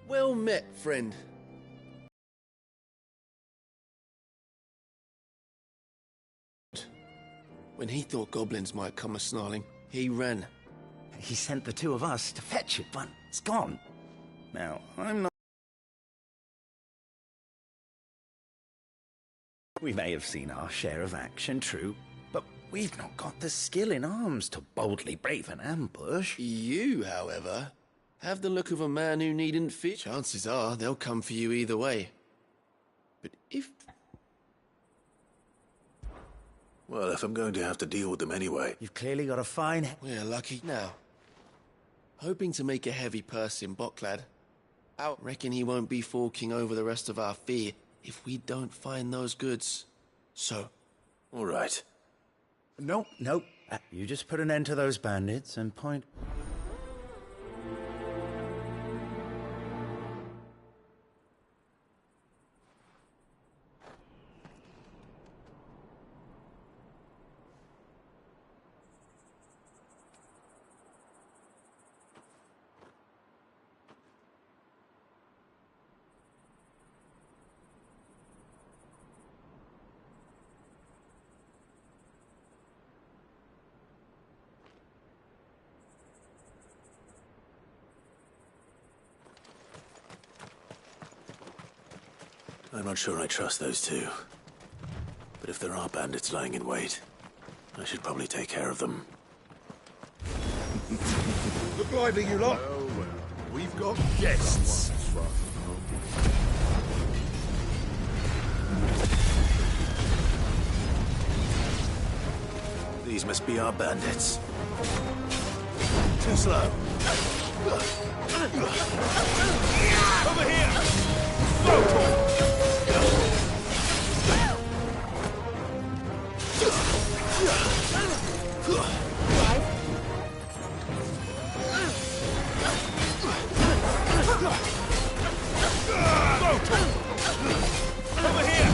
Well met, friend. When he thought goblins might come a-snarling, he ran. He sent the two of us to fetch it, but it's gone. Now, I'm not... We may have seen our share of action, true, but we've not got the skill in arms to boldly brave an ambush. You, however, have the look of a man who needn't fear. Chances are they'll come for you either way. But if... Well, if I'm going to have to deal with them anyway... You've clearly got a fine... We're lucky now. Hoping to make a heavy purse in Bocklad. Reckon he won't be forking over the rest of our fee if we don't find those goods. So... All right. Nope. You just put an end to those bandits and point... I'm not sure I trust those two. But if there are bandits lying in wait, I should probably take care of them. Look lively, you lot! Well, we've got guests! These must be our bandits. Too slow. Over here! Go! Over here!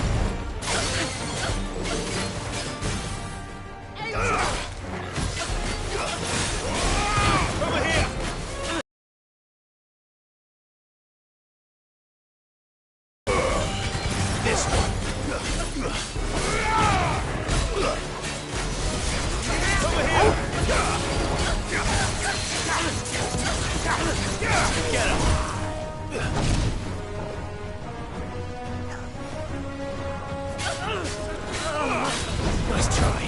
Over here! This one! Over here! Get him! Nice try.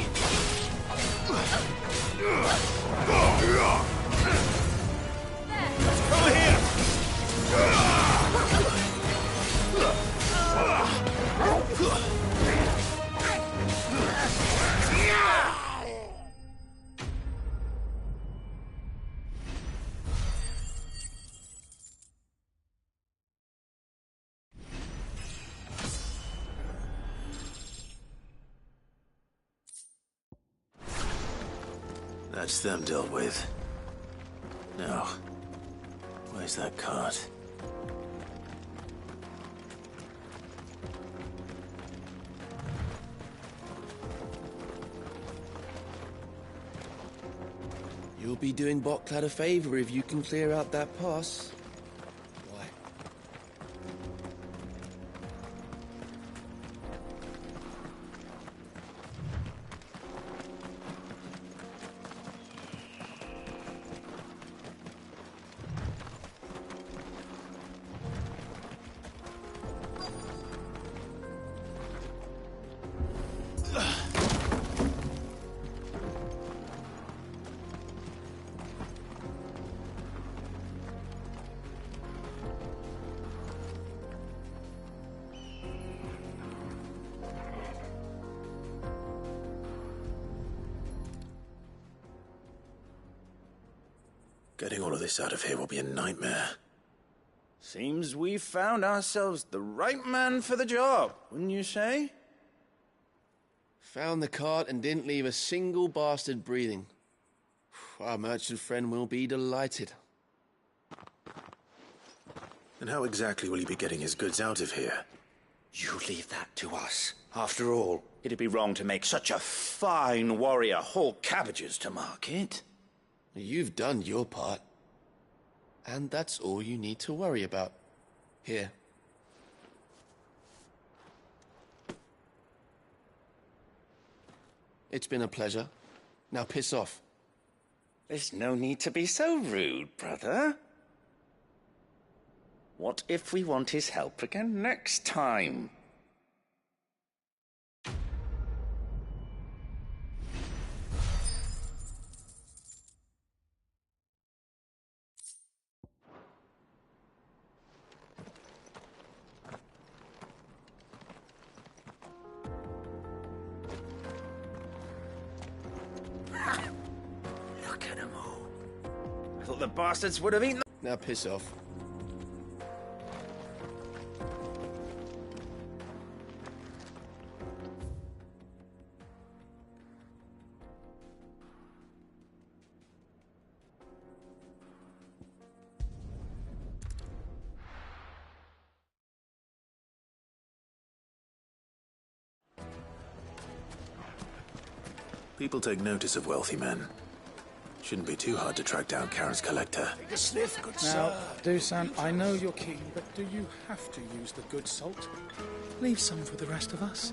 Over here! That's them dealt with. Now, where's that cart? You'll be doing Bocklad a favor if you can clear out that pass. Why? Getting all of this out of here will be a nightmare. Seems we've found ourselves the right man for the job, wouldn't you say? Found the cart and didn't leave a single bastard breathing. Our merchant friend will be delighted. And how exactly will he be getting his goods out of here? You leave that to us. After all, it'd be wrong to make such a fine warrior haul cabbages to market. You've done your part. And that's all you need to worry about. Here. It's been a pleasure. Now piss off. There's no need to be so rude, brother. What if we want his help again next time? Look at them all. I thought the bastards would have eaten. Now piss off. People take notice of wealthy men. Shouldn't be too hard to track down Karen's collector. Take a sniff, good Now, sir. Dusan, I know you're keen, but do you have to use the good salt? Leave some for the rest of us.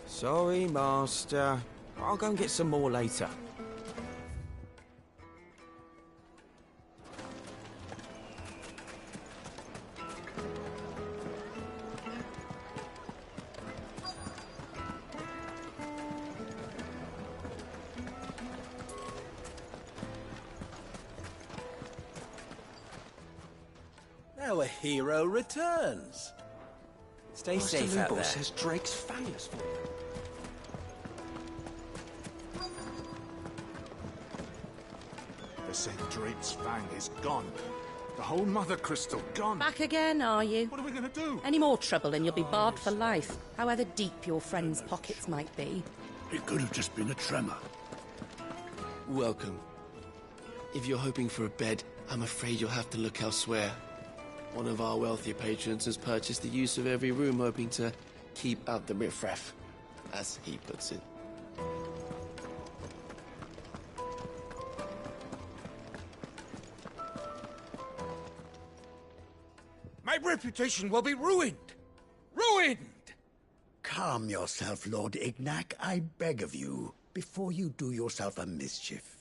Sorry, Master. I'll go and get some more later. Our hero returns. Stay safe out there. says Drake's famous for you. They say Drake's fang is gone. The whole mother crystal gone. Back again, are you? What are we gonna do? Any more trouble and you'll be barred for life, however deep your friends' pockets might be. It could have just been a tremor. Welcome. If you're hoping for a bed, I'm afraid you'll have to look elsewhere. One of our wealthier patrons has purchased the use of every room, hoping to keep out the riffraff, as he puts it. My reputation will be ruined! Ruined! Calm yourself, Lord Ignac, I beg of you, before you do yourself a mischief.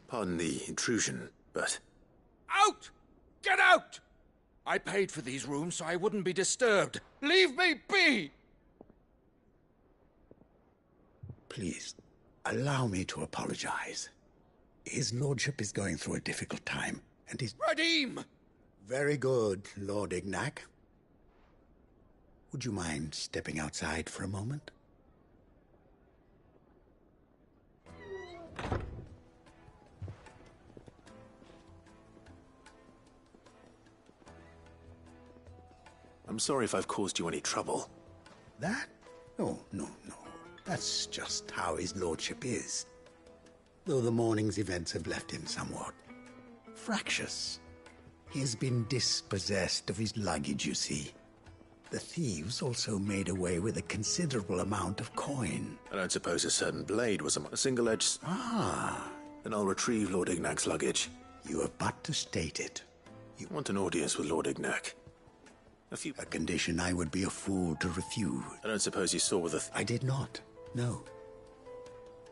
Pardon the intrusion, but Out! Get out! I paid for these rooms so I wouldn't be disturbed. Leave me be! Please, allow me to apologize. His lordship is going through a difficult time, and he's... Redeem! Very good, Lord Ignac. Would you mind stepping outside for a moment? I'm sorry if I've caused you any trouble. That? No. That's just how his lordship is. Though the morning's events have left him somewhat fractious. He has been dispossessed of his luggage, you see. The thieves also made away with a considerable amount of coin. I don't suppose a certain blade was a single-edged... Ah, Then I'll retrieve Lord Ignac's luggage. you have but to state it. You want an audience with Lord Ignac? A condition I would be a fool to refuse. I don't suppose you saw with the... I did not, no.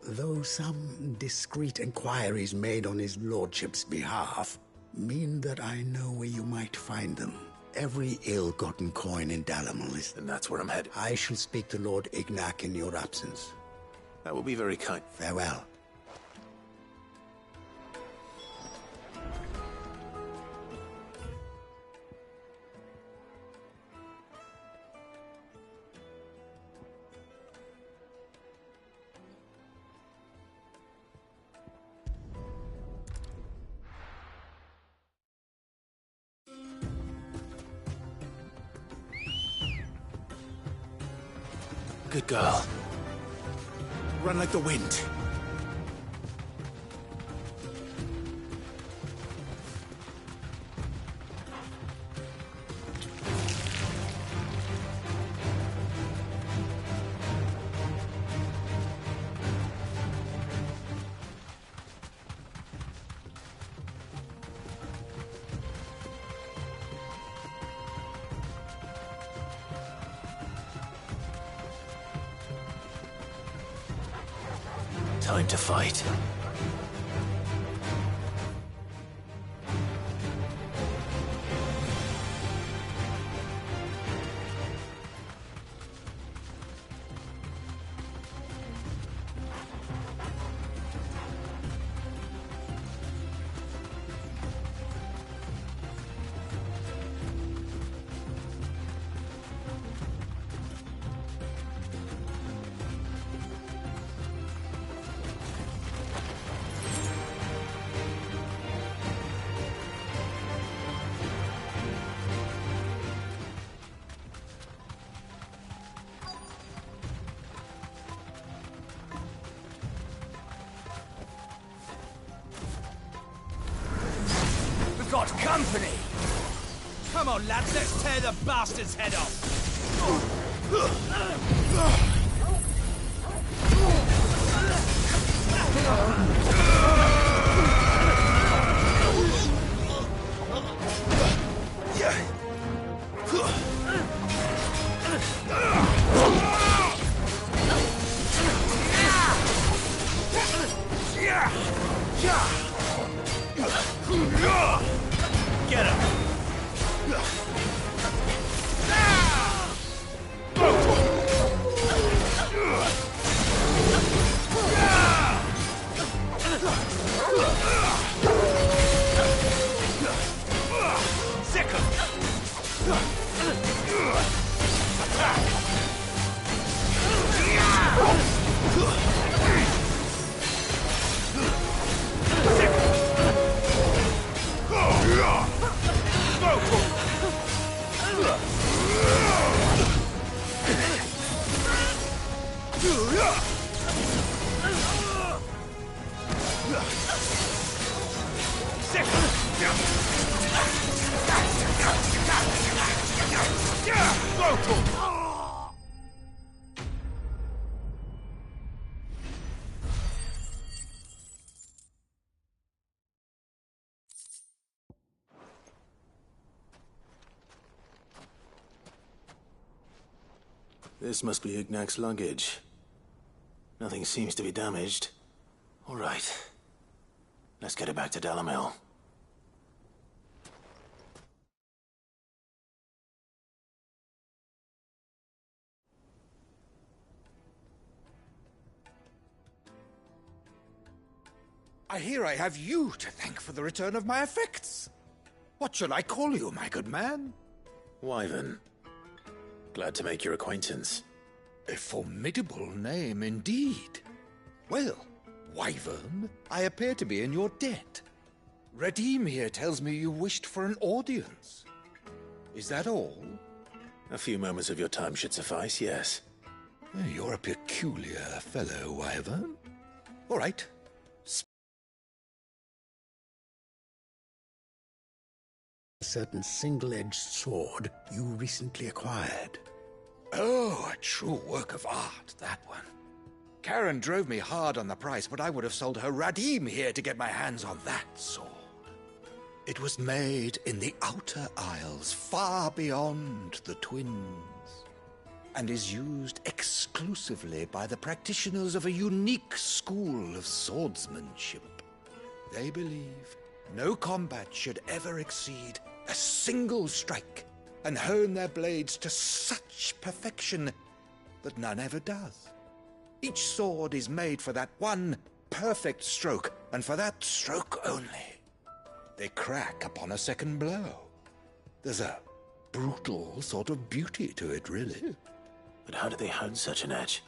Though some discreet inquiries made on his lordship's behalf mean that I know where you might find them. Every ill-gotten coin in Dalamal is... And that's where I'm headed. I shall speak to Lord Ignac in your absence. That will be very kind. Farewell. Good girl. Run like the wind. Time to fight. Got company! Come on, lads, let's tear the bastard's head off! Get him! Sick him! This must be Ignac's luggage. Nothing seems to be damaged. All right. Let's get it back to Dalamil. I hear I have you to thank for the return of my effects. What shall I call you, my good man? Wyvern. Glad to make your acquaintance. A formidable name indeed. Well, Wyvern, I appear to be in your debt. Redeem here tells me you wished for an audience. Is that all? A few moments of your time should suffice, yes. You're a peculiar fellow, Wyvern. All right. A certain single-edged sword you recently acquired. Oh, a true work of art, that one. Karen drove me hard on the price, but I would have sold her Radim here to get my hands on that sword. It was made in the Outer Isles, far beyond the Twins, and is used exclusively by the practitioners of a unique school of swordsmanship. They believe no combat should ever exceed a single strike, and hone their blades to such perfection that none ever does. Each sword is made for that one perfect stroke, and for that stroke only. They crack upon a second blow. There's a brutal sort of beauty to it, really. But how do they hone such an edge?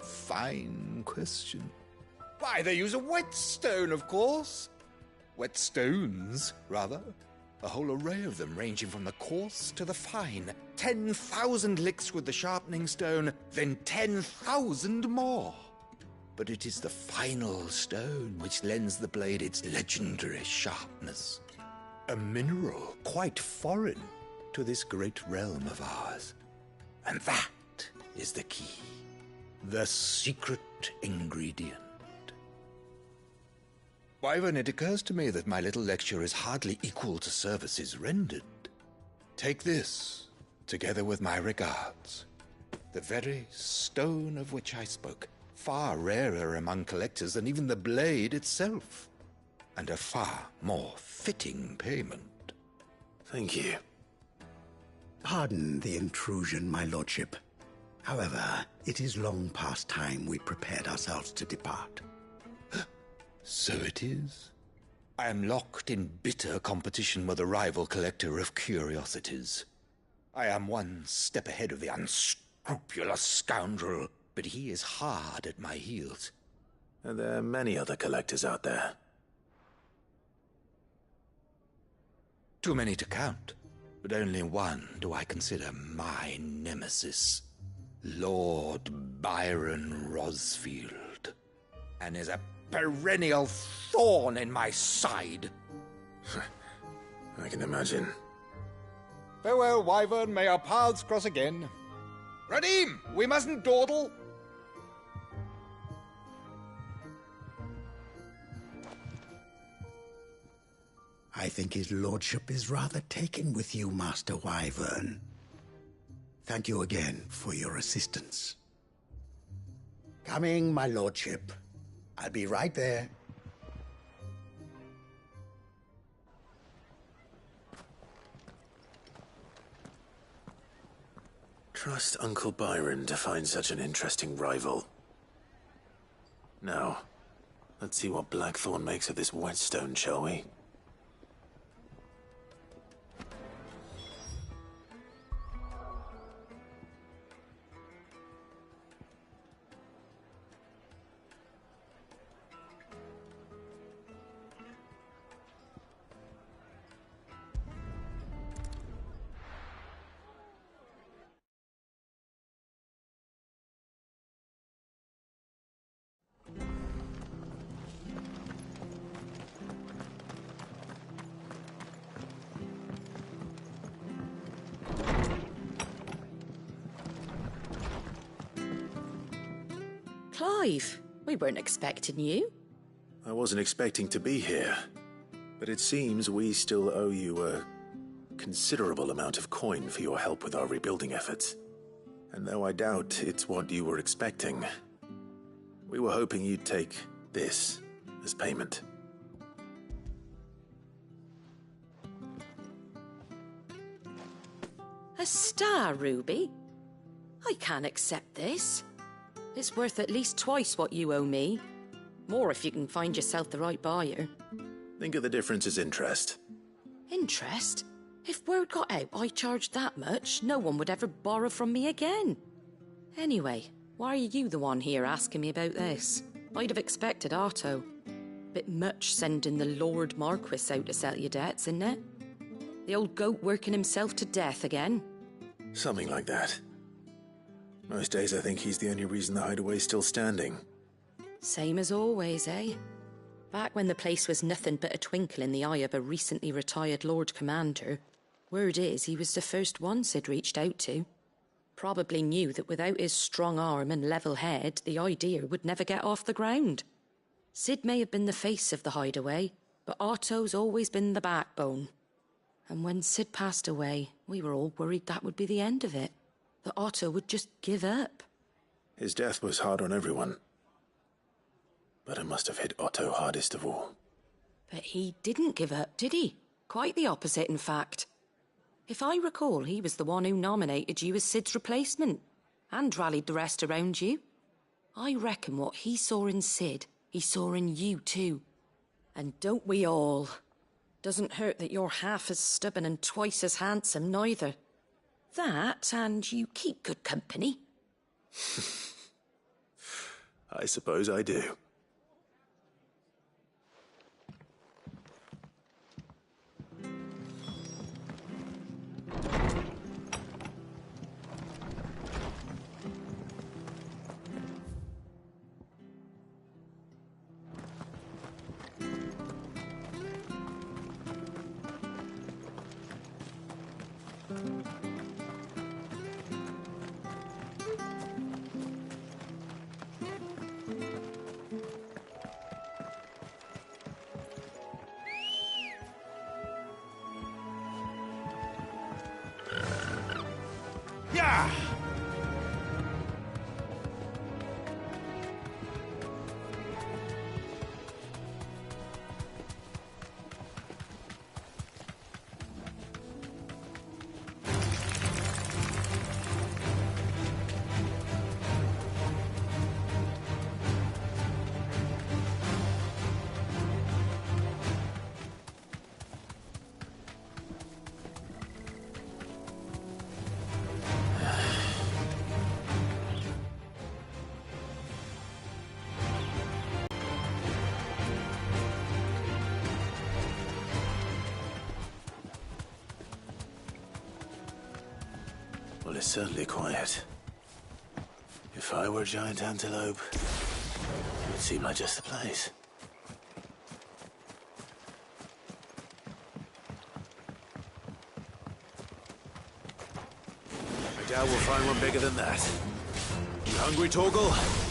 Fine question. Why, they use a whetstone, of course. Whetstones, rather. A whole array of them, ranging from the coarse to the fine. 10,000 licks with the sharpening stone, then 10,000 more. But it is the final stone which lends the blade its legendary sharpness. A mineral quite foreign to this great realm of ours. And that is the key. The secret ingredient. Wyvern, it occurs to me that my little lecture is hardly equal to services rendered. Take this, together with my regards. The very stone of which I spoke, far rarer among collectors than even the blade itself, and a far more fitting payment. Thank you. Pardon the intrusion, my lordship. However, it is long past time we prepared ourselves to depart. So it is. I am locked in bitter competition with a rival collector of curiosities. I am one step ahead of the unscrupulous scoundrel, but he is hard at my heels. Are there many other collectors out there? Too many to count, but only one do I consider my nemesis. Lord Byron Rosfield, and is a perennial thorn in my side. I can imagine. Farewell, Wyvern. May our paths cross again. Radim, we mustn't dawdle. I think his lordship is rather taken with you, Master Wyvern. Thank you again for your assistance. Coming, my lordship. I'll be right there. Trust Uncle Byron to find such an interesting rival. Now, let's see what Blackthorn makes of this whetstone, shall we? Clive, we weren't expecting you. I wasn't expecting to be here, but it seems we still owe you a considerable amount of coin for your help with our rebuilding efforts. And though I doubt it's what you were expecting, we were hoping you'd take this as payment. A star ruby? I can't accept this. It's worth at least twice what you owe me. More if you can find yourself the right buyer. Think of the difference as interest. Interest? If word got out I charged that much, no one would ever borrow from me again. Anyway, why are you the one here asking me about this? I'd have expected Otto. Bit much sending the Lord Marquis out to settle your debts, isn't it? The old goat working himself to death again. Something like that. Most days I think he's the only reason the hideaway's still standing. Same as always, eh? Back when the place was nothing but a twinkle in the eye of a recently retired Lord Commander, word is he was the first one Sid reached out to. Probably knew that without his strong arm and level head, the idea would never get off the ground. Sid may have been the face of the hideaway, but Otto's always been the backbone. And when Sid passed away, we were all worried that would be the end of it. That Otto would just give up. His death was hard on everyone. But it must have hit Otto hardest of all. But he didn't give up, did he? Quite the opposite, in fact. If I recall, he was the one who nominated you as Sid's replacement, and rallied the rest around you. I reckon what he saw in Sid, he saw in you too. And don't we all? Doesn't hurt that you're half as stubborn and twice as handsome, neither. That, and you keep good company. I suppose I do. Well, it's certainly quiet. If I were a giant antelope, it would seem like just the place. I doubt we'll find one bigger than that. You hungry, Torgal?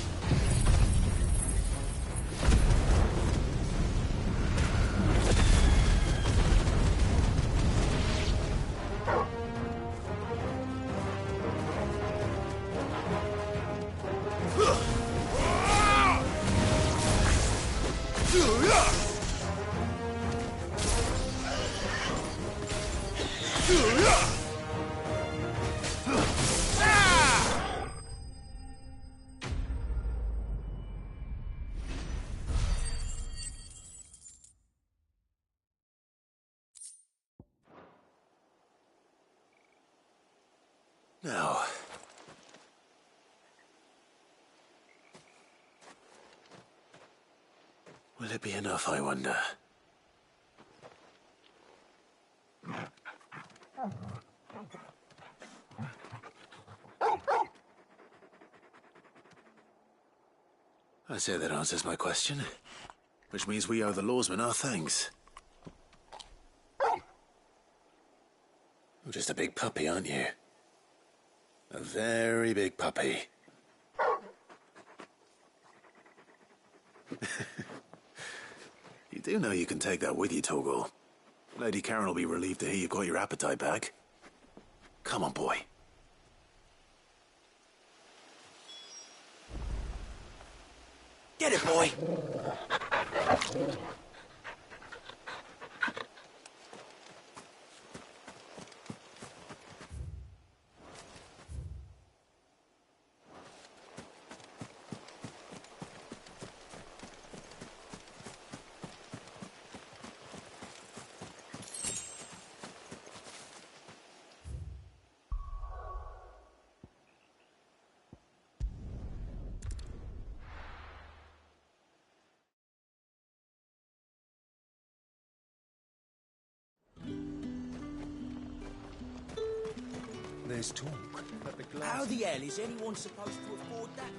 Now, will it be enough, I wonder? I say that answers my question, which means we owe the lawsmen our thanks. You're just a big puppy, aren't you? A very big puppy. You do know you can take that with you, Torgal. Lady Karen will be relieved to hear you've got your appetite back. Come on, boy. Get it, boy! There's talk. How the hell is anyone supposed to afford that?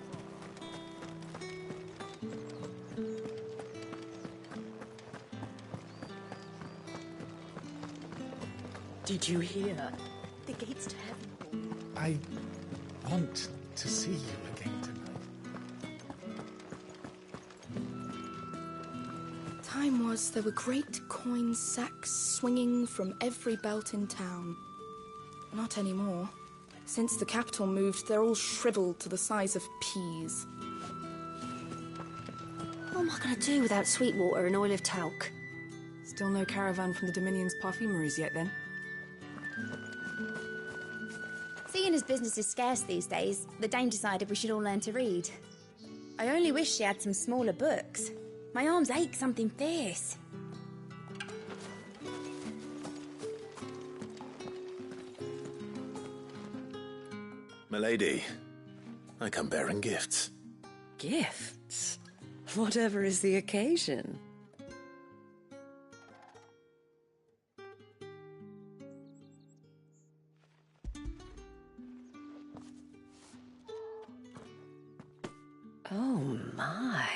Did you hear? The gates to heaven. I want to see you again tonight. Time was there were great coin sacks swinging from every belt in town. Not anymore. Since the capital moved, they're all shriveled to the size of peas. What am I going to do without sweet water and oil of talc? Still no caravan from the Dominion's perfumeries yet, then? Seeing as business is scarce these days, the Dame decided we should all learn to read. I only wish she had some smaller books. My arms ache something fierce. Milady, I come bearing gifts. Gifts? Whatever is the occasion. Oh my.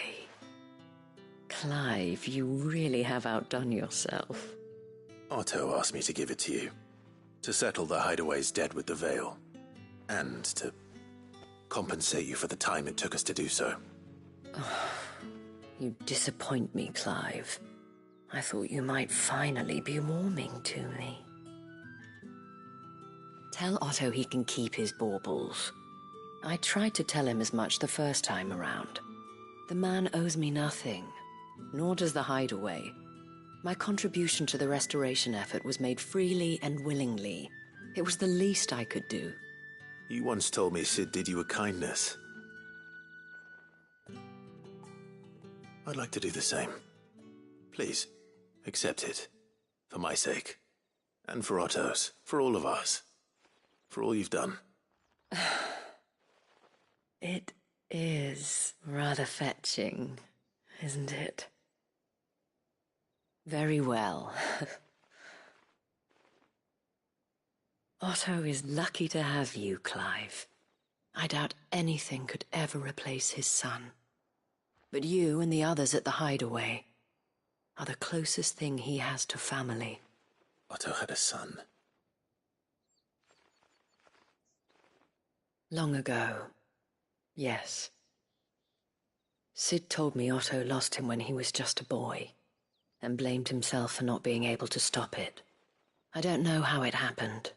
Clive, you really have outdone yourself. Otto asked me to give it to you, to settle the hideaway's debt with the Veil, and to compensate you for the time it took us to do so. You disappoint me, Clive. I thought you might finally be warming to me. Tell Otto he can keep his baubles. I tried to tell him as much the first time around. The man owes me nothing, nor does the hideaway. My contribution to the restoration effort was made freely and willingly. It was the least I could do. You once told me Sid did you a kindness. I'd like to do the same. Please, accept it. For my sake. And for Otto's. For all of us. For all you've done. It is rather fetching, isn't it? Very well. Otto is lucky to have you, Clive. I doubt anything could ever replace his son. But you and the others at the hideaway are the closest thing he has to family. Otto had a son. Long ago, yes. Sid told me Otto lost him when he was just a boy, and blamed himself for not being able to stop it. I don't know how it happened,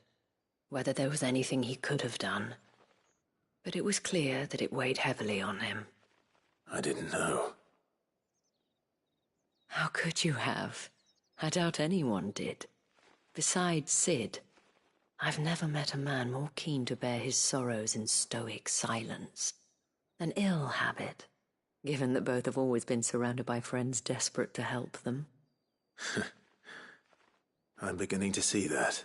whether there was anything he could have done, but it was clear that it weighed heavily on him. I didn't know. How could you have? I doubt anyone did. Besides Sid, I've never met a man more keen to bear his sorrows in stoic silence. An ill habit, given that both have always been surrounded by friends desperate to help them. I'm beginning to see that.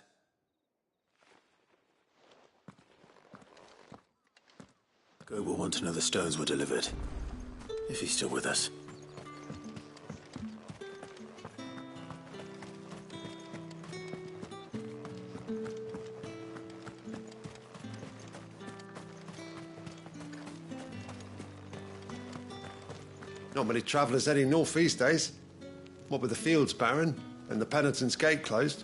Go will want to know the stones were delivered, if he's still with us. Not many travellers heading north these days. What with the fields barren and the Penitent's Gate closed.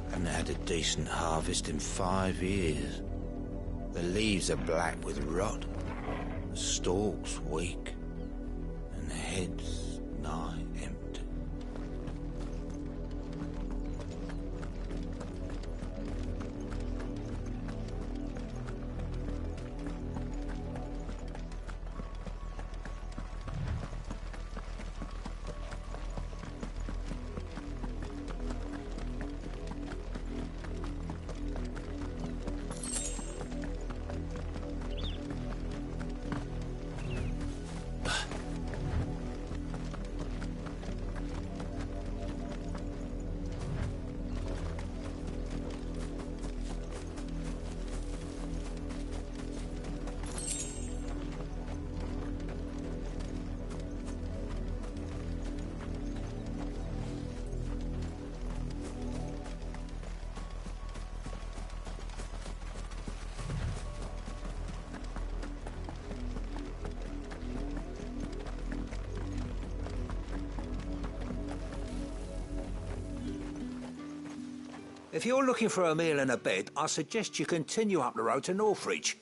Haven't had a decent harvest in 5 years. The leaves are black with rot, the stalks weak, and the heads nigh empty. If you're looking for a meal and a bed, I suggest you continue up the road to Northridge.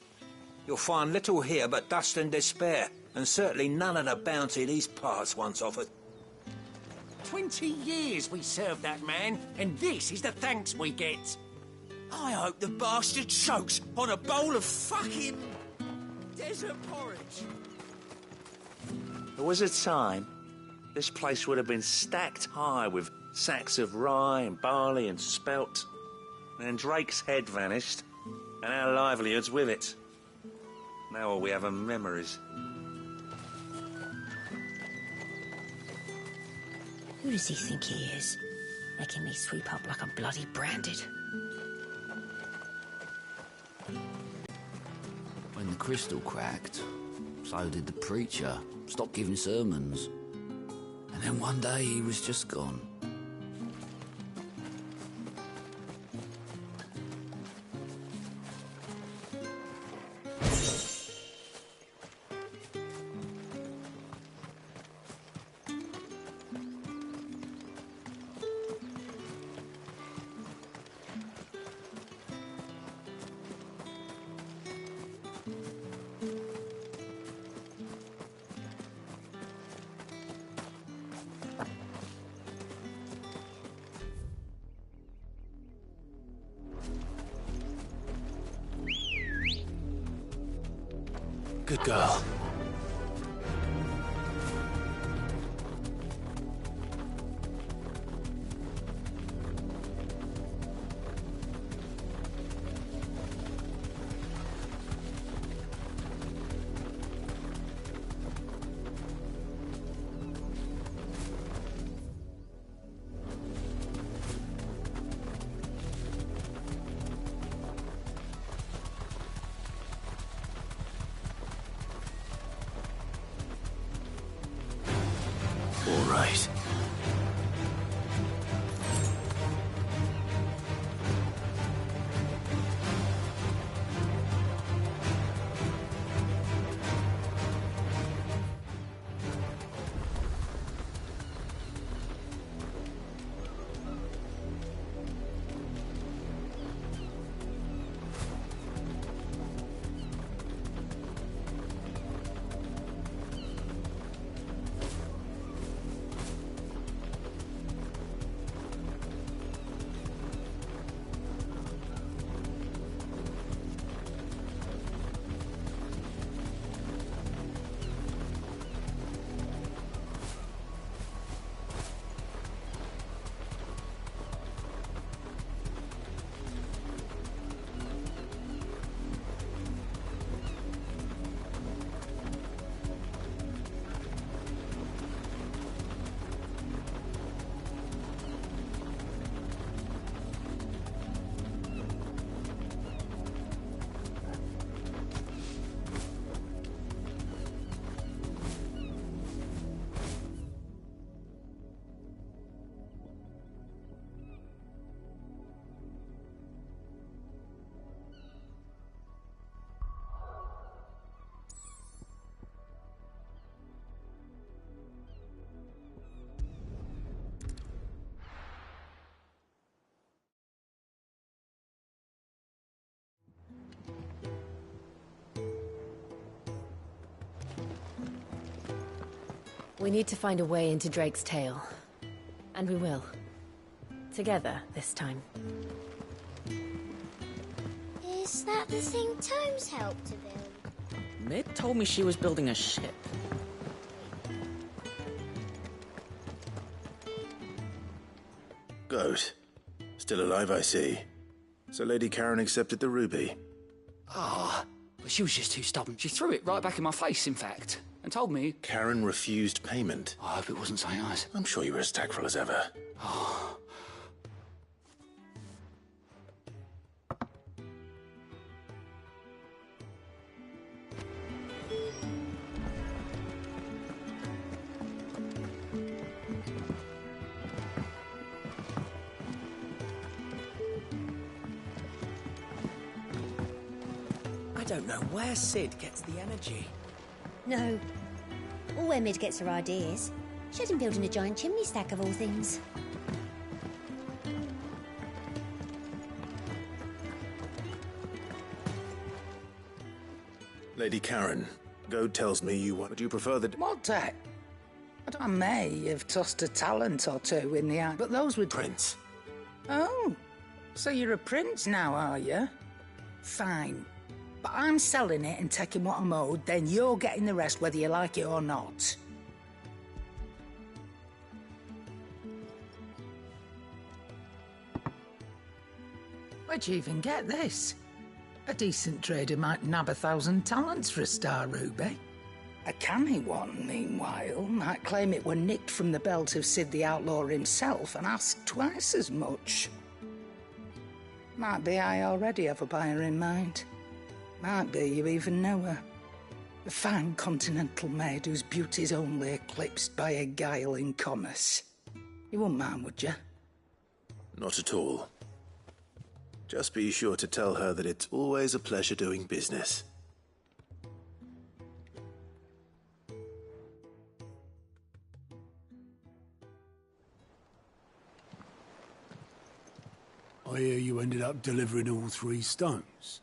You'll find little here but dust and despair, and certainly none of the bounty these parts once offered. 20 years we served that man, and this is the thanks we get. I hope the bastard chokes on a bowl of fucking desert porridge. There was a time this place would have been stacked high with sacks of rye and barley and spelt. Then Drake's head vanished, and our livelihoods with it. Now all we have are memories. Who does he think he is? Making me sweep up like a bloody branded. When the crystal cracked, so did the preacher. Stopped giving sermons. And then one day he was just gone. Good girl. We need to find a way into Drake's tail. And we will. Together, this time. Is that the thing Tomes helped to build? Mid told me she was building a ship. Goat. Still alive, I see. So Lady Karen accepted the ruby. Ah, but she was just too stubborn. She threw it right back in my face, in fact, and told me... Karen refused payment. I hope it wasn't something nice. I'm sure you were as tactful as ever. Oh. I don't know where Sid gets the energy. No. Or where Mid gets her ideas. She had him building a giant chimney stack of all things. Lady Karen, Goat tells me you want... Would you prefer the... What that? I may have tossed a talent or two in the eye, but those were... Prince. Oh, so you're a prince now, are you? Fine. But I'm selling it and taking what I'm owed, then you're getting the rest whether you like it or not. Where'd you even get this? A decent trader might nab 1,000 talents for a star ruby. A canny one, meanwhile, might claim it were nicked from the belt of Sid the Outlaw himself and ask twice as much. Might be I already have a buyer in mind. Might be you even know her. A fine continental maid whose beauty's only eclipsed by a guile in commerce. You wouldn't mind, would you? Not at all. Just be sure to tell her that it's always a pleasure doing business. I hear you ended up delivering all 3 stones.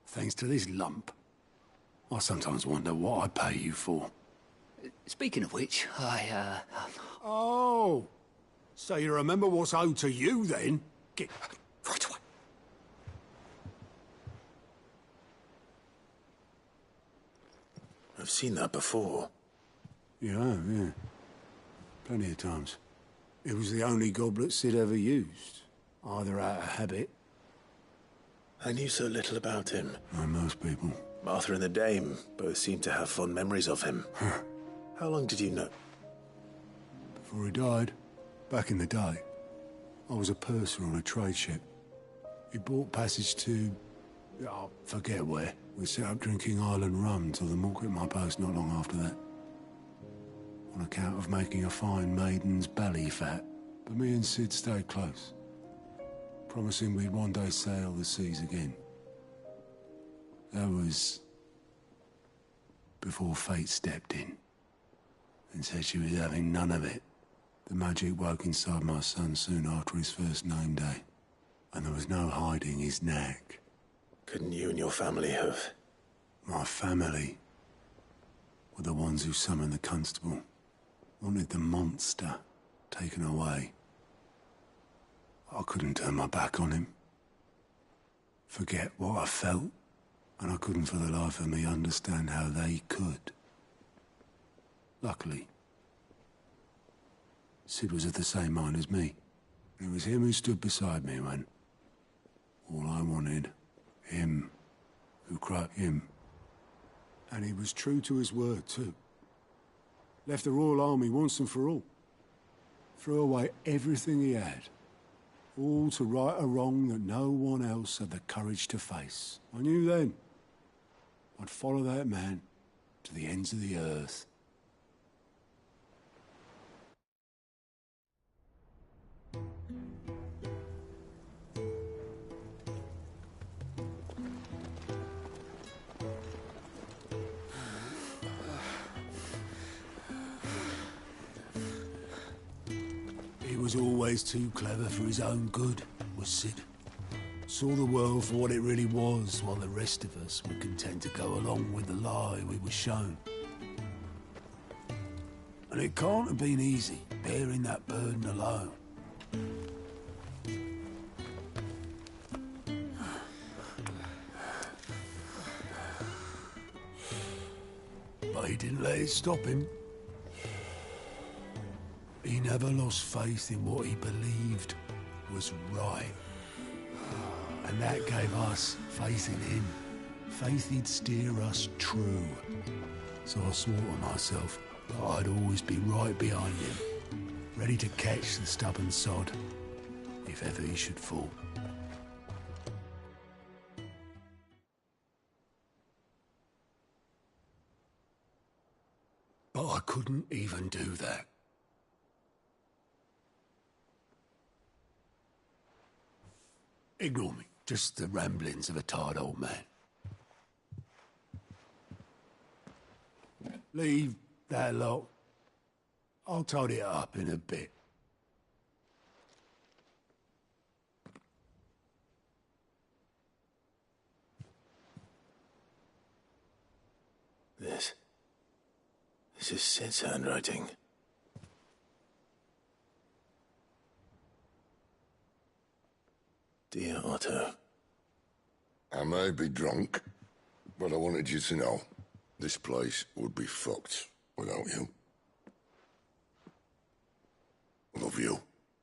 Thanks to this lump. I sometimes wonder what I pay you for. Speaking of which, Oh! So you remember what's owed to you, then? Get... Right away. I've seen that before. You have, yeah. Plenty of times. It was the only goblet Sid ever used. Either out of habit... I knew so little about him. Like most people. Martha and the Dame both seem to have fond memories of him. How long did you know? Before he died, back in the day, I was a purser on a trade ship. He bought passage to... I forget where. We set up drinking island rum till the monk quit my post not long after that. On account of making a fine maiden's belly fat. But me and Sid stayed close, promising we'd one day sail the seas again. That was before fate stepped in and said she was having none of it. The magic woke inside my son soon after his first name day, and there was no hiding his knack. Couldn't you and your family have... My family were the ones who summoned the constable, wanted the monster taken away. I couldn't turn my back on him, forget what I felt, and I couldn't for the life of me understand how they could. Luckily, Sid was of the same mind as me. It was him who stood beside me when all I wanted, him, who cried him. And he was true to his word, too. Left the Royal Army once and for all. Threw away everything he had. All to right a wrong that no one else had the courage to face. I knew then I'd follow that man to the ends of the earth. He was always too clever for his own good, was Sid. Saw the world for what it really was, while the rest of us were content to go along with the lie we were shown. And it can't have been easy, bearing that burden alone. But he didn't let it stop him. He never lost faith in what he believed was right. And that gave us faith in him. Faith he'd steer us true. So I swore to myself that I'd always be right behind him, ready to catch the stubborn sod, if ever he should fall. But I couldn't even do that. Ignore me, just the ramblings of a tired old man. Leave that lot. I'll tidy it up in a bit. This is Sid's handwriting. Dear Otto. I may be drunk, but I wanted you to know this place would be fucked without you. Love you,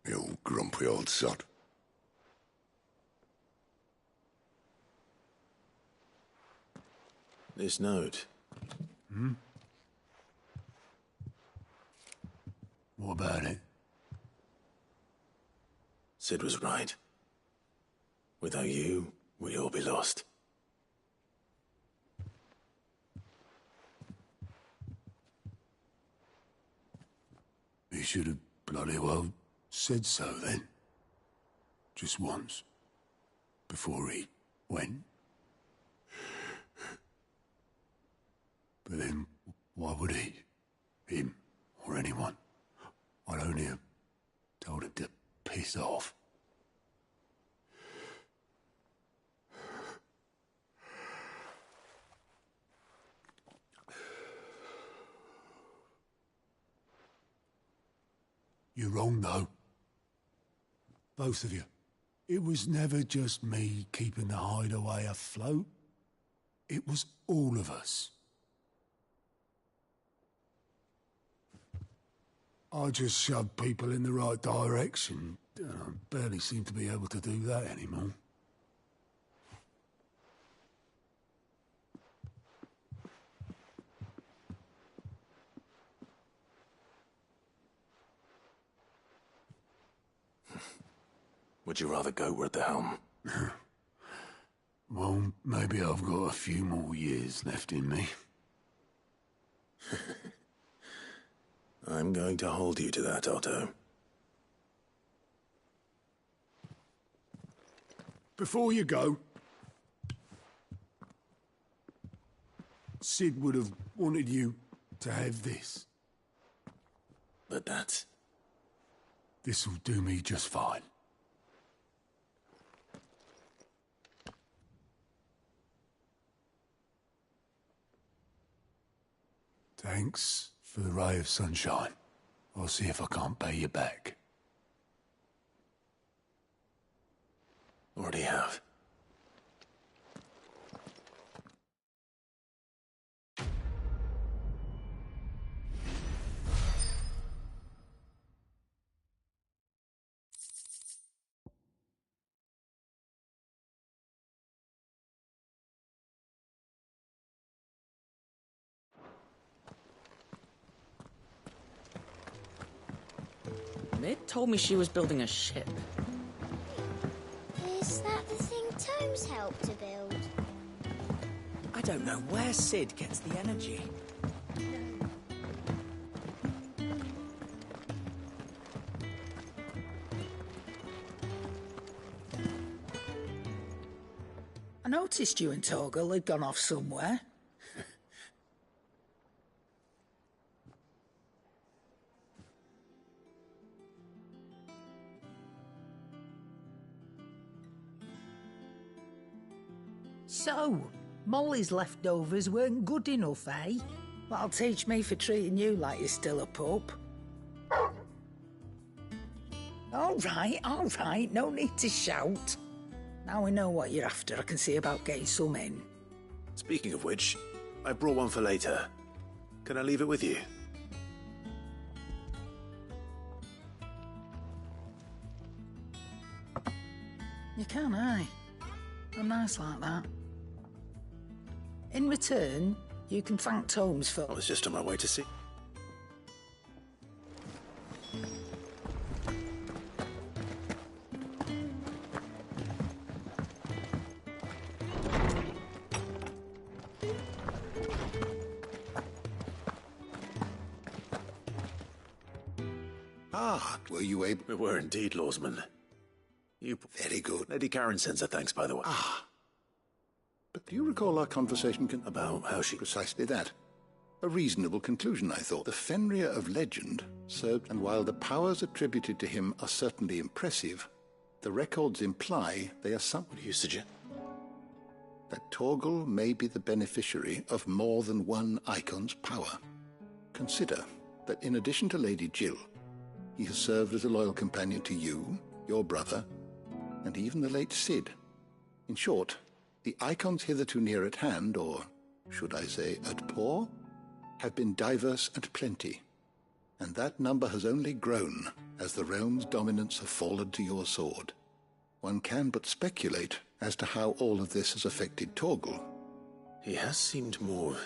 you grumpy old sod. This note. Hmm? What about it? Sid was right. Without you, we'd all be lost. He should have bloody well said so then. Just once. Before he went. But then, why would he? Him, or anyone? I'd only have told him to piss off. You're wrong, though. Both of you. It was never just me keeping the hideaway afloat. It was all of us. I just shoved people in the right direction. I barely seem to be able to do that anymore. Would you rather go at the helm? Well, maybe I've got a few more years left in me. I'm going to hold you to that, Otto. Before you go, Sid would have wanted you to have this. But that's... This'll do me just fine. Thanks for the ray of sunshine. I'll see if I can't pay you back. Already have. Ned told me she was building a ship. Is that the thing Tomes helped to build? I don't know where Sid gets the energy. I noticed you and Torgal had gone off somewhere. So, Molly's leftovers weren't good enough, eh? That'll teach me for treating you like you're still a pup. All right, no need to shout. Now we know what you're after, I can see about getting some in. Speaking of which, I brought one for later. Can I leave it with you? You can, aye. I'm nice like that. In return, you can thank Tomes for... I was just on my way to see... Ah, were you able... We were indeed, Lawsman. You... Very good. Lady Karen sends her thanks, by the way. Ah. But do you recall our conversation about how she... Precisely that. A reasonable conclusion, I thought. The Fenrir of legend served, and while the powers attributed to him are certainly impressive, the records imply they are some... What do you suggest? That Torgal may be the beneficiary of more than one icon's power. Consider that in addition to Lady Jill, he has served as a loyal companion to you, your brother, and even the late Cid. In short, the icons hitherto near at hand, or should I say at paw, have been diverse and plenty, and that number has only grown as the realm's dominance have fallen to your sword. One can but speculate as to how all of this has affected Torgal. He has seemed more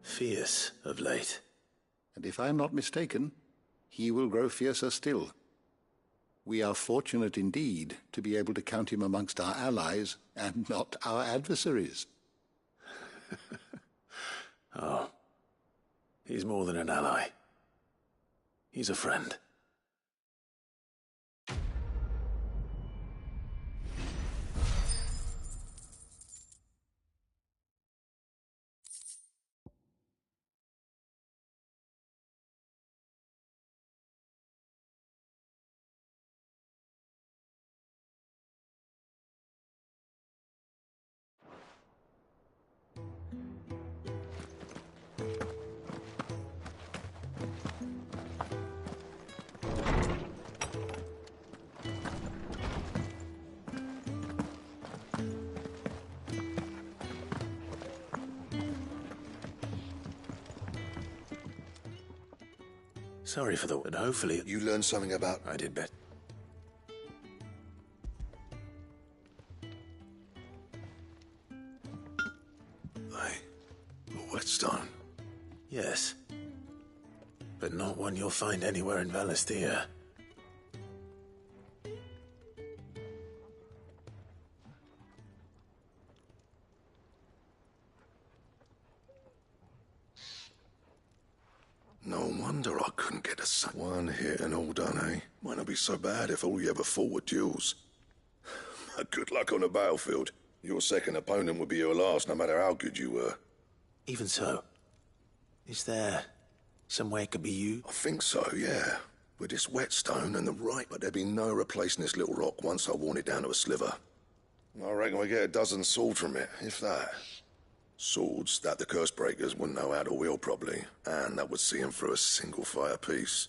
fierce of late. And if I am not mistaken, he will grow fiercer still. We are fortunate indeed to be able to count him amongst our allies and not our adversaries. Oh, he's more than an ally. He's a friend. Sorry for the... But hopefully... You learned something about... I did bet. A whetstone? Yes. But not one you'll find anywhere in Valisthea. No wonder I couldn't get a son. One hit and all done, eh? Might not be so bad if all you ever fought were duels. Good luck on the battlefield. Your second opponent would be your last, no matter how good you were. Even so, is there some way it could be you? I think so, yeah. With this whetstone and the right, but there'd be no replacing this little rock once I worn it down to a sliver. I reckon we get a dozen swords from it, if that. Swords that the curse breakers wouldn't know how to wield properly, and that would see them through a single fire piece.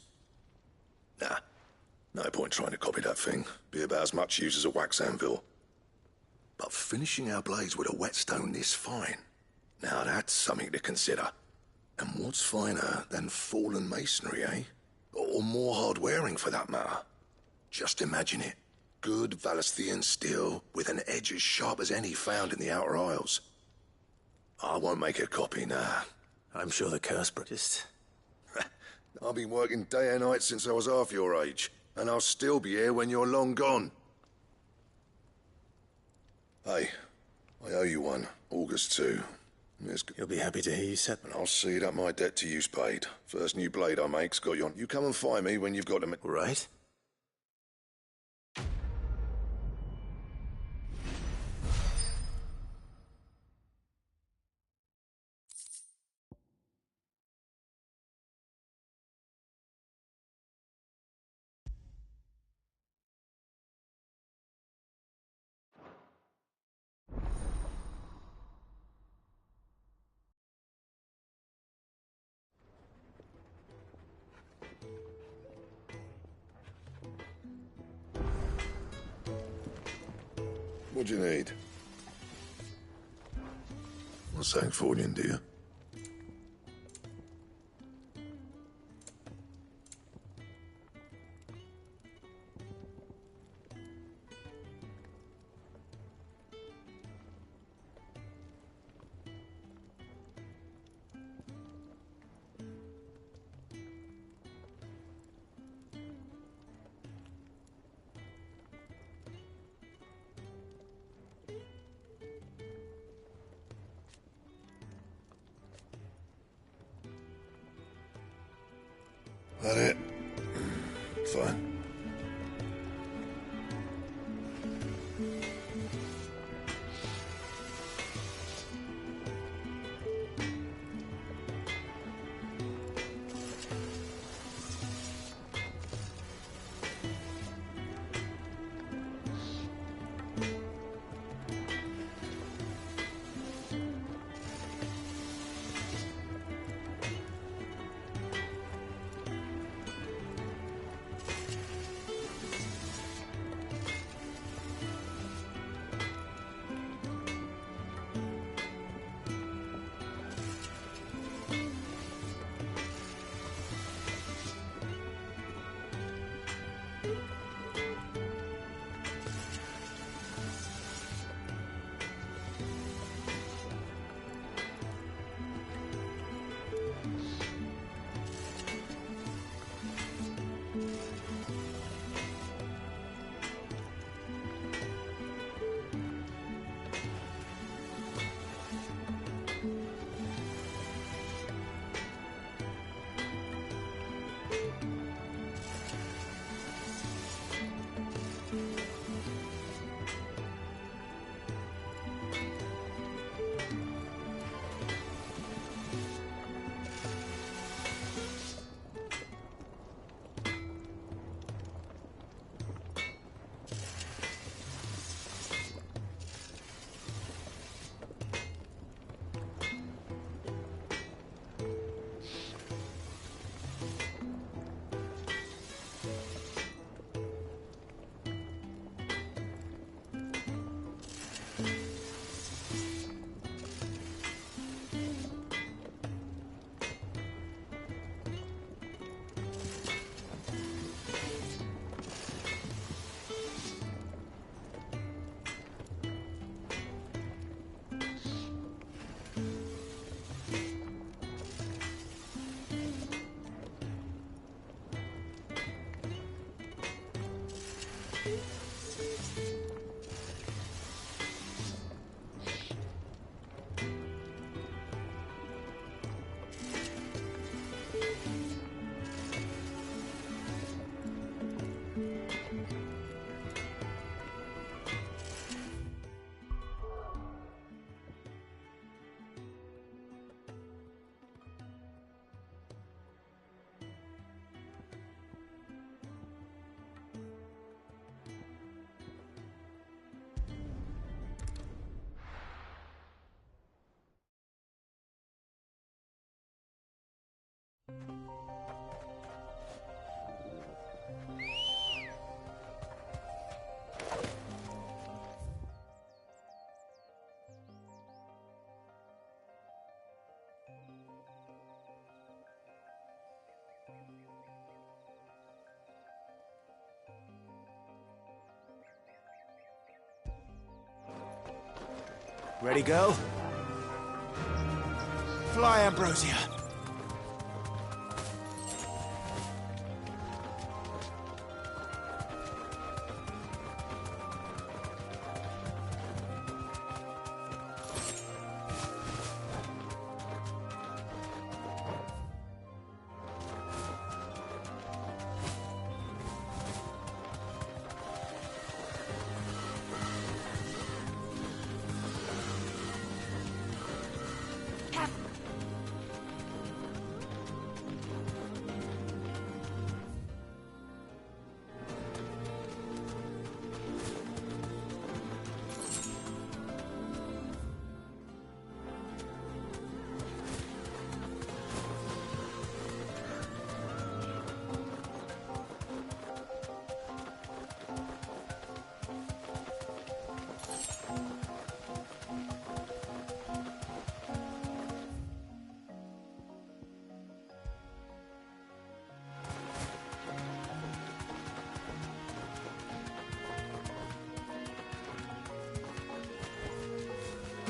Nah, no point trying to copy that thing. Be about as much use as a wax anvil. But finishing our blades with a whetstone this fine, now that's something to consider. And what's finer than fallen masonry, eh? Or more hard-wearing, for that matter. Just imagine it. Good Valisthean steel with an edge as sharp as any found in the Outer Isles. I won't make a copy, nah. I'm sure the curse just... I've been working day and night since I was half your age, and I'll still be here when you're long gone. Hey, I owe you one. August 2. You'll be happy to hear you said... And I'll see that my debt to you's paid. First new blade I make's got you on. You come and find me when you've got them... Right. What do you need? Want something for you, do you? That it? Fine. Ready, girl? Fly, Ambrosia.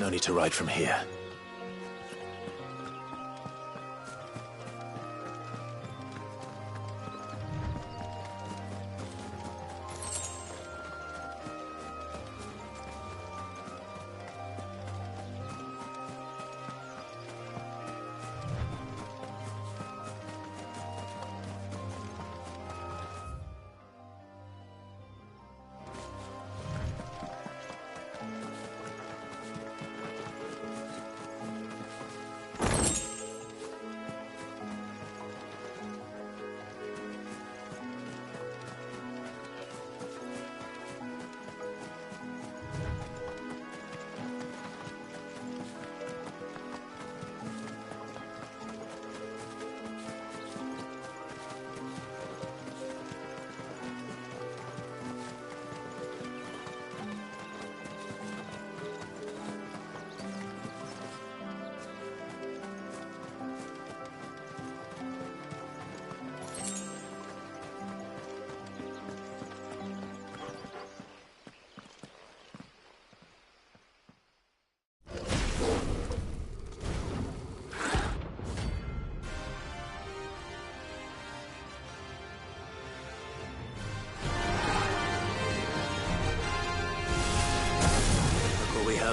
No need to ride from here.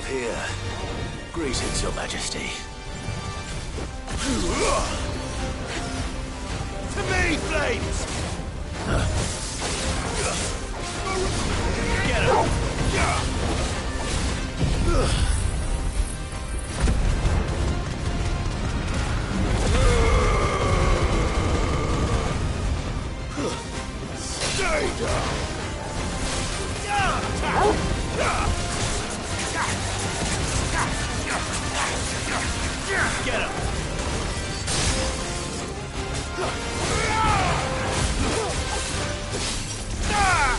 Here. Greetings, Your Majesty. To me, flames! Get him! Stay down! Get him!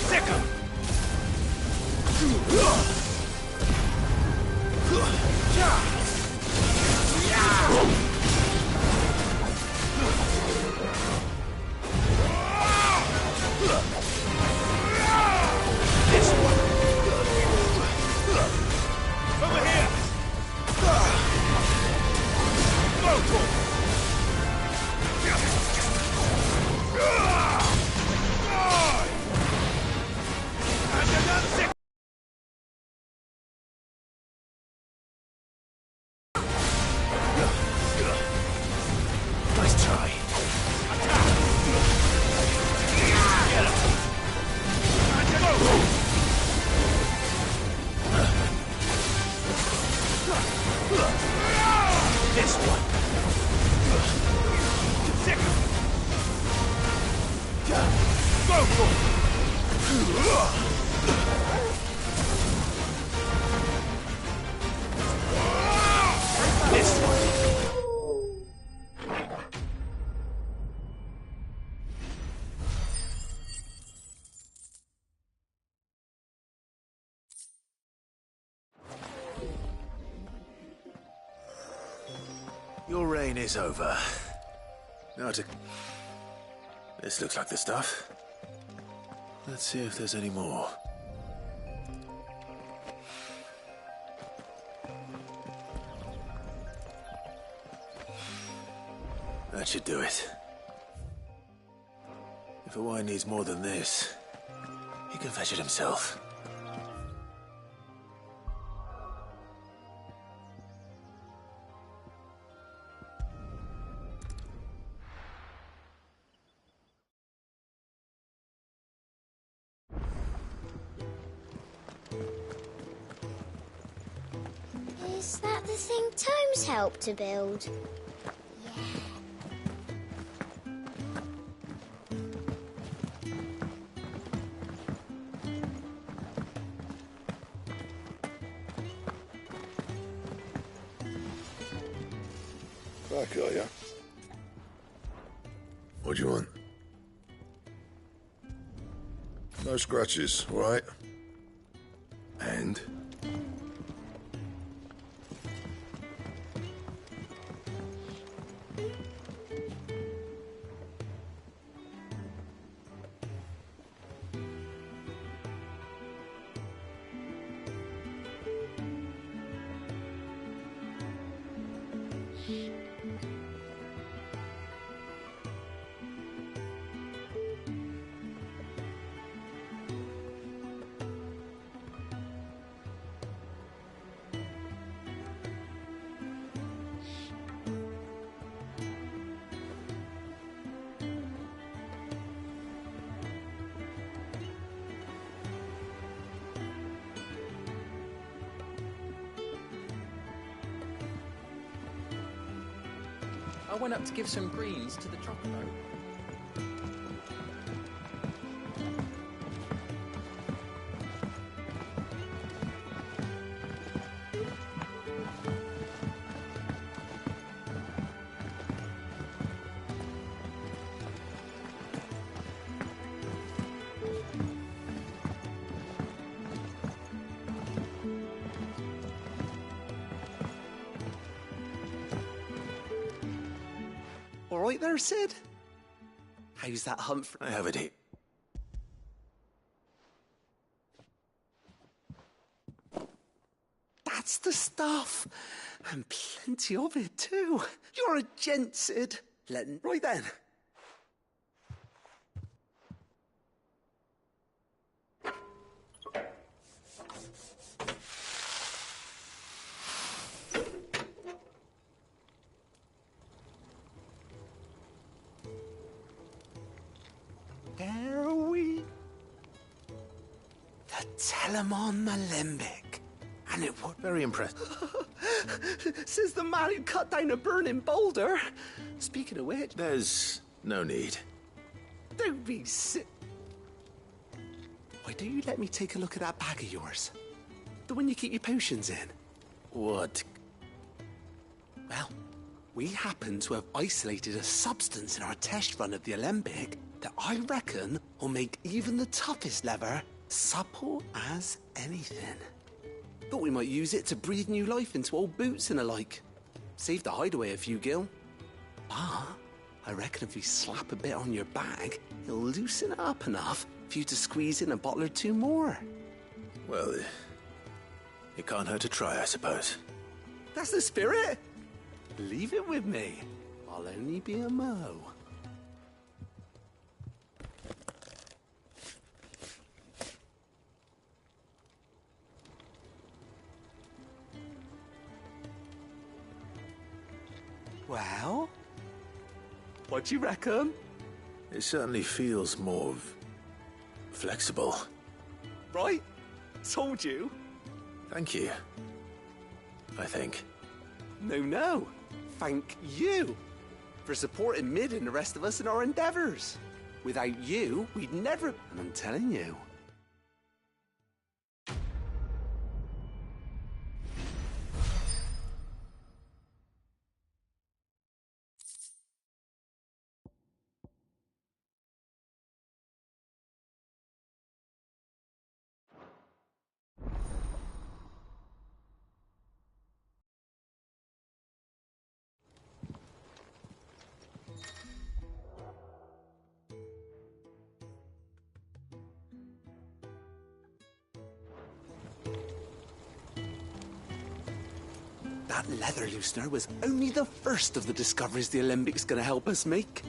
Sick him! This one! Over here! Go for it! Nice try. Get him. This one. Sick him. Go for it. This one. Your reign is over. Now to... This looks like the stuff. Let's see if there's any more. That should do it. If a wine needs more than this, he can fetch it himself. Is that the thing Tomes helped to build? Back, are ya? What do you want? No scratches, all right? And? I went up to give some greens to the chocobo. All right there, Sid? How's that hunt for... I have it here. That's the stuff. And plenty of it, too. You're a gent, Sid. Right then. There we... The Telemon Alembic. And it was... Very impressed. Says the man who cut down a burning boulder. Speaking of which... There's no need. Don't be sick. Why don't you let me take a look at that bag of yours? The one you keep your potions in. What? Well, we happen to have isolated a substance in our test run of the Alembic that I reckon will make even the toughest leather supple as anything. Thought we might use it to breathe new life into old boots and the like. Save the hideaway a few gil. But I reckon if we slap a bit on your bag, it'll loosen it up enough for you to squeeze in a bottle or two more. Well, it can't hurt to try, I suppose. That's the spirit. Leave it with me. I'll only be a mo. Well, what do you reckon? It certainly feels more flexible. Right? Told you. Thank you. I think. No. Thank you for supporting Mid and the rest of us in our endeavors. Without you, we'd never... And I'm telling you. That leather loosener was only the first of the discoveries the Alembic's gonna help us make.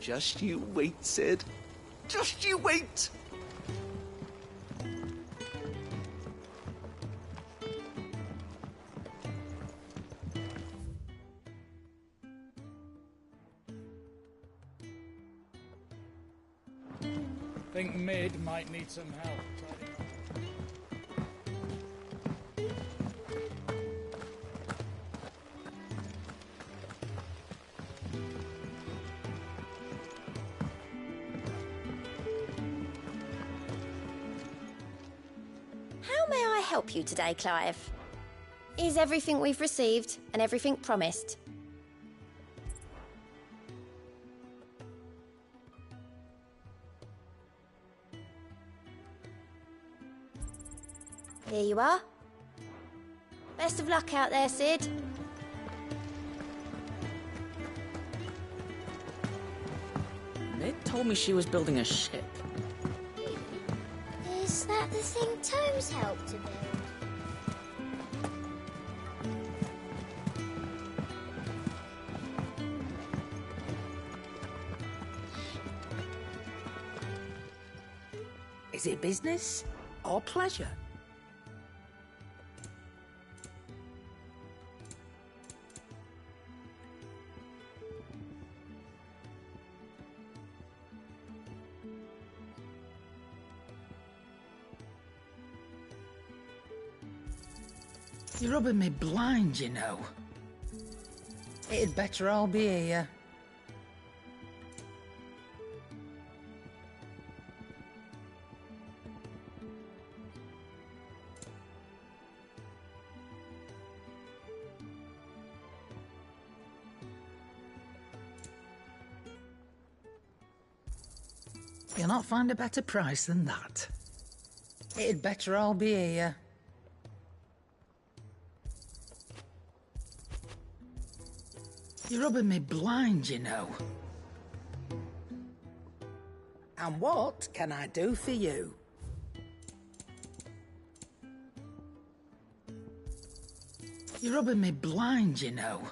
Just you wait, Sid. Just you wait! Think Mid might need some help. How may I help you today, Clive? Is everything we've received and everything promised? Here you are. Best of luck out there, Sid. Ned told me she was building a ship. Is that the thing Tomes helped to build? Is it business or pleasure? You're rubbing me blind, you know. It'd better all be here. You'll not find a better price than that. It'd better all be here. You're rubbing me blind, you know. And what can I do for you? You're rubbing me blind, you know.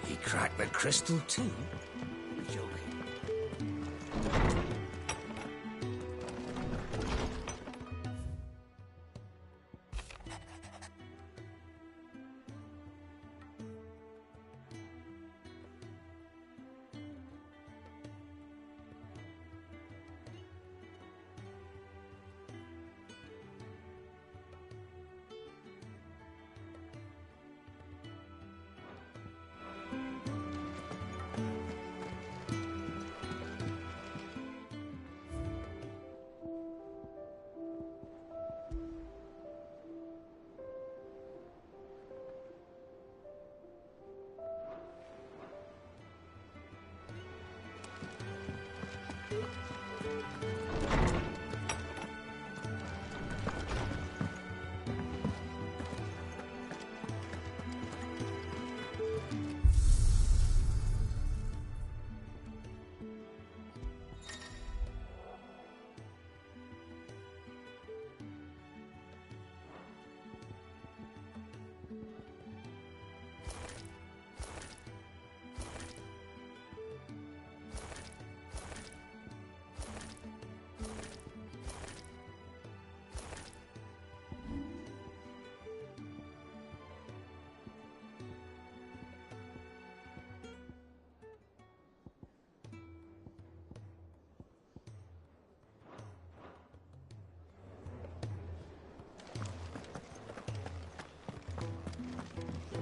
He cracked the crystal too? You're joking.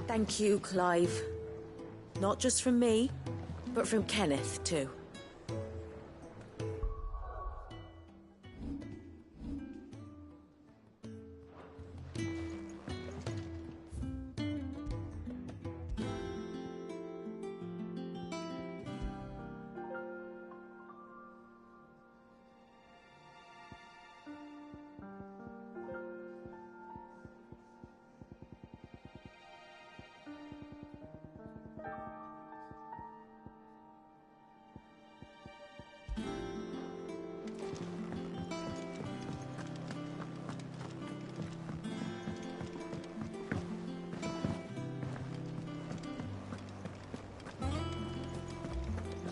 Thank you, Clive. Not just from me, but from Kenneth, too.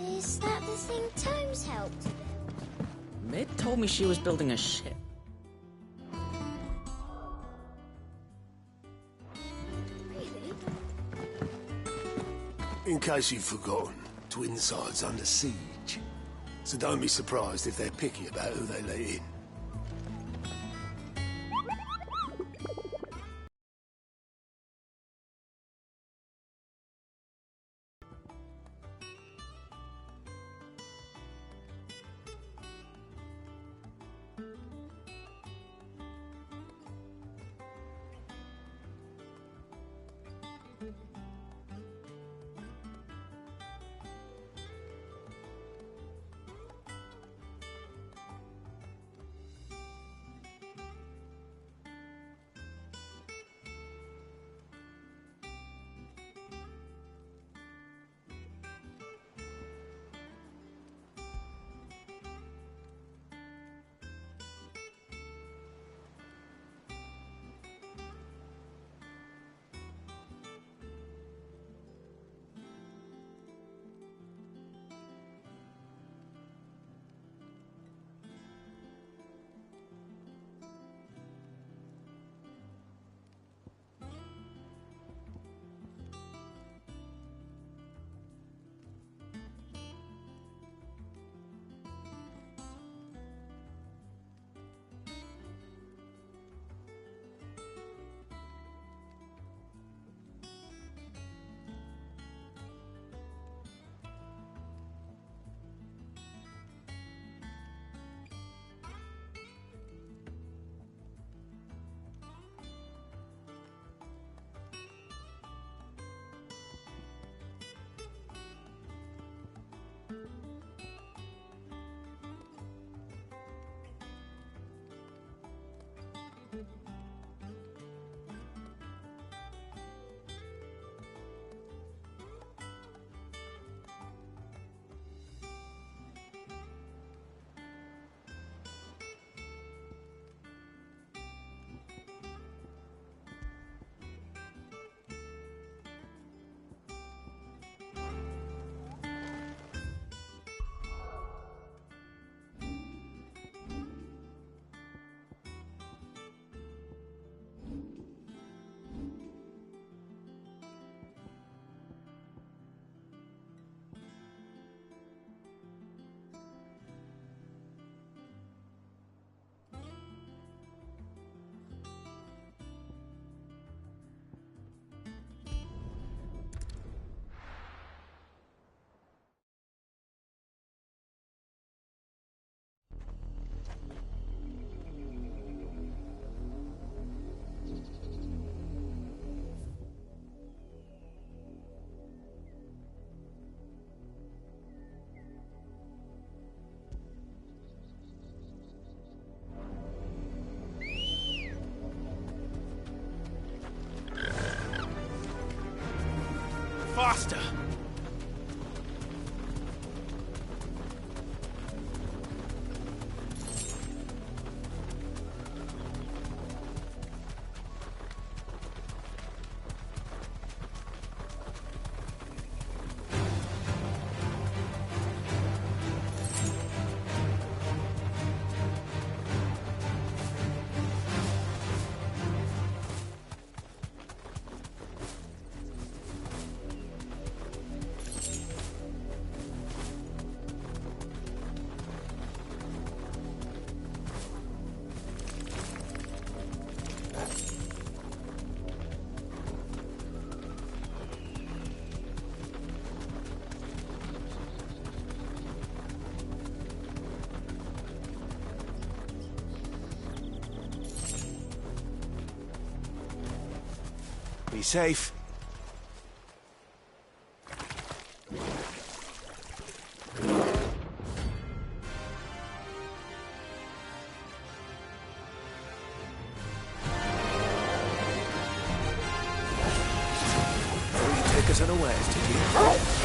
Is that the thing Tomes helped? Mid told me she was building a ship. In case you've forgotten, Twinside's under siege. So don't be surprised if they're picky about who they let in. safe. Take us unawares, did you?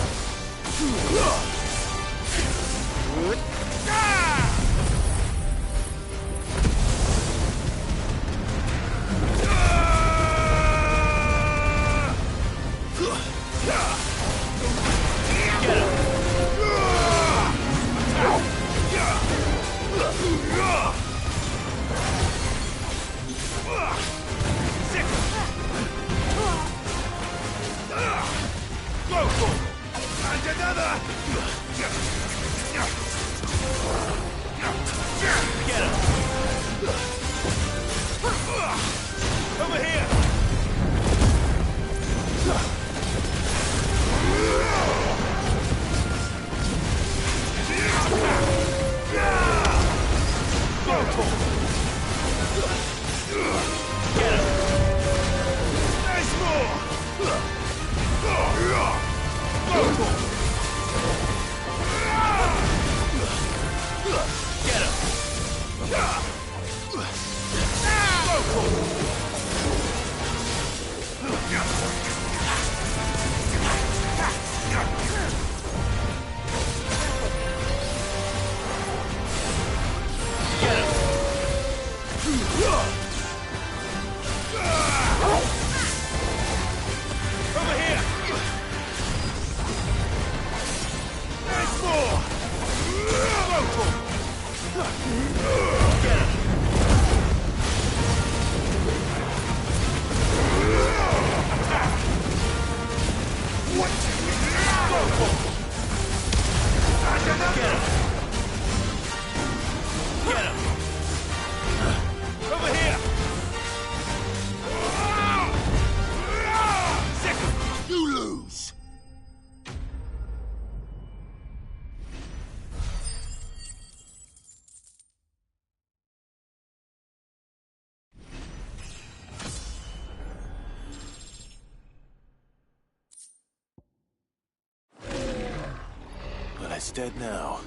Well, it's dead now.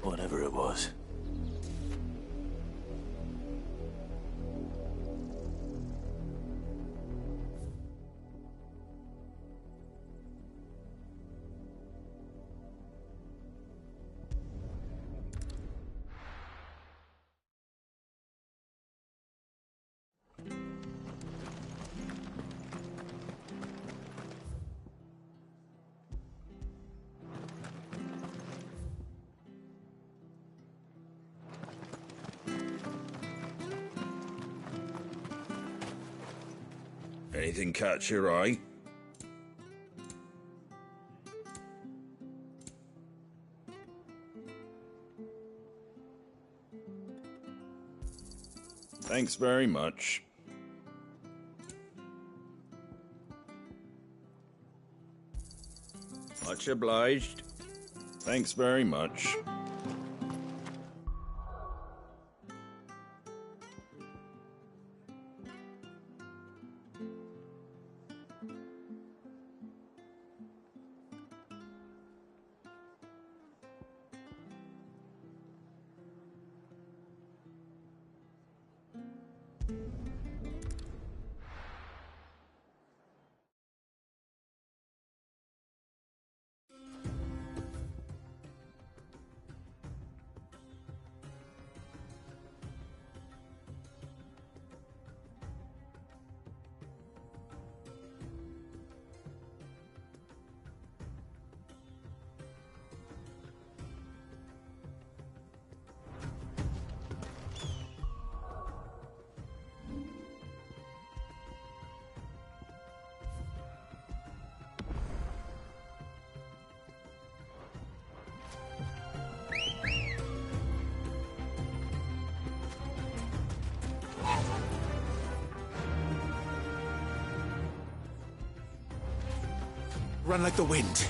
Whatever it was. Anything catch your eye? Thanks very much. Much obliged. Thanks very much. Run like the wind.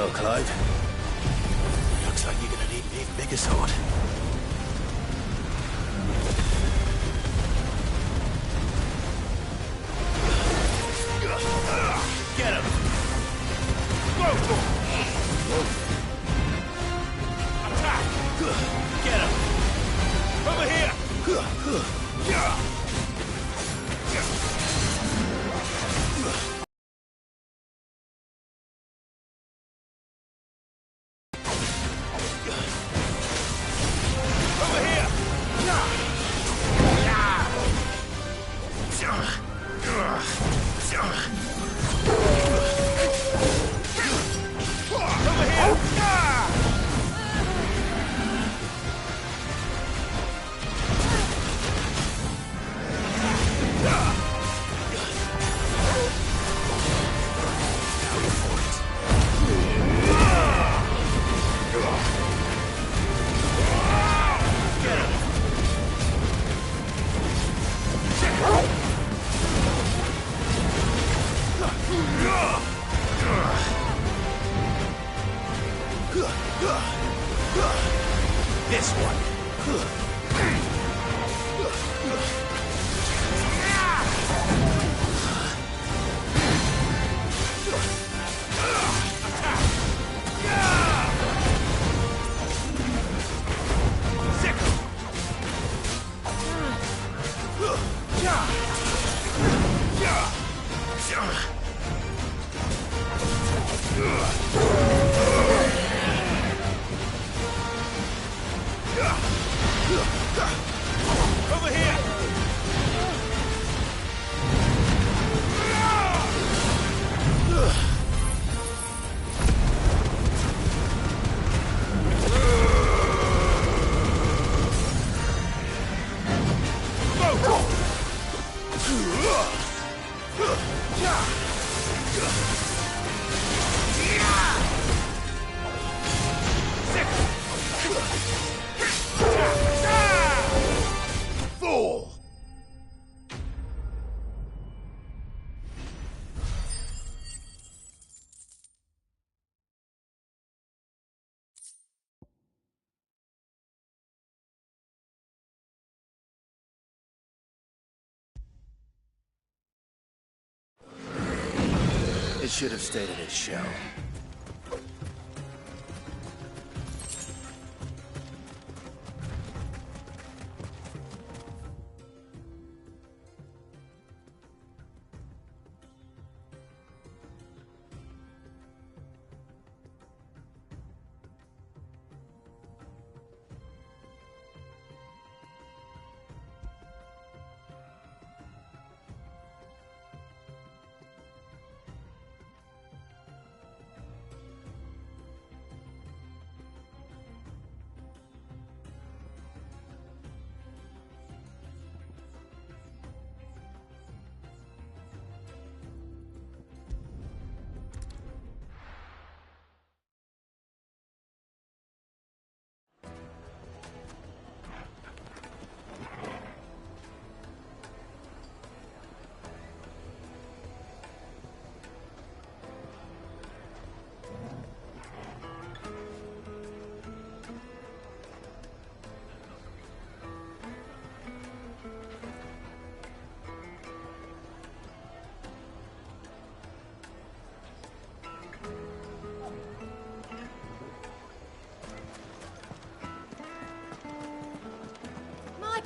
well, Clive. Looks like you're gonna need an even bigger sword. Get him! Whoa! Attack! Get him! Over here! This one. Over here! Fool! It should have stayed in its shell.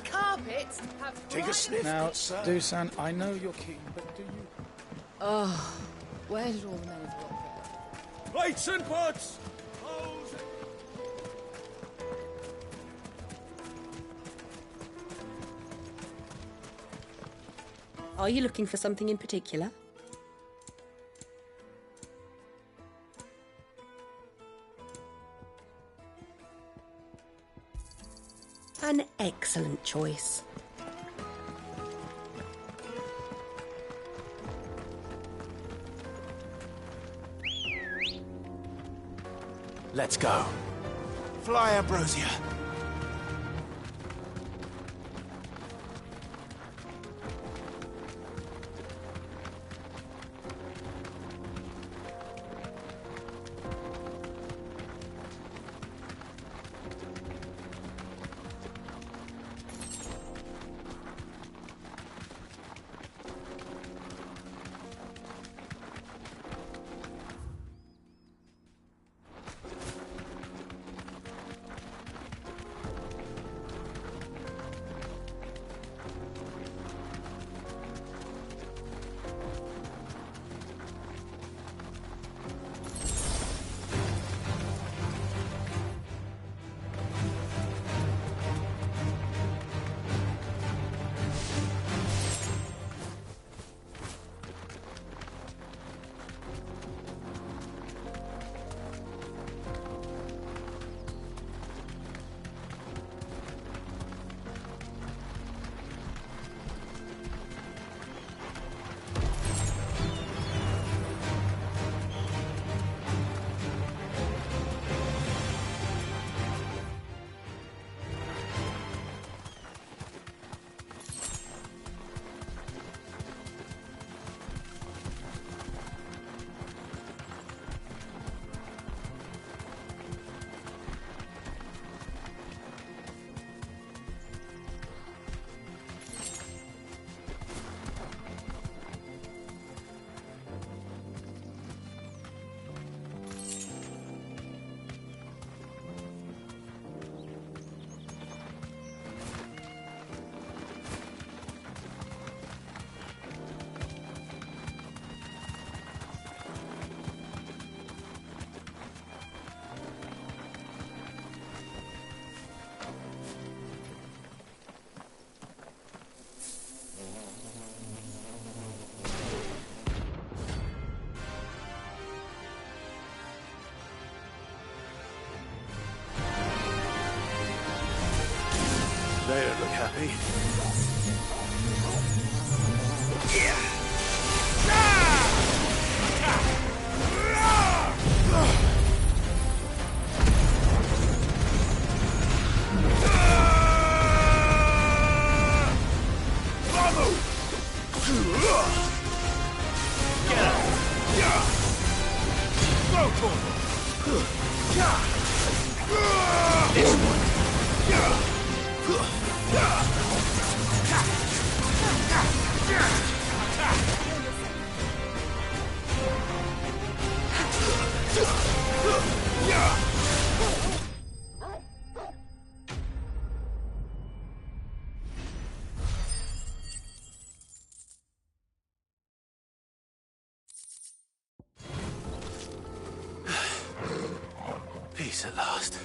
Carpets have Take a sniff, Now, good sir. Dusan, I know you're keen, but do you... Oh, where did all the men of rock go? Plates and pots! Are you looking for something in particular? An excellent choice. Let's go. Fly, Ambrosia. They don't look happy. Peace at last.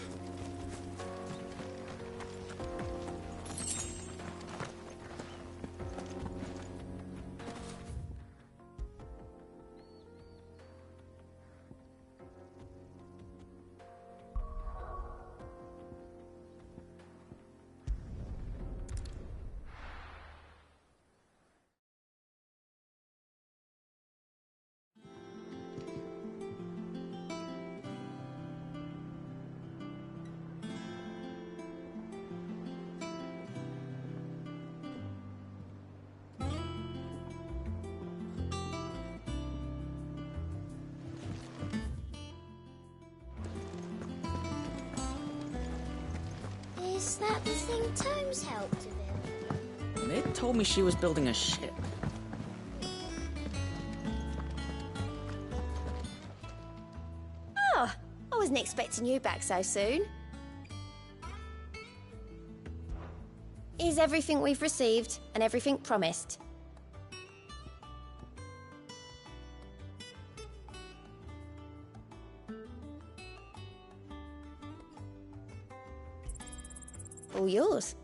Is that the thing Tomes helped to build? Mid told me she was building a ship. Oh, I wasn't expecting you back so soon. Is everything we've received and everything promised? All yours.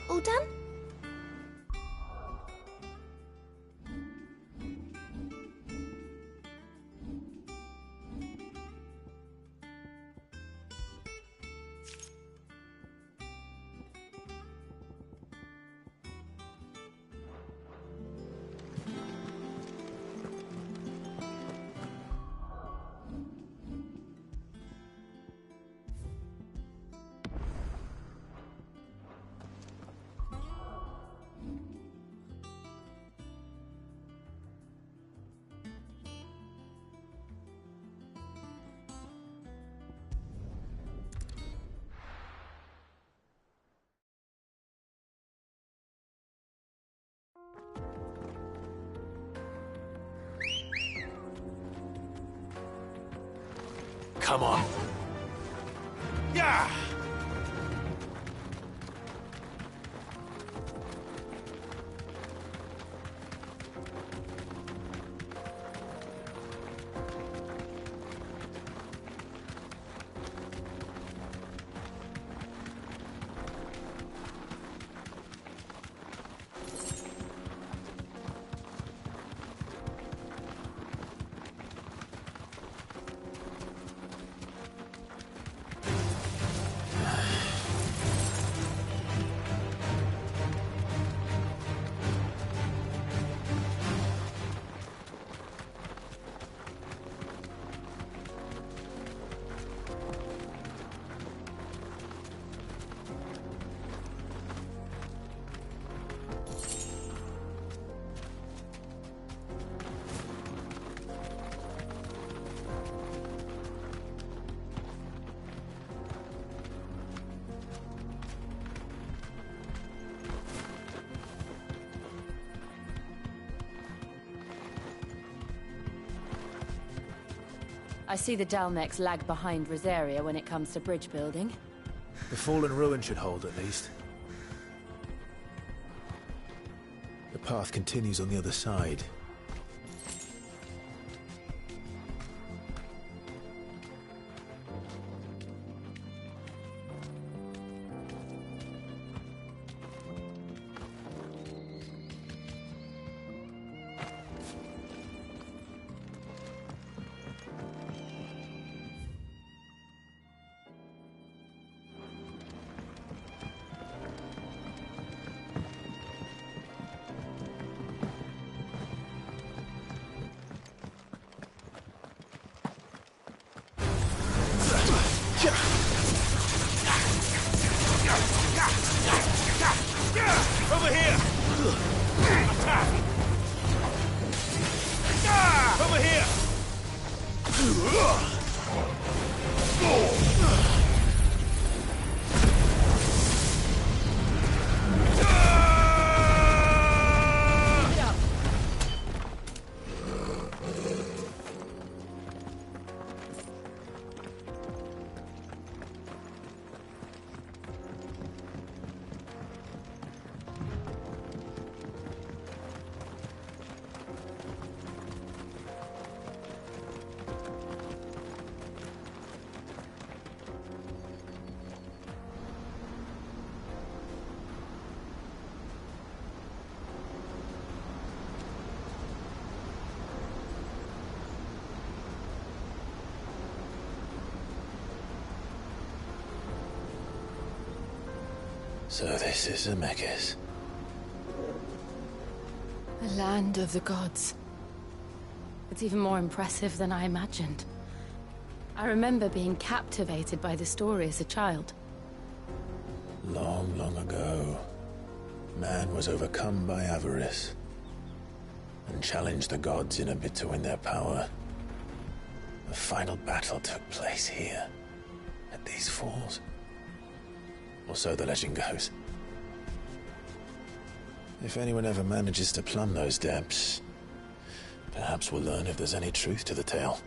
All done? Come on. Yeah! I see the Dalmex lag behind Rosaria when it comes to bridge building. The fallen ruin should hold, at least. The path continues on the other side. So this is Zemeckis. The land of the gods. It's even more impressive than I imagined. I remember being captivated by the story as a child. Long, long ago, man was overcome by avarice and challenged the gods in a bid to win their power. The final battle took place here, at these falls. Or so the legend goes. If anyone ever manages to plumb those depths, perhaps we'll learn if there's any truth to the tale.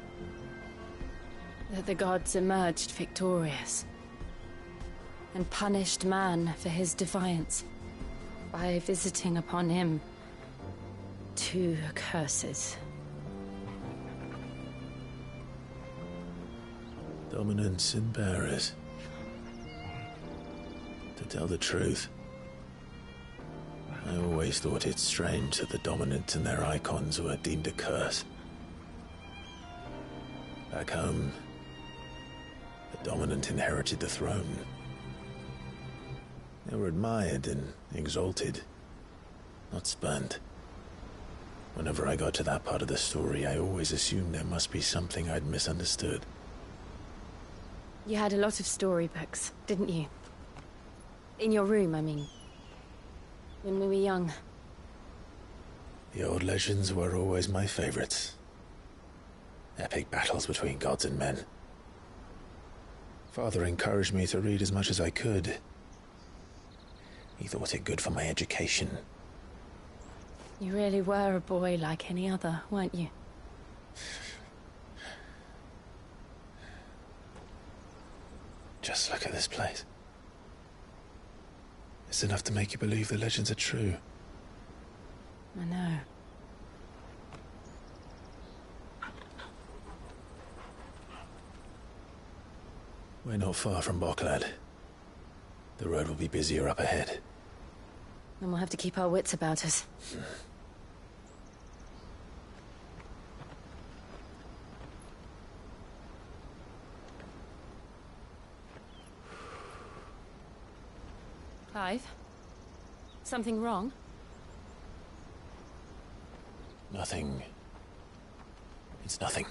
That the gods emerged victorious and punished man for his defiance by visiting upon him 2 curses. Dominance and bearers. To tell the truth, I always thought it strange that the dominant and their icons were deemed a curse. Back home, the dominant inherited the throne. They were admired and exalted, not spurned. Whenever I got to that part of the story, I always assumed there must be something I'd misunderstood. You had a lot of storybooks, didn't you? In your room, I mean. When we were young. The old legends were always my favorites. Epic battles between gods and men. Father encouraged me to read as much as I could. He thought it good for my education. You really were a boy like any other, weren't you? Just look at this place. It's enough to make you believe the legends are true. I know. We're not far from Boklad. The road will be busier up ahead. Then we'll have to keep our wits about us. Clive? Something wrong? Nothing. It's nothing.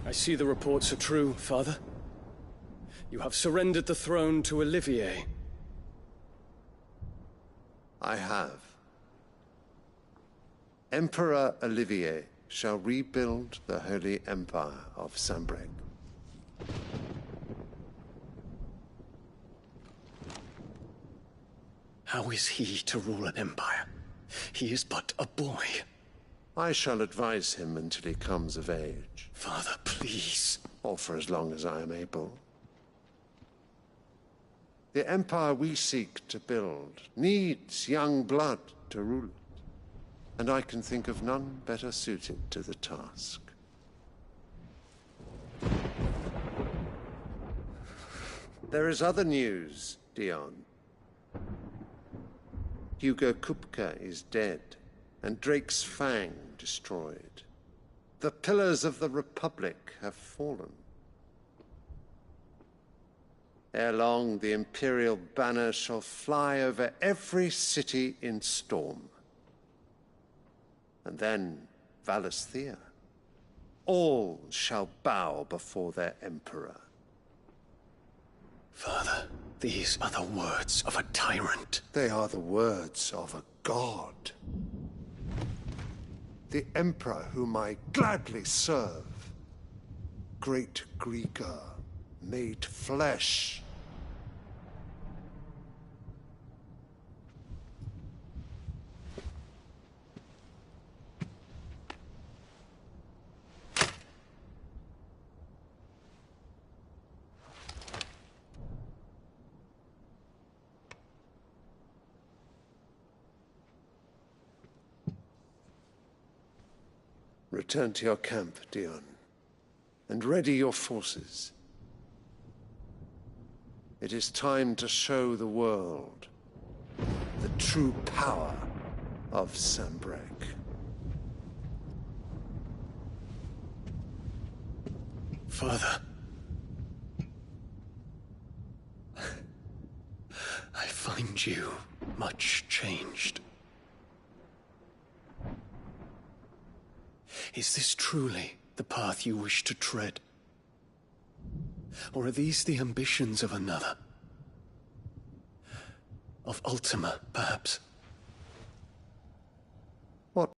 I see the reports are true, Father. You have surrendered the throne to Olivier. I have. Emperor Olivier shall rebuild the Holy Empire of Sanbreque. How is he to rule an empire? He is but a boy. I shall advise him until he comes of age. Father, please. Or for as long as I am able. The empire we seek to build needs young blood to rule it, and I can think of none better suited to the task. There is other news, Dion. Hugo Kupka is dead, and Drake's Fang destroyed. The pillars of the Republic have fallen. Ere long, the Imperial banner shall fly over every city in Storm. And then Valisthea. All shall bow before their Emperor. Father, these are the words of a tyrant. They are the words of a god. The Emperor whom I gladly serve. Great Greeker, made flesh. Return to your camp, Dion, and ready your forces. It is time to show the world the true power of Sambrek. Father, I find you much changed. Is this truly the path you wish to tread? Or are these the ambitions of another? Of Ultima, perhaps? What?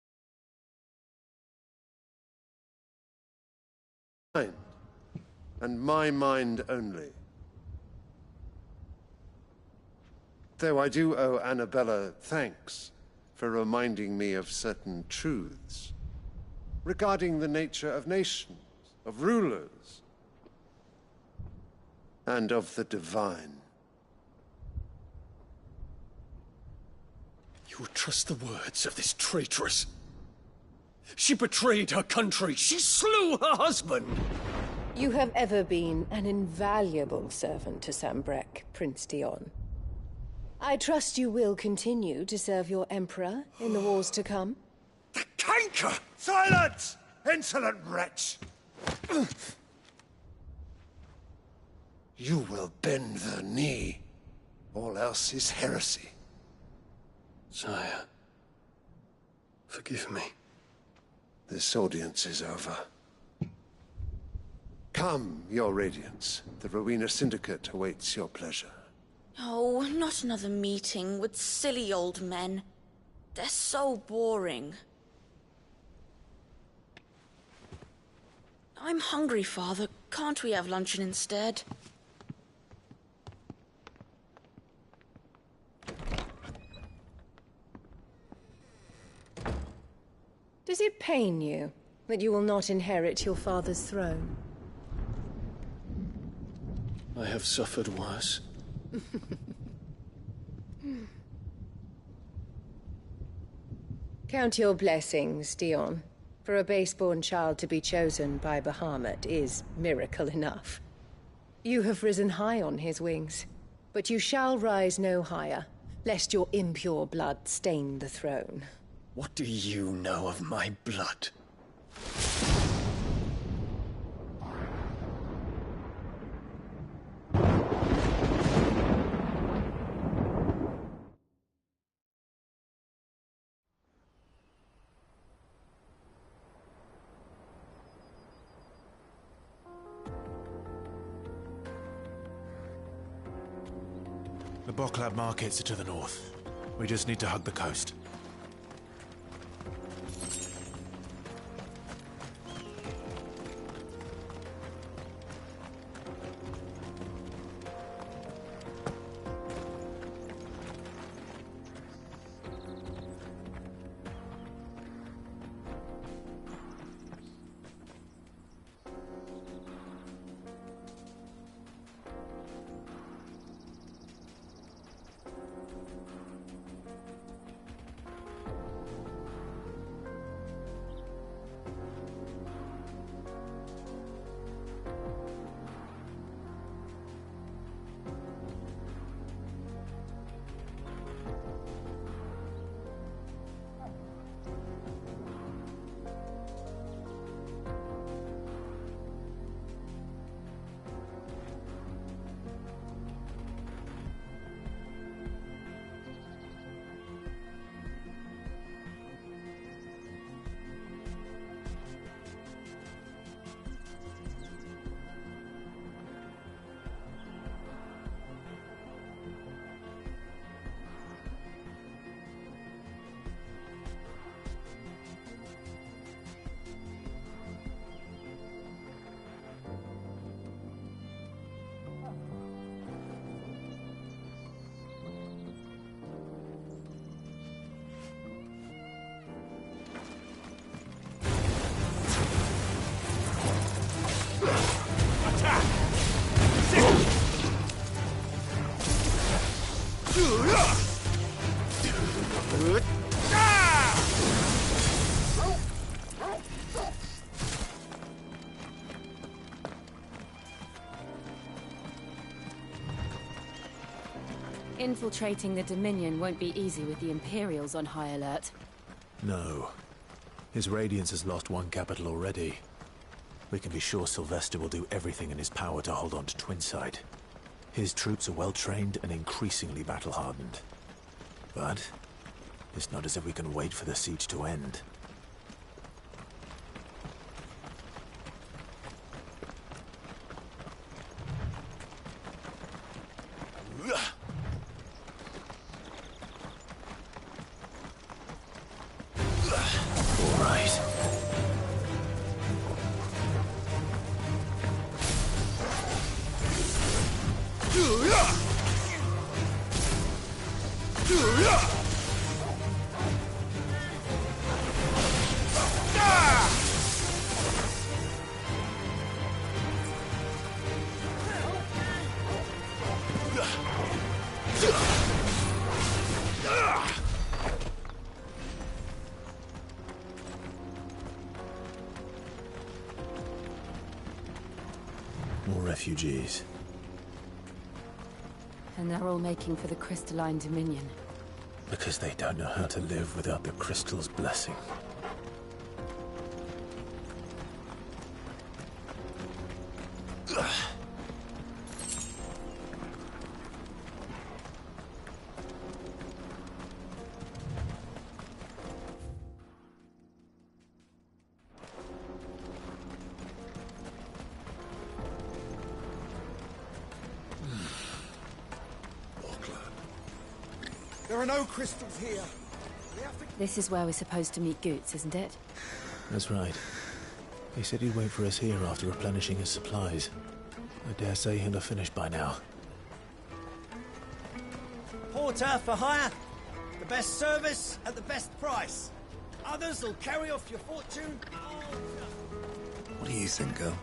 Mind, and my mind only. Though I do owe Annabella thanks for reminding me of certain truths regarding the nature of nations, of rulers, and of the divine. You would trust the words of this traitress? She betrayed her country. She slew her husband. You have ever been an invaluable servant to Sambrek, Prince Dion. I trust you will continue to serve your Emperor in the wars to come. The canker! Silence! Insolent wretch! You will bend the knee. All else is heresy. Sire, forgive me. This audience is over. Come, your Radiance. The Rowena Syndicate awaits your pleasure. Oh, not another meeting with silly old men. They're so boring. I'm hungry, Father. Can't we have luncheon instead? Does it pain you that you will not inherit your father's throne? I have suffered worse. Count your blessings, Dion. For a base-born child to be chosen by Bahamut is miracle enough. You have risen high on his wings, but you shall rise no higher, lest your impure blood stain the throne. What do you know of my blood? The Boklab markets are to the north. We just need to hug the coast. Infiltrating the Dominion won't be easy with the Imperials on high alert. No. His Radiance has lost one capital already. We can be sure Sylvester will do everything in his power to hold on to Twinside. His troops are well-trained and increasingly battle-hardened. But it's not as if we can wait for the siege to end. More refugees. And they're all making for the Crystalline Dominion. Because they don't know how to live without the Crystal's blessing. There are no crystals here. This is where we're supposed to meet Goots, isn't it? That's right. He said he'd wait for us here after replenishing his supplies. I dare say he'll have finished by now. Porter for hire. The best service at the best price. Others will carry off your fortune. What do you think, girl?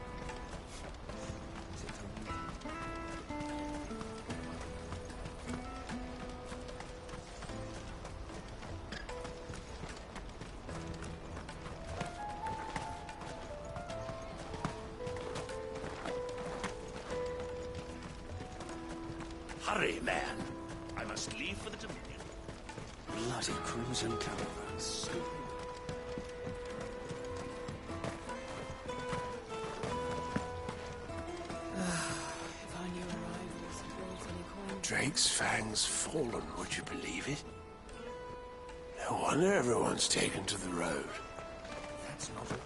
Hurry, man. I must leave for the Dominion. Bloody crimson caravans. If I knew arrivals had brought any coin. Drake's Fang's fallen, would you believe it? No wonder everyone's taken to the road. That's not...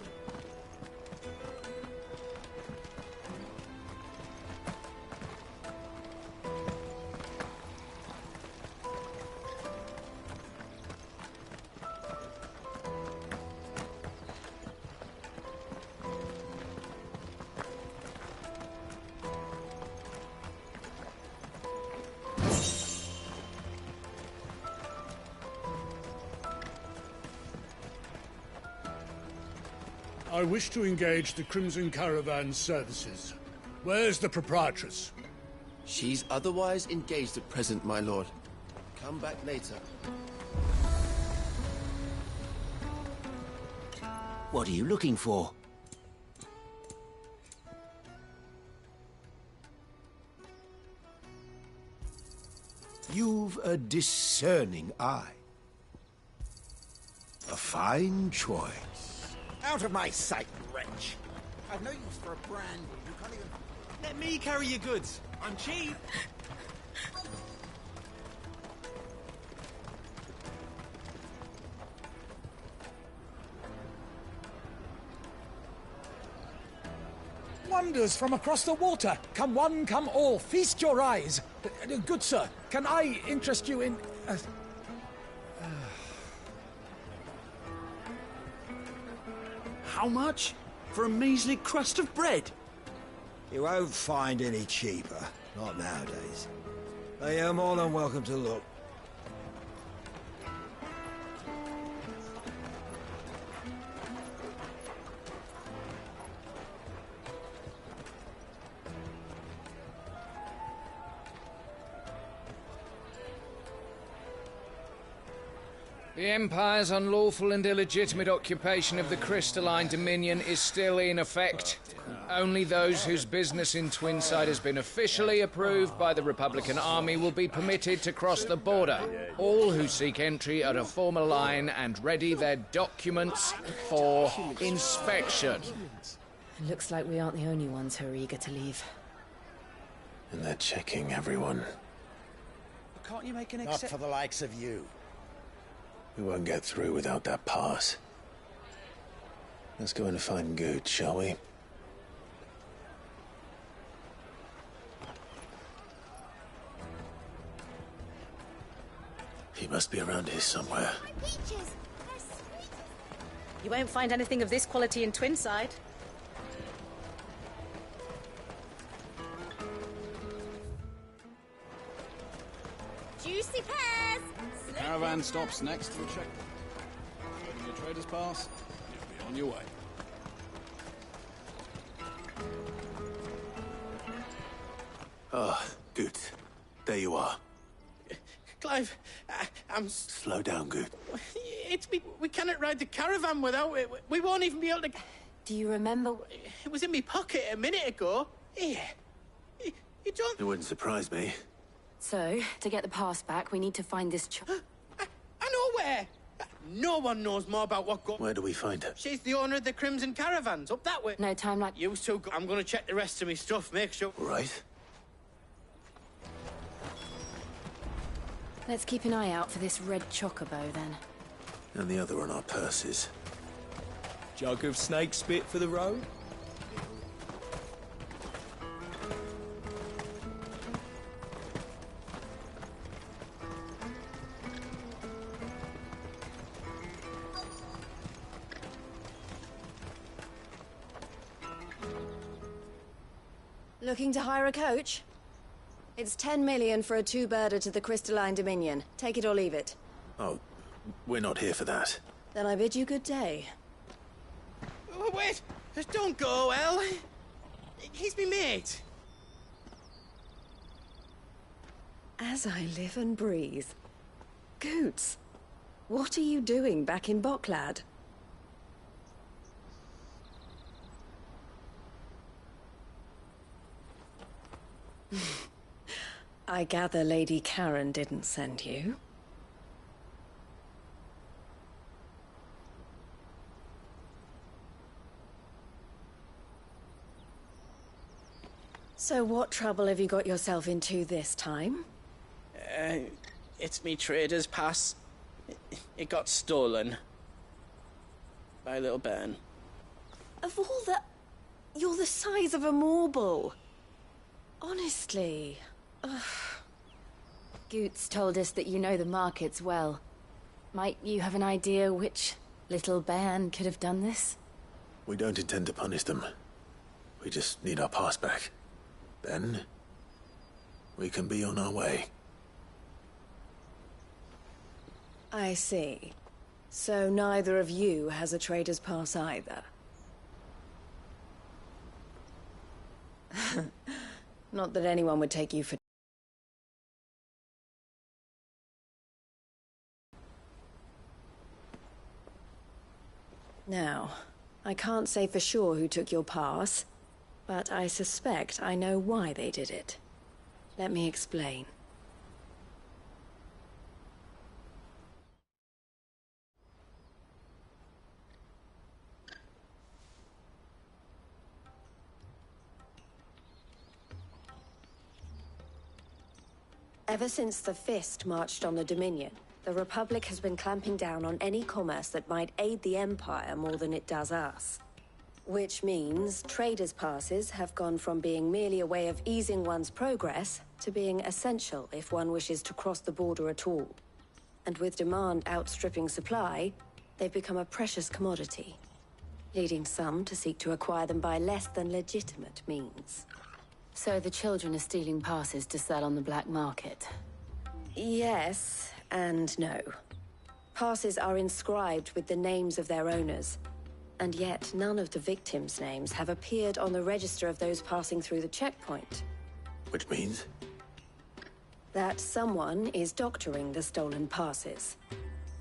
I wish to engage the Crimson Caravan's services. Where's the proprietress? She's otherwise engaged at present, my lord. Come back later. What are you looking for? You've a discerning eye. A fine choice. Out of my sight, wretch. I've no use for a brand. You can't even... Let me carry your goods. I'm cheap. Wonders from across the water. Come one, come all. Feast your eyes. Good sir, can I interest you in... How much? For a measly crust of bread? You won't find any cheaper. Not nowadays. But you're more than welcome to look. The Empire's unlawful and illegitimate occupation of the Crystalline Dominion is still in effect. Only those whose business in Twinside has been officially approved by the Republican Army will be permitted to cross the border. All who seek entry are to form a line and ready their documents for inspection. It looks like we aren't the only ones who are eager to leave. And they're checking everyone. Can't you make an exception? Not for the likes of you. We won't get through without that pass. Let's go and find Good, shall we? He must be around here somewhere. You won't find anything of this quality in Twinside. Juicy pears! Caravan stops next to the checkpoint. Loading your trader's pass, you'll be on your way. Ah, Good. There you are. Clive, I'm... Slow down, Good. We cannot ride the caravan without it. We won't even be able to... Do you remember? It was in my pocket a minute ago. Here. You don't... It wouldn't surprise me. So, to get the pass back, we need to find this I know where! No one knows more about what Where do we find her? She's the owner of the Crimson Caravans, up that way. No time like... You two go. I'm gonna check the rest of my stuff, make sure... Right. Let's keep an eye out for this red chocobo, then. And the other on our purses. Jug of snake spit for the road? Looking to hire a coach? It's 10 million for a two-birder to the Crystalline Dominion. Take it or leave it. Oh, we're not here for that. Then I bid you good day. Oh, wait! Don't go, El. He's me mate. As I live and breathe. Goots, what are you doing back in Bocklad? I gather Lady Karen didn't send you. So what trouble have you got yourself into this time? It's me trader's pass. It got stolen. By little Ben. Of all the... You're the size of a marble. Honestly. Ugh. Goots told us that you know the markets well. Might you have an idea which little bairn could have done this? We don't intend to punish them. We just need our pass back. Then, we can be on our way. I see. So neither of you has a trader's pass either. Not that anyone would take you for... Now, I can't say for sure who took your pass, but I suspect I know why they did it. Let me explain. Ever since the Fist marched on the Dominion, the Republic has been clamping down on any commerce that might aid the Empire more than it does us. Which means traders' passes have gone from being merely a way of easing one's progress to being essential if one wishes to cross the border at all. And with demand outstripping supply, they've become a precious commodity, leading some to seek to acquire them by less than legitimate means. So the children are stealing passes to sell on the black market? Yes, and no. Passes are inscribed with the names of their owners, and yet none of the victims' names have appeared on the register of those passing through the checkpoint. Which means? That someone is doctoring the stolen passes.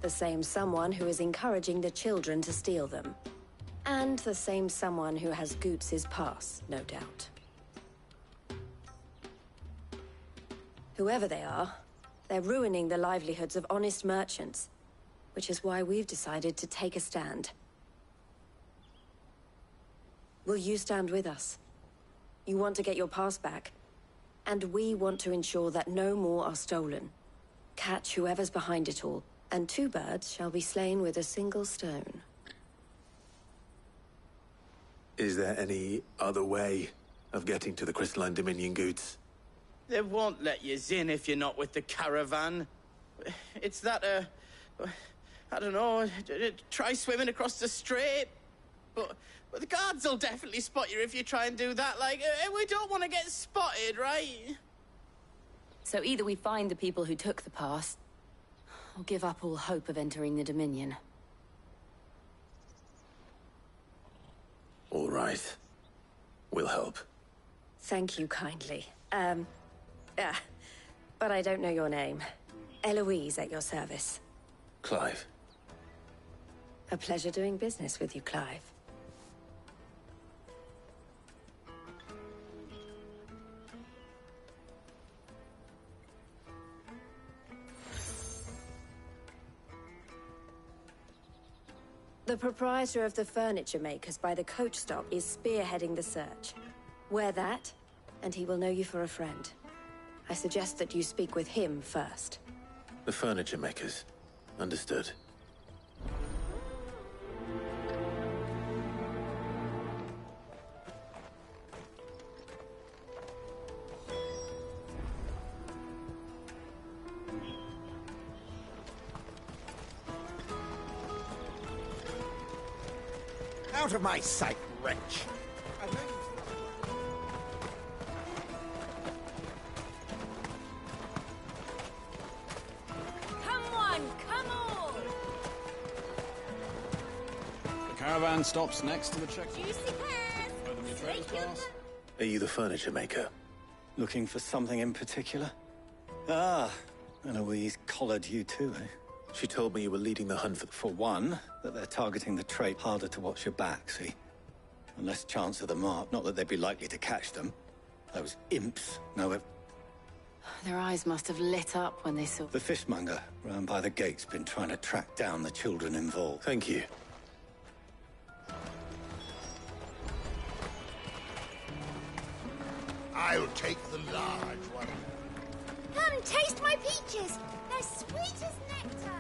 The same someone who is encouraging the children to steal them. And the same someone who has Goots's pass, no doubt. Whoever they are, they're ruining the livelihoods of honest merchants, which is why we've decided to take a stand. Will you stand with us? You want to get your pass back, and we want to ensure that no more are stolen. Catch whoever's behind it all, and 2 birds shall be slain with a single stone. Is there any other way of getting to the Crystalline Dominion, Goots? They won't let you in if you're not with the caravan. It's that, I don't know, try swimming across the strait. But the guards will definitely spot you if you try and do that. Like, we don't want to get spotted, right? So either we find the people who took the pass, or give up all hope of entering the Dominion. All right. We'll help. Thank you kindly. But I don't know your name. Eloise at your service. Clive. A pleasure doing business with you, Clive. The proprietor of the furniture makers by the coach stop is spearheading the search. Wear that, and he will know you for a friend. I suggest that you speak with him first. The furniture makers. Understood. Out of my sight, wretch! Come on, come on! The caravan stops next to the checkpoint. Juicy pears! Show them your traders pass. Are you the furniture maker? Looking for something in particular? Ah, Eloise collared you too, eh? She told me you were leading the hunt For one, that they're targeting the trait harder to watch your back, see? And less chance of the mark. Not that they'd be likely to catch them. Those imps know. Their eyes must have lit up when they saw... The fishmonger round by the gate's been trying to track down the children involved. Thank you. I'll take the large one. Come, taste my peaches! They're sweet as nectar!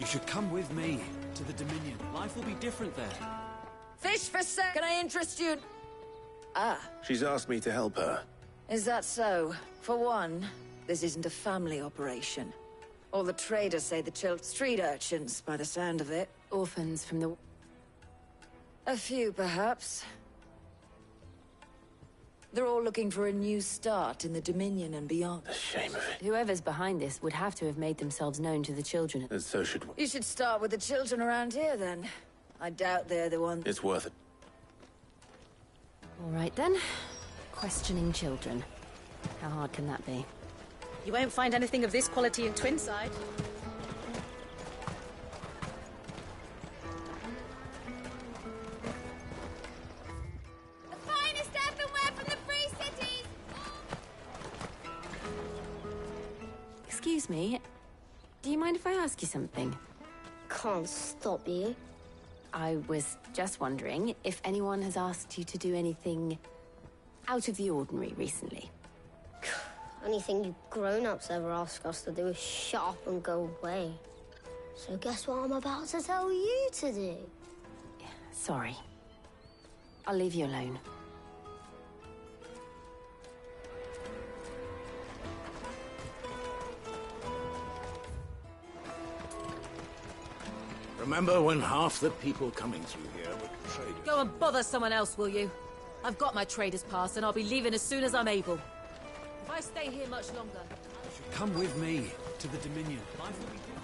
You should come with me to the Dominion. Life will be different there. Fish for sec. Can I interest you? Ah, She's asked me to help her. is that so? For one, this isn't a family operation. All the traders say the street urchins, by the sound of it. Orphans from the... A few, perhaps. They're all looking for a new start in the Dominion and beyond. The shame of it. Whoever's behind this would have to have made themselves known to the children. And so should we. You should start with the children around here, then. I doubt they're the ones... It's worth it. All right, then. Questioning children. How hard can that be? You won't find anything of this quality in Twinside. The finest earthenware from the Free Cities! Excuse me. Do you mind if I ask you something? Can't stop you. I was just wondering if anyone has asked you to do anything out of the ordinary recently. Anything you grown-ups ever ask us to do is shut up and go away. So guess what I'm about to tell you to do? Sorry. I'll leave you alone. Remember when half the people coming through here were traders? Go and bother someone else, will you? I've got my trader's pass and I'll be leaving as soon as I'm able. If I stay here much longer... You should come with me to the Dominion. Life will be different.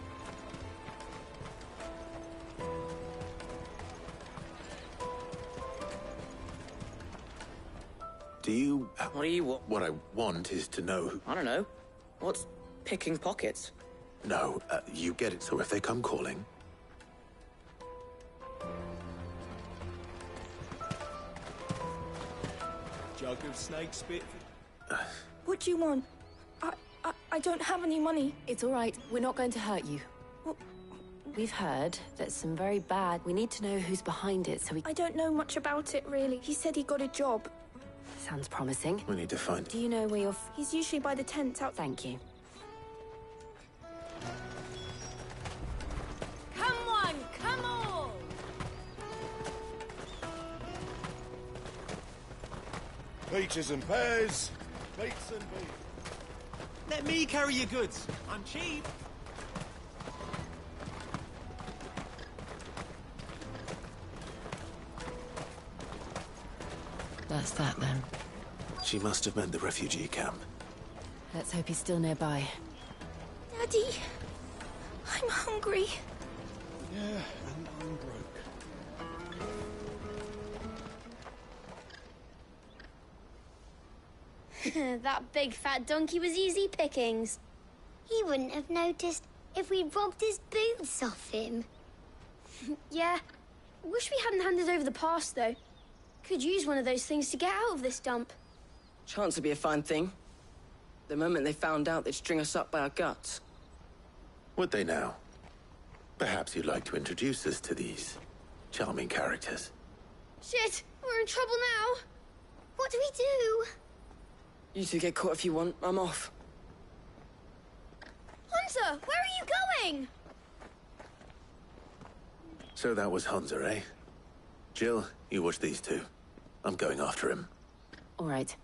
Do you... What do you want? What I want is to know who... I don't know. What's picking pockets? No, you get it. So if they come calling... Jug of snake spit. What do you want? I don't have any money. It's all right. We're not going to hurt you. What? We've heard that some very bad... We need to know who's behind it, so we... I don't know much about it, really. He said he got a job. Sounds promising. We need to find... Do you know where you're... He's usually by the tent out... Thank you. Come on, come on! Peaches and pears, beets and beans. Let me carry your goods. I'm cheap. That's that, then. She must have meant the refugee camp. Let's hope he's still nearby. Daddy, I'm hungry. Yeah, and I'm broke. That big fat donkey was easy pickings. He wouldn't have noticed if we'd robbed his boots off him. Yeah. Wish we hadn't handed over the pass, though. Could use one of those things to get out of this dump. Chance would be a fine thing. The moment they found out, they'd string us up by our guts. Would they now? Perhaps you'd like to introduce us to these charming characters. Shit, we're in trouble now. What do we do? You two get caught if you want. I'm off. Hunter, where are you going? So that was Hunter, eh? Jill, you watch these two. I'm going after him. All right.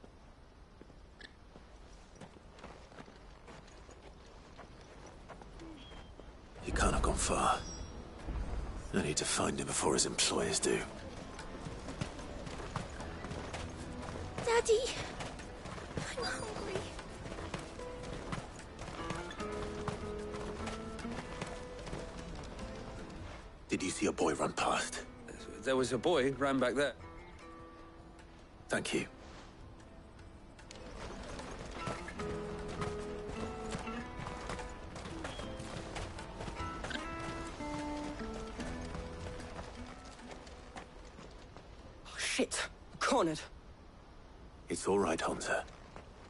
He can't have gone far. I need to find him before his employers do. Daddy, I'm hungry. Did you see a boy run past? There was a boy ran back there. Thank you. Oh, shit. Cornered. It's all right, Hunter.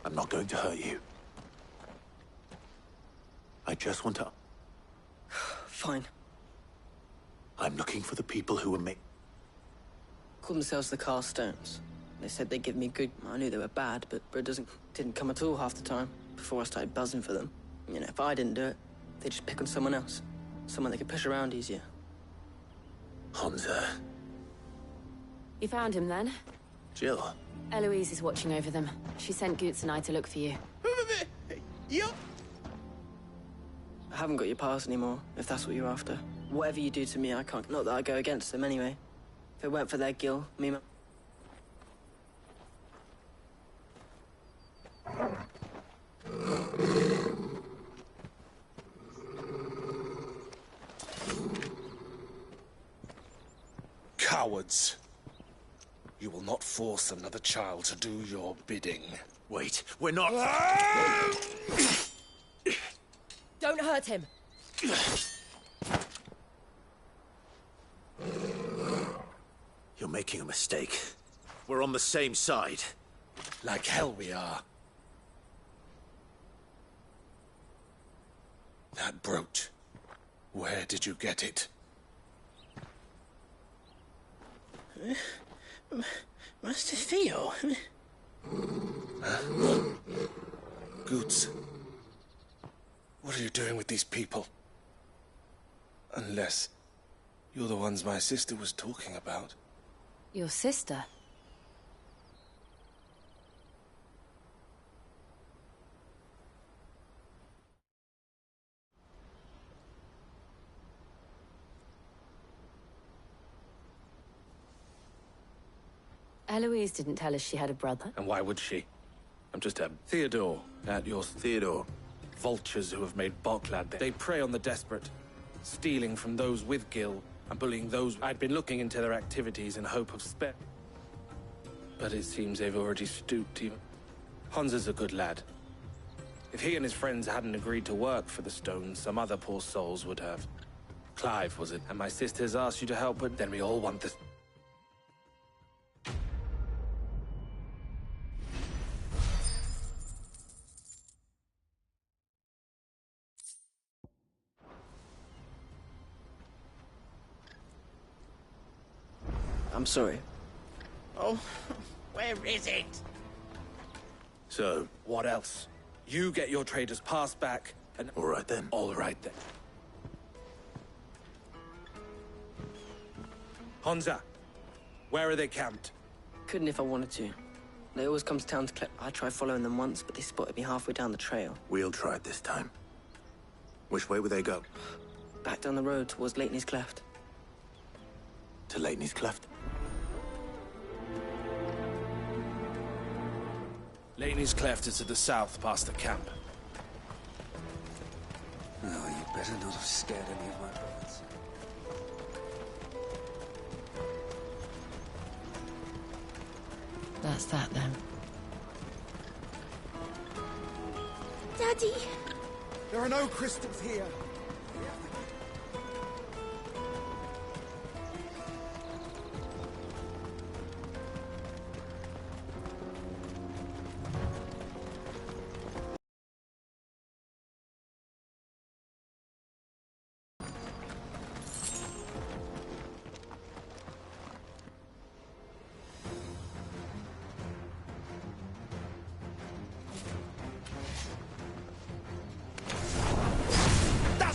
I'm not going to hurt you. I just want to... Fine. I'm looking for the people who were Called themselves the Carstones. They said they'd give me good... I knew they were bad, but it didn't come at all half the time before I started buzzing for them. You know, if I didn't do it, they'd just pick on someone else. Someone they could push around easier. Hunter. You found him, then? Jill. Eloise is watching over them. She sent Goots and I to look for you. Yup. I haven't got your pass anymore, if that's what you're after. Whatever you do to me, I can't. Not that I go against them anyway. If it weren't for their Gil, me... Cowards. You will not force another child to do your bidding. Wait, we're not... Don't hurt him. You're making a mistake. We're on the same side. Like hell we are. That brooch. Where did you get it? Master Theo. Goots. What are you doing with these people? Unless you're the ones my sister was talking about. Your sister? Eloise didn't tell us she had a brother. And why would she? I'm just a Theodore at your... Theodore. Vultures who have made Boklad. They prey on the desperate, stealing from those with Gil and bullying those... I'd been looking into their activities in hope of spare. But it seems they've already stooped even... Hans is a good lad. If he and his friends hadn't agreed to work for the stones, some other poor souls would have. Clive, was it? And my sisters asked you to help, but then we all want this. I'm sorry. Oh, where is it? So, what else? You get your trader's pass back, and... All right then. All right then. Honza, where are they camped? Couldn't if I wanted to. They always come to town to collect. I tried following them once, but they spotted me halfway down the trail. We'll try it this time. Which way would they go? Back down the road towards Leighton's Cleft. To Leighton's Cleft? Leighton's Cleft is to the south, past the camp. Oh, you better not have scared any of my brothers. That's that then. Daddy! There are no crystals here.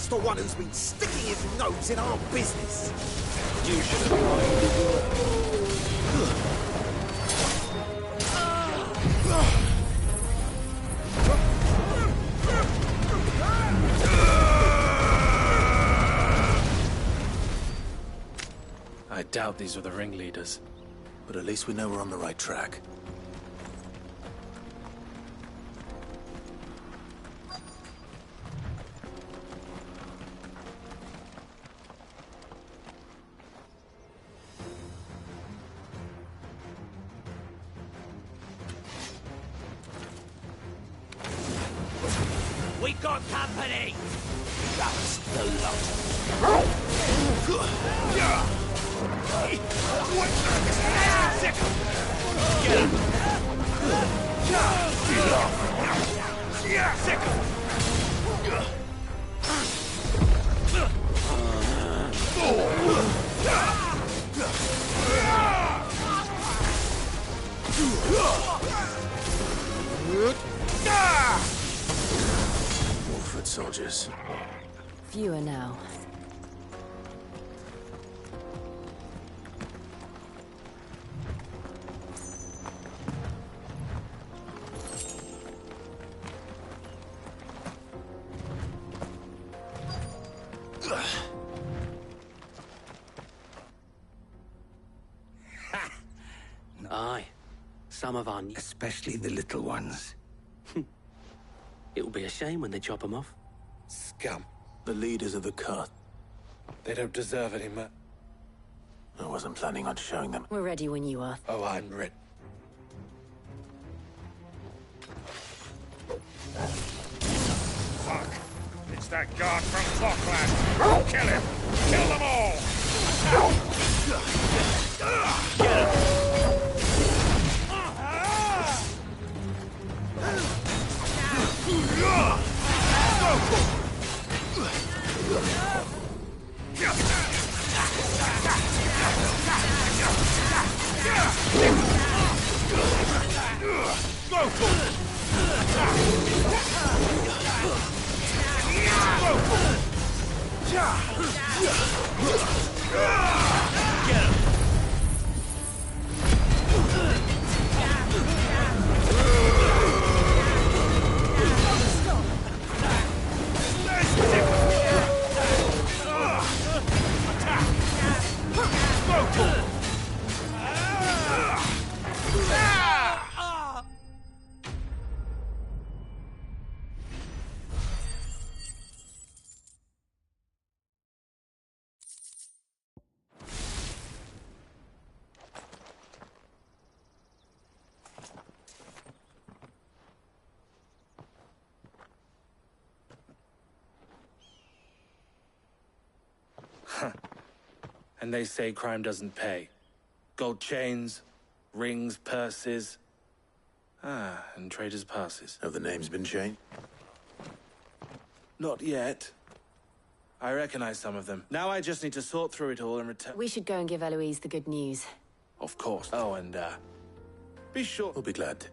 The one who's been sticking his nose in our business. You should have I doubt these were the ringleaders. But at least we know we're on the right track. We got company! That's the lot. Get him! Wolford soldiers. Fewer now. Aye. Some of our... Especially the little ones. It'll be a shame when they chop them off. Scum. The leaders of the cut. They don't deserve any more. I wasn't planning on showing them. We're ready when you are. Oh, I'm ready. Fuck! It's that guard from Falkland! Kill him! Kill them all! Get him! And they say crime doesn't pay. Gold chains, rings, purses. Ah, and traders' passes. Have the names been changed? Not yet. I recognize some of them. Now I just need to sort through it all and return. We should go and give Eloise the good news. Of course. Oh, and, be sure. We'll be glad to.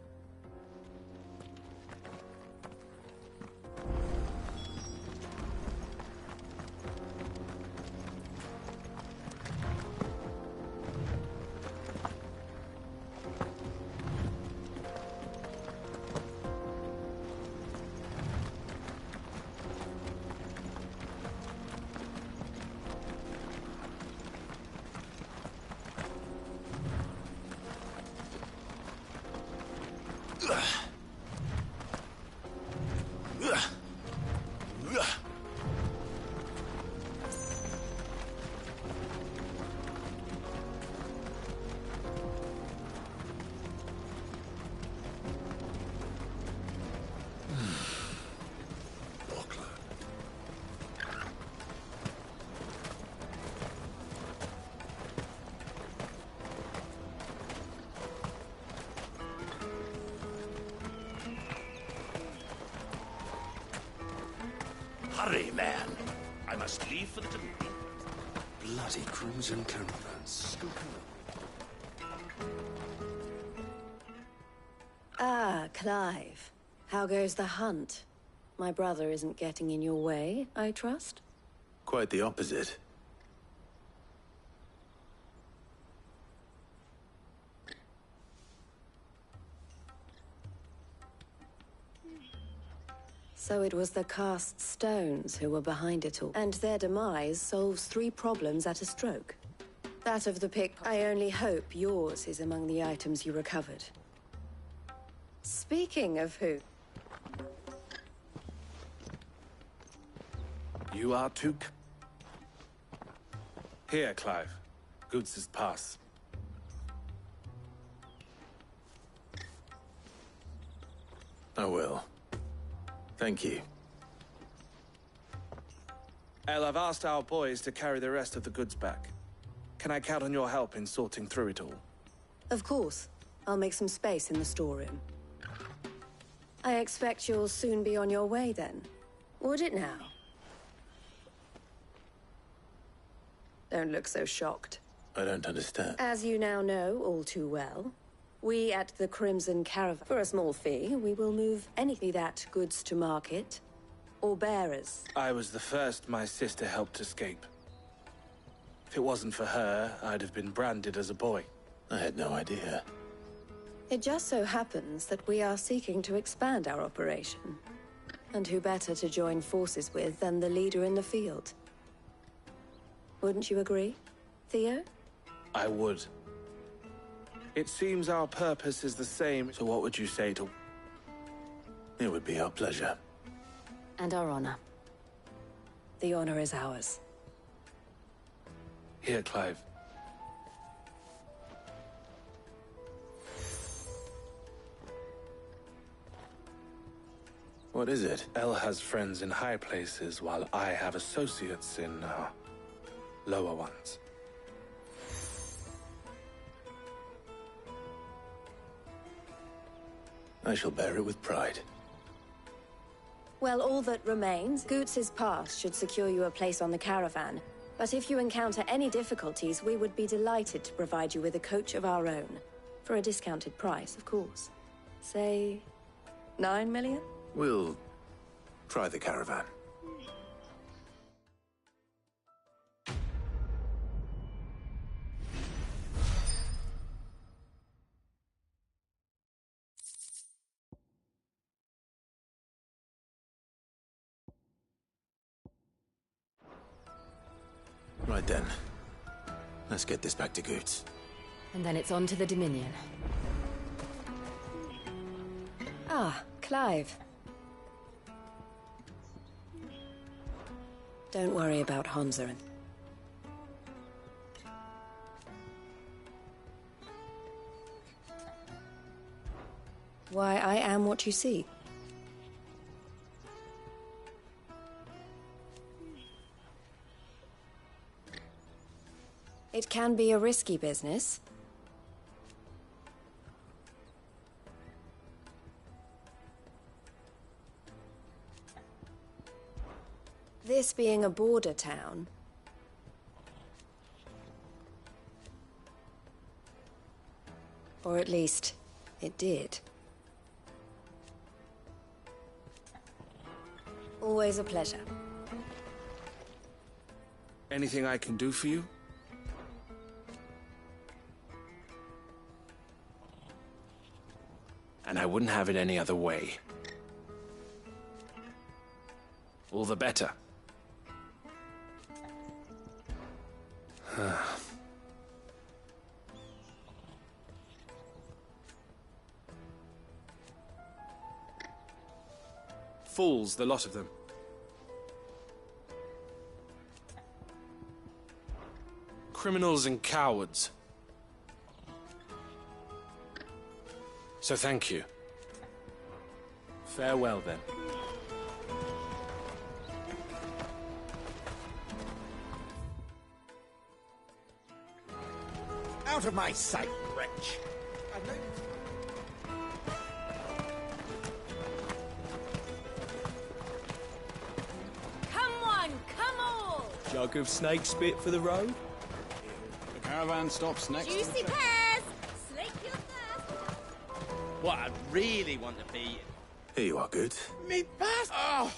Hurry, man. I must leave for the Dominion. Bloody crimson caravans scooping up. Ah, Clive. How goes the hunt? My brother isn't getting in your way, I trust? Quite the opposite. So it was the cast stones who were behind it all. And their demise solves 3 problems at a stroke. That of the pick. I only hope yours is among the items you recovered. Speaking of who... You are too... Here, Clive. Goods' pass. I will. Thank you. El, I've asked our boys to carry the rest of the goods back. Can I count on your help in sorting through it all? Of course. I'll make some space in the storeroom. I expect you'll soon be on your way then. Would it now? Don't look so shocked. I don't understand. As you now know all too well, we at the Crimson Caravan, for a small fee, we will move anything that goods to market, or bearers. I was the first my sister helped escape. If it wasn't for her, I'd have been branded as a boy. I had no idea. It just so happens that we are seeking to expand our operation. And who better to join forces with than the leader in the field? Wouldn't you agree, Theo? I would. It seems our purpose is the same, so what would you say to... It would be our pleasure. And our honor. The honor is ours. Here, Clive. What is it? El has friends in high places, while I have associates in, lower ones. I shall bear it with pride. Well, all that remains, Goots' pass should secure you a place on the caravan. But if you encounter any difficulties, we would be delighted to provide you with a coach of our own. For a discounted price, of course. Say, 9 million? We'll try the caravan. Right then. Let's get this back to Goots. And then it's on to the Dominion. Ah, Clive. Don't worry about Honzorin. Why, I am what you see. It can be a risky business. This being a border town, or at least it did. Always a pleasure. Anything I can do for you? And I wouldn't have it any other way. All the better. Fools, the lot of them. Criminals and cowards. So thank you. Farewell, then. Out of my sight, wretch! Come on, come all! Jug of snake spit for the road? The caravan stops next. Juicy pears! Slake your thirst! What I really want to be... Here you are, Good. Me pass! Oh!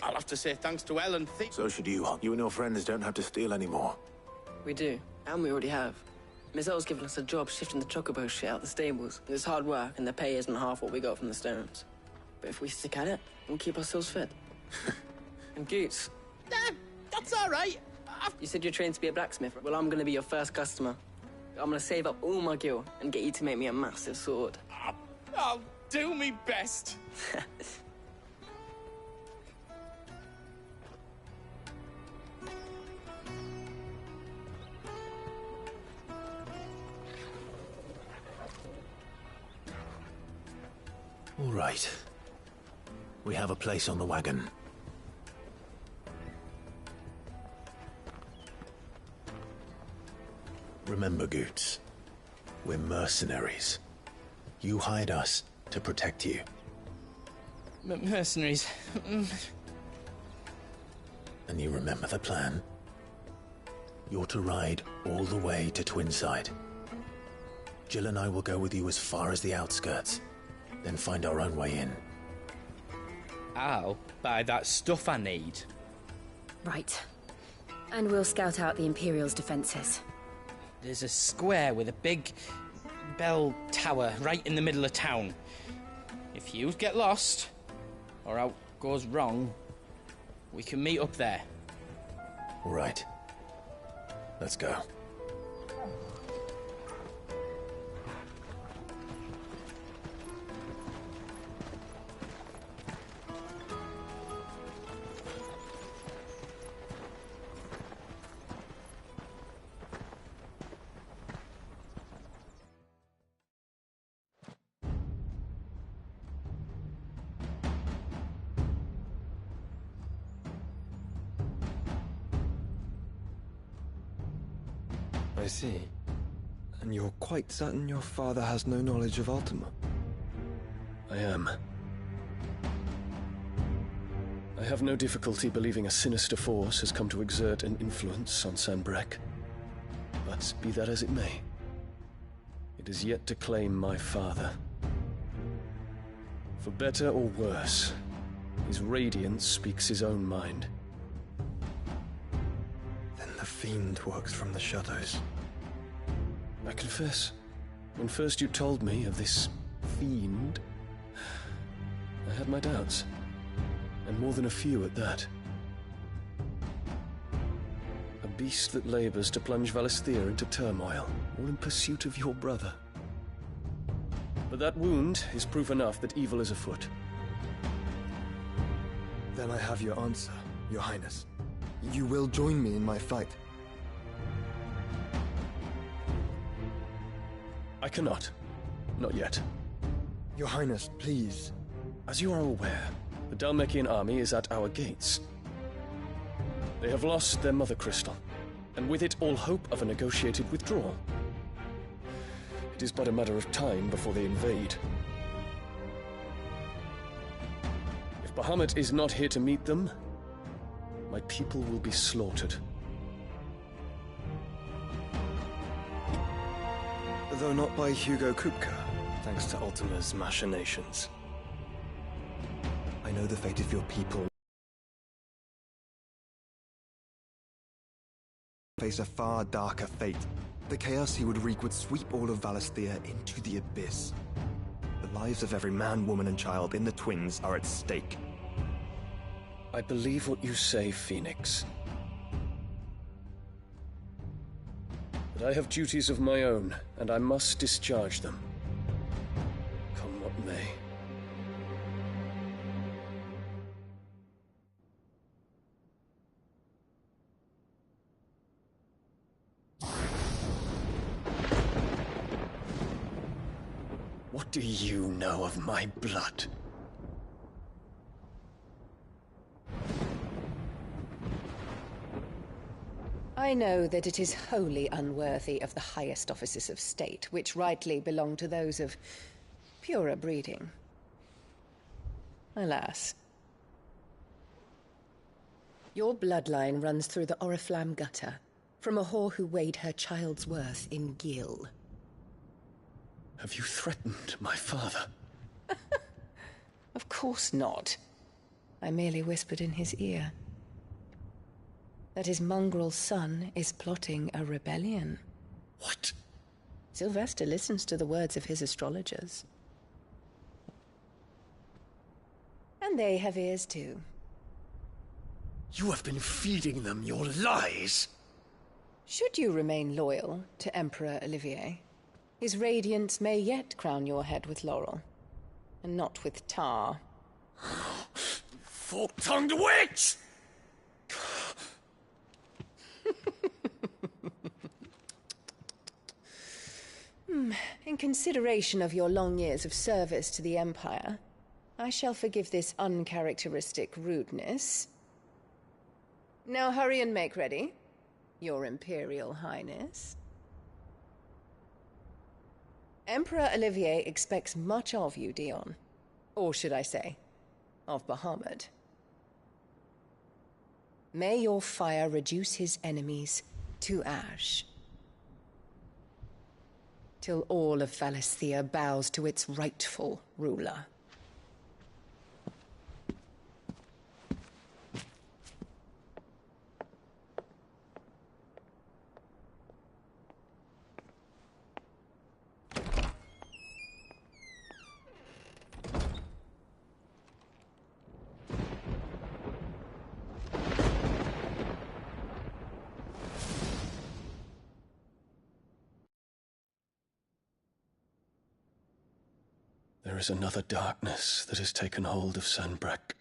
I'll have to say thanks to Ellen. So should you. You and your friends don't have to steal anymore. We do, and we already have. Miss L's given us a job shifting the chocobo shit out the stables. It's hard work, and the pay isn't half what we got from the stones. But if we stick at it, we'll keep ourselves fed. And Goots. That's all right. You said you're trained to be a blacksmith. Well, I'm going to be your first customer. I'm going to save up all my gil and get you to make me a massive sword. I'll do me best. All right. We have a place on the wagon. Remember, Goots, we're mercenaries. You hired us to protect you. Mercenaries. And you remember the plan? You're to ride all the way to Twinside. Jill and I will go with you as far as the outskirts, then find our own way in. I'll buy that stuff I need. Right. And we'll scout out the Imperial's defenses. There's a square with a big bell tower right in the middle of town. If you get lost, or out goes wrong, we can meet up there. All right. Let's go. I see. And you're quite certain your father has no knowledge of Ultima? I am. I have no difficulty believing a sinister force has come to exert an influence on Sanbreque. But be that as it may, it is yet to claim my father. For better or worse, his radiance speaks his own mind. Then the fiend works from the shadows. I confess, when first you told me of this fiend, I had my doubts, and more than a few at that. A beast that labors to plunge Valisthea into turmoil, all in pursuit of your brother. But that wound is proof enough that evil is afoot. Then I have your answer, Your Highness. You will join me in my fight. I cannot. Not yet. Your Highness, please. As you are aware, the Dhalmekian army is at our gates. They have lost their mother crystal, and with it all hope of a negotiated withdrawal. It is but a matter of time before they invade. If Bahamut is not here to meet them, my people will be slaughtered. Though not by Hugo Kupka, thanks to Ultima's machinations. I know the fate of your people face a far darker fate. The chaos he would wreak would sweep all of Valisthea into the abyss. The lives of every man, woman, and child in the Twins are at stake. I believe what you say, Phoenix. But I have duties of my own, and I must discharge them. Come what may. What do you know of my blood? I know that it is wholly unworthy of the highest offices of state, which rightly belong to those of purer breeding. Alas. Your bloodline runs through the Oriflamme gutter, from a whore who weighed her child's worth in gil. Have you threatened my father? Of course not. I merely whispered in his ear that his mongrel son is plotting a rebellion. What? Sylvester listens to the words of his astrologers. And they have ears too. You have been feeding them your lies! Should you remain loyal to Emperor Olivier, his radiance may yet crown your head with laurel, and not with tar. Fork-tongued witch! In consideration of your long years of service to the Empire, I shall forgive this uncharacteristic rudeness. Now hurry and make ready, Your Imperial Highness. Emperor Olivier expects much of you, Dion. Or should I say, of Bahamut. May your fire reduce his enemies to ash, till all of Valisthea bows to its rightful ruler. There is another darkness that has taken hold of Sanbreque.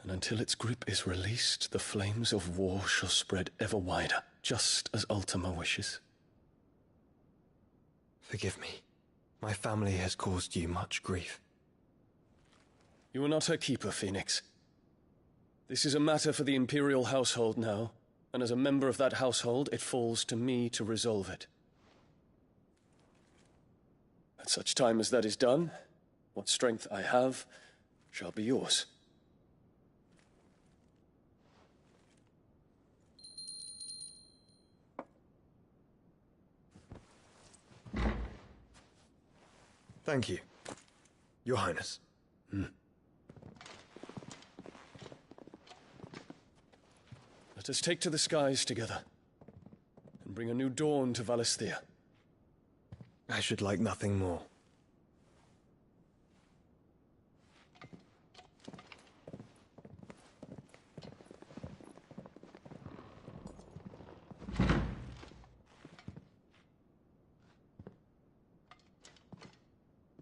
And until its grip is released, the flames of war shall spread ever wider, just as Ultima wishes. Forgive me. My family has caused you much grief. You are not her keeper, Phoenix. This is a matter for the Imperial household now, and as a member of that household, it falls to me to resolve it. At such time as that is done, what strength I have shall be yours. Thank you, Your Highness. Let us take to the skies together, and bring a new dawn to Valisthea. I should like nothing more.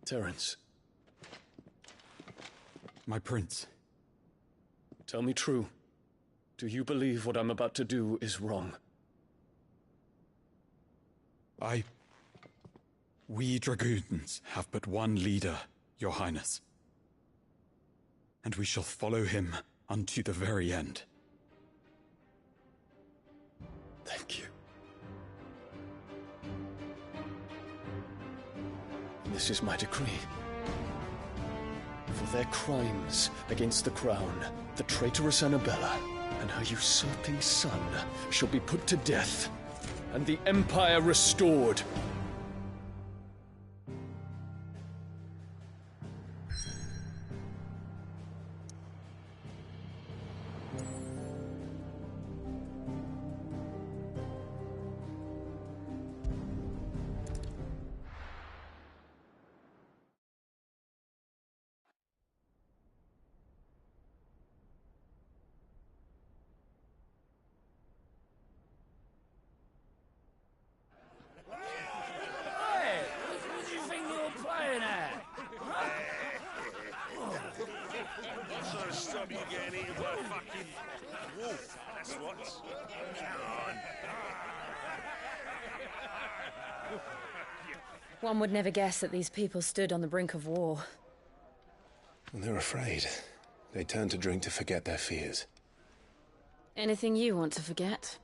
Terence. My prince. Tell me true. Do you believe what I'm about to do is wrong? We dragoons have but one leader, Your Highness. And we shall follow him unto the very end. Thank you. This is my decree. For their crimes against the crown, the traitorous Annabella and her usurping son shall be put to death, and the Empire restored. Hey, what do you think you're playing at? What sort of stop you getting eaten by a fucking wolf? That's what. Come on. One would never guess that these people stood on the brink of war. And they're afraid. They turn to drink to forget their fears. Anything you want to forget?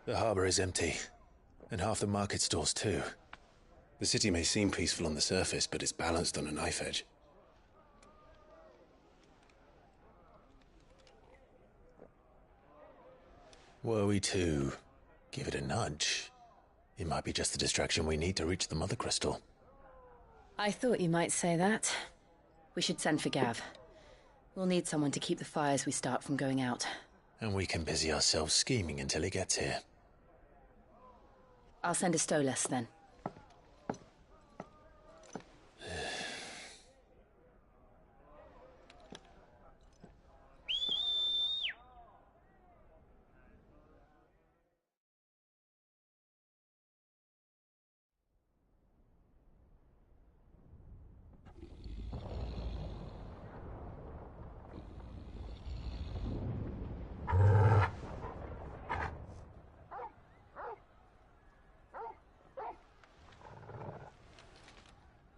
The harbor is empty, and half the market stalls too. The city may seem peaceful on the surface, but it's balanced on a knife edge. Were we to give it a nudge, it might be just the distraction we need to reach the Mother Crystal. I thought you might say that. We should send for Gav. We'll need someone to keep the fires we start from going out. And we can busy ourselves scheming until he gets here. I'll send a Stolas then.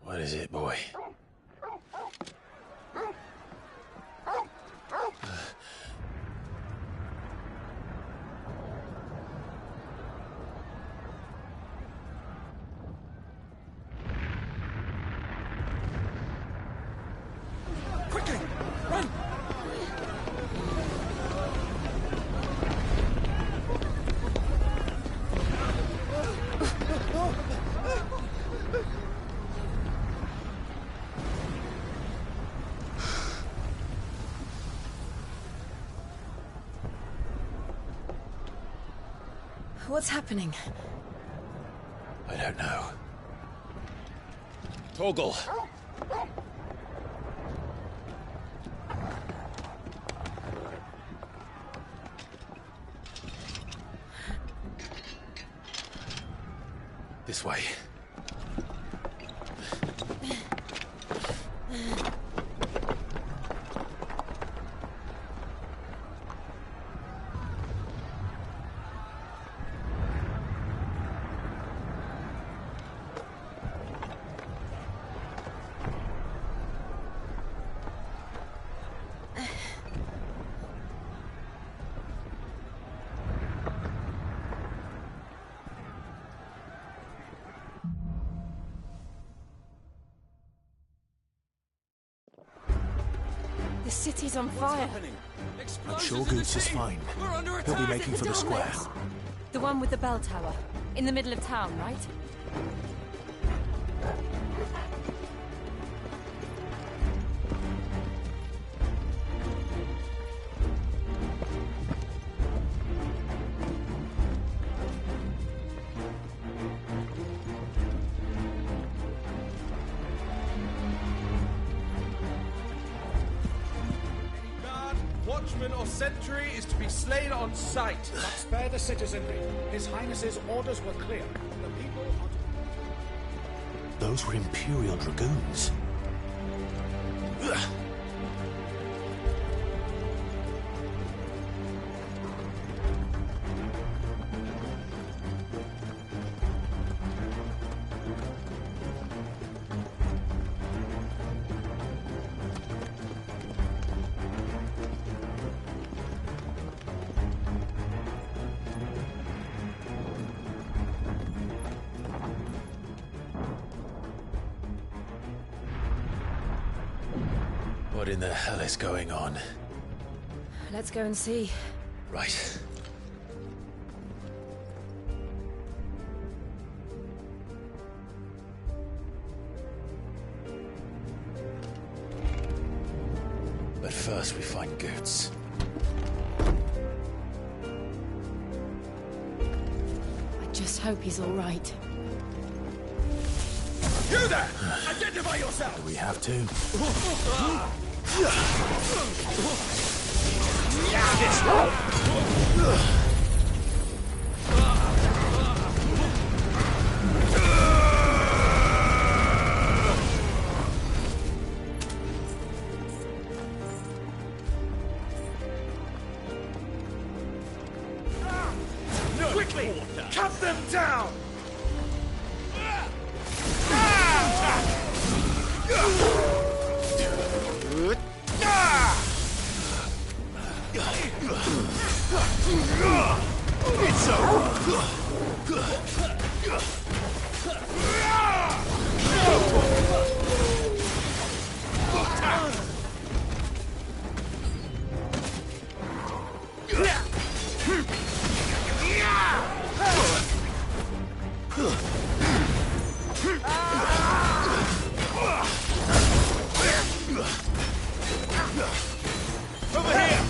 What is it, boy? Quickly! Run! What's happening? I don't know. Torgal! This way. The city's on fire. I'm sure Goots is fine. He'll be making for the square. The one with the bell tower. In the middle of town, right? Watchman or sentry is to be slain on sight. But spare the citizenry. His Highness's orders were clear. The people are to... Those were Imperial Dragoons. Ugh. What in the hell is going on? Let's go and see. Right. But first we find Goots. I just hope he's all right. You there! Identify yourself! Do we have to? Quickly! Cut them down! It's over! Over here!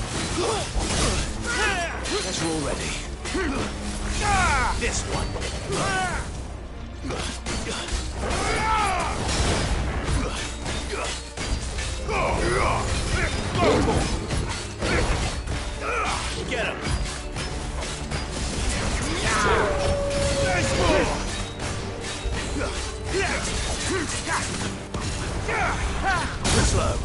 Guess we're all ready. This one. Get him! There's more! Slow.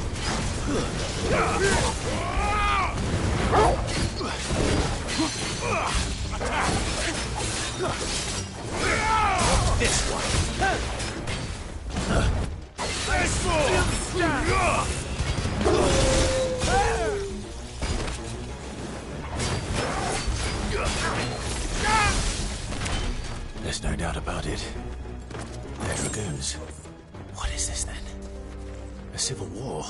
This one. There's more! There's no doubt about it. They're dragoons. What is this then? A civil war?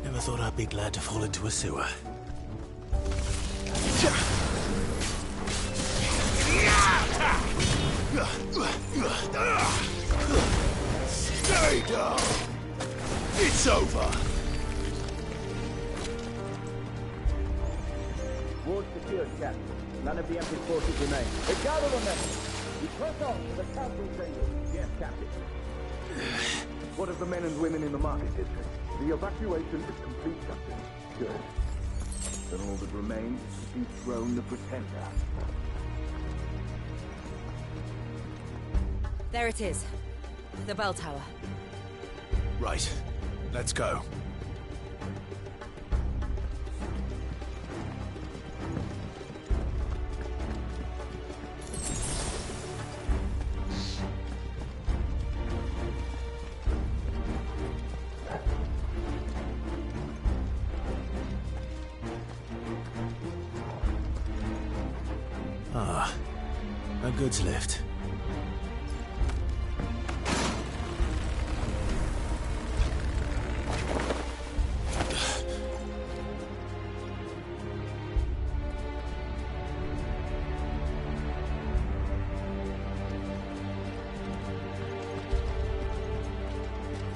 Never thought I'd be glad to fall into a sewer. Stay down! It's over! Ward secured, Captain. None of the Emperor's forces remain. They gather on them! We press on to the council chamber. Yes, Captain. What of the men and women in the market district? The evacuation is complete, Captain. Good. Then all that remains is to dethrone the Pretender. There it is. The bell tower. Right. Let's go. Ah, a goods lift.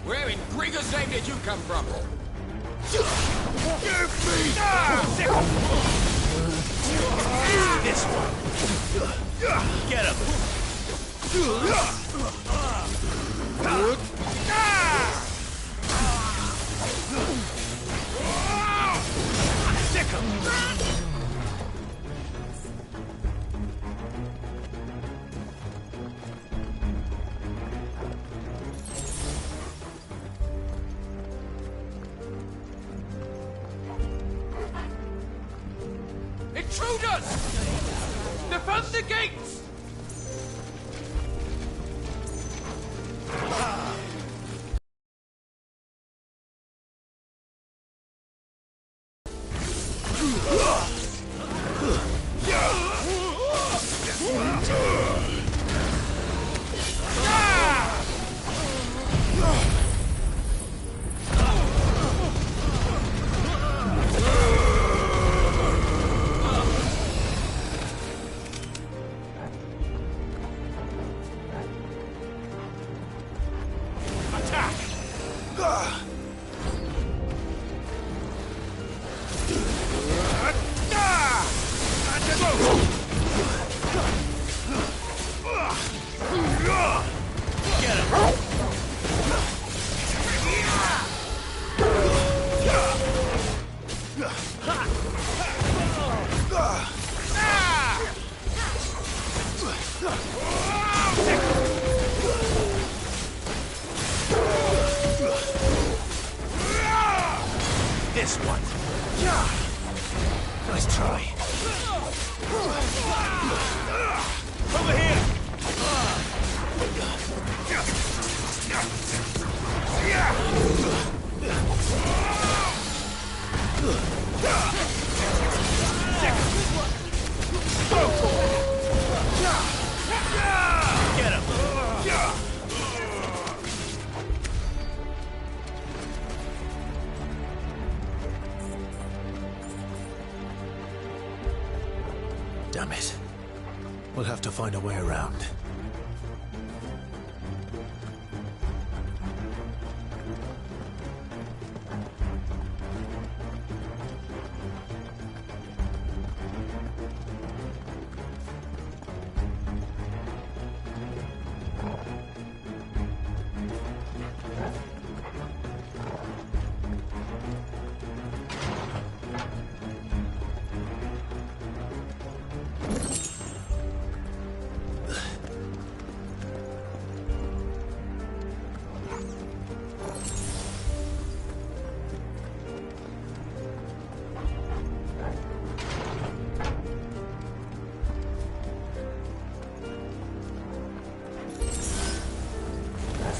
Where in Grigger's name did you come from? Give me! This one. Get him! Sick him! Intruders! Defend the gates! This one. Nice try. Over here. Get him. Damn it. We'll have to find a way around.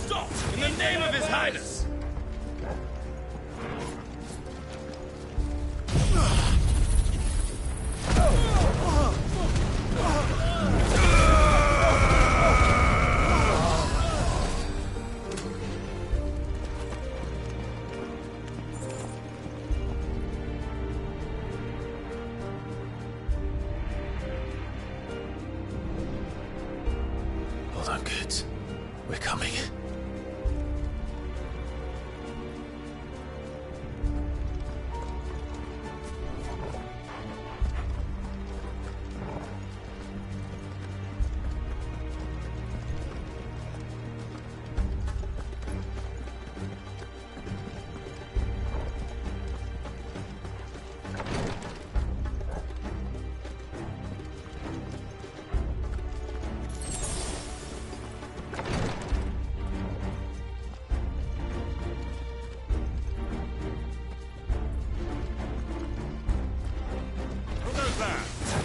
Stop! In the name of His Highness! Hold on, kids. We're coming.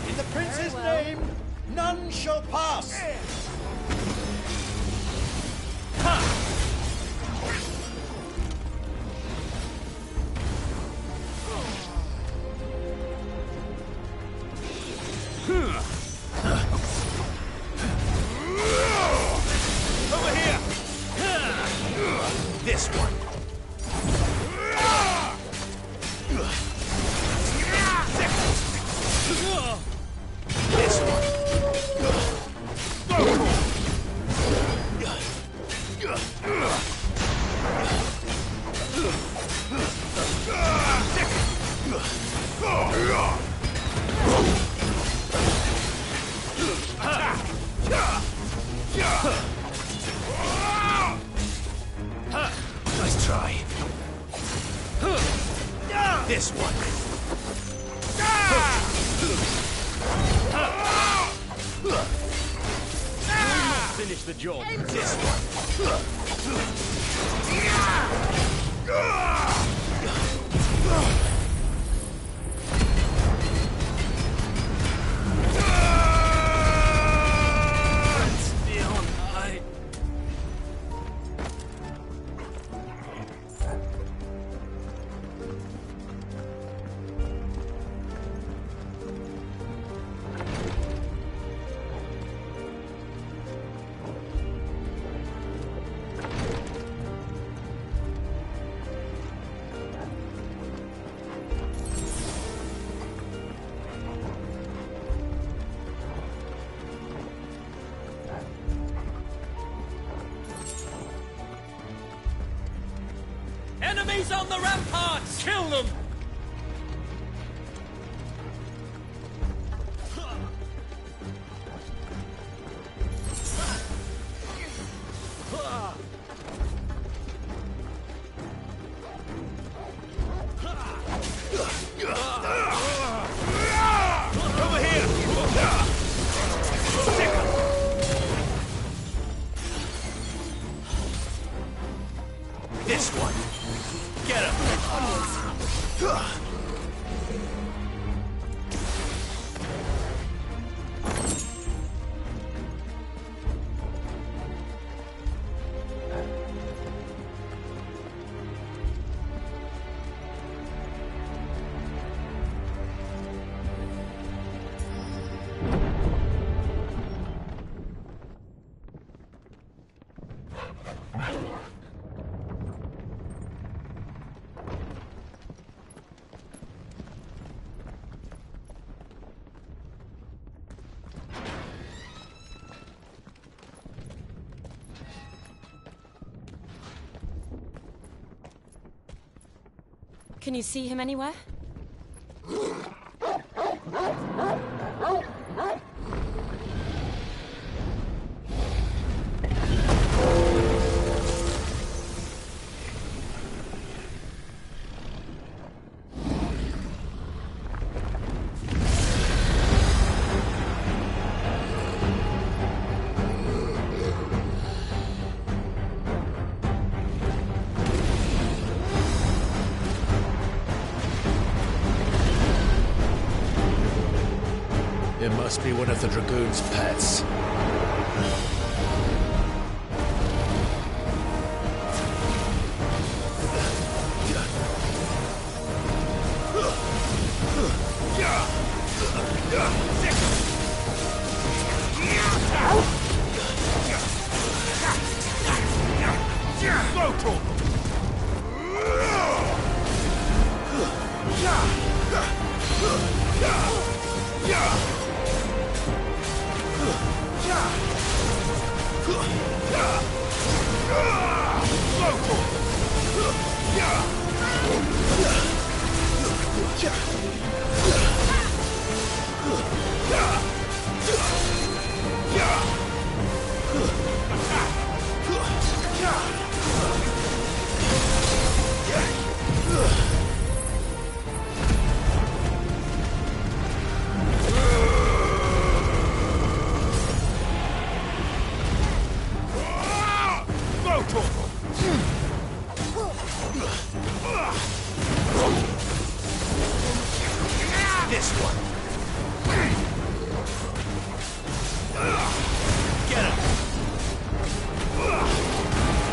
In the Prince's name, none shall pass! Over here. This one. This Nice try. This one. Finish the job. This one. Beyond I... Enemies on the ramparts! Kill them! Can you see him anywhere? It must be one of the Dragoon's pets. This one. Get him.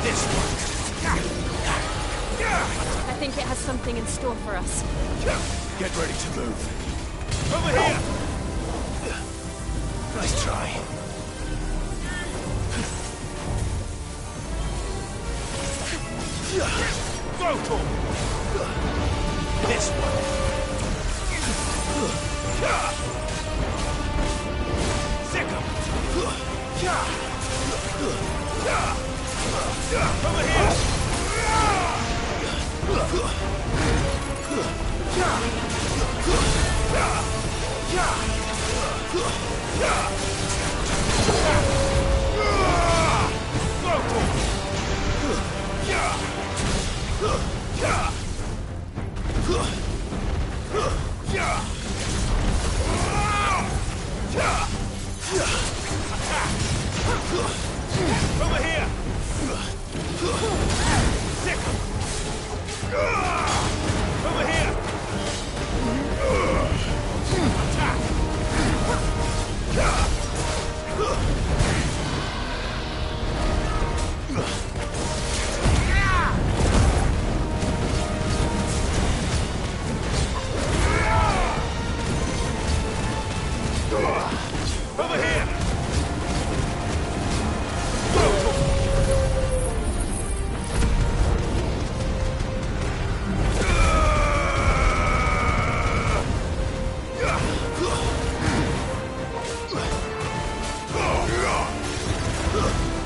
This one. I think it has something in store for us. Get ready to move. Over here! Nice try. Go, Tom! This one. Sick him! Over here! Over here! Sick him! Over here! Attack! Over here!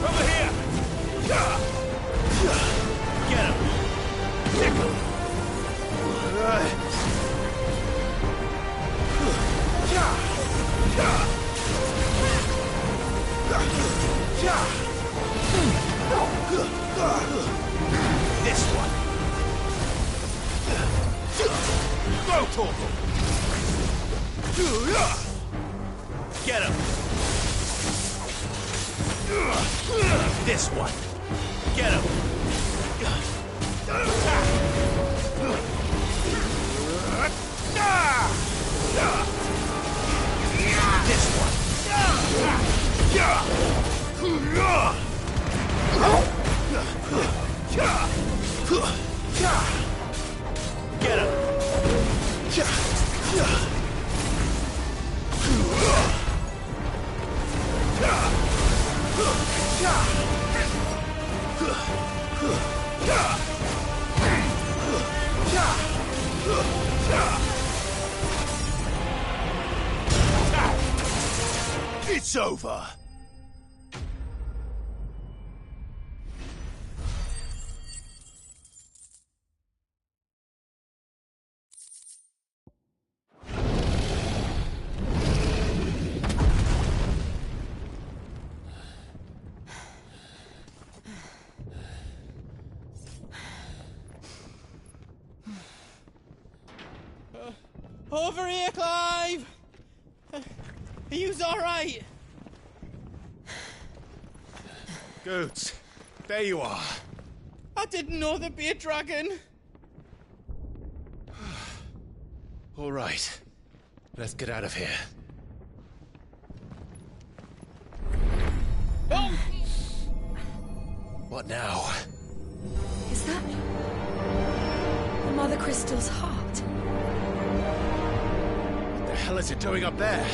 Over here! Get him! Sick him! This one! Go, Torval! Get him! This one! Get him! Attack! This one! Get him! It's over! Over here, Clive! Are you alright? Goods, there you are. I didn't know there'd be a dragon. All right. Let's get out of here. Oh! What now? Is that the Mother Crystal's heart? What the hell is it doing up there?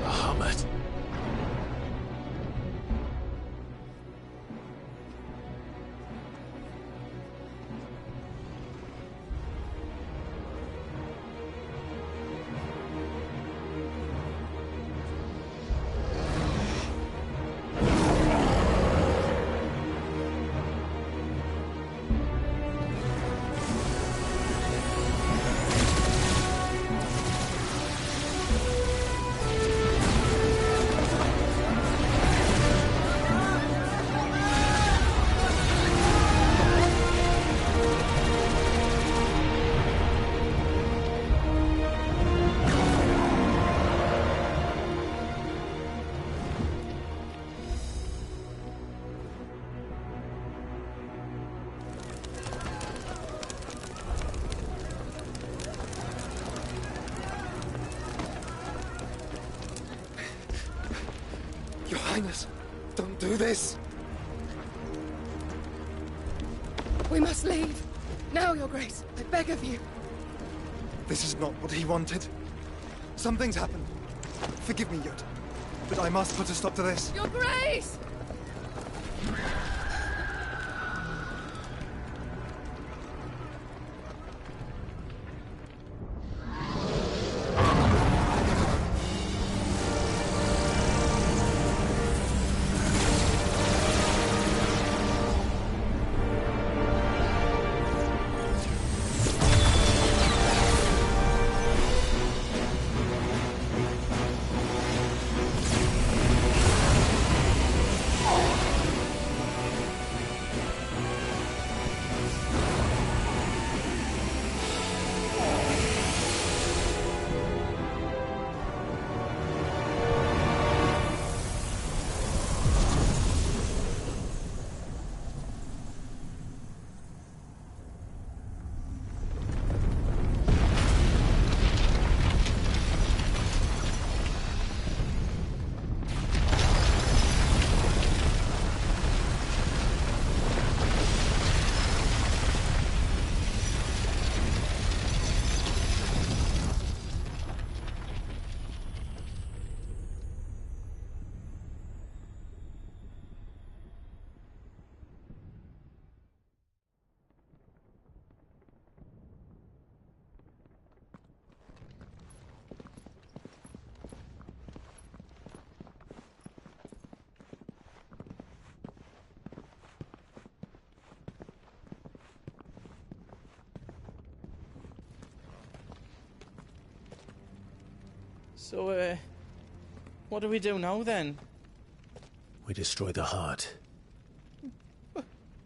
Bahamut. Your Highness, don't do this! We must leave. Now, Your Grace. I beg of you. This is not what he wanted. Something's happened. Forgive me, Yoda, but I must put a stop to this. Your Grace! So, what do we do now, then? We destroy the heart.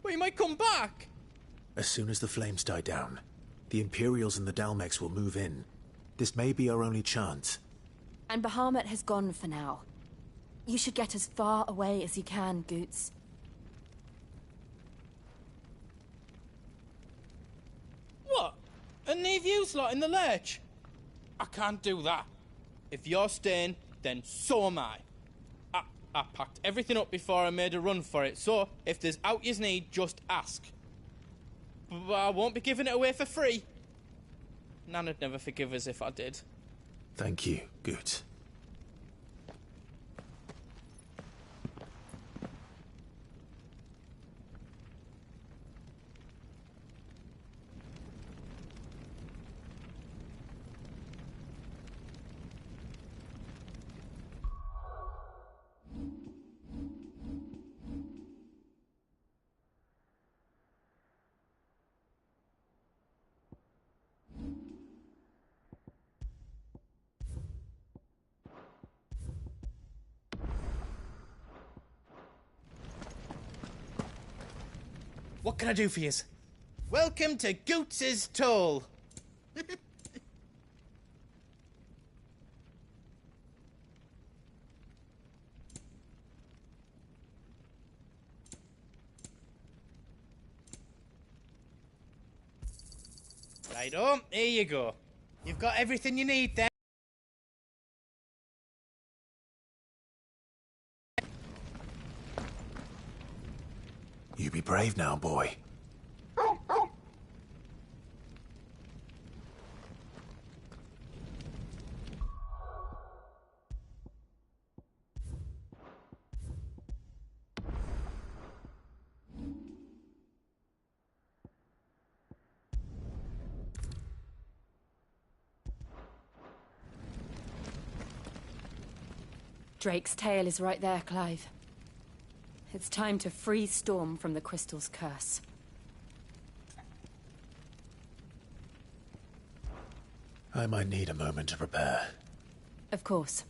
We might come back! As soon as the flames die down, the Imperials and the Dalmex will move in. This may be our only chance. And Bahamut has gone for now. You should get as far away as you can, Goots. What? And leave you lot in the lurch? I can't do that. If you're staying, then so am I. I packed everything up before I made a run for it, so if there's out yous need, just ask. But I won't be giving it away for free. Nana'd never forgive us if I did. Thank you, Goots. What can I do for yous? Welcome to Goots's Toll. Righto, here you go. You've got everything you need then. You be brave now, boy. Drake's tail is right there, Clive. It's time to free Storm from the Crystal's curse. I might need a moment to prepare. Of course.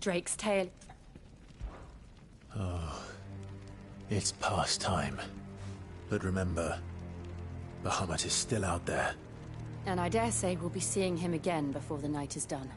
Drake's tail. Oh, it's past time. But remember, Bahamut is still out there. And I dare say we'll be seeing him again before the night is done.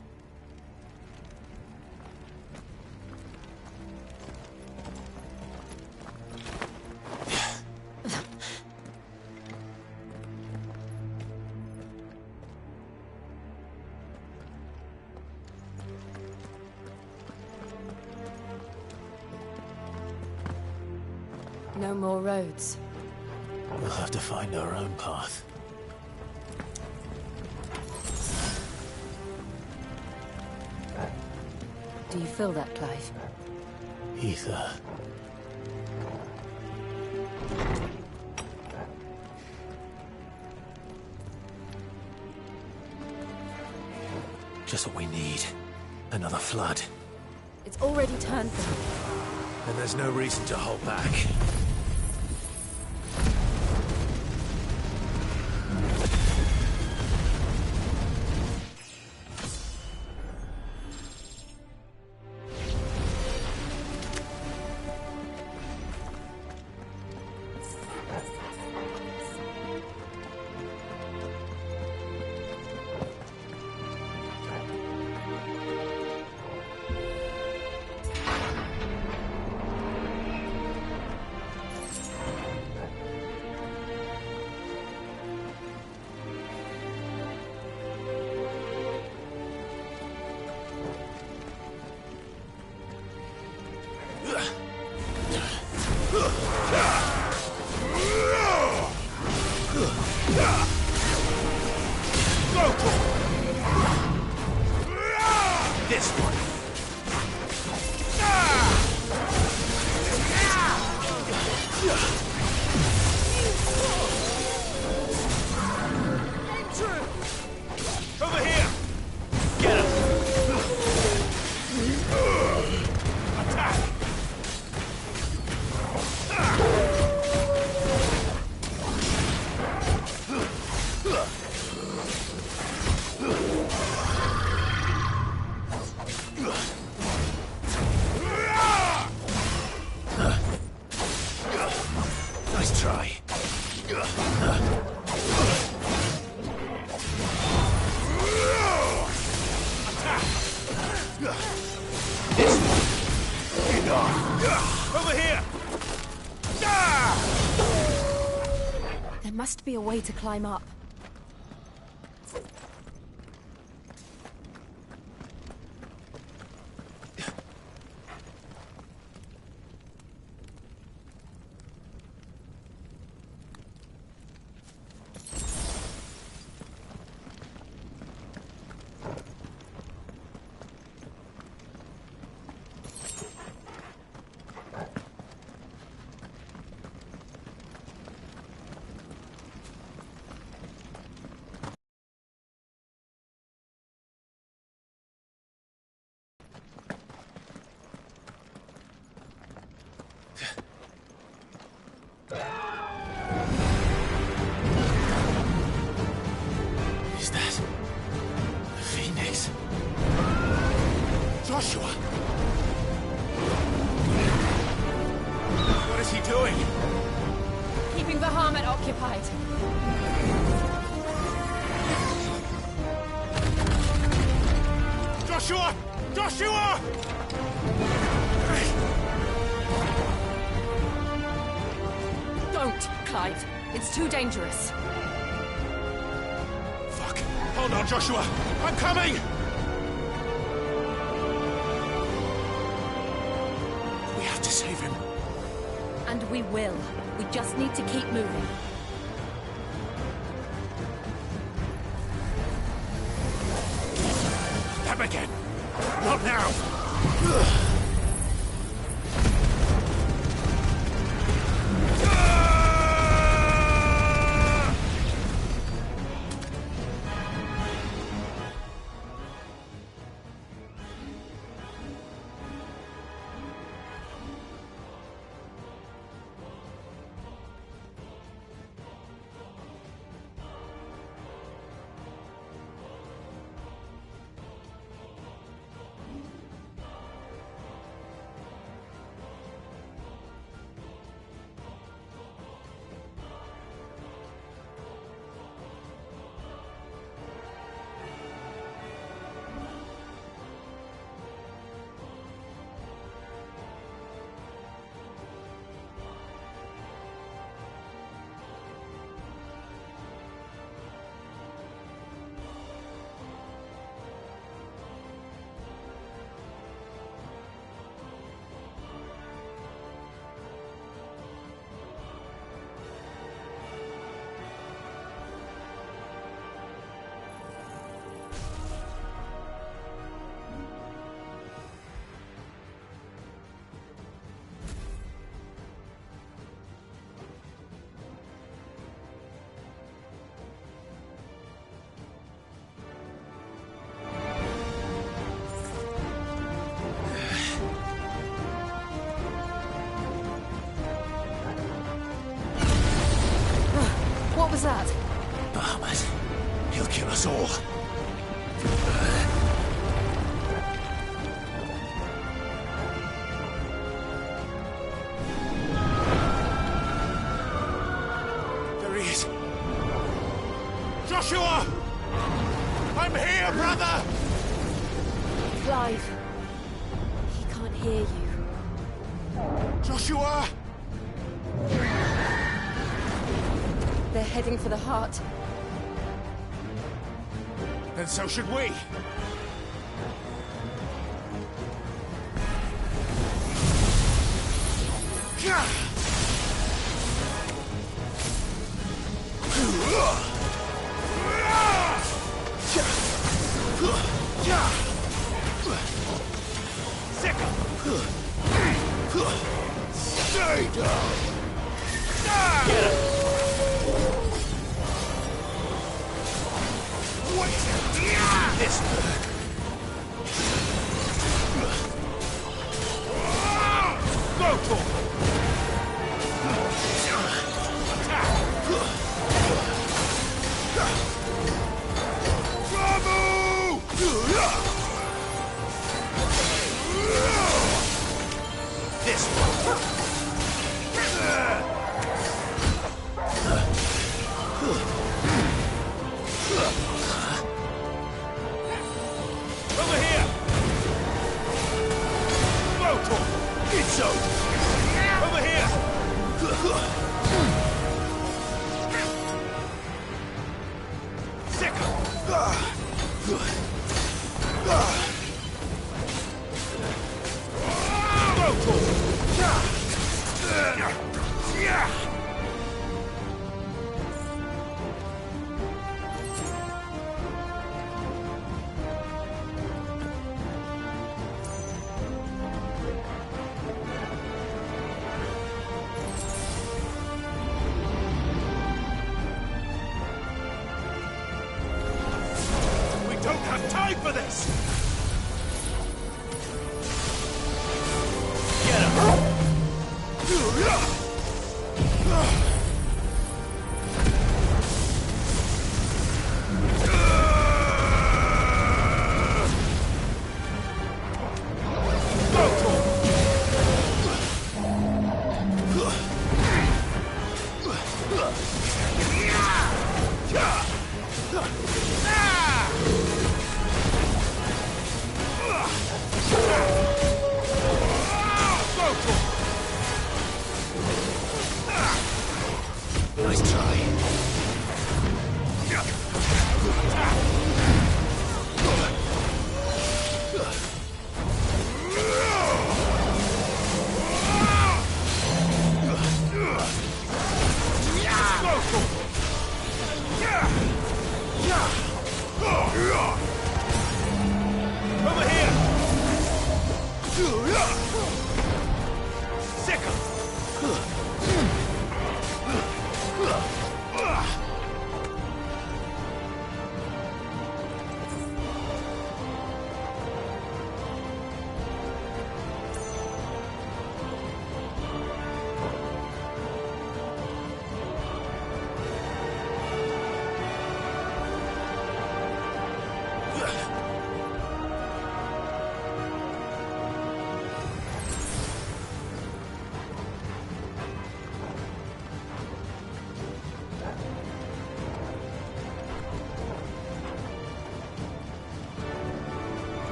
No more roads. We'll have to find our own path. Do you feel that, Clive? Ether. Just what we need. Another flood. It's already turned them. And there's no reason to hold back. This one. Over here. Get him. Attack. Nice try. This one. Over here. There must be a way to climb up. Is that the Phoenix? Joshua! What is he doing? Keeping Bahamut occupied. Joshua! Joshua! Don't, Clive. It's too dangerous. Fuck. Hold on, Joshua. I'm coming! We have to save him. And we will. We just need to keep moving. Them again. Not now. us all. There he is. Joshua! I'm here, brother! Clive. He can't hear you. Joshua! They're heading for the heart. Then so should we. Stay down! Get him! This bird. Go for it. Attack. Bravo! This one. Over here! Motor! It's over! Over here! Second! We don't have time for this! Get him! Nice try. Over here! Sicker!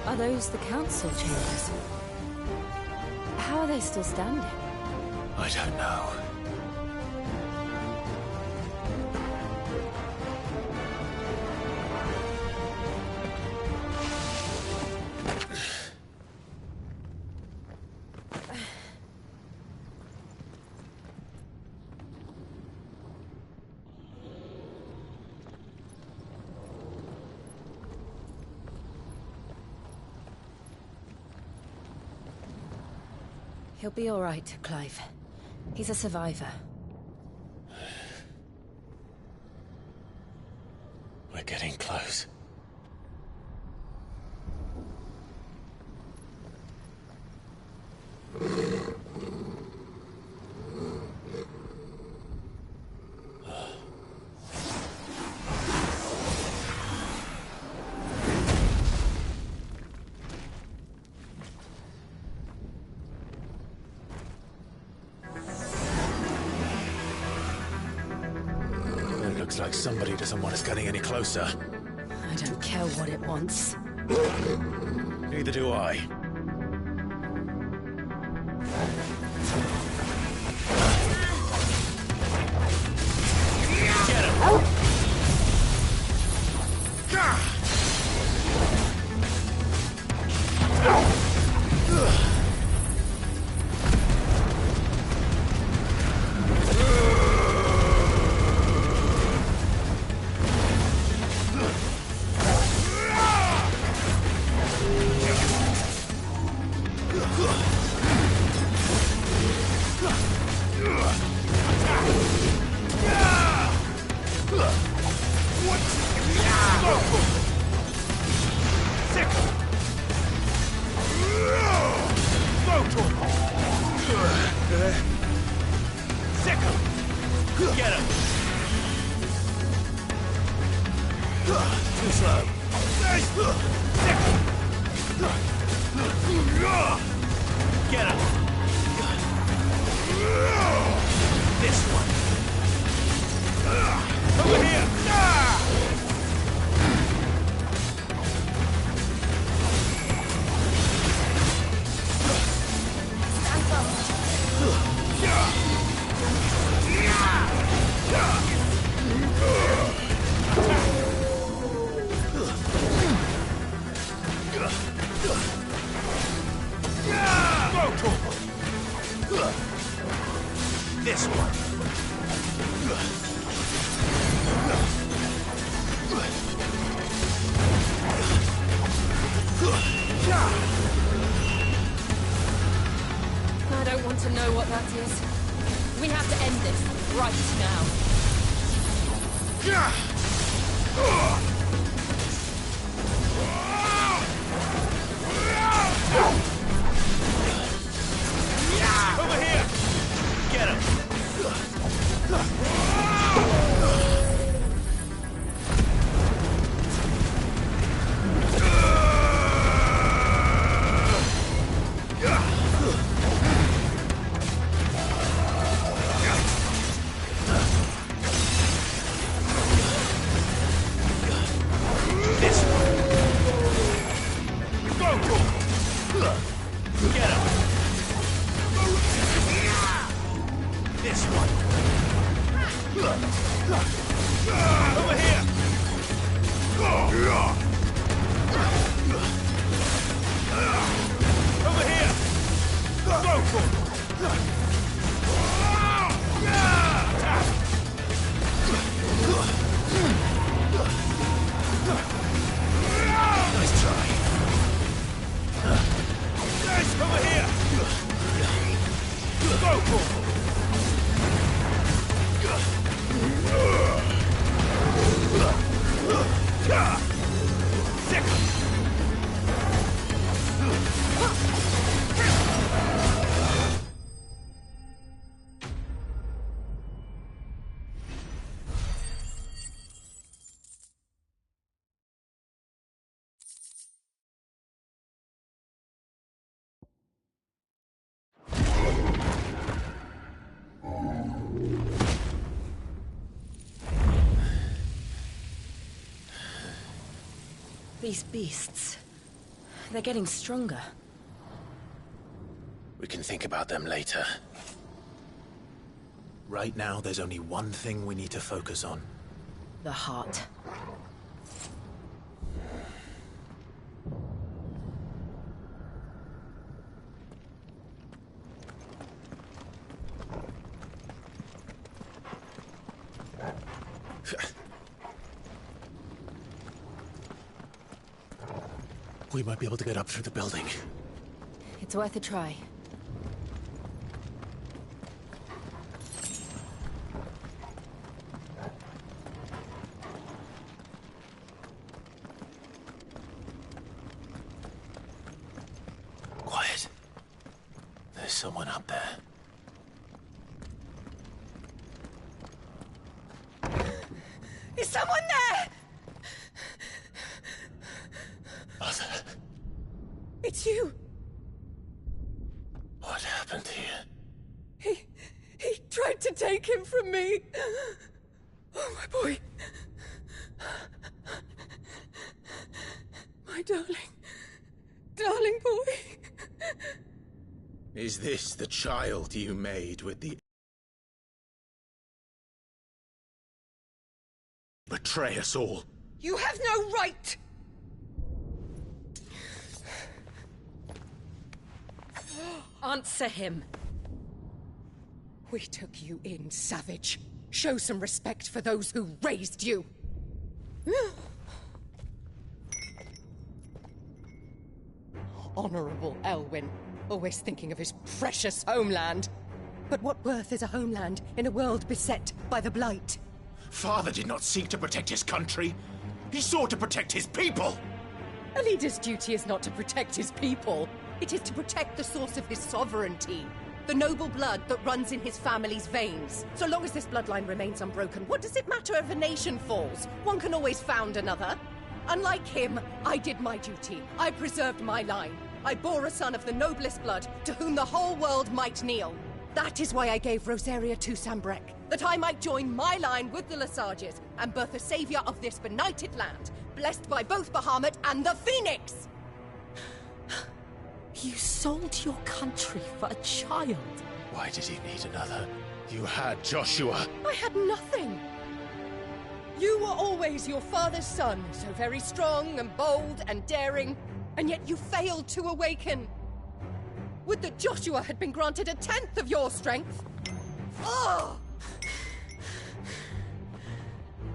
Are those the council chambers? How are they still standing? I don't know. He'll be all right, Clive. He's a survivor. We're getting close. like somebody doesn't want us getting any closer. I don't care what it wants. Neither do I. Get him! Get him! Too slow. Get him! This one. Over here! This one. I don't want to know what that is. We have to end this right now. Over here! Get him! This one. Get him! This one. Over here! Over here! Nice try. Over here! These beasts, they're getting stronger. We can think about them later. Right now, there's only one thing we need to focus on. The heart. We might be able to get up through the building. It's worth a try. Quiet. There's someone up there. Is someone there? Arthur. It's you. What happened here? He tried to take him from me. Oh, my boy. My darling. Darling boy. Is this the child you made with the... betray us all? You have no right! Answer him. We took you in, savage. Show some respect for those who raised you. Honorable Elwyn, always thinking of his precious homeland. But what worth is a homeland in a world beset by the Blight? Father did not seek to protect his country. He sought to protect his people. A leader's duty is not to protect his people. It is to protect the source of his sovereignty. The noble blood that runs in his family's veins. So long as this bloodline remains unbroken, what does it matter if a nation falls? One can always found another. Unlike him, I did my duty. I preserved my line. I bore a son of the noblest blood, to whom the whole world might kneel. That is why I gave Rosaria to Sambrek, that I might join my line with the Lesages and birth a savior of this benighted land, blessed by both Bahamut and the Phoenix! You sold your country for a child. Why did he need another? You had Joshua. I had nothing. You were always your father's son, so very strong and bold and daring, and yet you failed to awaken. Would that Joshua had been granted 1/10 of your strength? Oh!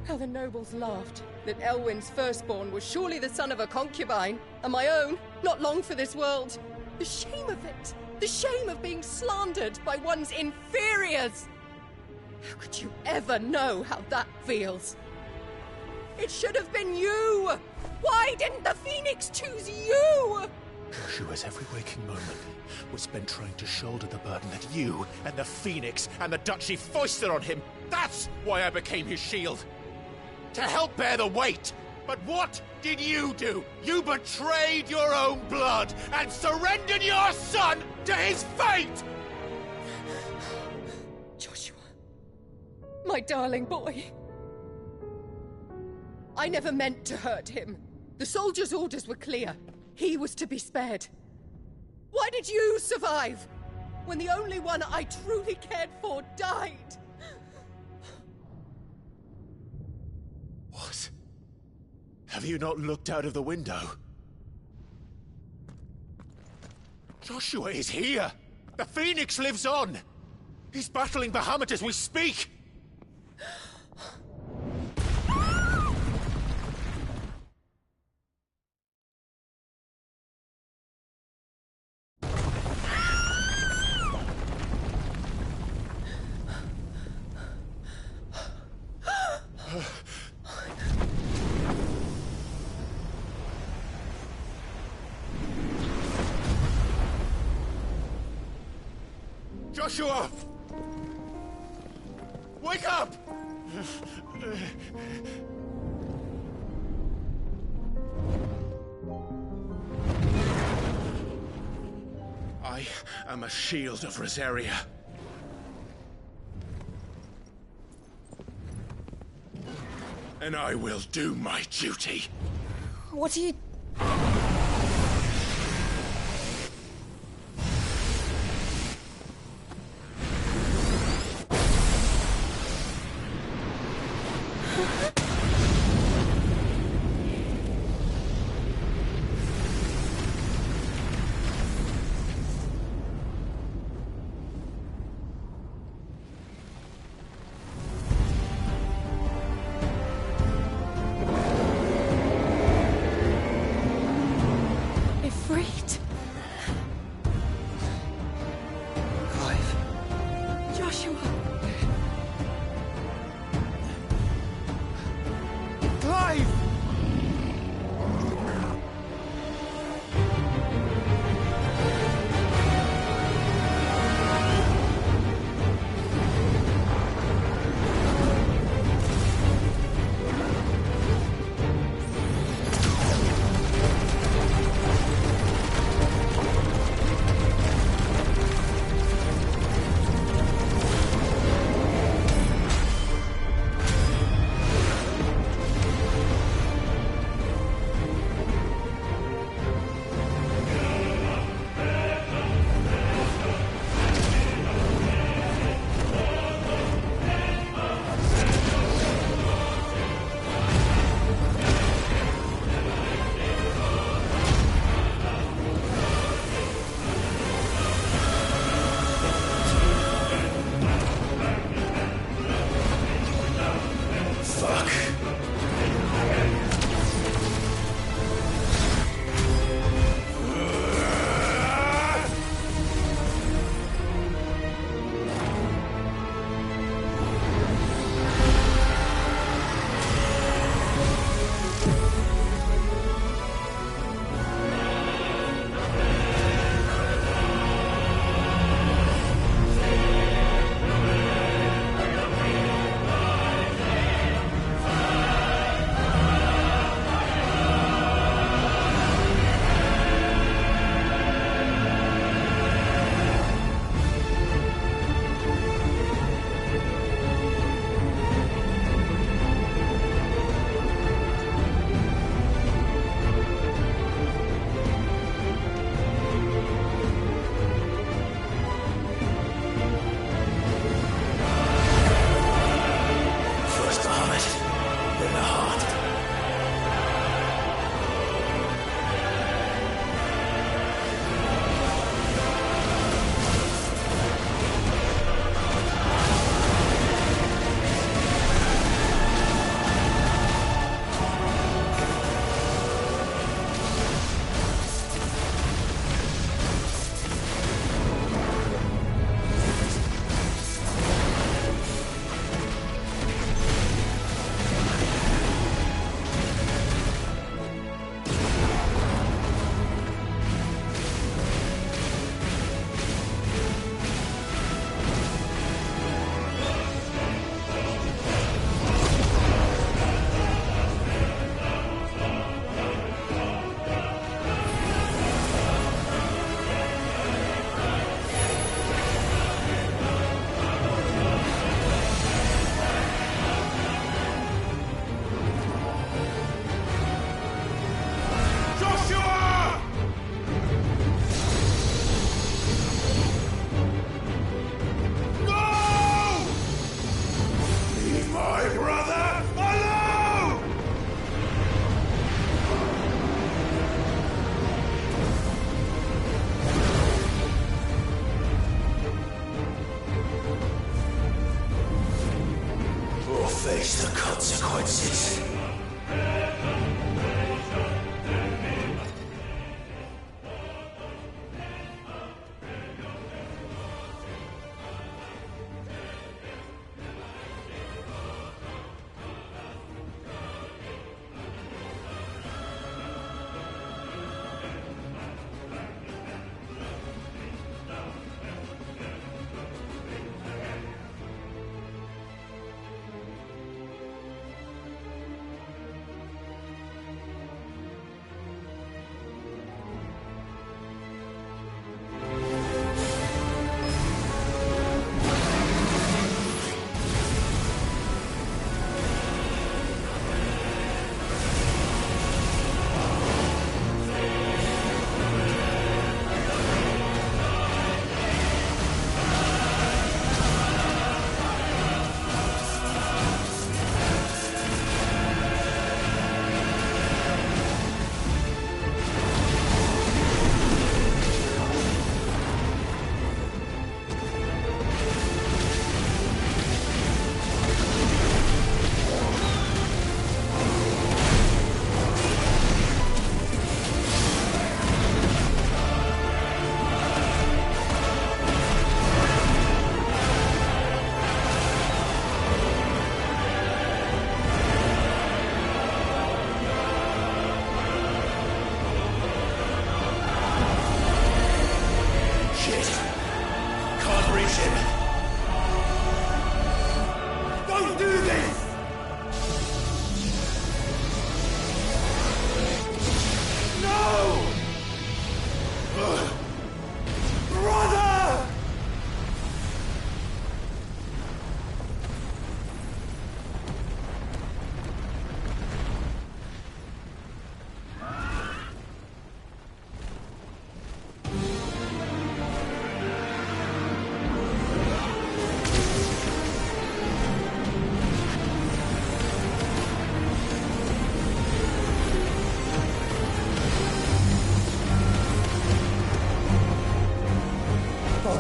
How the nobles laughed that Elwyn's firstborn was surely the son of a concubine, and my own, not long for this world. The shame of it! The shame of being slandered by one's inferiors! How could you ever know how that feels? It should have been you! Why didn't the Phoenix choose you? Joshua's every waking moment was spent trying to shoulder the burden that you and the Phoenix and the Duchy foisted on him. That's why I became his shield. To help bear the weight. But what did you do? You betrayed your own blood and surrendered your son to his fate! Joshua. My darling boy. I never meant to hurt him. The soldiers' orders were clear. He was to be spared. Why did you survive? When the only one I truly cared for died? What? Have you not looked out of the window? Joshua is here! The Phoenix lives on! He's battling Bahamut as we speak! Joshua! Wake up! I am a shield of Rosaria. And I will do my duty. What are you...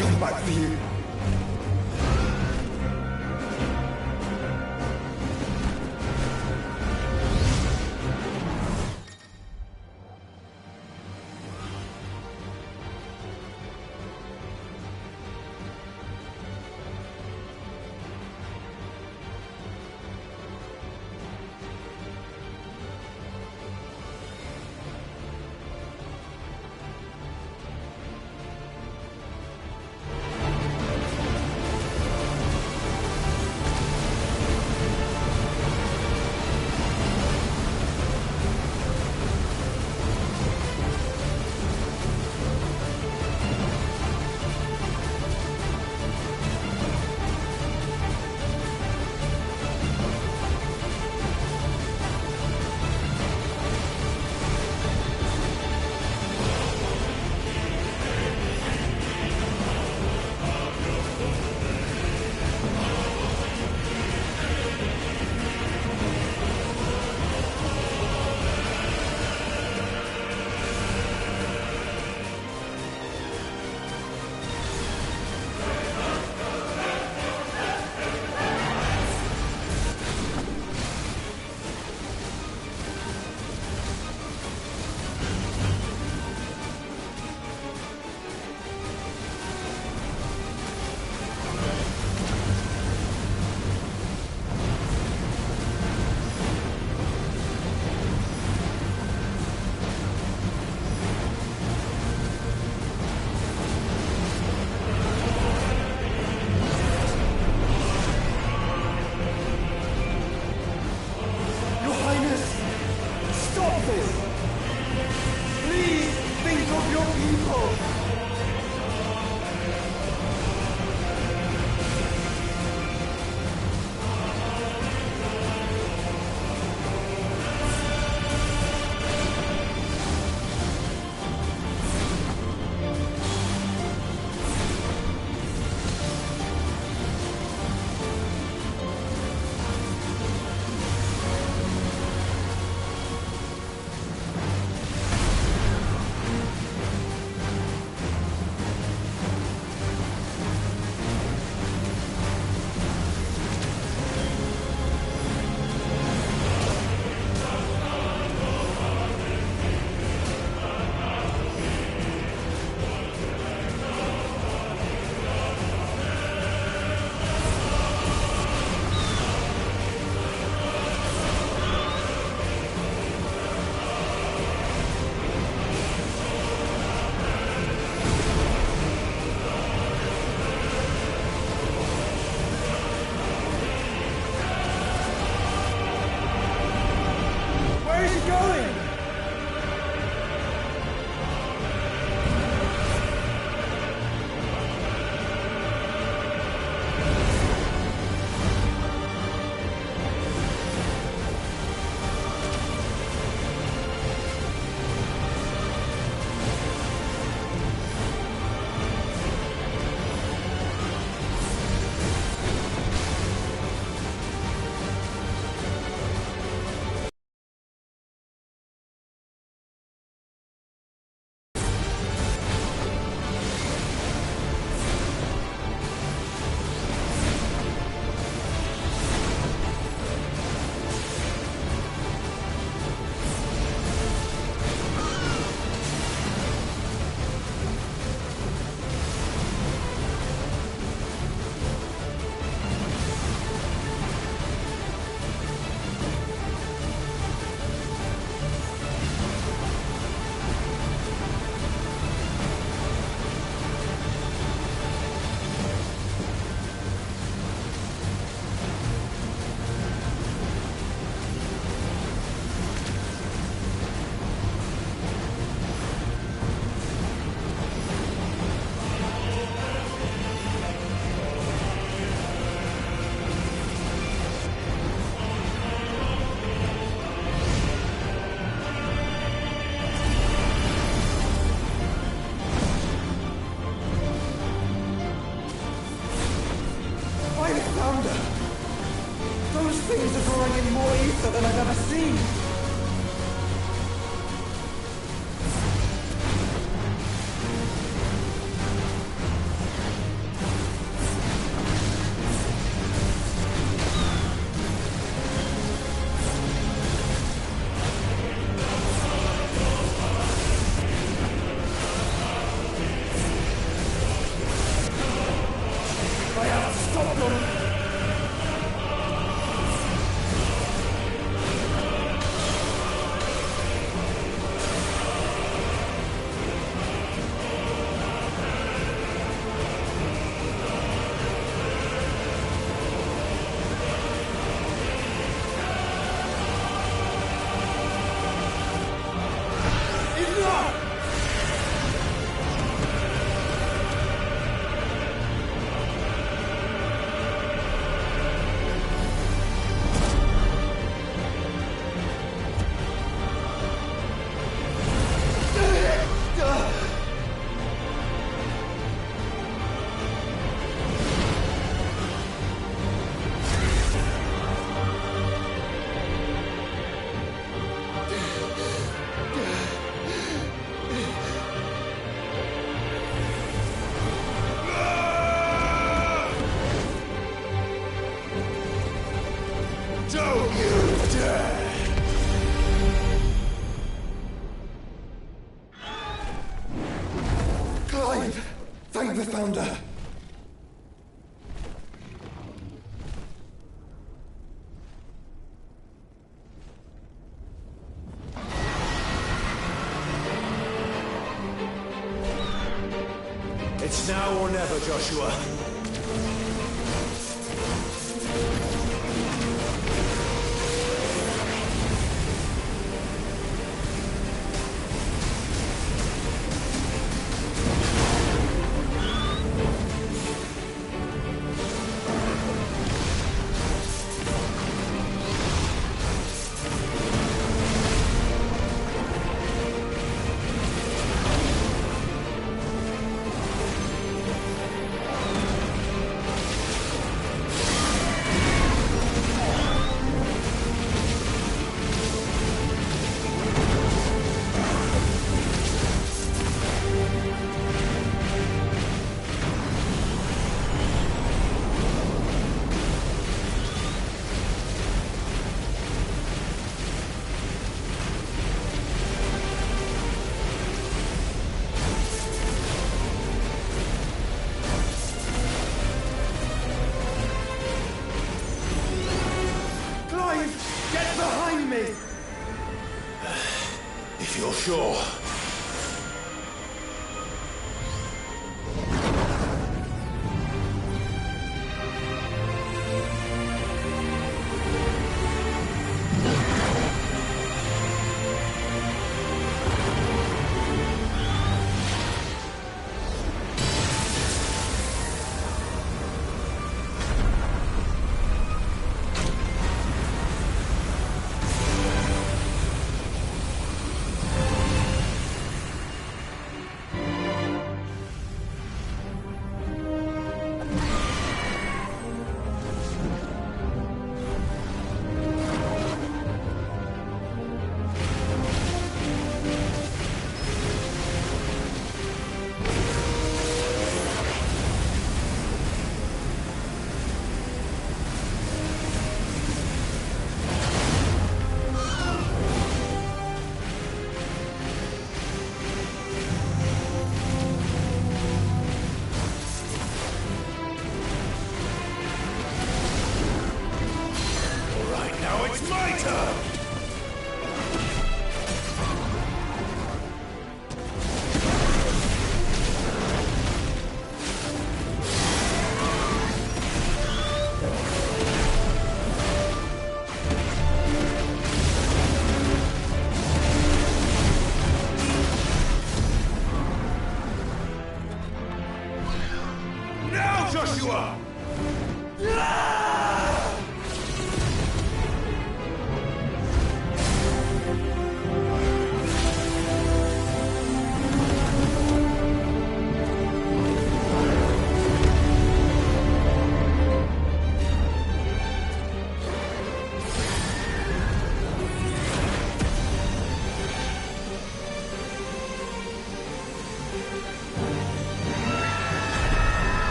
come back for you. Thank the Founder! It's now or never, Joshua. If you're sure. Joshua!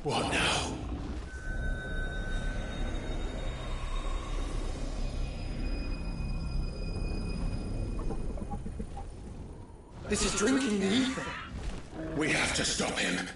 What now? This is drinking the ether. We have to stop him.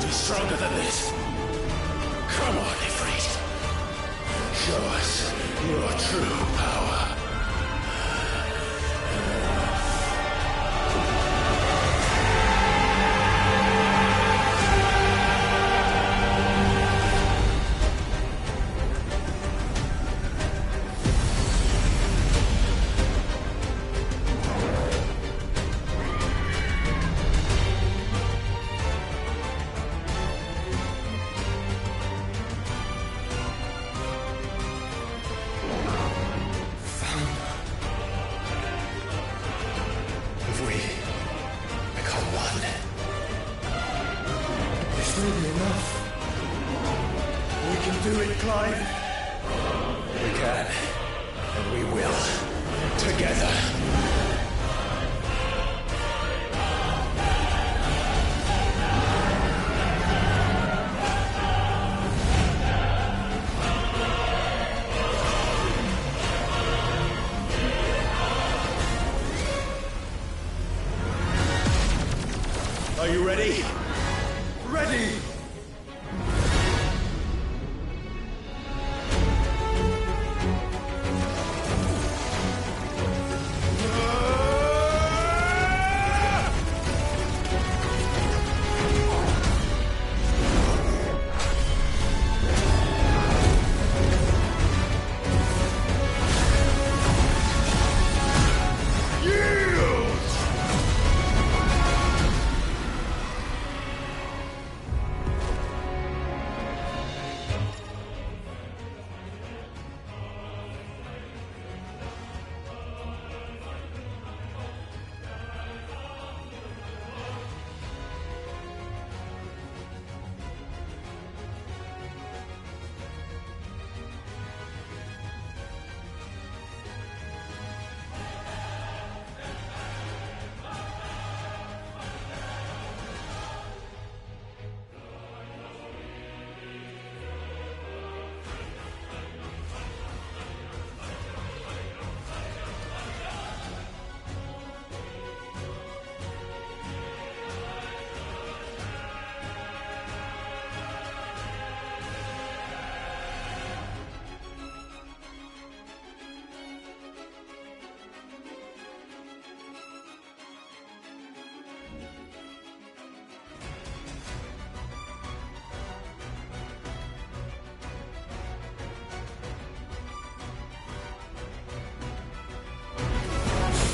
to be stronger than this. Come on, Ifrit. Show us your true power. Are you ready? Ready!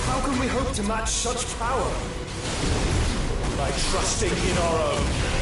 How can we hope to match such power? By trusting in our own.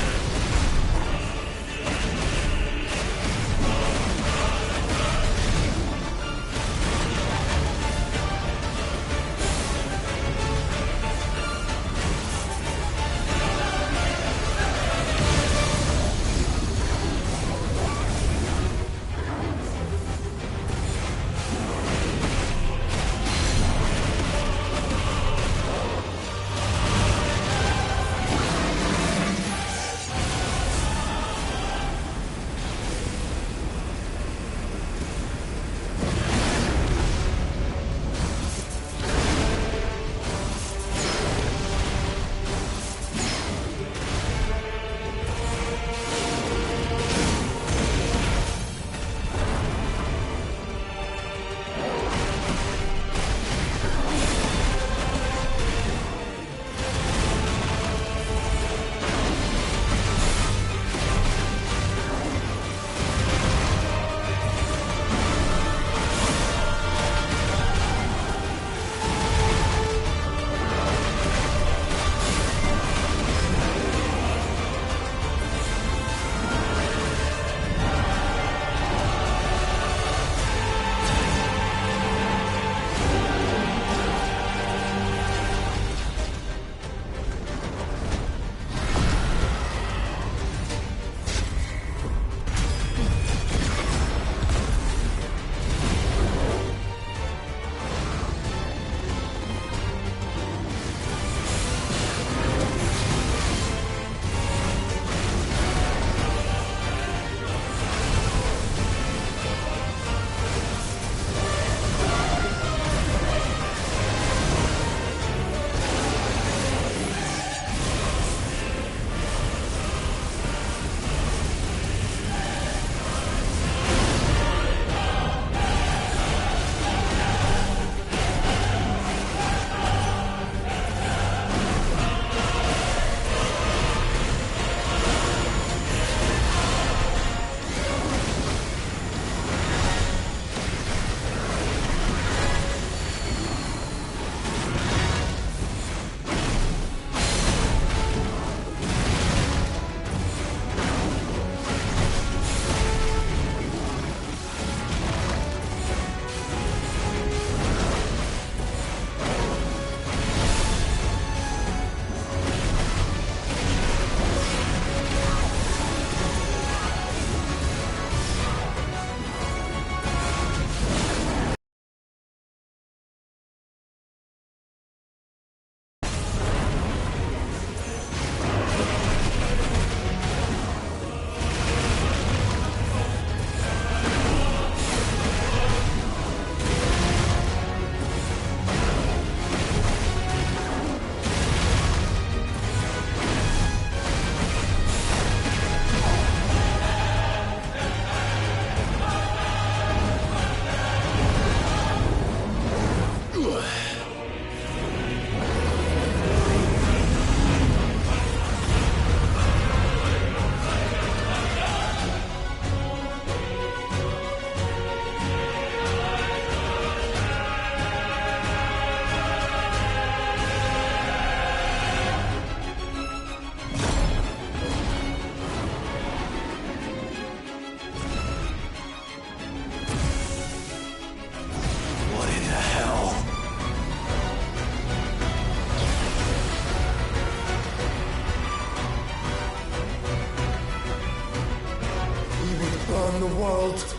world.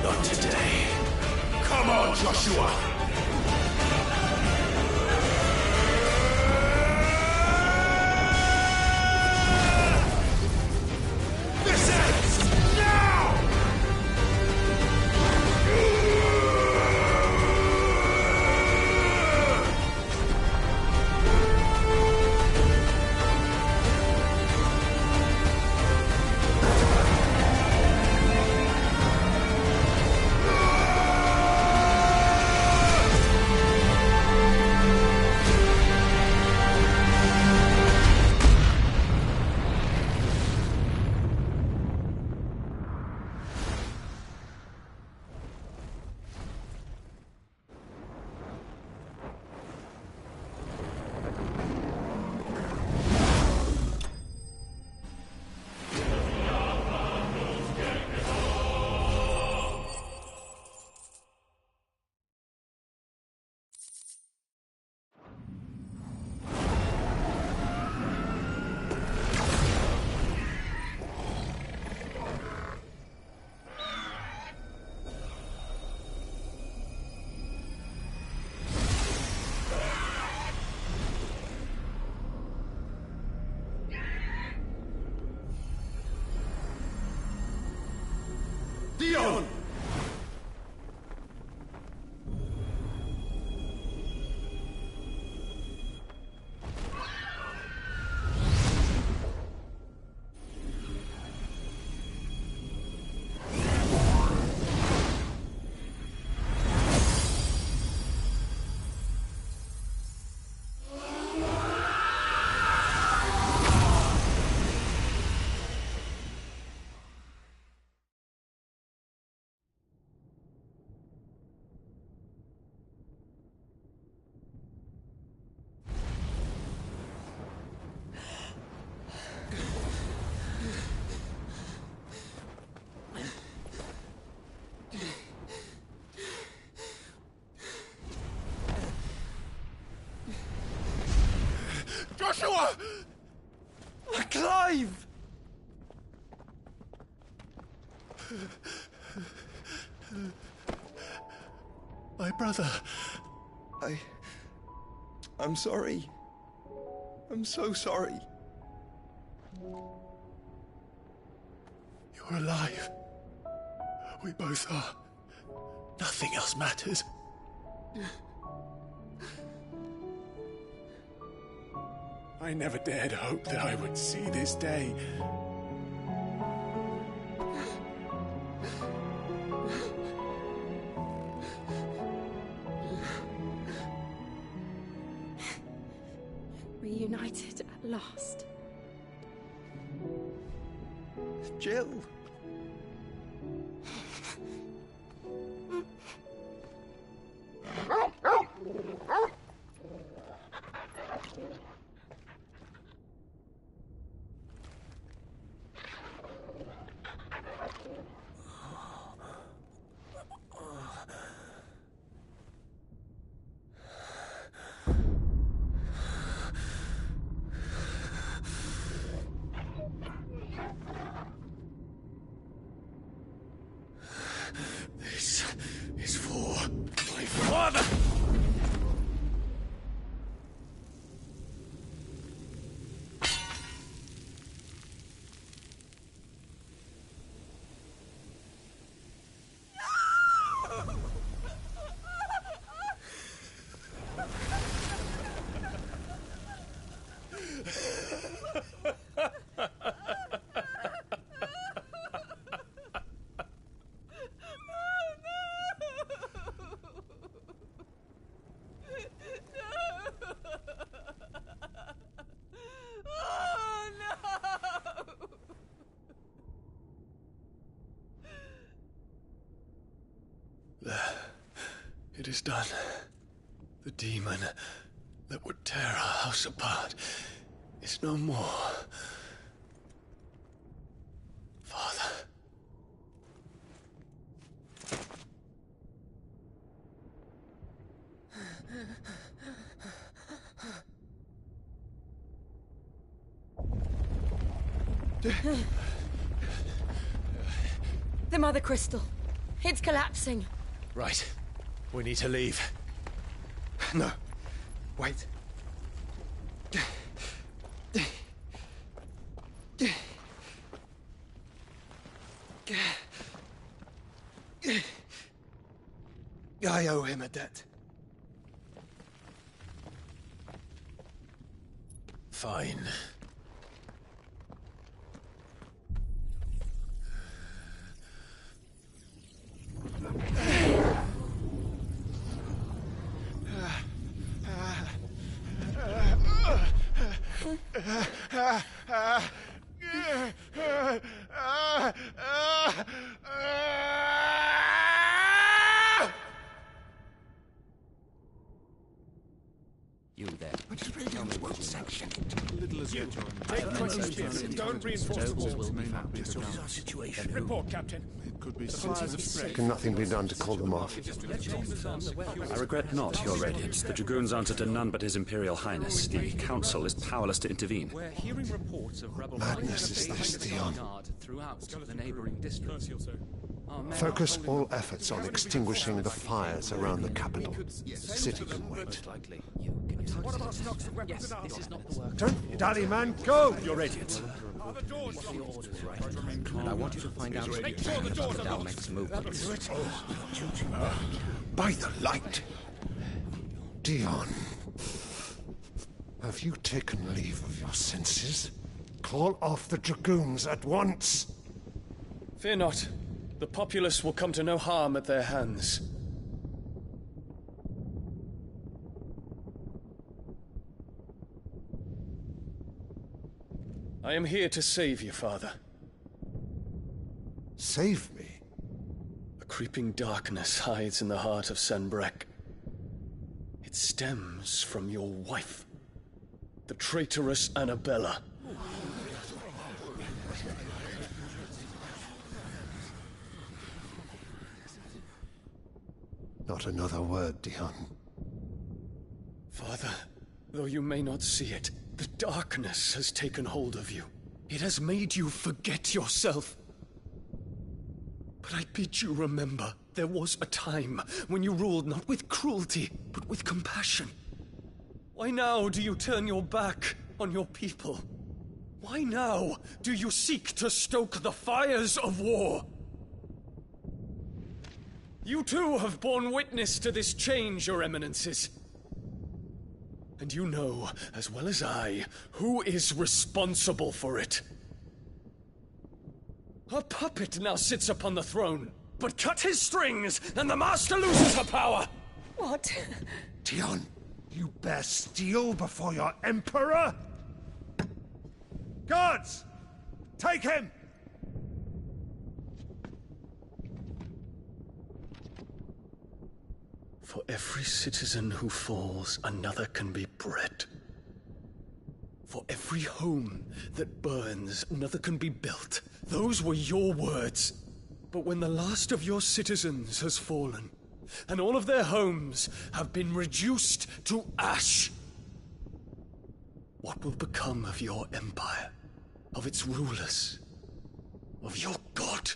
Not today. Come on, Joshua! Dion! Joshua! Clive! My brother. I'm sorry. I'm so sorry. You're alive. We both are. Nothing else matters. I never dared hope that I would see this day. Reunited at last. Jill. This is for my father! It is done. The demon that would tear our house apart is no more. Father. The Mother Crystal. It's collapsing. Right. We need to leave. No. Wait. I owe him a debt. Fine. You there. Just read down one section. Little as You, yet, Your take Honor. 20 steps and don't reinforce the walls. What is our situation? Report, Captain. It could be Can nothing be done to call them off? I regret not, Your Radiance. The Dragoons answer to none but His Imperial Highness. The Council is powerless to intervene. We're hearing reports of rebel Madness is this, Dion. throughout the neighboring districts. Focus all efforts on extinguishing the fires around the capital. The city can wait. What about stocks of weapons and armor? This is not the work. Don't dally, man. Go! Your Radiance. Are the doors What are your orders, right? And I want you to find out Make sure the doors are locked. Dalmec's movements. By the light. Dion. Have you taken leave of your senses? Call off the Dragoons at once. Fear not. The populace will come to no harm at their hands. I am here to save you, Father. Save me? A creeping darkness hides in the heart of Sanbreque. It stems from your wife, the traitorous Annabella. Not another word, Dion. Father, though you may not see it, the darkness has taken hold of you. It has made you forget yourself. But I bid you remember, there was a time when you ruled not with cruelty, but with compassion. Why now do you turn your back on your people? Why now do you seek to stoke the fires of war? You too have borne witness to this change, Your Eminences. And you know, as well as I, who is responsible for it. A puppet now sits upon the throne, but cut his strings, and the Master loses her power! What? Dion, you bear steel before your Emperor? Guards! Take him! For every citizen who falls, another can be bred. For every home that burns, another can be built. Those were your words. But when the last of your citizens has fallen, and all of their homes have been reduced to ash, what will become of your empire, of its rulers, of your god?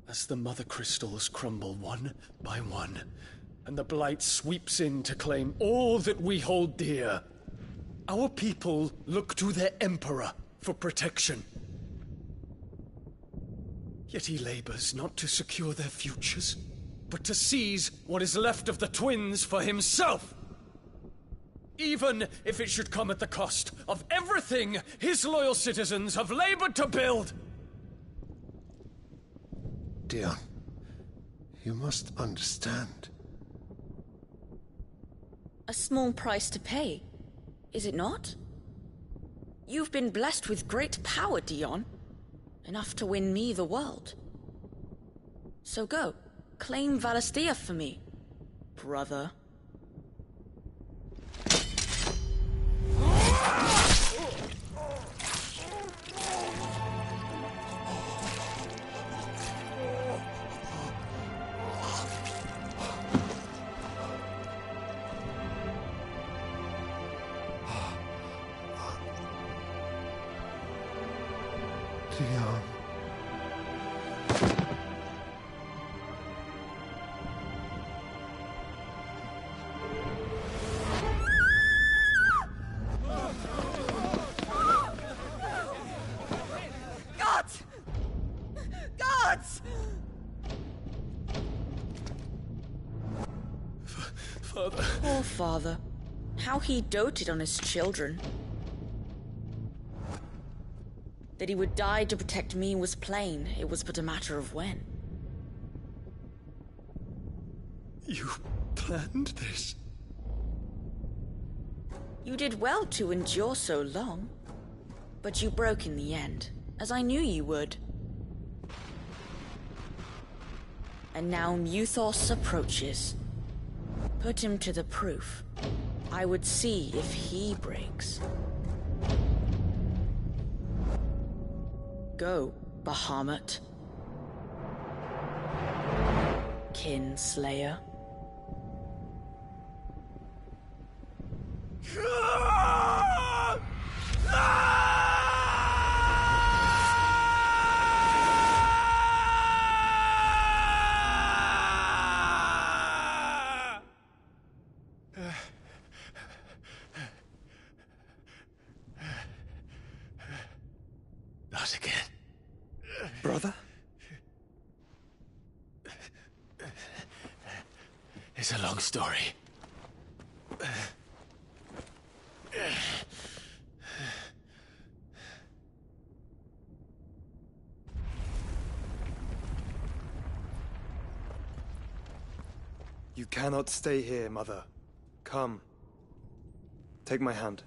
As the Mother Crystals crumble one by one, and the Blight sweeps in to claim all that we hold dear, our people look to their Emperor for protection. Yet he labors not to secure their futures, but to seize what is left of the twins for himself! Even if it should come at the cost of everything his loyal citizens have labored to build! Dion, you must understand. A small price to pay, is it not? You've been blessed with great power, Dion. Enough to win me the world. So go, claim Valisthea for me, brother. Dion. Gods! Gods! Father. Poor father. How he doted on his children. That he would die to protect me was plain. It was but a matter of when. You planned this? You did well to endure so long. But you broke in the end, as I knew you would. And now Muthos approaches. Put him to the proof. I would see if he breaks. Go, Bahamut. Kinslayer. Not again. Brother? It's a long story. You cannot stay here, Mother. Come. Take my hand.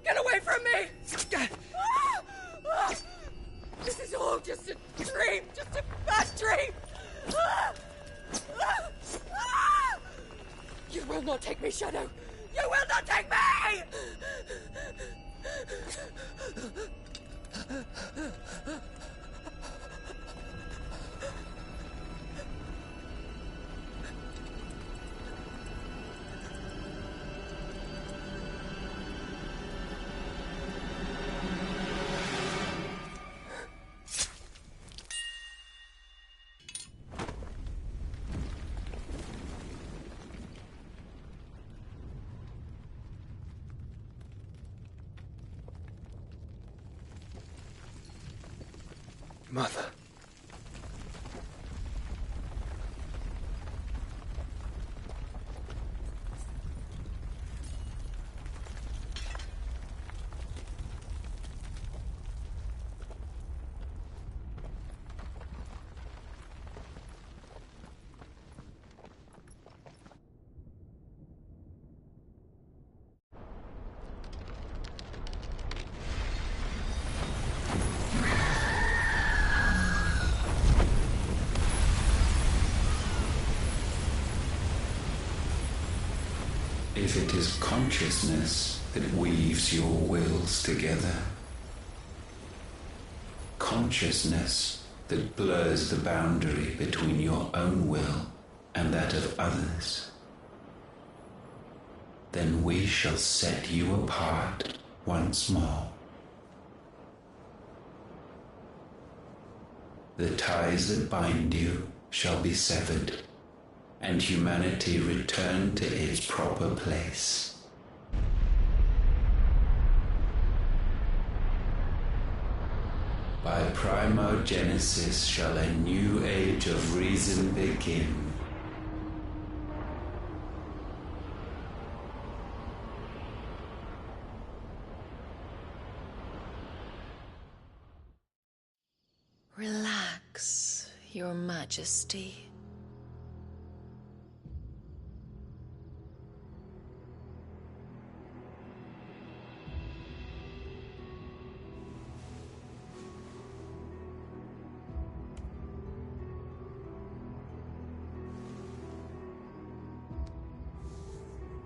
Get away from me! This is all just a dream, just a bad dream! You will not take me, Shadow! You will not take me! Mother. If it is consciousness that weaves your wills together, consciousness that blurs the boundary between your own will and that of others, then we shall set you apart once more. The ties that bind you shall be severed, and humanity return to its proper place. By primogenesis shall a new age of reason begin. Relax, Your Majesty.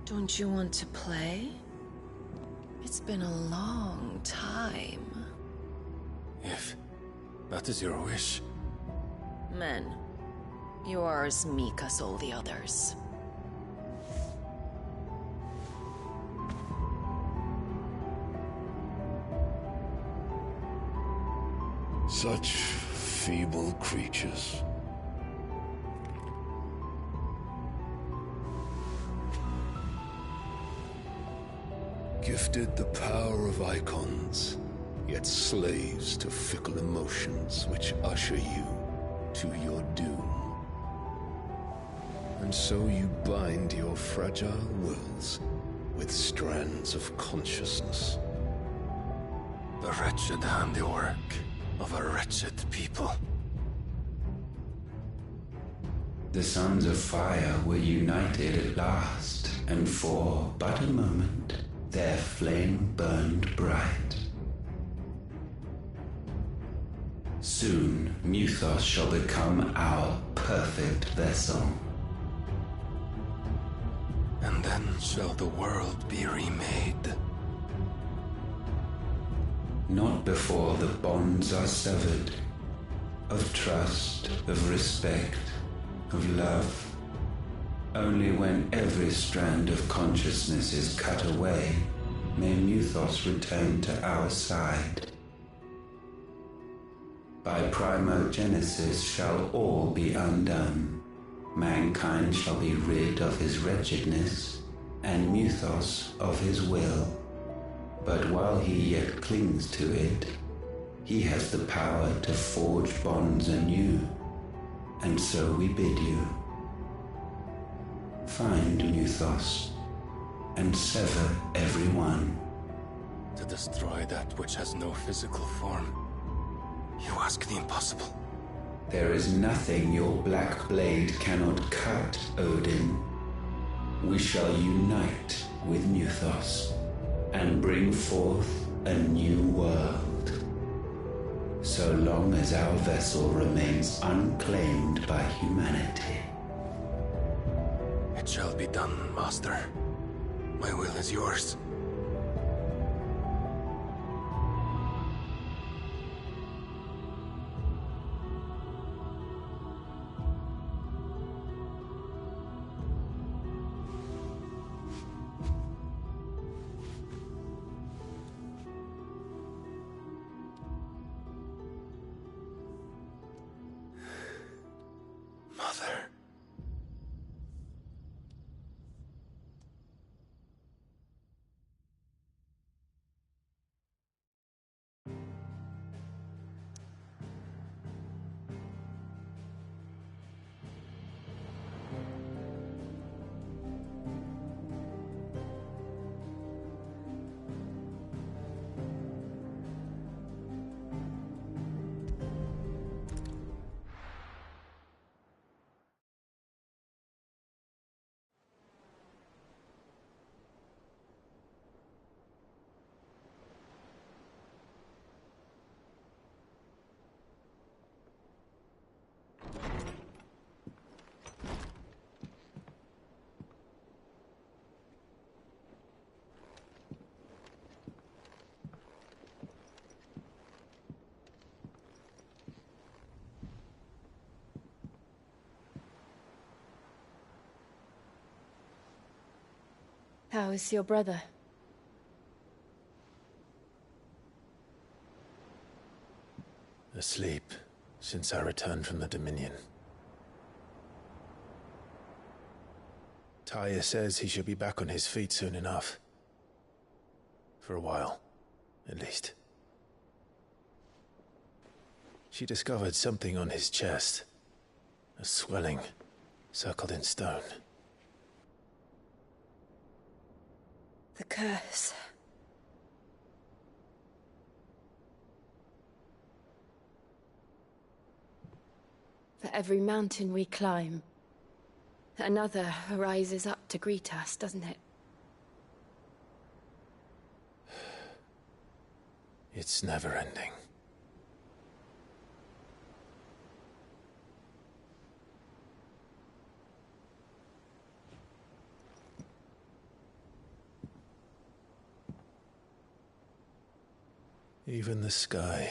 Don't you want to play? It's been a long time. If that is your wish. Men, You are as meek as all the others. Such feeble creatures. Gifted the power of icons, yet slaves to fickle emotions which usher you to your doom. And so you bind your fragile wills with strands of consciousness. The wretched handiwork of a wretched people. The Sons of Fire were united at last, and for but a moment, their flame burned bright. Soon, Muthos shall become our perfect vessel. And then shall the world be remade. Not before the bonds are severed, of trust, of respect, of love. Only when every strand of consciousness is cut away, may Muthos return to our side. By primogenesis shall all be undone. Mankind shall be rid of his wretchedness, and Muthos of his will. But while he yet clings to it, he has the power to forge bonds anew, and so we bid you. Find Muthos, and sever every one. To destroy that which has no physical form, you ask the impossible. There is nothing your black blade cannot cut, Odin. We shall unite with Muthos, and bring forth a new world. So long as our vessel remains unclaimed by humanity. It shall be done, Master. My will is yours. Mother. How is your brother? Asleep since I returned from the Dominion. Taya says he should be back on his feet soon enough. For a while, at least. She discovered something on his chest. A swelling, circled in stone. The curse. For every mountain we climb, another rises up to greet us, doesn't it? It's never ending. Even the sky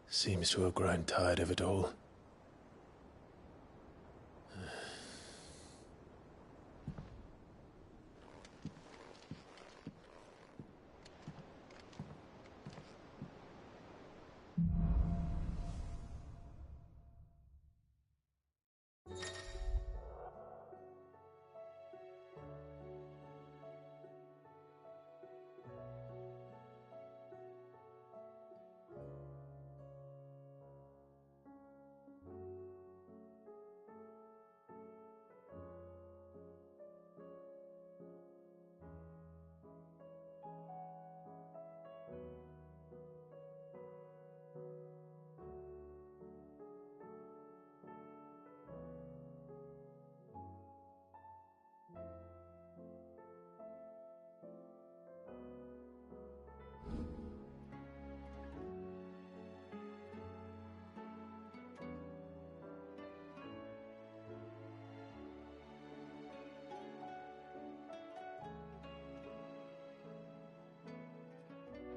seems to have grown tired of it all.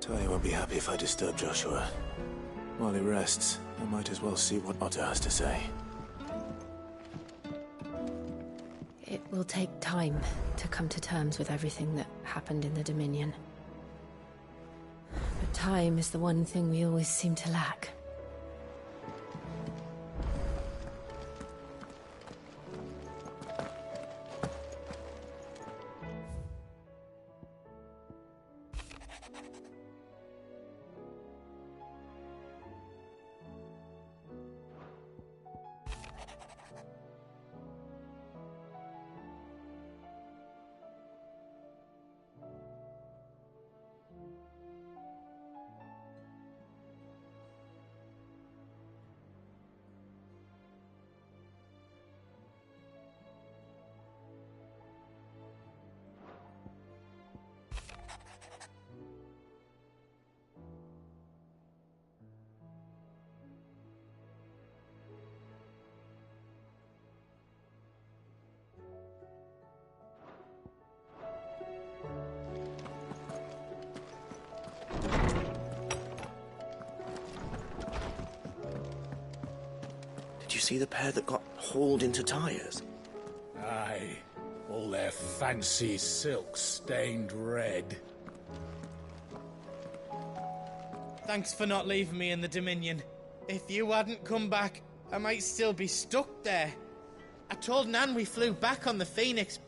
Ty won't be happy if I disturb Joshua. While he rests, I might as well see what Otter has to say. It will take time to come to terms with everything that happened in the Dominion. But time is the one thing we always seem to lack. Did you see the pair that got hauled into Tyres? Aye. All their fancy silks stained red. Thanks for not leaving me in the Dominion. If you hadn't come back, I might still be stuck there. I told Nan we flew back on the Phoenix,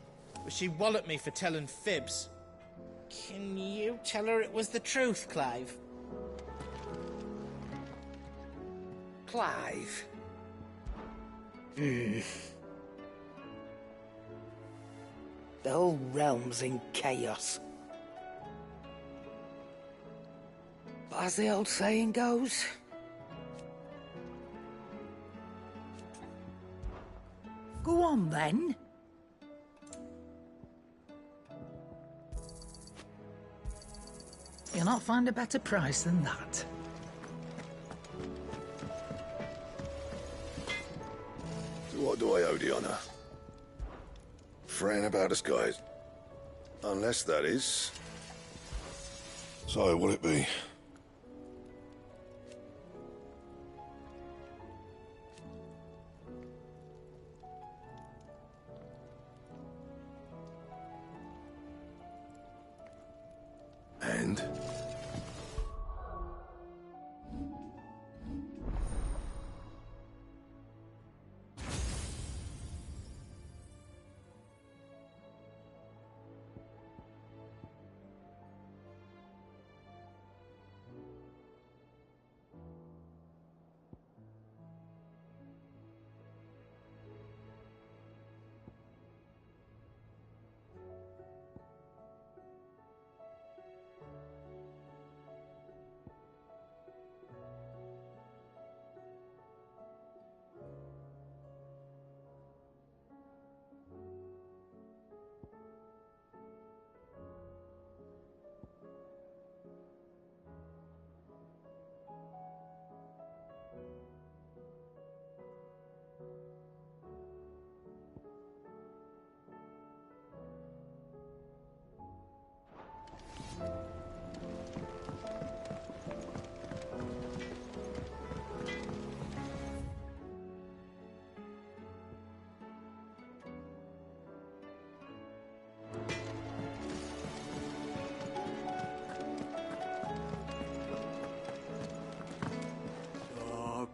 but she walloped me for telling fibs. Can you tell her it was the truth, Clive? Clive? The whole realm's in chaos. But as the old saying goes, go on then. You'll not find a better price than that. What do I owe the honor? Fretting about us, guys. Unless that is... So, will it be? And?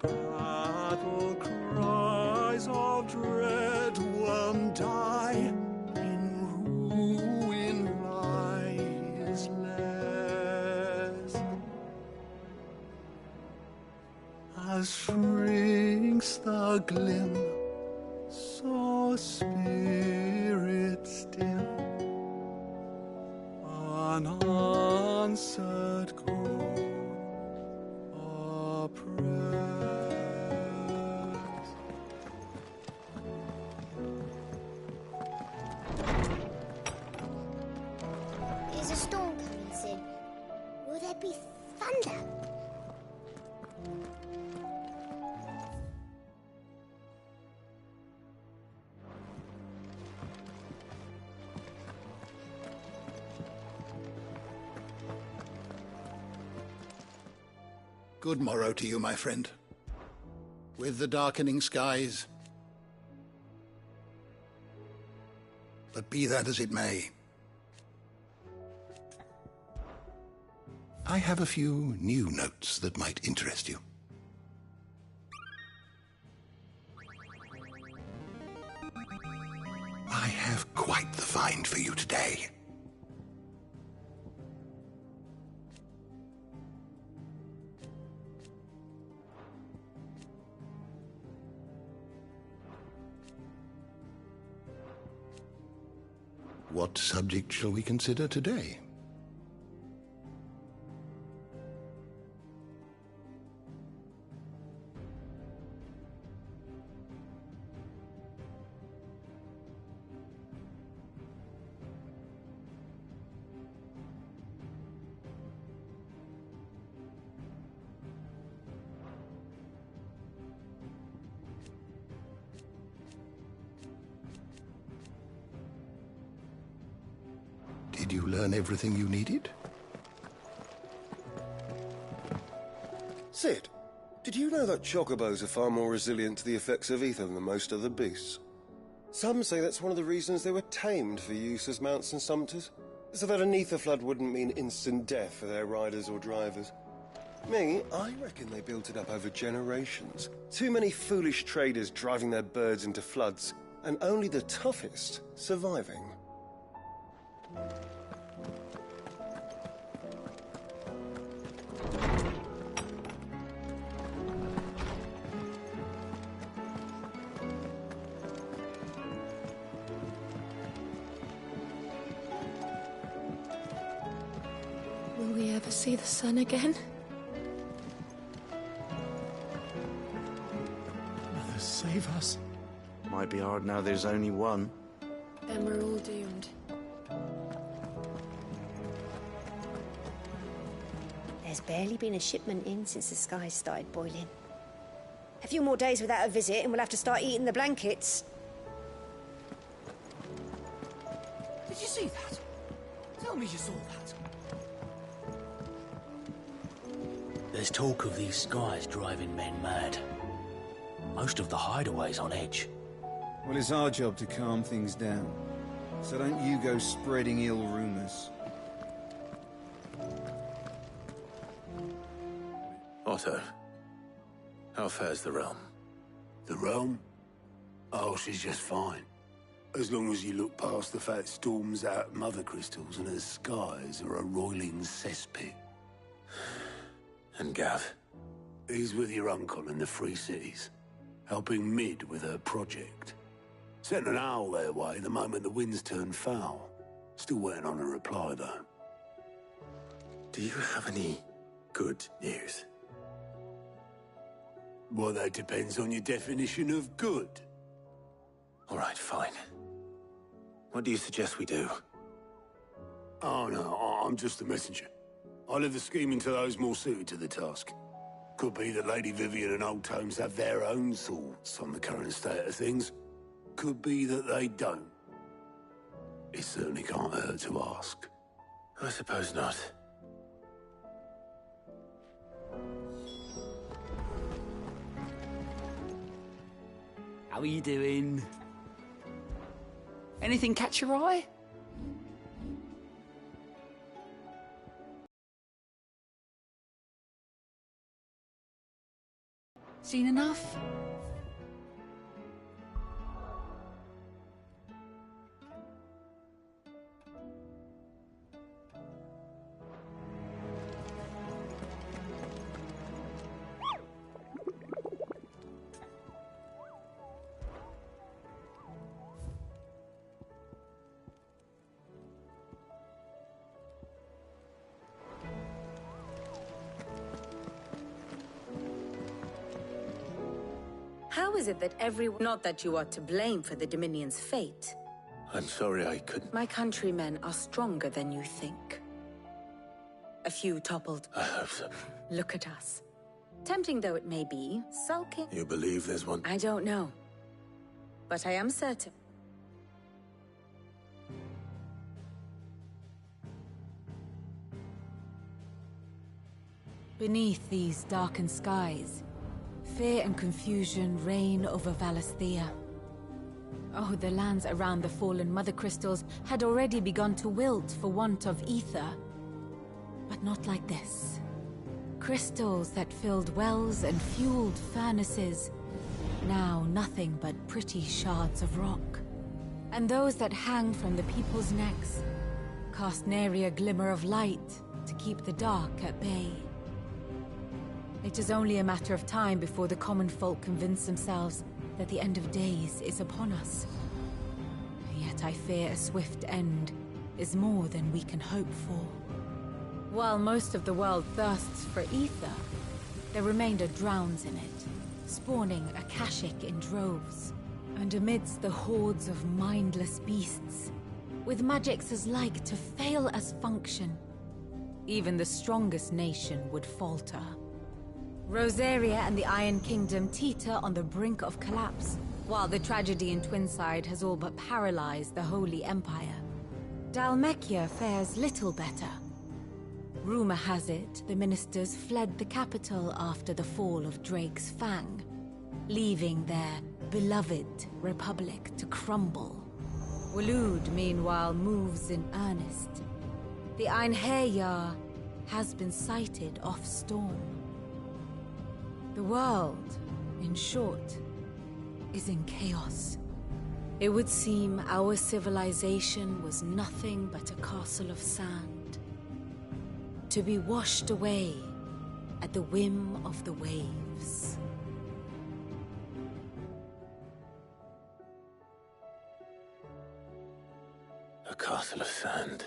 Battle cries of dread one die, in ruin lies less. As shrinks the glim, so spirits dim, unanswered call oppressed. There's a storm coming soon. Will there be thunder? Good morrow to you, my friend. With the darkening skies. But be that as it may, I have a few new notes that might interest you. I have quite the find for you today. What subject shall we consider today? Did you learn everything you needed? Sid, did you know that chocobos are far more resilient to the effects of ether than most other beasts? Some say that's one of the reasons they were tamed for use as mounts and sumpters, so that an ether flood wouldn't mean instant death for their riders or drivers. Me, I reckon they built it up over generations. Too many foolish traders driving their birds into floods, and only the toughest surviving. Will we ever see the sun again? Mother, save us. Might be hard now there's only one. Then we're all doomed. There's barely been a shipment in since the skies started boiling. A few more days without a visit and we'll have to start eating the blankets. Did you see that? Tell me you saw that. There's talk of these skies driving men mad. Most of the hideaways on edge. Well, it's our job to calm things down. So don't you go spreading ill rumors. Otto, how fares the realm? The realm? Oh, she's just fine. As long as you look past the fat storms out mother crystals and her skies are a roiling cesspit. And Gav? He's with your uncle in the Free Cities, helping Mid with her project. Sent an owl their way the moment the winds turned foul. Still waiting on a reply, though. Do you have any good news? Well, that depends on your definition of good. All right, fine. What do you suggest we do? Oh, no, I'm just a messenger. I'll leave the scheming to those more suited to the task. Could be that Lady Vivian and Old Tomes have their own thoughts on the current state of things. Could be that they don't. It certainly can't hurt to ask. I suppose not. How are you doing? Anything catch your eye? Seen enough? How is it that everyone... Not that you are to blame for the Dominion's fate. I'm sorry I couldn't. My countrymen are stronger than you think. A few toppled. I hope so. Look at us. Tempting though it may be, sulking... You believe there's one? I don't know. But I am certain. Beneath these darkened skies, fear and confusion reign over Valisthea. Oh, the lands around the fallen Mother Crystals had already begun to wilt for want of ether. But not like this. Crystals that filled wells and fueled furnaces, now nothing but pretty shards of rock. And those that hang from the people's necks cast nary a glimmer of light to keep the dark at bay. It is only a matter of time before the common folk convince themselves that the end of days is upon us. Yet I fear a swift end is more than we can hope for. While most of the world thirsts for ether, the remainder drowns in it, spawning Akashic in droves. And amidst the hordes of mindless beasts, with magics as like to fail as function, even the strongest nation would falter. Rosaria and the Iron Kingdom teeter on the brink of collapse, while the tragedy in Twinside has all but paralyzed the Holy Empire. Dhalmekia fares little better. Rumor has it the ministers fled the capital after the fall of Drake's Fang, leaving their beloved republic to crumble. Waloed, meanwhile, moves in earnest. The Einherjar has been sighted off-storm. The world, in short, is in chaos. It would seem our civilization was nothing but a castle of sand, to be washed away at the whim of the waves. A castle of sand.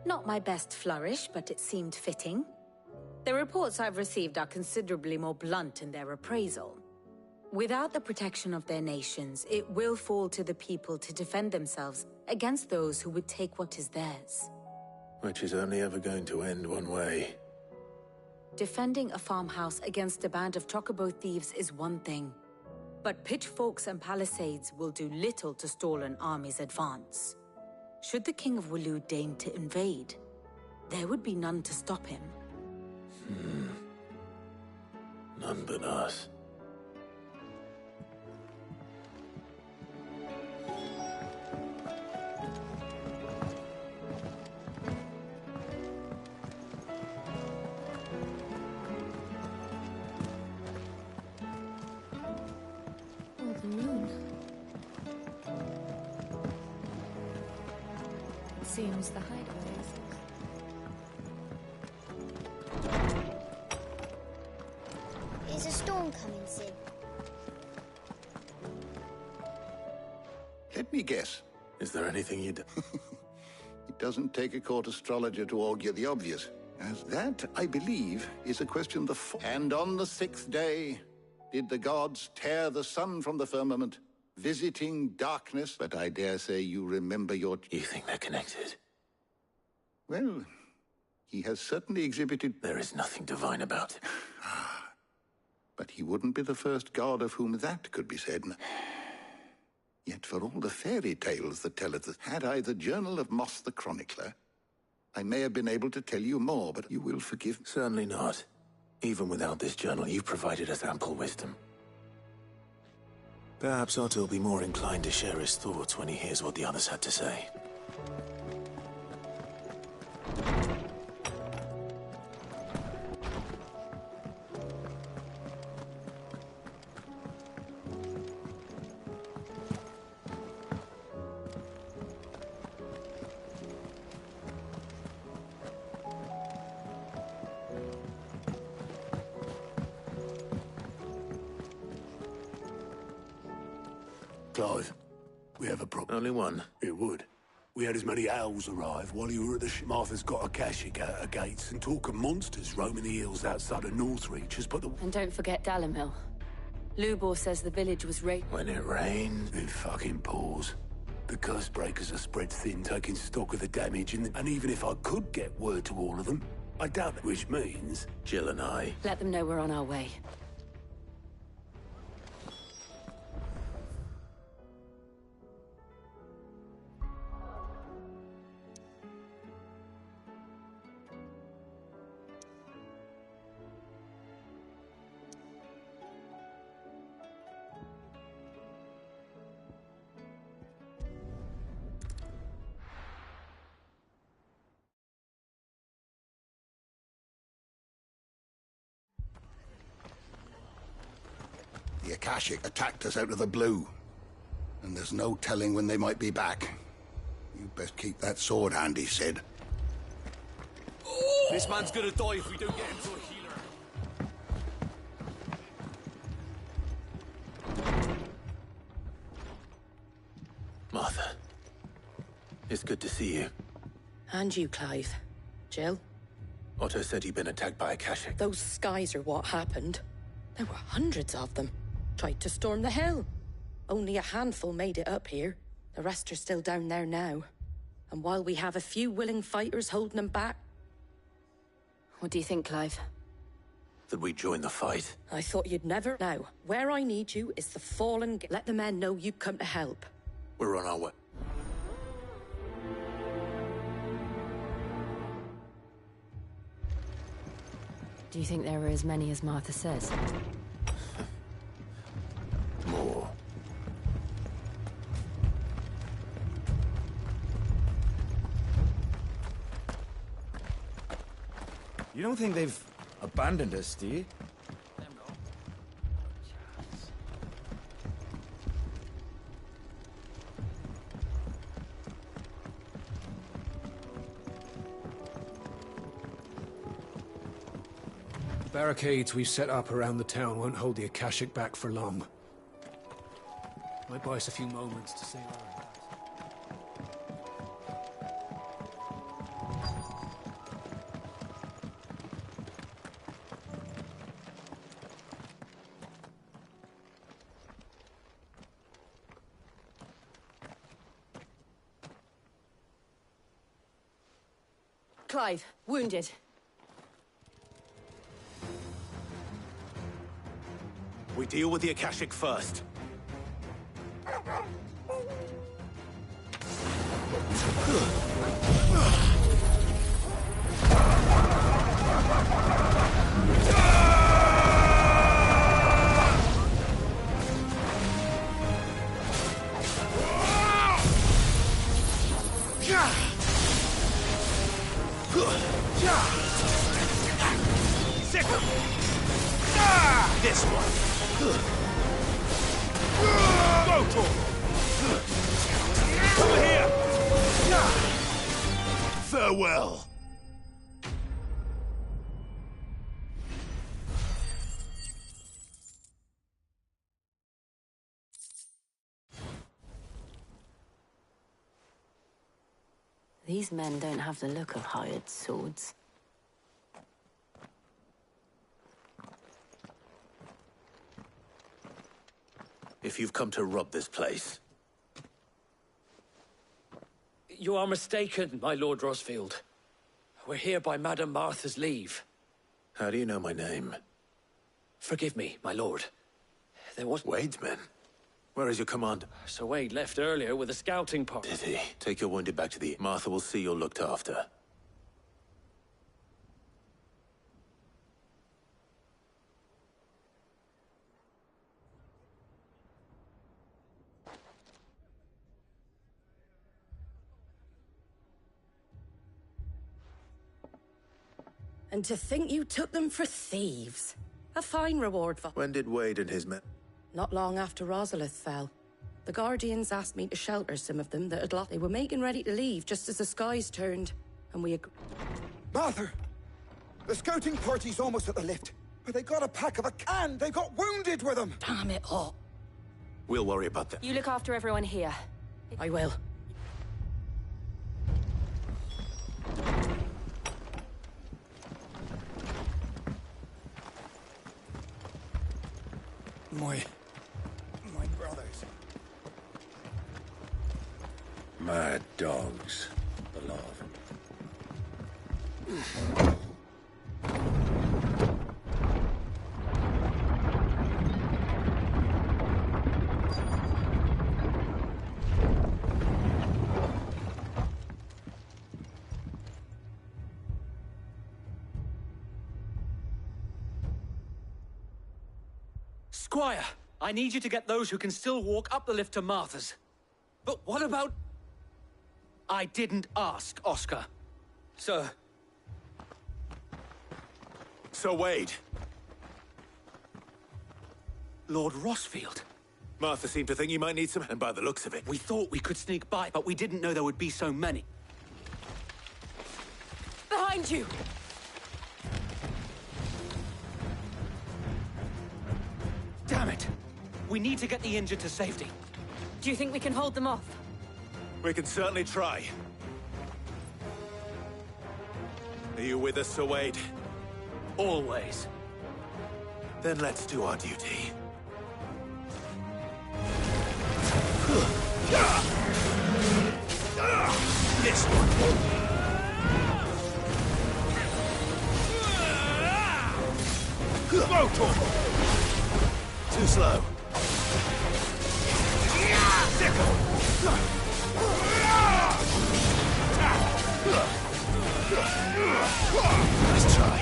Not my best flourish, but it seemed fitting. The reports I've received are considerably more blunt in their appraisal. Without the protection of their nations, it will fall to the people to defend themselves against those who would take what is theirs. Which is only ever going to end one way. Defending a farmhouse against a band of chocobo thieves is one thing, but pitchforks and palisades will do little to stall an army's advance. Should the King of Waloed deign to invade, there would be none to stop him. None but us. Oh, the moon. It seems the hideaway is... Is a storm coming, Sid? Let me guess. Is there anything you'd... It doesn't take a court astrologer to augur the obvious, as that, I believe, is a question And on the sixth day, did the gods tear the sun from the firmament, visiting darkness? But I dare say you remember your... You think they're connected? Well, he has certainly exhibited... There is nothing divine about it. But he wouldn't be the first god of whom that could be said. Yet for all the fairy tales that tell it, had I the journal of Moss the Chronicler, I may have been able to tell you more, but you will forgive me. Certainly not. Even without this journal, you've provided us ample wisdom. Perhaps Otto will be more inclined to share his thoughts when he hears what the others had to say. Clive, we have a problem. Only one? It would. We had as many owls arrive while you were at the ship. Martha's got Akashic out her gates, and talk of monsters roaming the hills outside of Northreach has put the... And don't forget Dalimil. Lubor says the village was raped. When it rained? It fucking pours. The curse breakers are spread thin, taking stock of the damage, and even if I could get word to all of them, I doubt that, which means... Jill and I... Let them know we're on our way. Akashic attacked us out of the blue. And there's no telling when they might be back. You best keep that sword handy, Sid. This man's gonna die if we don't get him to a healer. Martha. It's good to see you. And you, Clive. Jill? Otto said he'd been attacked by Akashic. Those skies are what happened. There were hundreds of them. Tried to storm the hill. Only a handful made it up here. The rest are still down there now. And while we have a few willing fighters holding them back... What do you think, Clive? That we join the fight. I thought you'd never... Now, where I need you is the fallen... Let the men know you've come to help. We're on our way. Do you think there were as many as Martha says? More. You don't think they've abandoned us, do you? The barricades we've set up around the town won't hold the Akashic back for long. Might buy us a few moments to say our goodbyes. Clive, wounded. We deal with the Akashic first. This one. Go to him. Over here. Farewell. These men don't have the look of hired swords. If you've come to rob this place... You are mistaken, my Lord Rosfield. We're here by Madame Martha's leave. How do you know my name? Forgive me, my lord. There was... Wade's men? Where is your commander? Sir Wade left earlier with a scouting party. Did he? Take your wounded back to the... Martha will see you're looked after. And to think you took them for thieves. A fine reward for... When did Wade and his men... Not long after Rosalith fell. The Guardians asked me to shelter some of them that had lost. They were making ready to leave just as the skies turned. And we agreed. Martha! The scouting party's almost at the lift. But they got a pack of a can. They got wounded with them. Damn it all. We'll worry about that. You look after everyone here. I will. My brothers. Mad dogs, beloved. Squire, I need you to get those who can still walk up the lift to Martha's. But what about... I didn't ask, Oscar. Sir. Sir Wade. Lord Rossfield. Martha seemed to think you might need some, and by the looks of it... We thought we could sneak by, but we didn't know there would be so many. Behind you! Damn it! We need to get the injured to safety. Do you think we can hold them off? We can certainly try. Are you with us, Sir Wade? Always. Then let's do our duty. This one. Too slow. Nice try.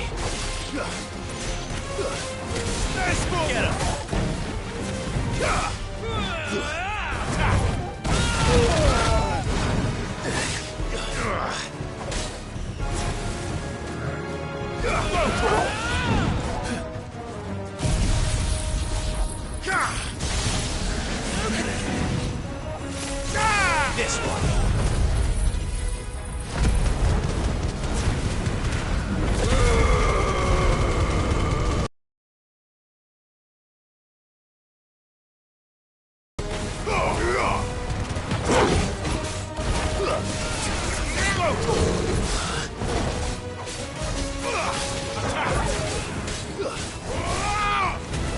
Nice move. Get him. This one.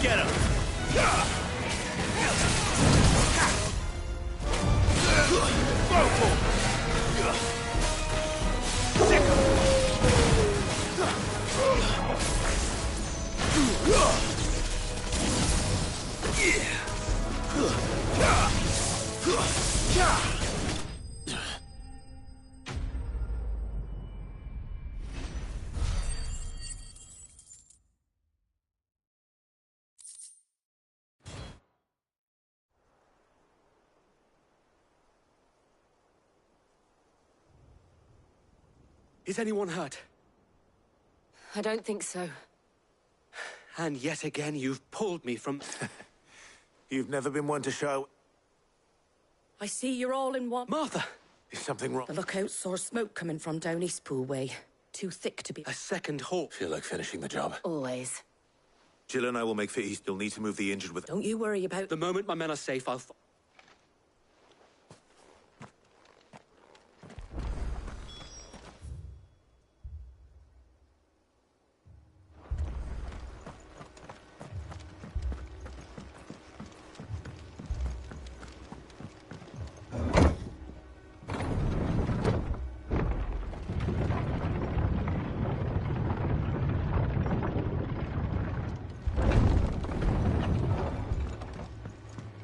Get him. Is anyone hurt? I don't think so. And yet again, you've pulled me from... You've never been one to show... I see you're all in one. Martha! Is something wrong? The lookout saw smoke coming from down Eastpool way. Too thick to be... A second halt. Feel like finishing the job. Always. Jill and I will make for East. You'll need to move the injured with... Don't you worry about... The moment my men are safe, I'll...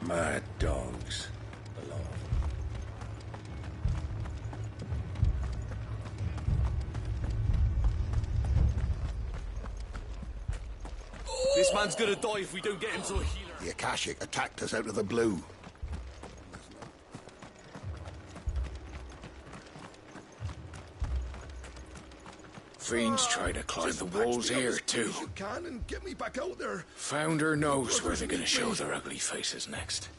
Mad dogs. Alone. This man's gonna die if we don't get him to a healer. The Akashic attacked us out of the blue. Fiends try to climb the walls here, too. You can and get me back out there. Founder knows where they're gonna show their ugly faces next.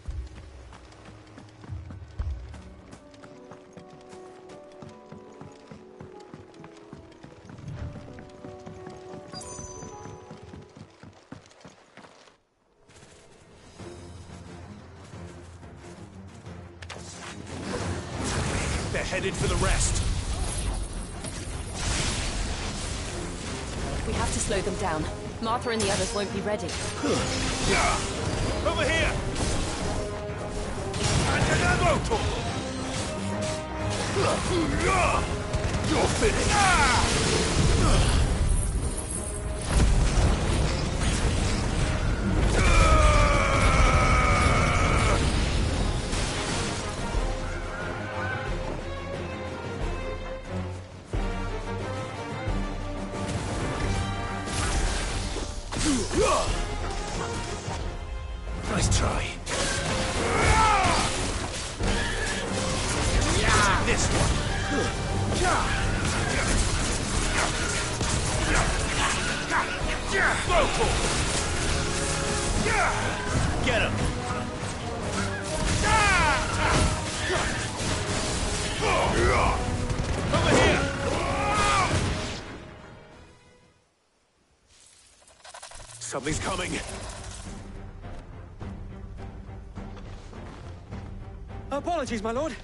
They're headed for the rest. We have to slow them down. Martha and the others won't be ready. Over here! You're finished! Nice try. This one. Get him! Over here! Something's coming. Apologies, my lord.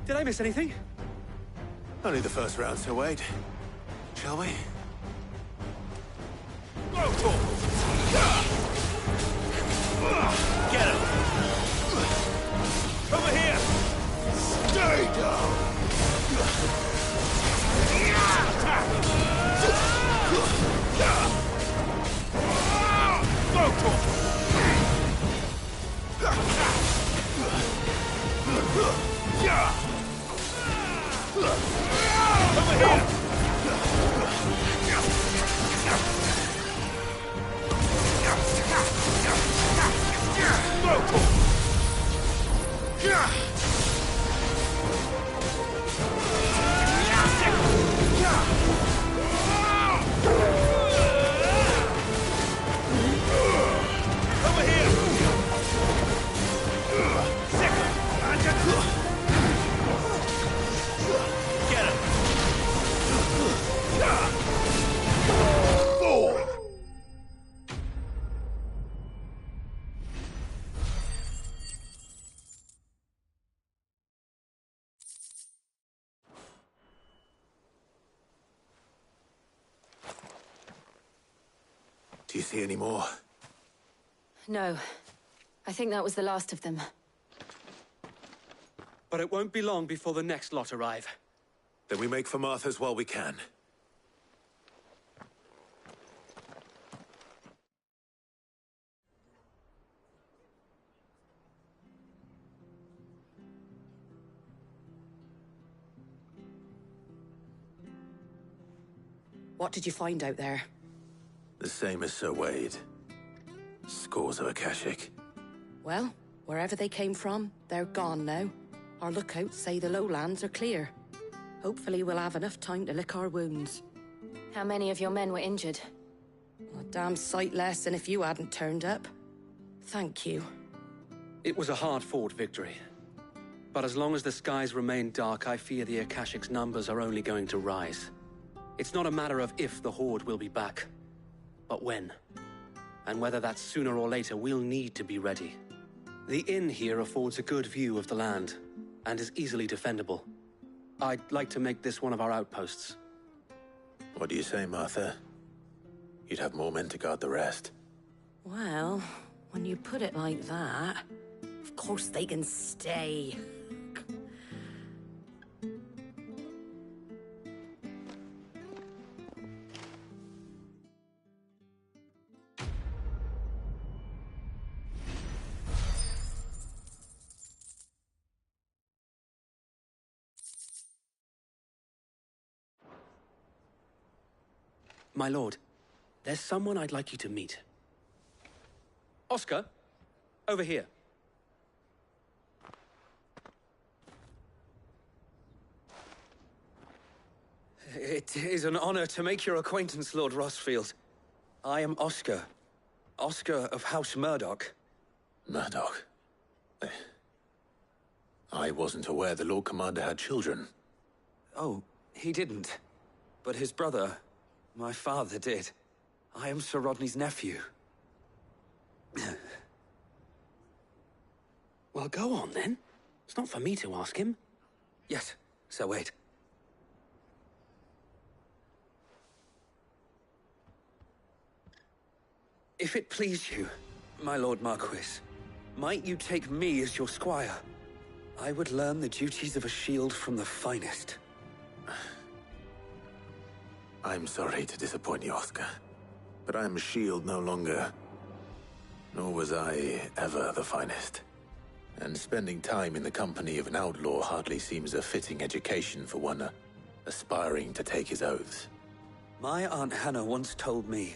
Did I miss anything? Only the first round, so wait. Shall we? Get him! Over here! Stay down! Over here! Do you see any more? No. I think that was the last of them. But it won't be long before the next lot arrive. Then we make for Martha's while we can. What did you find out there? The same as Sir Wade. Scores of Akashic. Well, wherever they came from, they're gone now. Our lookouts say the lowlands are clear. Hopefully we'll have enough time to lick our wounds. How many of your men were injured? A damn sight less than if you hadn't turned up. Thank you. It was a hard-fought victory. But as long as the skies remain dark, I fear the Akashic's numbers are only going to rise. It's not a matter of if the Horde will be back, but when. And whether that's sooner or later, we'll need to be ready. The inn here affords a good view of the land, and is easily defendable. I'd like to make this one of our outposts. What do you say, Martha? You'd have more men to guard the rest. Well, when you put it like that, of course they can stay. My lord, there's someone I'd like you to meet. Oscar, over here. It is an honor to make your acquaintance, Lord Rossfield. I am Oscar. Oscar of House Murdoch. Murdoch? I wasn't aware the Lord Commander had children. Oh, he didn't. But his brother, my father, did. I am Sir Rodney's nephew. Well, go on, then. It's not for me to ask him. Yes, Sir Wade. If it please you, my Lord Marquis, might you take me as your squire? I would learn the duties of a shield from the finest. I'm sorry to disappoint you, Oscar, but I'm a shield no longer. Nor was I ever the finest. And spending time in the company of an outlaw hardly seems a fitting education for one aspiring to take his oaths. My Aunt Hannah once told me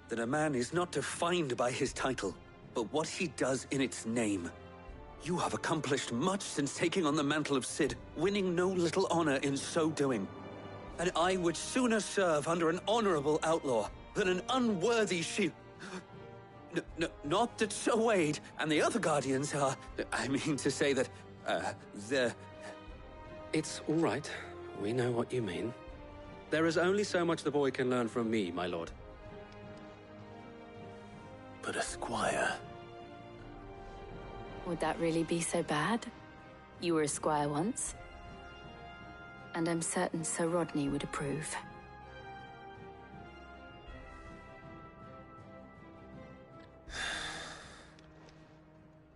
that a man is not defined by his title, but what he does in its name. You have accomplished much since taking on the mantle of Cid, winning no little honor in so doing. And I would sooner serve under an honorable outlaw than an unworthy shield. Not that Sir Wade and the other Guardians are... I mean to say that, they're... It's all right. We know what you mean. There is only so much the boy can learn from me, my lord. But a squire... Would that really be so bad? You were a squire once. And I'm certain Sir Rodney would approve.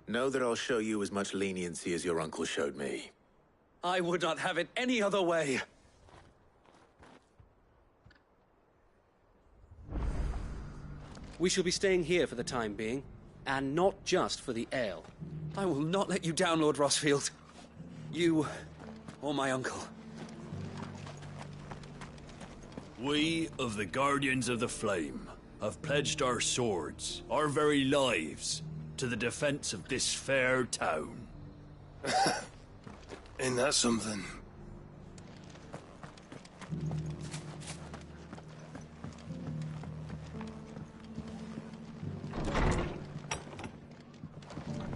Know that I'll show you as much leniency as your uncle showed me. I would not have it any other way. We shall be staying here for the time being, and not just for the ale. I will not let you down, Lord Rossfield. You, or my uncle. We of the Guardians of the Flame have pledged our swords, our very lives, to the defense of this fair town. Ain't that something?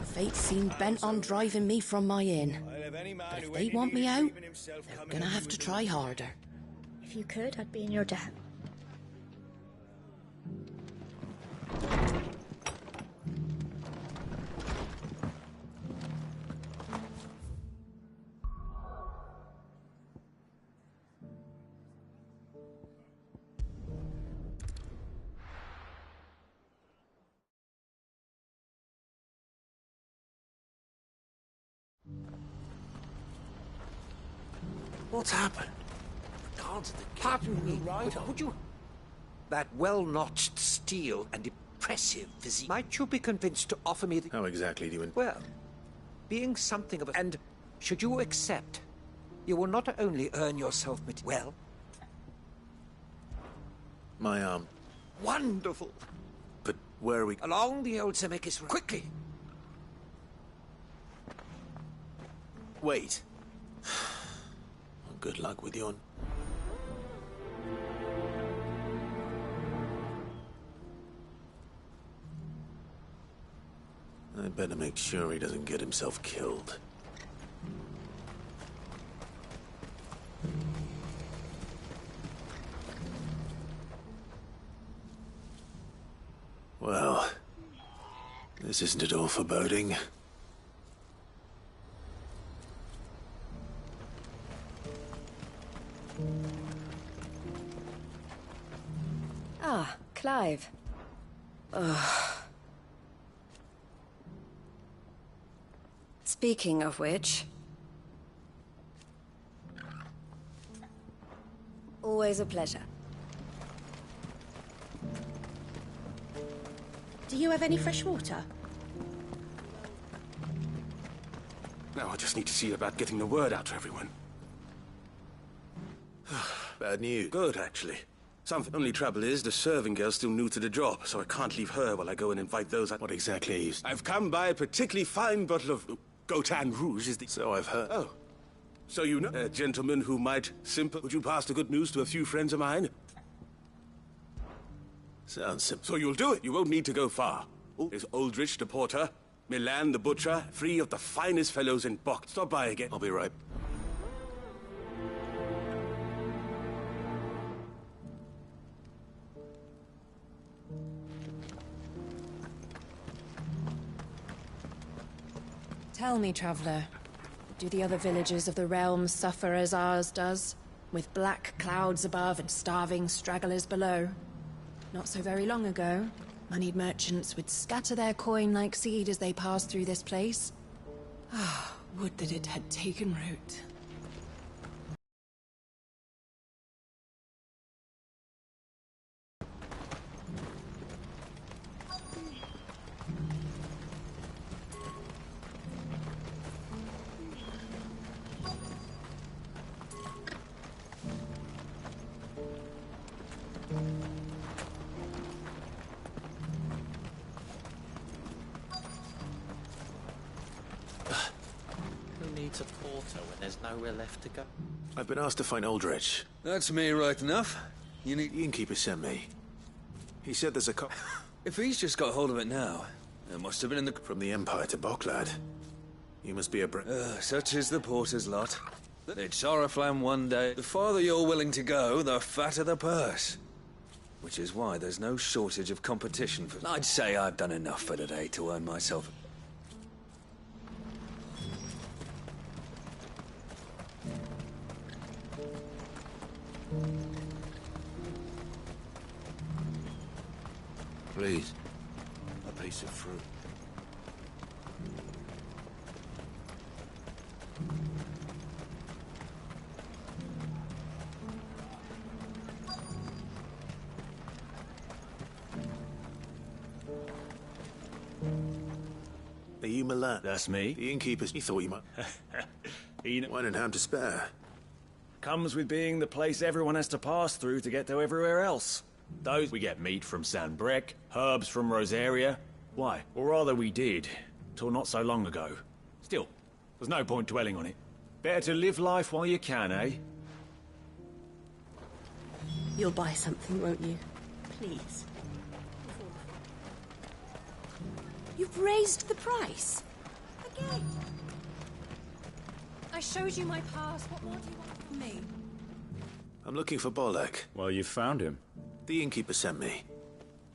Fate seemed bent on driving me from my inn. But if they want me out, they're gonna have to try harder. If you could, I'd be in your debt. What's happened? Pardon me, would you... That well-notched steel and impressive physique. Might you be convinced to offer me the... How exactly do you... Well, being something of a... And should you accept, you will not only earn yourself... Well... My arm. Wonderful! But where are we... Along the old Zemeckis Road. Quickly! Wait. Good luck with your... I better make sure he doesn't get himself killed. Well, this isn't at all foreboding. Ah, Clive. Ugh. Speaking of which... Always a pleasure. Do you have any fresh water? Now I just need to see about getting the word out to everyone. Bad news. Good, actually. Something. Only trouble is, the serving girl's still new to the job, so I can't leave her while I go and invite those... What exactly is... I've come by a particularly fine bottle of... Gotan Rouge is the... So I've heard. Oh. So you know a gentleman who might... Simple... Would you pass the good news to a few friends of mine? Sounds simple. So you'll do it. You won't need to go far. There's Aldrich the porter, Milan the butcher, 3 of the finest fellows in Bock. Stop by again. I'll be right. Tell me, traveller, do the other villages of the realm suffer as ours does? With black clouds above and starving stragglers below? Not so very long ago, moneyed merchants would scatter their coin like seed as they passed through this place. Ah, would that it had taken root. Who needs a porter when there's nowhere left to go? I've been asked to find Aldrich. That's me right enough. You can keep it sent me. He said there's a If he's just got hold of it now, it must have been in the... From the Empire to Boklad. You must be a such is the porter's lot. It's Oriflamme one day. The farther you're willing to go, the fatter the purse. Which is why there's no shortage of competition for... I'd say I've done enough for today to earn myself... Please. A piece of fruit. Are you Milan? That's me. The innkeepers. You thought you might... Wine and ham to spare. Comes with being the place everyone has to pass through to get to everywhere else. Those we get meat from San Brec, herbs from Rosaria. Why? Or rather we did, till not so long ago. Still, there's no point dwelling on it. Better to live life while you can, eh? You'll buy something, won't you? Please. You've raised the price. Again. I showed you my pass. What more do you want from me? I'm looking for Bolek. Well, you found him. The innkeeper sent me.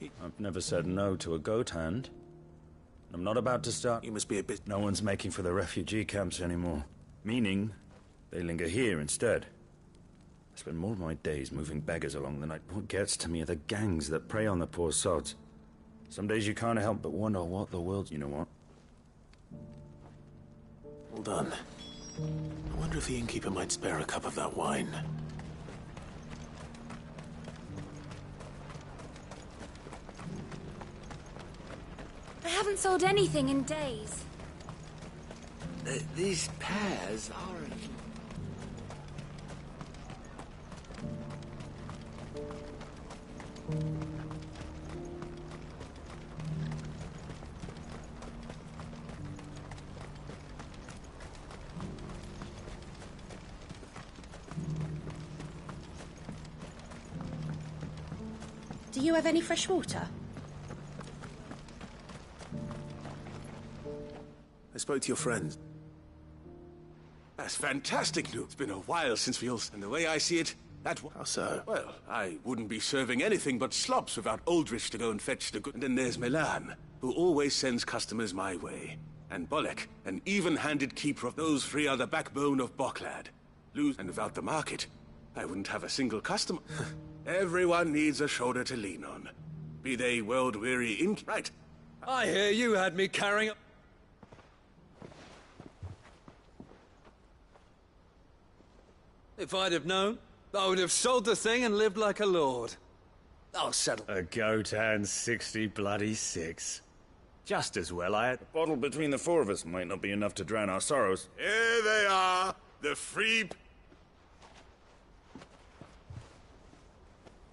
I've never said no to a goat hand. I'm not about to start... You must be a bit... No one's making for the refugee camps anymore. Meaning, they linger here instead. I spend more of my days moving beggars along the night. What gets to me are the gangs that prey on the poor sods. Some days you can't help but wonder what the world... You know what? Well done. I wonder if the innkeeper might spare a cup of that wine. I haven't sold anything in days. These pears are... Do you have any fresh water? I spoke to your friend. That's fantastic news. It's been a while since we all... And the way I see it, that... How so? Well, I wouldn't be serving anything but slops without Aldrich to go and fetch the good... And then there's Milan, who always sends customers my way. And Bolek, an even-handed keeper of... Those three are the backbone of Boklad. And without the market, I wouldn't have a single customer. Everyone needs a shoulder to lean on. Be they world-weary ink... Right. I hear you had me carrying... If I'd have known, I would have sold the thing and lived like a lord. I'll settle. A goat and 60 bloody 6. Just as well I had a bottle between the four of us. Might not be enough to drown our sorrows. Here they are, the free...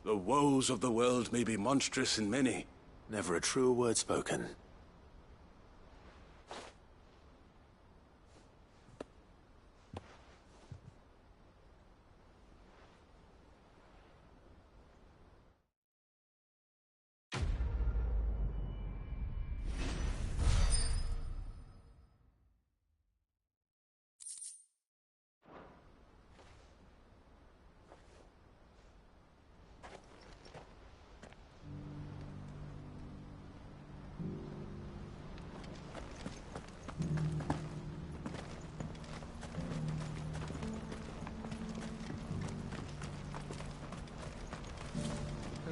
The woes of the world may be monstrous in many. Never a truer word spoken.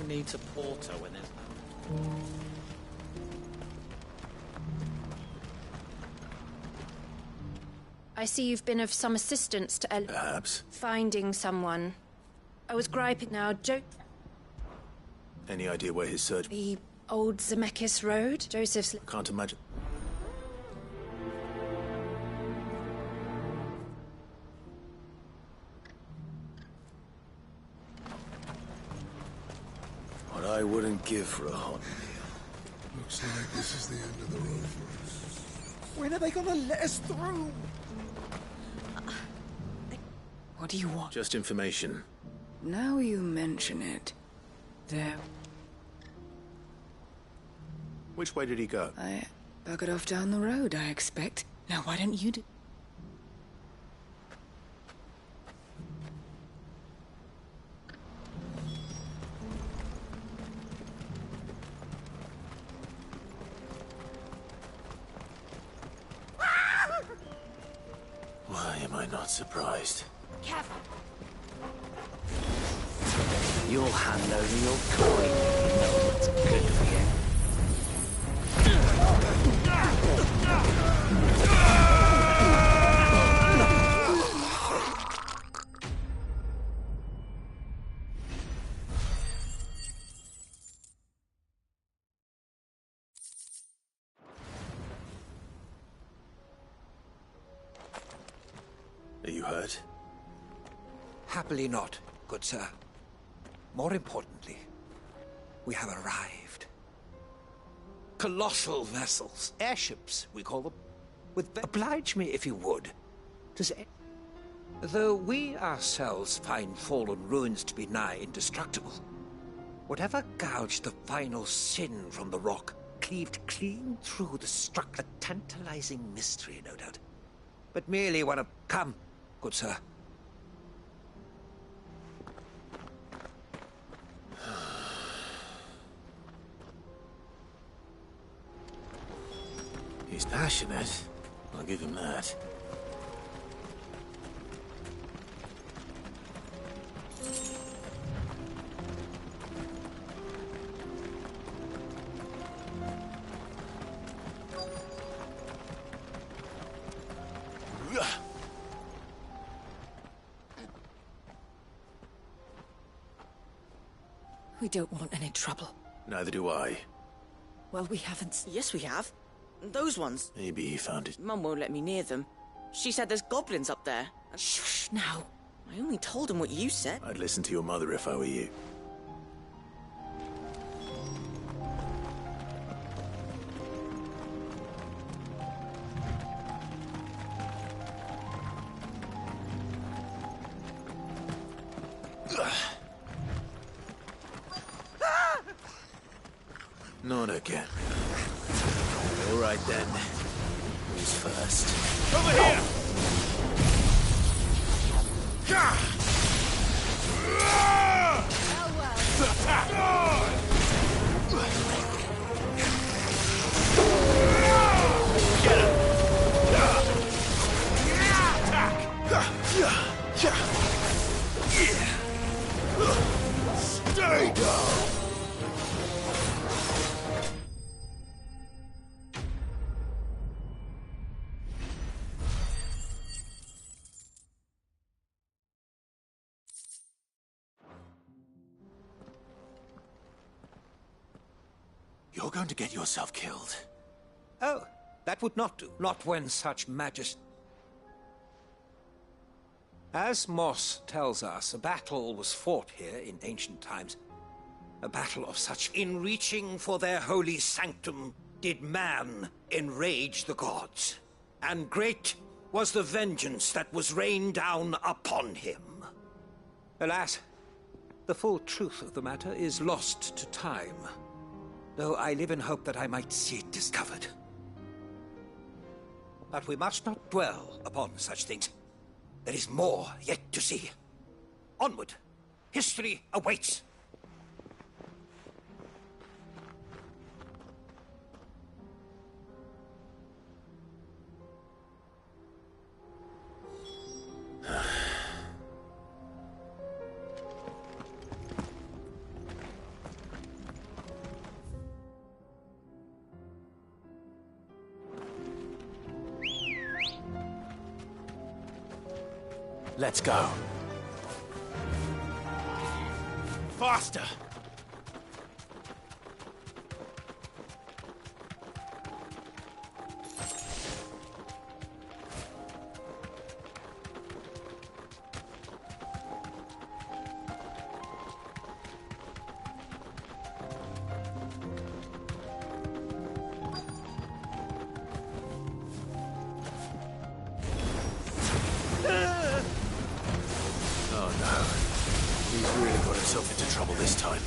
Needs a porter when there's no... I see you've been of some assistance to Perhaps. finding someone. I was griping now, Any idea where his search... The old Zemeckis Road? Joseph's... Can't imagine. I wouldn't give for a hot meal. Looks like this is the end of the road for us. When are they gonna let us through? What do you want? Just information. Now you mention it, there... Which way did he go? I buggered off down the road, I expect. Now, why don't you do... Why am I not surprised? Careful. You'll hand over your coin if you know what's good for you. Are you hurt? Happily not, good sir. More importantly, we have arrived. Colossal vessels, airships, we call them. Oblige me, if you would. Though we ourselves find fallen ruins to be nigh indestructible, whatever gouged the final sin from the rock cleaved clean through the structure. A tantalizing mystery, no doubt. But merely one of... Come, good sir. He's passionate. I'll give him that. We don't want any trouble. Neither do I. Well, we haven't... Yes, we have. Those ones. Maybe he found it. Mum won't let me near them. She said there's goblins up there. Shh, now. I only told him what you said. I'd listen to your mother if I were you. Not again. All right then. Who's first? Over here! Stay down! You're going to get yourself killed. Oh, that would not do. Not when such majesty... As Moss tells us, a battle was fought here in ancient times. A battle of such in-reaching for their holy sanctum did man enrage the gods. And great was the vengeance that was rained down upon him. Alas, the full truth of the matter is lost to time. Though I live in hope that I might see it discovered. But we must not dwell upon such things. There is more yet to see. Onward. History awaits. Let's go. Faster! Oh no. He's really got himself into trouble this time.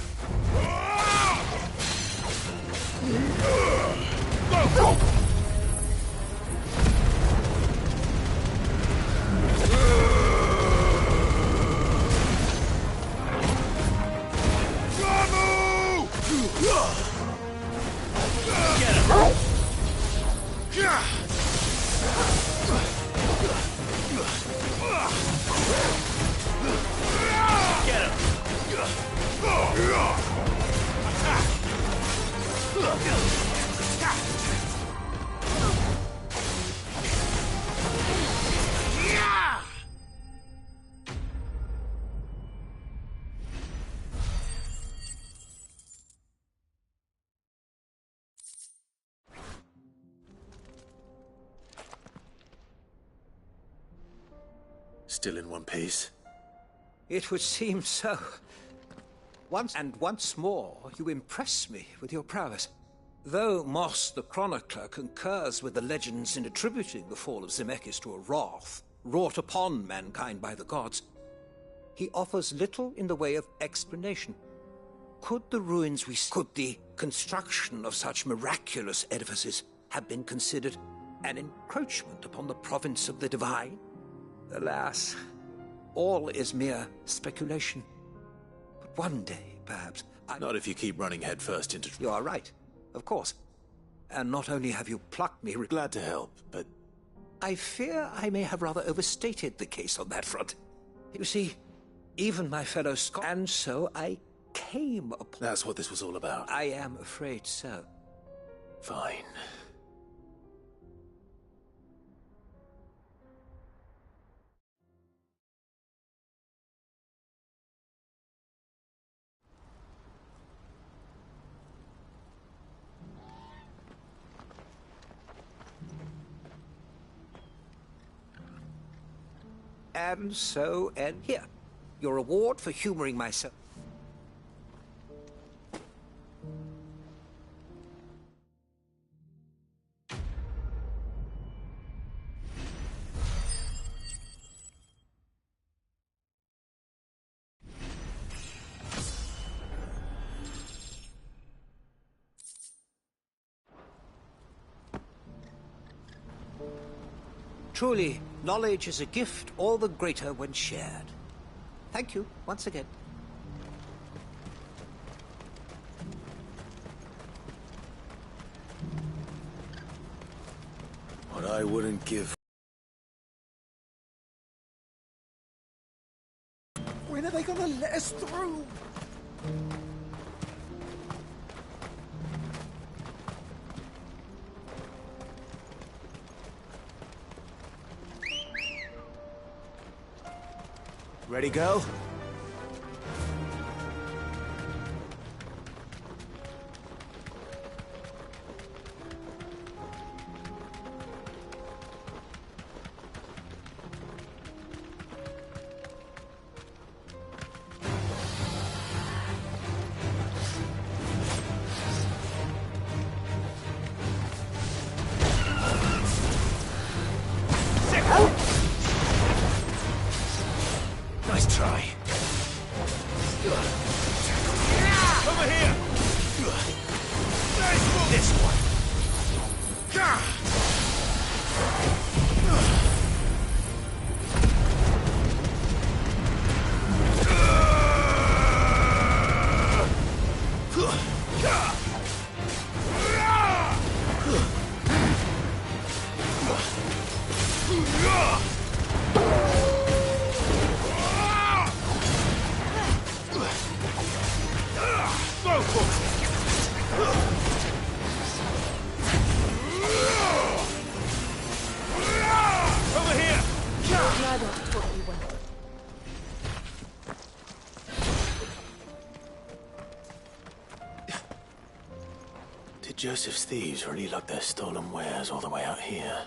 still in one piece? It would seem so. Once more, you impress me with your prowess. Though Moss the Chronicler concurs with the legends in attributing the fall of Zemeckis to a wrath wrought upon mankind by the gods, he offers little in the way of explanation. Could the construction of such miraculous edifices have been considered an encroachment upon the province of the divine? Alas, all is mere speculation. But one day, perhaps... Not if you keep running headfirst into... You are right, of course. And not only have you plucked me... Glad to help, but... I fear I may have rather overstated the case on that front. You see, even my fellow Scot... And so I came upon... That's what this was all about. I am afraid so. Fine. And so, and here, your reward for humoring myself. Truly, knowledge is a gift all the greater when shared. Thank you, once again. What I wouldn't give... When are they gonna let us through? Ready, go? Nice try. Over here! This one. Over here! Did Joseph's thieves really lug their stolen wares all the way out here?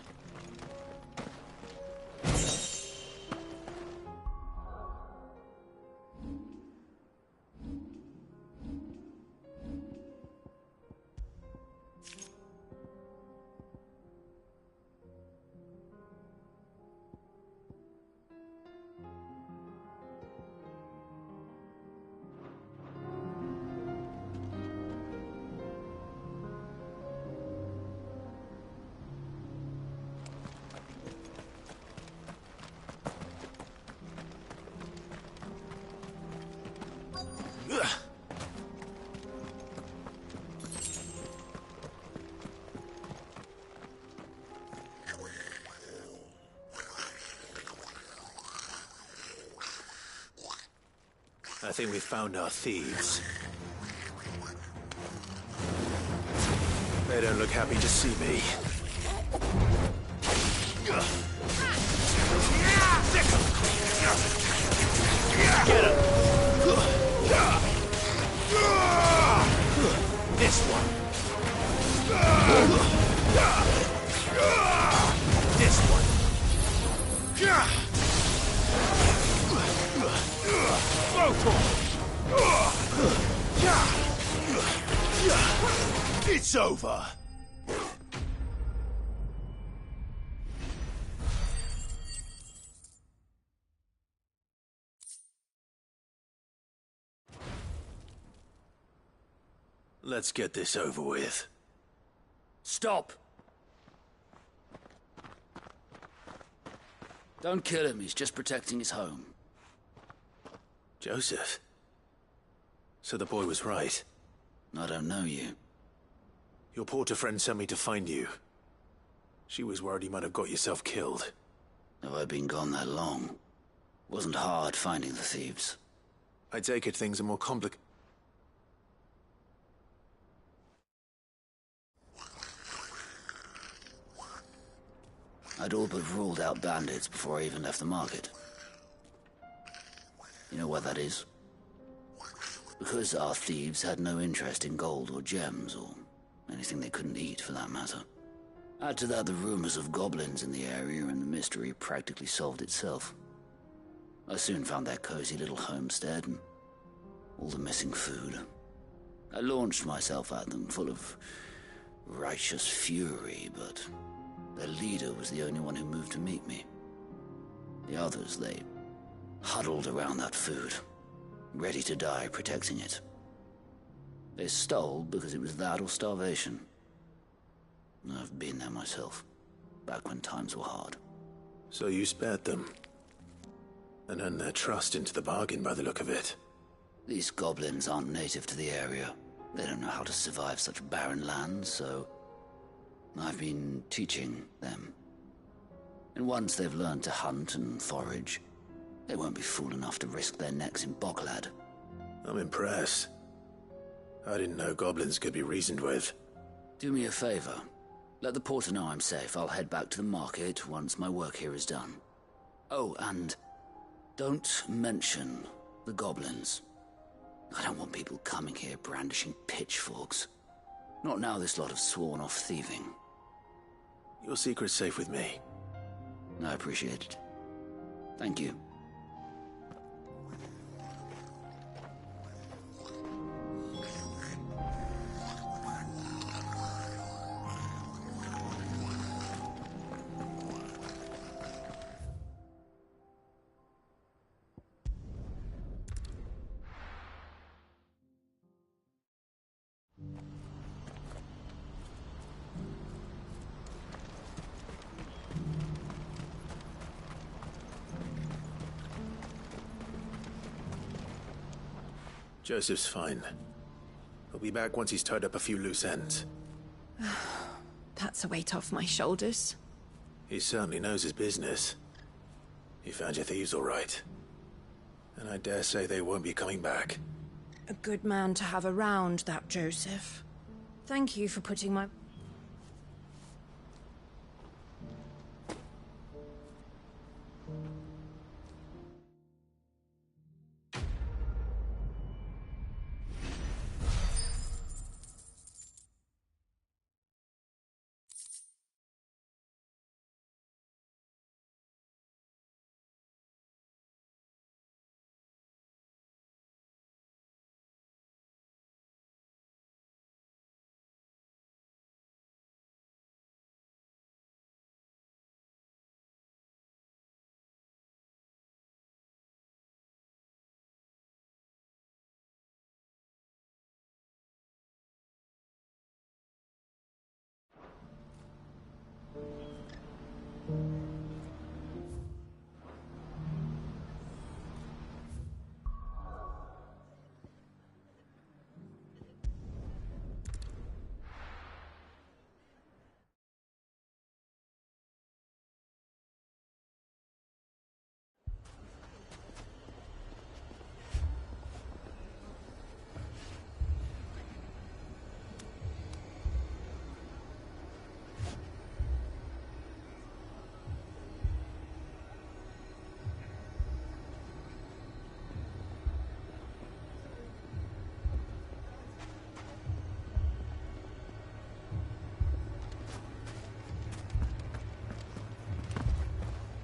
I think we found our thieves. They don't look happy to see me. Get him! This one. This one. It's over. Let's get this over with. Stop! Don't kill him, he's just protecting his home. Joseph? So the boy was right. I don't know you. Your porter friend sent me to find you. She was worried you might have got yourself killed. Have I been gone that long? Wasn't hard finding the thieves. I take it things are more complicated. I'd all but ruled out bandits before I even left the market. You know why that is? Because our thieves had no interest in gold or gems, or anything they couldn't eat for that matter. Add to that the rumors of goblins in the area, and the mystery practically solved itself. I soon found their cozy little homestead, and all the missing food. I launched myself at them, full of righteous fury, but their leader was the only one who moved to meet me. The others, they huddled around that food, ready to die protecting it. They stole because it was that or starvation. I've been there myself, back when times were hard. So you spared them, and earned their trust into the bargain by the look of it. These goblins aren't native to the area. They don't know how to survive such barren lands, so I've been teaching them. And once they've learned to hunt and forage, they won't be fool enough to risk their necks in Bocklad. I'm impressed. I didn't know goblins could be reasoned with. Do me a favor. Let the porter know I'm safe. I'll head back to the market once my work here is done. Oh, and don't mention the goblins. I don't want people coming here brandishing pitchforks. Not now this lot have sworn off thieving. Your secret's safe with me. I appreciate it. Thank you. Joseph's fine. He'll be back once he's tied up a few loose ends. That's a weight off my shoulders. He certainly knows his business. He found your thieves all right. And I dare say they won't be coming back. A good man to have around, that Joseph. Thank you for putting my...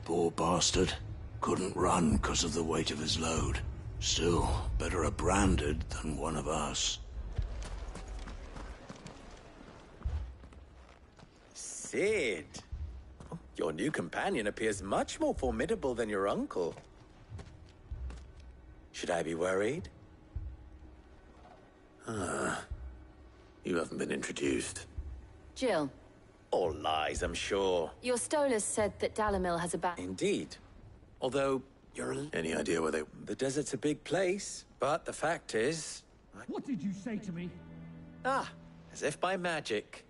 Poor bastard. Couldn't run because of the weight of his load. Still, better a branded than one of us. Sid. Your new companion appears much more formidable than your uncle. Should I be worried? You haven't been introduced. Jill. All lies, I'm sure. Your stolers said that Dalamil has a Indeed. Although, Any idea where they... The desert's a big place, but the fact is... What did you say to me? As if by magic.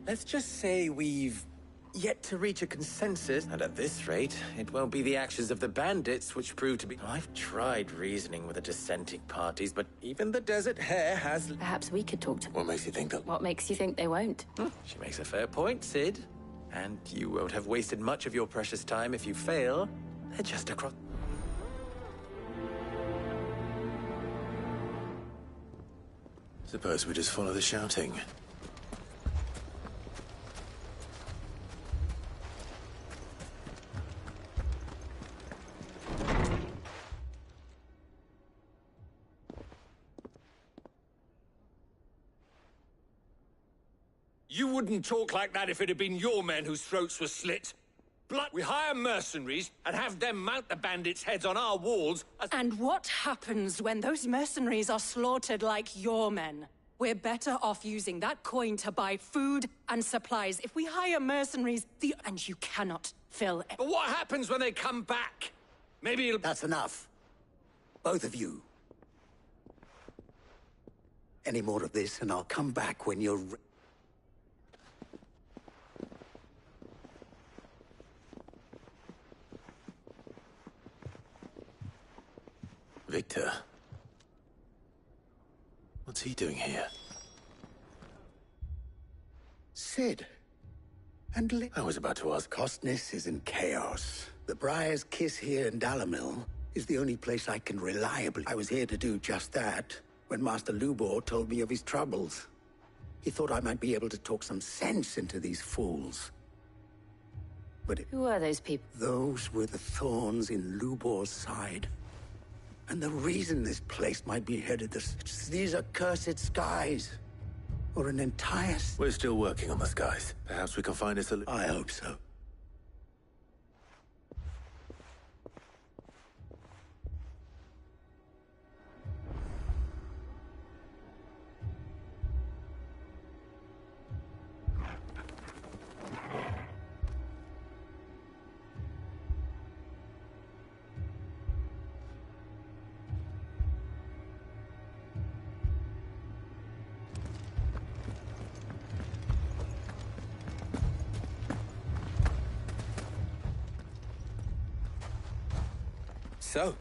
Let's just say we've yet to reach a consensus, and at this rate, it won't be the actions of the bandits which prove to be... I've tried reasoning with the dissenting parties, but even the Desert Hare has... Perhaps we could talk to them. What makes you think that... What makes you think they won't? She makes a fair point, Sid. And you won't have wasted much of your precious time if you fail. They're just across... Suppose we just follow the shouting. You wouldn't talk like that if it had been your men whose throats were slit. We hire mercenaries and have them mount the bandits' heads on our walls as... And what happens when those mercenaries are slaughtered like your men? We're better off using that coin to buy food and supplies. If we hire mercenaries, and you cannot fill... But what happens when they come back? Maybe it'll... That's enough. Both of you. Any more of this and I'll come back when you're... Victor. What's he doing here? Sid. And I was about to ask. Costness is in chaos. The Briar's Kiss here in Dalamil is the only place I can reliably... I was here to do just that when Master Lubor told me of his troubles. He thought I might be able to talk some sense into these fools. But who are those people? Those were the thorns in Lubor's side. And the reason this place might be headed these accursed skies. Or an entire... We're still working on the skies. Perhaps we can find a solution. I hope so. So?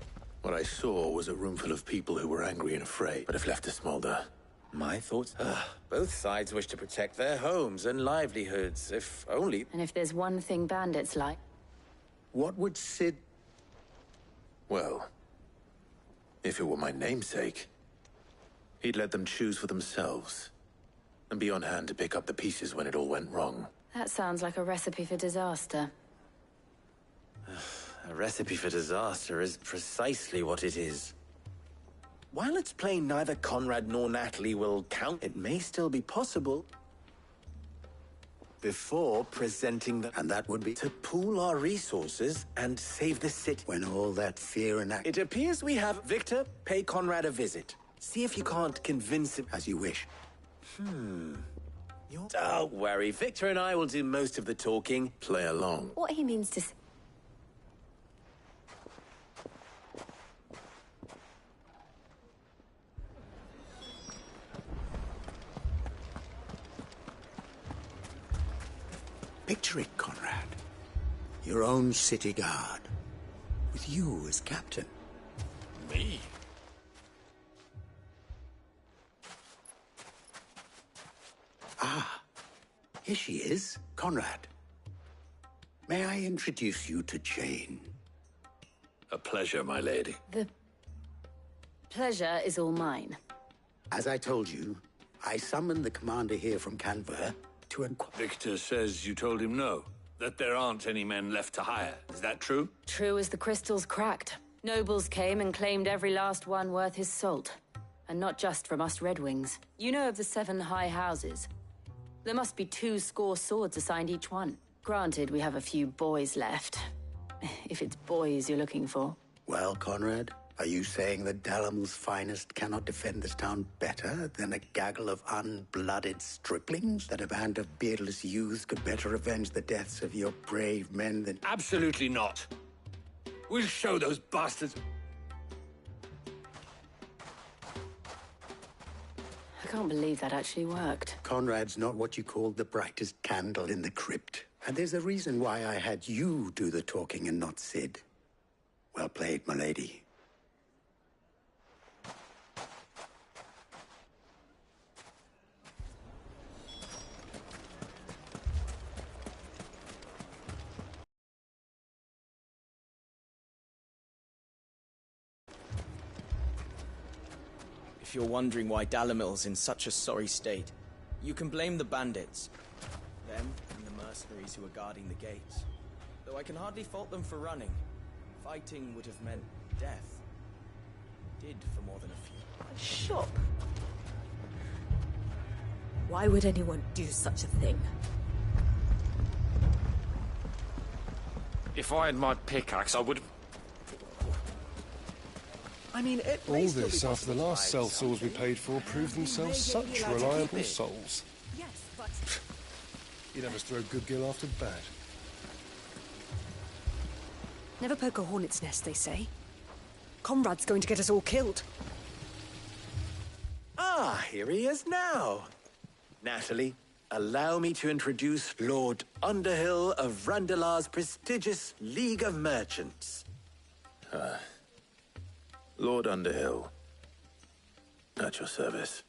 What I saw was a room full of people who were angry and afraid, but have left to smolder. My thoughts? Both sides wish to protect their homes and livelihoods, if only... And if there's one thing bandits like... What would Sid... Well, if it were my namesake, he'd let them choose for themselves, and be on hand to pick up the pieces when it all went wrong. That sounds like a recipe for disaster. A recipe for disaster is precisely what it is. While it's plain neither Conrad nor Natalie will count, it may still be possible before presenting the... And that would be? To pool our resources and save the city. When all that fear and... It appears we have... Victor, pay Conrad a visit. See if you can't convince him... As you wish. Don't worry, Victor and I will do most of the talking. Play along. What he means to say... Picture it, Conrad. Your own city guard. With you as captain. Me? Here she is, Conrad. May I introduce you to Jane? A pleasure, my lady. The pleasure is all mine. As I told you, I summoned the commander here from Canver to inquire. Victor says you told him no, that there aren't any men left to hire. Is that true? True as the crystals cracked. Nobles came and claimed every last one worth his salt. And not just from us Red Wings. You know of the 7 high houses. There must be 2 swords assigned each one. Granted, we have a few boys left. If it's boys you're looking for. Well, Conrad, are you saying that Dalamel's finest cannot defend this town better than a gaggle of unblooded striplings? That a band of beardless youths could better avenge the deaths of your brave men than... Absolutely not. We'll show those bastards... I can't believe that actually worked. Conrad's not what you call the brightest candle in the crypt. And there's a reason why I had you do the talking and not Sid. Well played, my lady. If you're wondering why Dalamil's in such a sorry state, you can blame the bandits. Them and the mercenaries who are guarding the gates. Though I can hardly fault them for running. Fighting would have meant death. Did for more than a few. A shop? Why would anyone do such a thing? If I had my pickaxe, I would... I mean, all this after the last sellswords we paid for proved themselves such reliable souls. Yes, but... You'd have us throw good gill after bad. Never poke a hornet's nest, they say. Conrad's going to get us all killed. Ah, here he is now. Natalie, allow me to introduce Lord Underhill of Randalar's prestigious League of Merchants. Lord Underhill. At your service.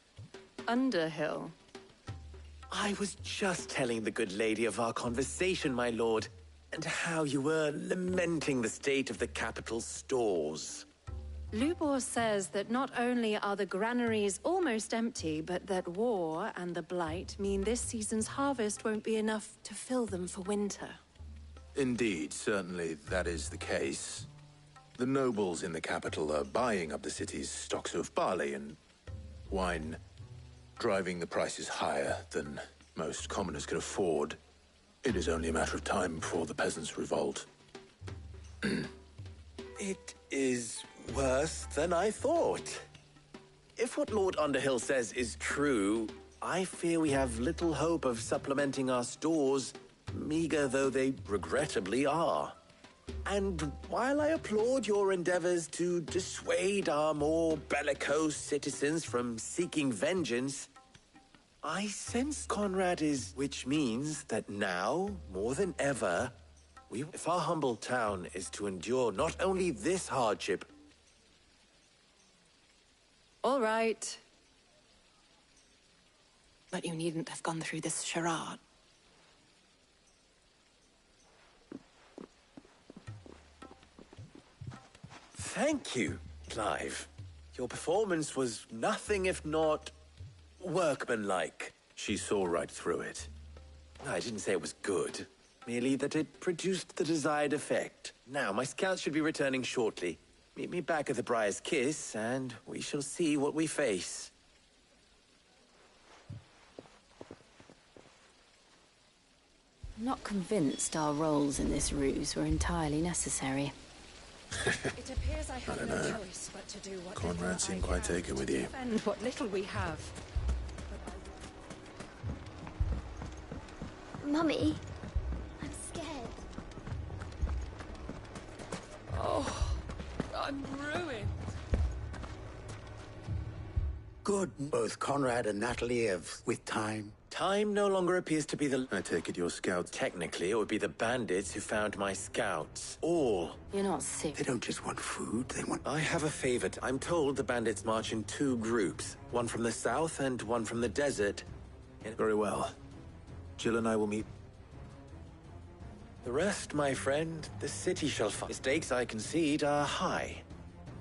Underhill? I was just telling the good lady of our conversation, my lord, and how you were lamenting the state of the capital's stores. Lubor says that not only are the granaries almost empty, but that war and the Blight mean this season's harvest won't be enough to fill them for winter. Indeed, certainly that is the case. The nobles in the capital are buying up the city's stocks of barley and wine, driving the prices higher than most commoners can afford. It is only a matter of time before the peasants revolt. It is worse than I thought. If what Lord Underhill says is true, I fear we have little hope of supplementing our stores, meager though they regrettably are. And while I applaud your endeavors to dissuade our more bellicose citizens from seeking vengeance, I sense Conrad is... Which means that now, more than ever, if our humble town is to endure not only this hardship... All right. But you needn't have gone through this charade. Thank you, Clive. Your performance was nothing if not workmanlike. She saw right through it. I didn't say it was good, merely that it produced the desired effect. Now, my scouts should be returning shortly. Meet me back at the Briar's Kiss, and we shall see what we face. I'm not convinced our roles in this ruse were entirely necessary. It appears I have no choice but to do what Conrad seemed quite taken with you. defend what little we have. Mummy, I'm scared. Oh, I'm ruined. Good. Both Conrad and Natalie have, with time. Time no longer appears to be the... I take it your scouts... Technically, it would be the bandits who found my scouts. All. You're not sick. They don't just want food, they want... I have a favor. I'm told the bandits march in 2 groups. One from the south and one from the desert. Very well. Jill and I will meet... The rest, my friend, the city shall find. The stakes, I concede, are high.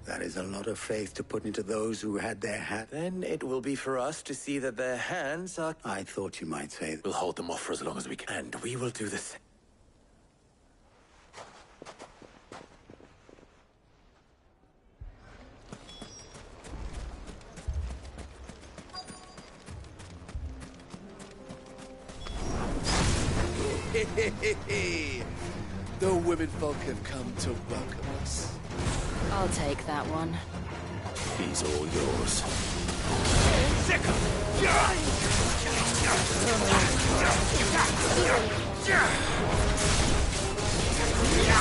That is a lot of faith to put into those who had their hat. Then it will be for us to see that their hands are... I thought you might say... We'll hold them off for as long as we can. And we will do the same. The women folk have come to welcome us. I'll take that one. He's all yours.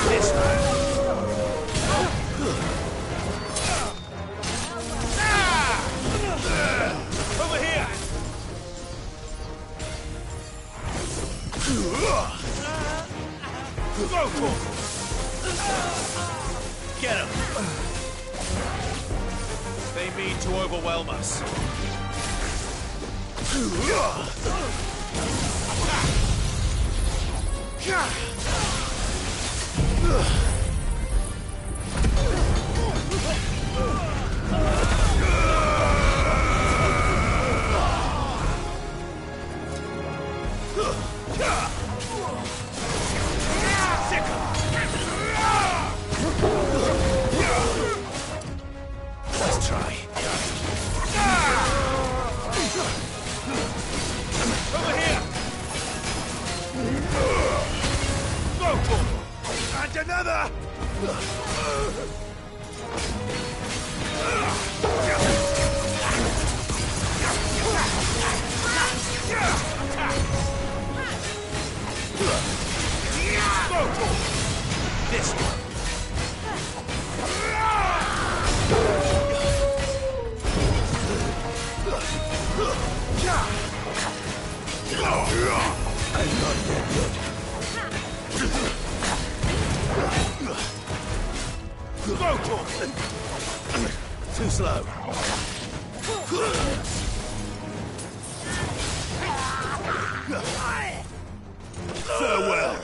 This over here! Go for it! Get him! They mean to overwhelm us. Let's try. Over here! Go for it! And another! Go for it! This one! I'm not dead yet. Go for it! Too slow. Farewell!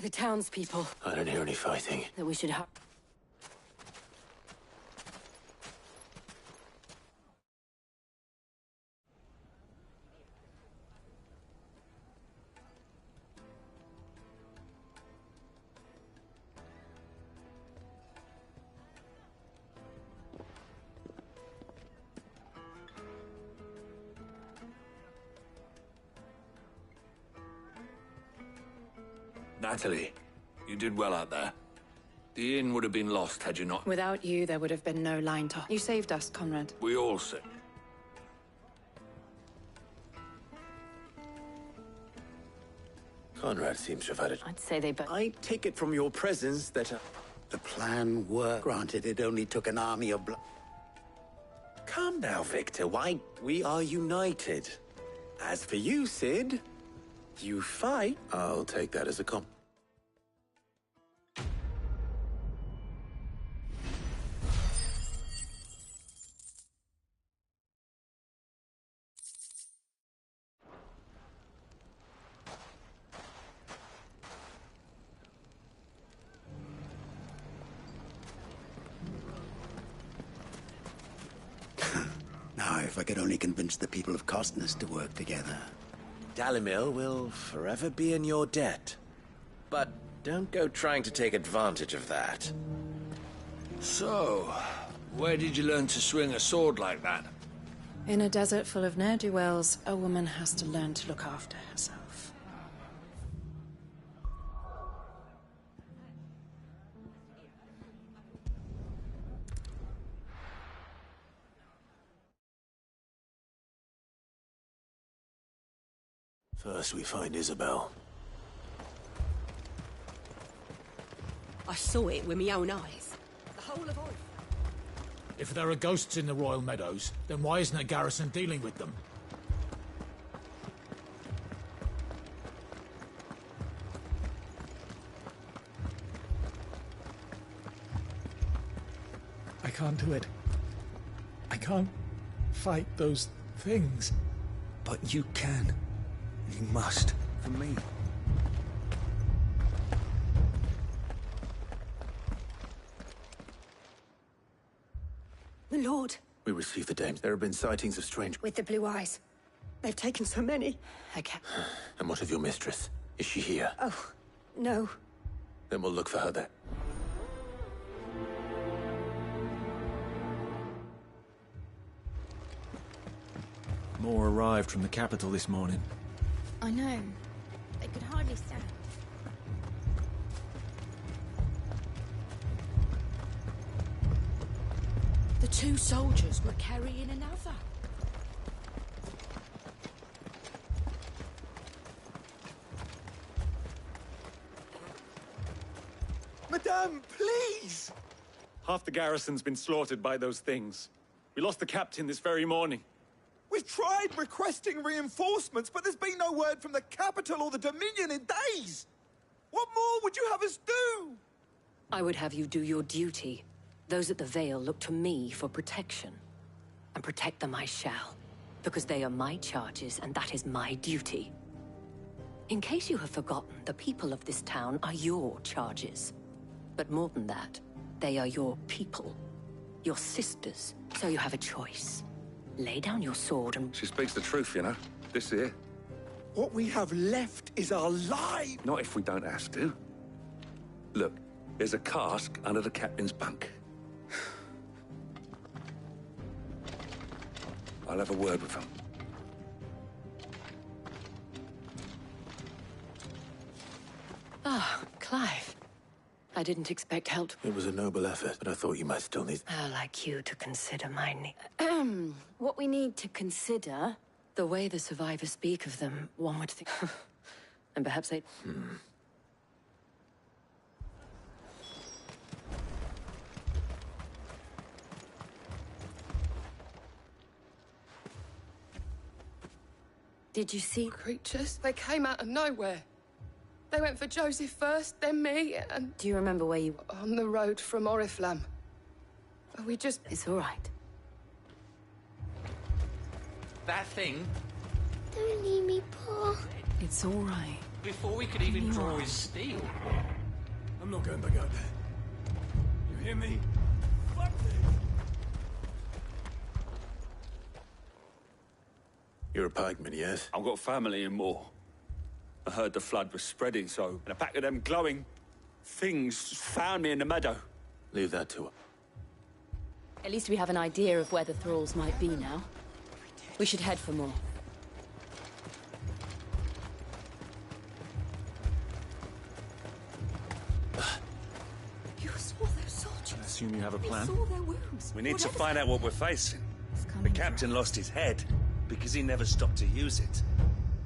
The townspeople. I don't hear any fighting. That we should have. Natalie, you did well out there. The inn would have been lost had you not. Without you, there would have been no line to... You saved us, Conrad. We all said. Conrad seems to have had it. I'd say they both... I take it from your presence that The plan worked. Granted, it only took an army of blood. Calm now, Victor. Why, we are united. As for you, Sid, you fight. I'll take that as a compliment. Now, if I could only convince the people of Costness to work together. Dalimil will forever be in your debt. But don't go trying to take advantage of that. So, where did you learn to swing a sword like that? In a desert full of ne'er-do-wells, a woman has to learn to look after herself. First we find Isabel. I saw it with my own eyes. The whole of Orif. If there are ghosts in the Royal Meadows, then why isn't a garrison dealing with them? I can't do it. I can't fight those things. But you can. You must. For me. The Lord. We received the dames. There have been sightings of strange... With the blue eyes. They've taken so many. And what of your mistress? Is she here? Oh, no. Then we'll look for her there. More arrived from the capital this morning. I know. They could hardly stand. The two soldiers were carrying another. Madame, please! Half the garrison's been slaughtered by those things. We lost the captain this very morning. We've tried requesting reinforcements, but there's been no word from the capital or the Dominion in days! What more would you have us do? I would have you do your duty. Those at the Vale look to me for protection. And protect them I shall. Because they are my charges, and that is my duty. In case you have forgotten, the people of this town are your charges. But more than that, they are your people. Your sisters. So you have a choice. Lay down your sword and... She speaks the truth, you know. This here. What we have left is our lives! Not if we don't have to. Look, there's a cask under the captain's bunk. I'll have a word with him. Ah, Clive. I didn't expect help. It was a noble effort, but I thought you might still need... I'd like you to consider my need. What we need to consider... The way the survivors speak of them, one would think... and perhaps they... Did you see... Creatures? They came out of nowhere. They went for Joseph first, then me, and... Do you remember where you... On the road from Oriflamme. We just... It's all right. That thing, Don't leave me, Pa. It's all right. before we could even draw his steel. I'm not going back out there. You hear me? Fuck this! You're a pikeman, yes? I've got family in Moor. I heard the flood was spreading, so... And a pack of them glowing things found me in the meadow. Leave that to her. At least we have an idea of where the thralls might be now. We should head for more. You saw those soldiers. I assume you have a plan? You saw their wounds. We need to find out what we're facing. The captain lost his head because he never stopped to use it.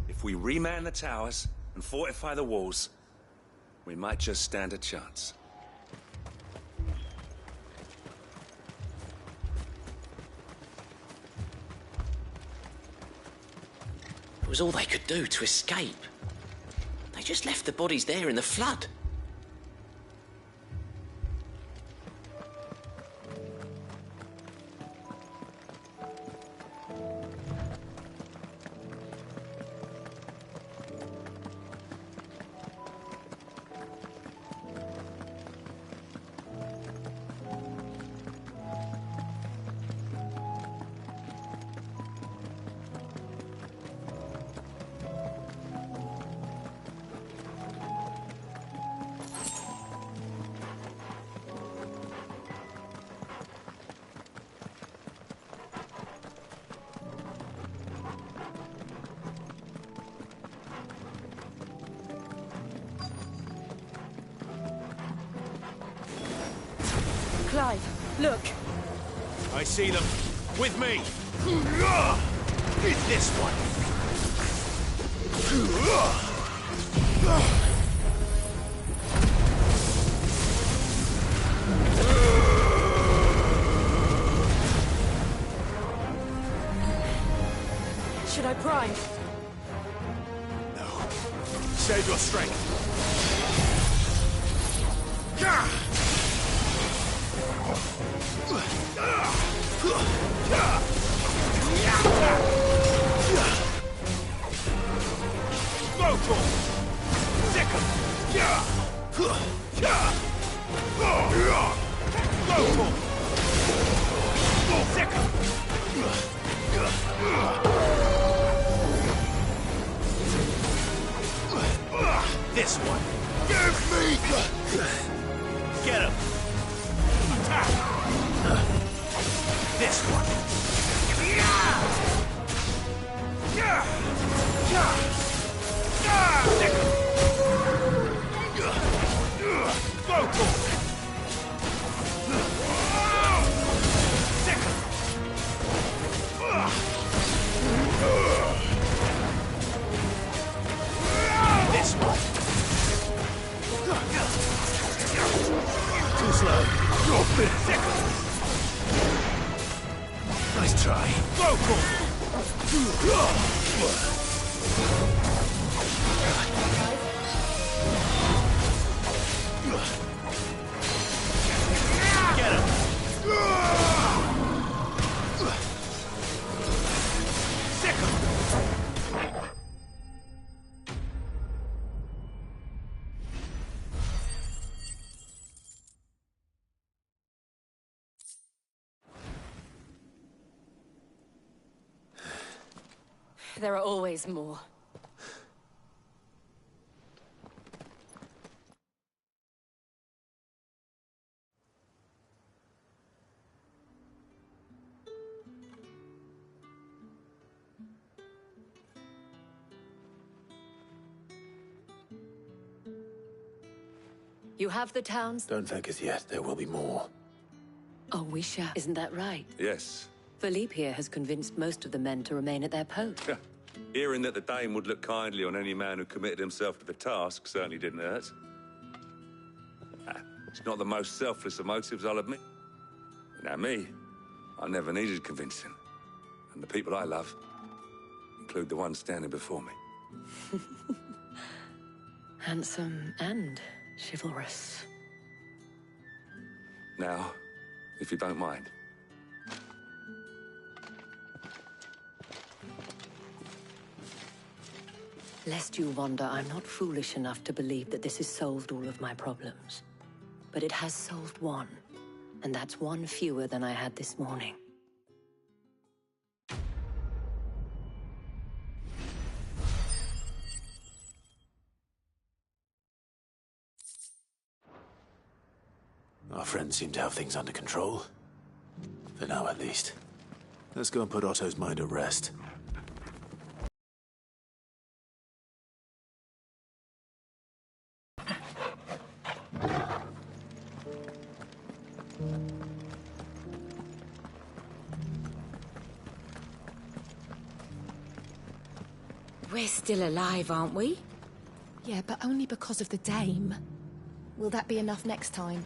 If we reman the towers and fortify the walls, we might just stand a chance. It was all they could do to escape. They just left the bodies there in the flood. Clive, look! I see them. With me! It's this one! Should I prime? No. Save your strength. Blowtorch! Sick'em! Blowtorch! Sick'em! This one! Give me Get him! Attack! This one! Go for it! This one. Too slow. Drop it. Nice try. Go for it. Get him. There are always more. You have the towns? Don't thank us yet. There will be more. Oh, we shall. Isn't that right? Yes. Philippe here has convinced most of the men to remain at their post. Hearing that the Dame would look kindly on any man who committed himself to the task certainly didn't hurt. It's not the most selfless of motives, I'll admit. Now me, I never needed convincing. And the people I love include the one standing before me. Handsome and chivalrous. Now, if you don't mind. Lest you wonder, I'm not foolish enough to believe that this has solved all of my problems. But it has solved one, and that's one fewer than I had this morning. Our friends seem to have things under control. For now, at least. Let's go and put Otto's mind at rest. We're still alive, aren't we? Yeah, but only because of the Dame. Will that be enough next time?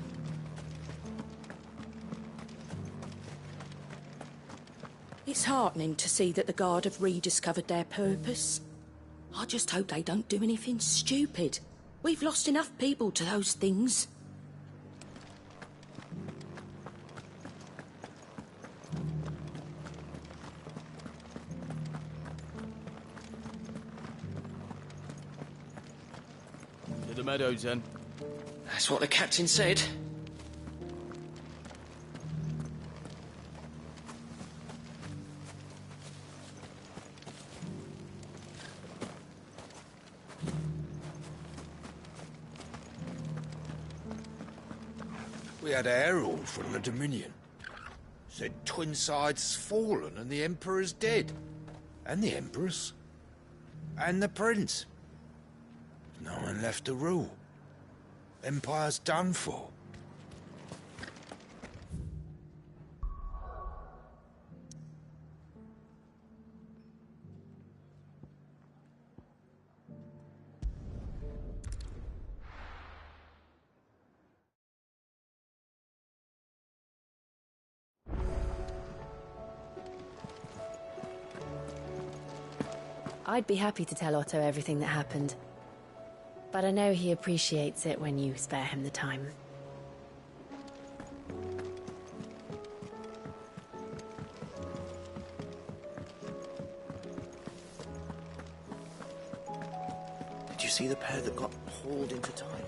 It's heartening to see that the Guard have rediscovered their purpose. I just hope they don't do anything stupid. We've lost enough people to those things. To the meadows, then. That's what the captain said. We had a herald from the Dominion. Said Twinside's fallen and the Emperor's dead. And the Empress. And the Prince. No one left to rule. Empire's done for. I'd be happy to tell Otto everything that happened. But I know he appreciates it when you spare him the time. Did you see the pair that got hauled into time?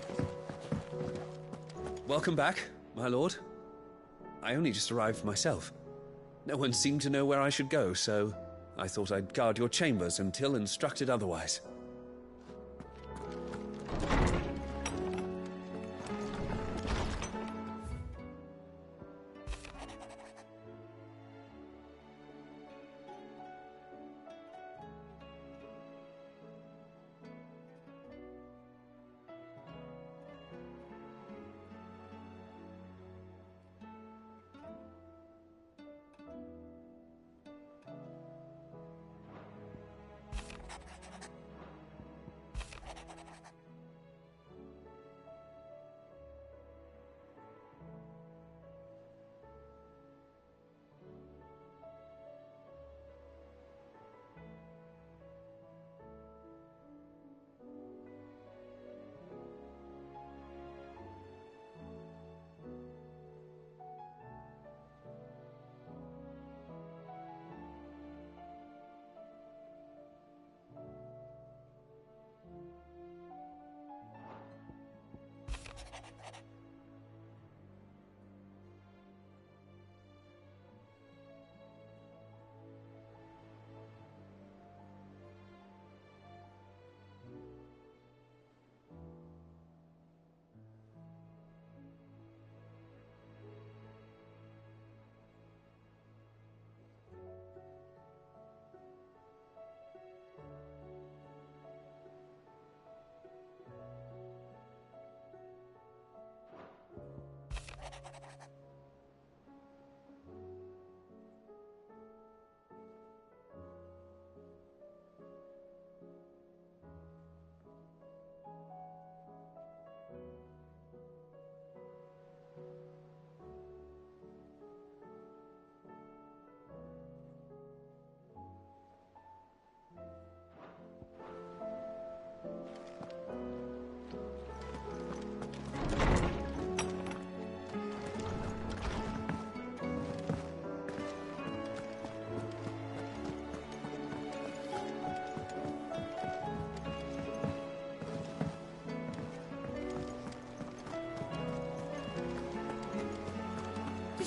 Welcome back, my lord. I only just arrived myself. No one seemed to know where I should go, so I thought I'd guard your chambers until instructed otherwise.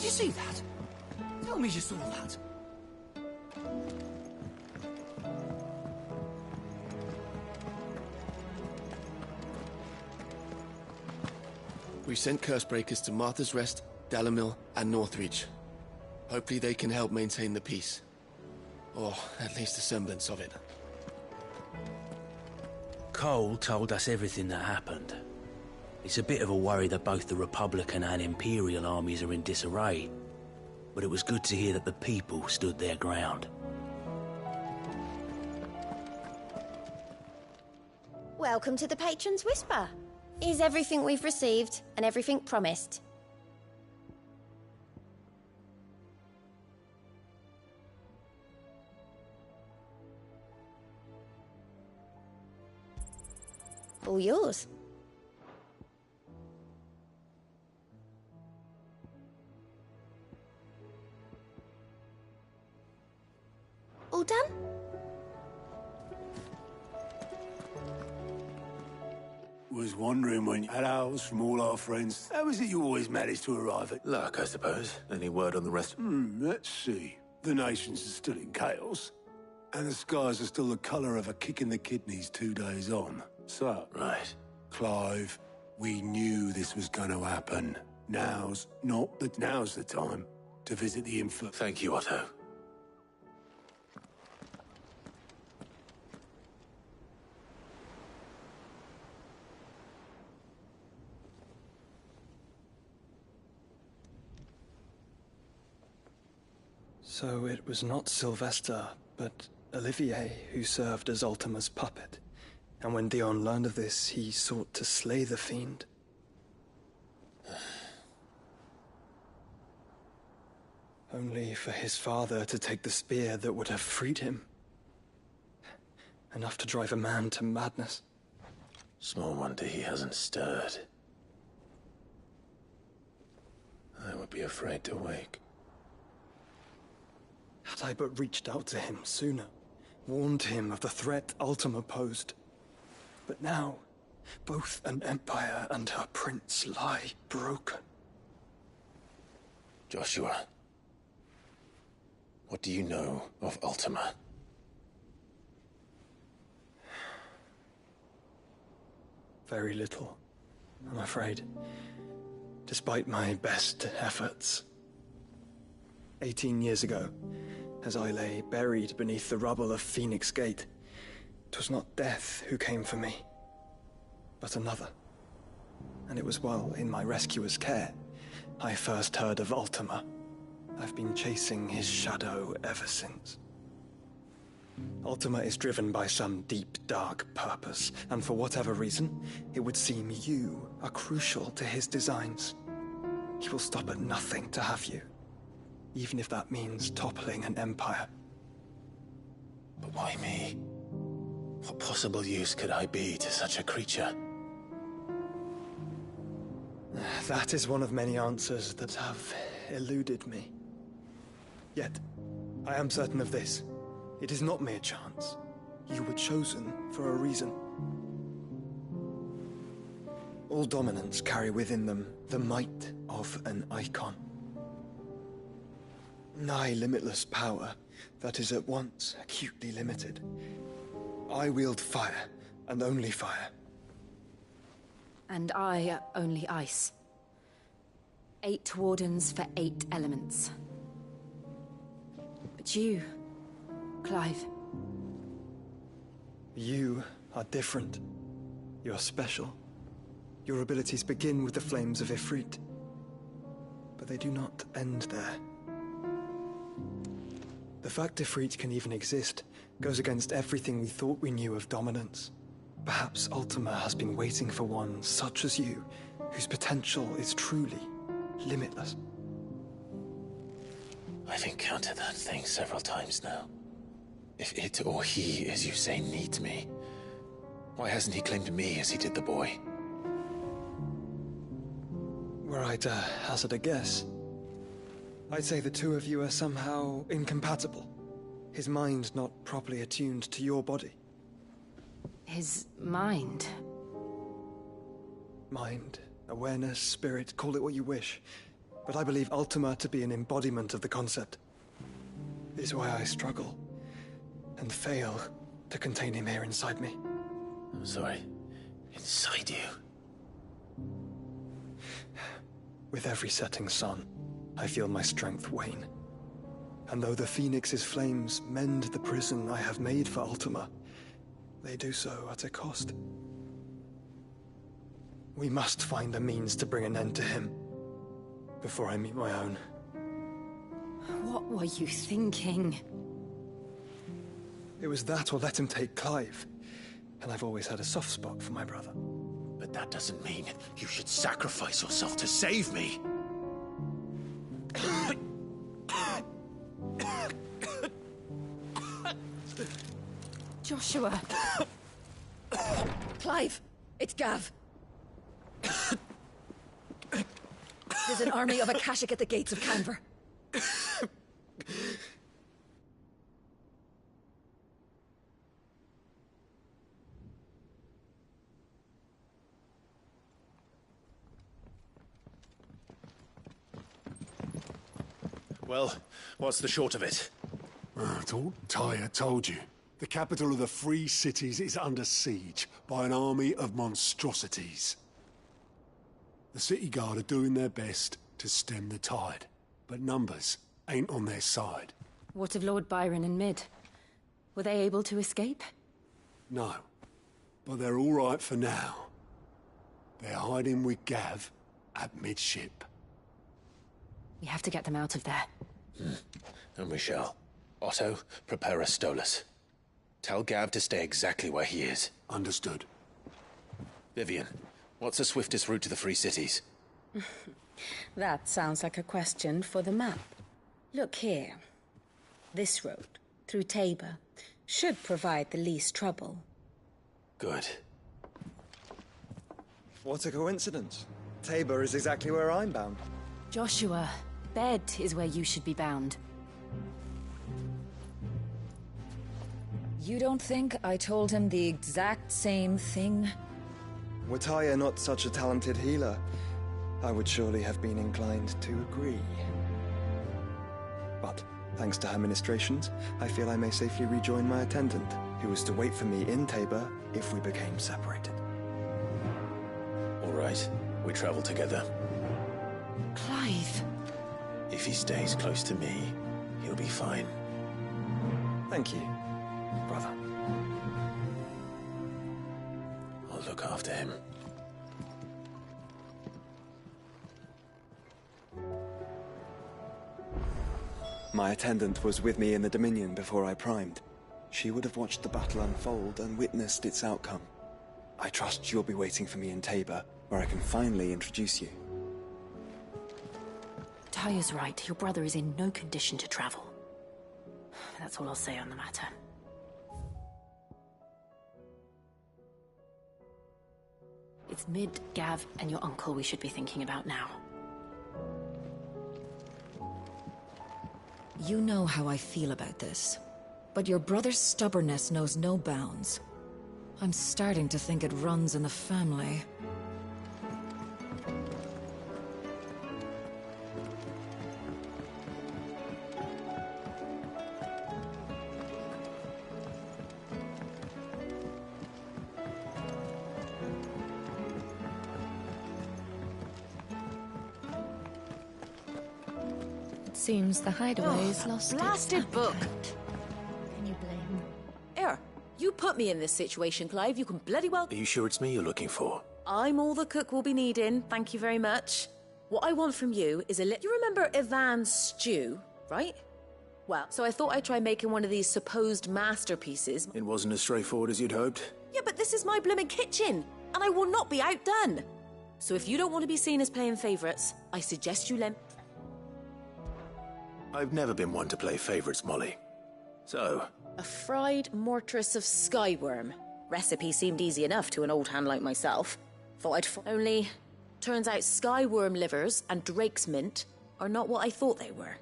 Did you see that? Tell me you saw that. We sent Cursebreakers to Martha's Rest, Dalamil, and Northreach. Hopefully they can help maintain the peace. Or at least a semblance of it. Cole told us everything that happened. It's a bit of a worry that both the Republican and Imperial armies are in disarray. But it was good to hear that the people stood their ground. Welcome to the Patron's Whisper. Is everything we've received and everything promised? All yours. All done? Was wondering when you had ours from all our friends. How is it you always manage to arrive at... Luck, I suppose. Any word on the rest? Let's see. The nations are still in chaos. And the skies are still the colour of a kick in the kidneys 2 days on. So... Right. Clive, we knew this was going to happen. Now's the time to visit the infant. Thank you, Otto. So it was not Sylvester, but Olivier who served as Ultima's puppet. And when Dion learned of this, he sought to slay the fiend. Only for his father to take the spear that would have freed him. Enough to drive a man to madness. Small wonder he hasn't stirred. I would be afraid to wake. Had I but reached out to him sooner, warned him of the threat Ultima posed. But now, both an empire and her prince lie broken. Joshua, what do you know of Ultima? Very little, I'm afraid. Despite my best efforts. 18 years ago, as I lay buried beneath the rubble of Phoenix Gate, 'twas not death who came for me, but another. And it was while in my rescuer's care I first heard of Ultima. I've been chasing his shadow ever since. Ultima is driven by some deep, dark purpose, and for whatever reason, it would seem you are crucial to his designs. He will stop at nothing to have you, even if that means toppling an empire. But why me? What possible use could I be to such a creature? That is one of many answers that have eluded me. Yet, I am certain of this. It is not mere chance. You were chosen for a reason. All dominants carry within them the might of an icon. Nigh limitless power that is at once acutely limited. I wield fire, and only fire. And I only ice. 8 wardens for 8 elements. But you, Clive. You are different. You're special. Your abilities begin with the flames of Ifrit. But they do not end there. The fact Ifrit can even exist goes against everything we thought we knew of dominance. Perhaps Ultima has been waiting for one such as you, whose potential is truly limitless. I've encountered that thing several times now. If it or he, as you say, needs me, why hasn't he claimed me as he did the boy? Were I to hazard a guess, I'd say the two of you are somehow incompatible. His mind not properly attuned to your body. His mind? Mind, awareness, spirit, call it what you wish. but I believe Ultima to be an embodiment of the concept. It is why I struggle and fail to contain him here inside me. I'm sorry. Inside you? With every setting sun, I feel my strength wane. And though the Phoenix's flames mend the prison I have made for Ultima, they do so at a cost. We must find a means to bring an end to him before I meet my own. What were you thinking? It was that or let him take Clive. And I've always had a soft spot for my brother. But that doesn't mean you should sacrifice yourself to save me. Joshua! Clive! It's Gav! There's an army of Akashic at the gates of Canver. Well, what's the short of it? I thought Tyre told you. The capital of the Free Cities is under siege by an army of monstrosities. The city guard are doing their best to stem the tide, but numbers ain't on their side. What of Lord Byron and Mid? Were they able to escape? No, but they're all right for now. They're hiding with Gav at midship. We have to get them out of there. And we shall. Otto, prepare a Stolas. Tell Gav to stay exactly where he is. Understood. Vivian, what's the swiftest route to the Free Cities? That sounds like a question for the map. Look here. This road, through Tabor, should provide the least trouble. Good. What a coincidence. Tabor is exactly where I'm bound. Joshua, bed is where you should be bound. You don't think I told him the exact same thing? Were Tyre not such a talented healer, I would surely have been inclined to agree. But, thanks to her ministrations, I feel I may safely rejoin my attendant, who was to wait for me in Tabor if we became separated. All right, we travel together. Clive. If he stays close to me, he'll be fine. Thank you, brother. I'll look after him. My attendant was with me in the Dominion before I primed. She would have watched the battle unfold and witnessed its outcome. I trust you'll be waiting for me in Tabor, where I can finally introduce you. Tyre's right. Your brother is in no condition to travel. That's all I'll say on the matter. It's Mid, Gav, and your uncle we should be thinking about now. You know how I feel about this, but your brother's stubbornness knows no bounds. I'm starting to think it runs in the family. Seems the hideaway's lost blasted book. Can you blame? Here, you put me in this situation, Clive. You can bloody well... Are you sure it's me you're looking for? I'm all the cook will be needing, thank you very much. What I want from you is a You remember Ivan's stew, right? Well, so I thought I'd try making one of these supposed masterpieces. It wasn't as straightforward as you'd hoped? Yeah, but this is my blimmin' kitchen, and I will not be outdone. So if you don't want to be seen as playing favourites, I suggest you lend... I've never been one to play favourites, Molly. So... A fried mortress of skyworm. Recipe seemed easy enough to an old hand like myself. Thought I'd... Only, turns out skyworm livers and drake's mint are not what I thought they were.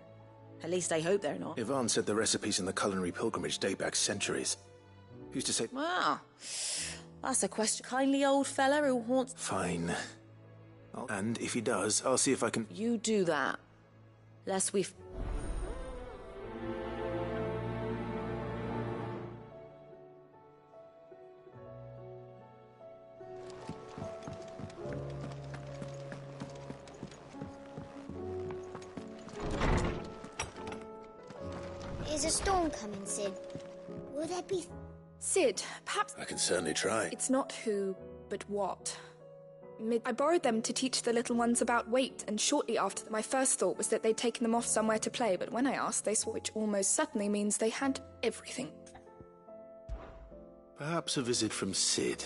At least I hope they're not. Ivan said the recipes in the culinary pilgrimage date back centuries. Who's to say... Wow. That's a question. Kindly old fella who haunts... Fine. And if he does, I'll see if I can... You do that. Lest we... Is a storm coming, Sid? Will there be... Sid, perhaps... I can certainly try. It's not who, but what. I borrowed them to teach the little ones about weight, and shortly after, my first thought was that they'd taken them off somewhere to play, but when I asked, they swore, which almost certainly means they had everything. Perhaps a visit from Sid.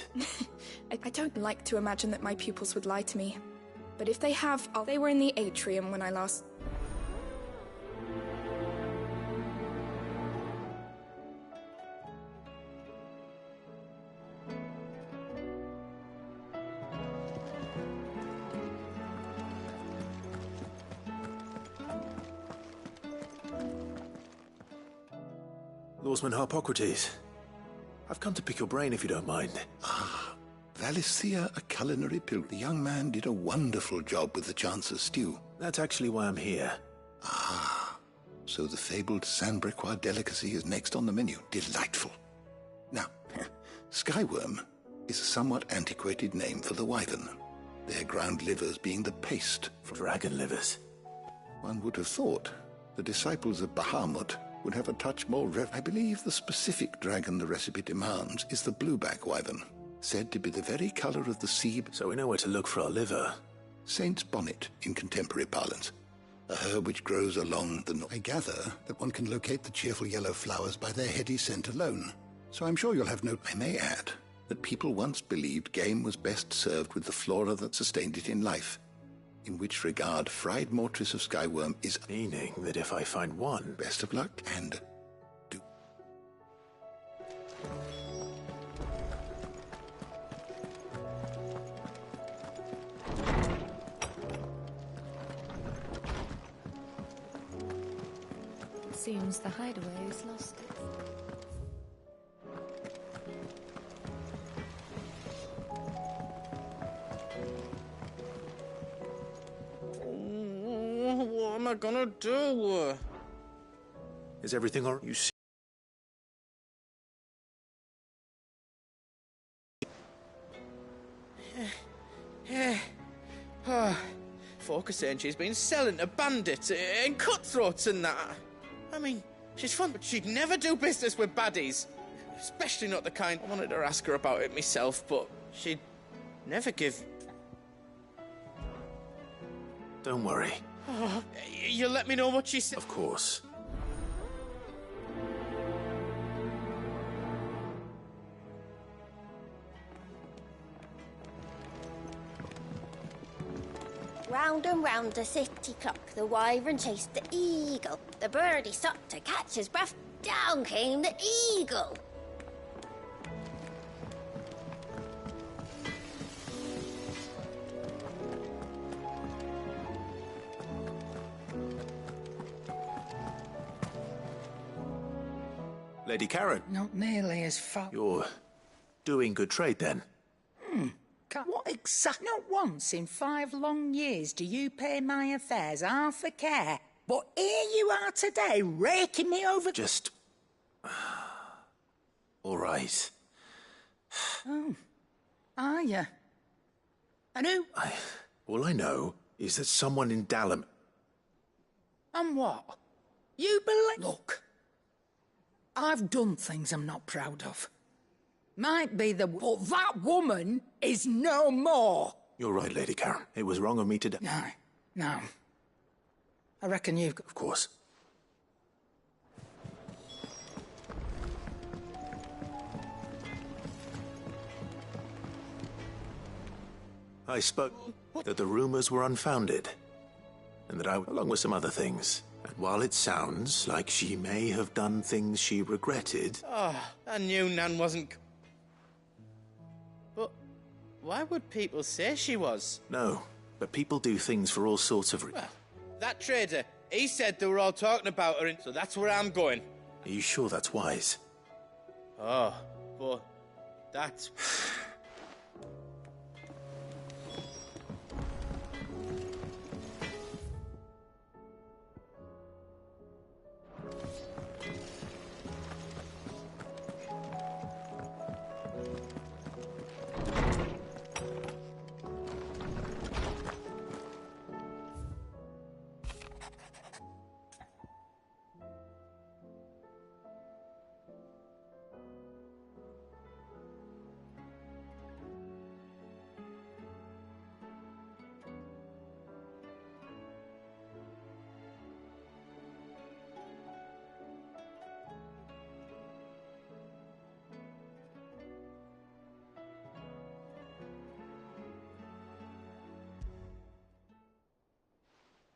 I don't like to imagine that my pupils would lie to me. But if they have, they were in the atrium when I last... Lawsman Harpocrates. I've come to pick your brain if you don't mind. Valisthea, a culinary pilgrim. The young man did a wonderful job with the Chance's stew. That's actually why I'm here. So the fabled Sanbrequois delicacy is next on the menu. Delightful. Now, Skyworm is a somewhat antiquated name for the wyvern, their ground livers being the paste from dragon livers. One would have thought the disciples of Bahamut would have a touch more I believe the specific dragon the recipe demands is the blueback wyvern, said to be the very colour of the sea. So we know where to look for our liver. Saint's bonnet in contemporary parlance. A herb which grows along the north. I gather that one can locate the cheerful yellow flowers by their heady scent alone. So I'm sure you'll have no... I may add that people once believed game was best served with the flora that sustained it in life. In which regard, fried mortress of Skyworm is... Meaning that if I find one... Best of luck, and... do... Seems the hideaway is lost it. What am I gonna do? Is everything all right? You see... Focus saying she's been selling to bandits and cutthroats and that. I mean, she's fun, but she'd never do business with baddies. Especially not the kind... I wanted to ask her about it myself, but she'd never give... Don't worry. Oh, you'll let me know what she said? Of course. Round and round the city clock, the wyvern chased the eagle. The birdie stopped to catch his breath. Down came the eagle. Lady Karen. Not nearly as far. You're doing good trade, then? What exactly? Not once in 5 long years do you pay my affairs half a care. But here you are today, raking me over... Just... all right. Oh. Are you? And who? All I know is that someone in Dallam... And what? You believe... Look. I've done things I'm not proud of. Might be the... But that woman is no more. You're right, Lady Karen. It was wrong of me to... No. I reckon you've... Of course. I spoke that the rumors were unfounded, and that I, along with some other things, and while it sounds like she may have done things she regretted... Oh, I knew Nan wasn't... But why would people say she was? No, but people do things for all sorts of... Well, that trader, he said they were all talking about her, so that's where I'm going. Are you sure that's wise? Oh, but that's...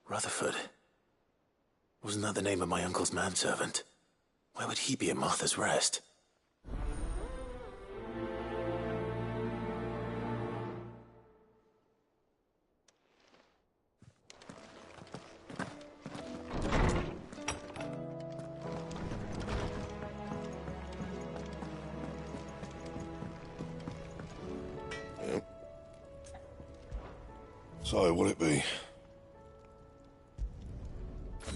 Rutherford. Wasn't that the name of my uncle's manservant? Why would he be at Martha's Rest? So, what'll it be?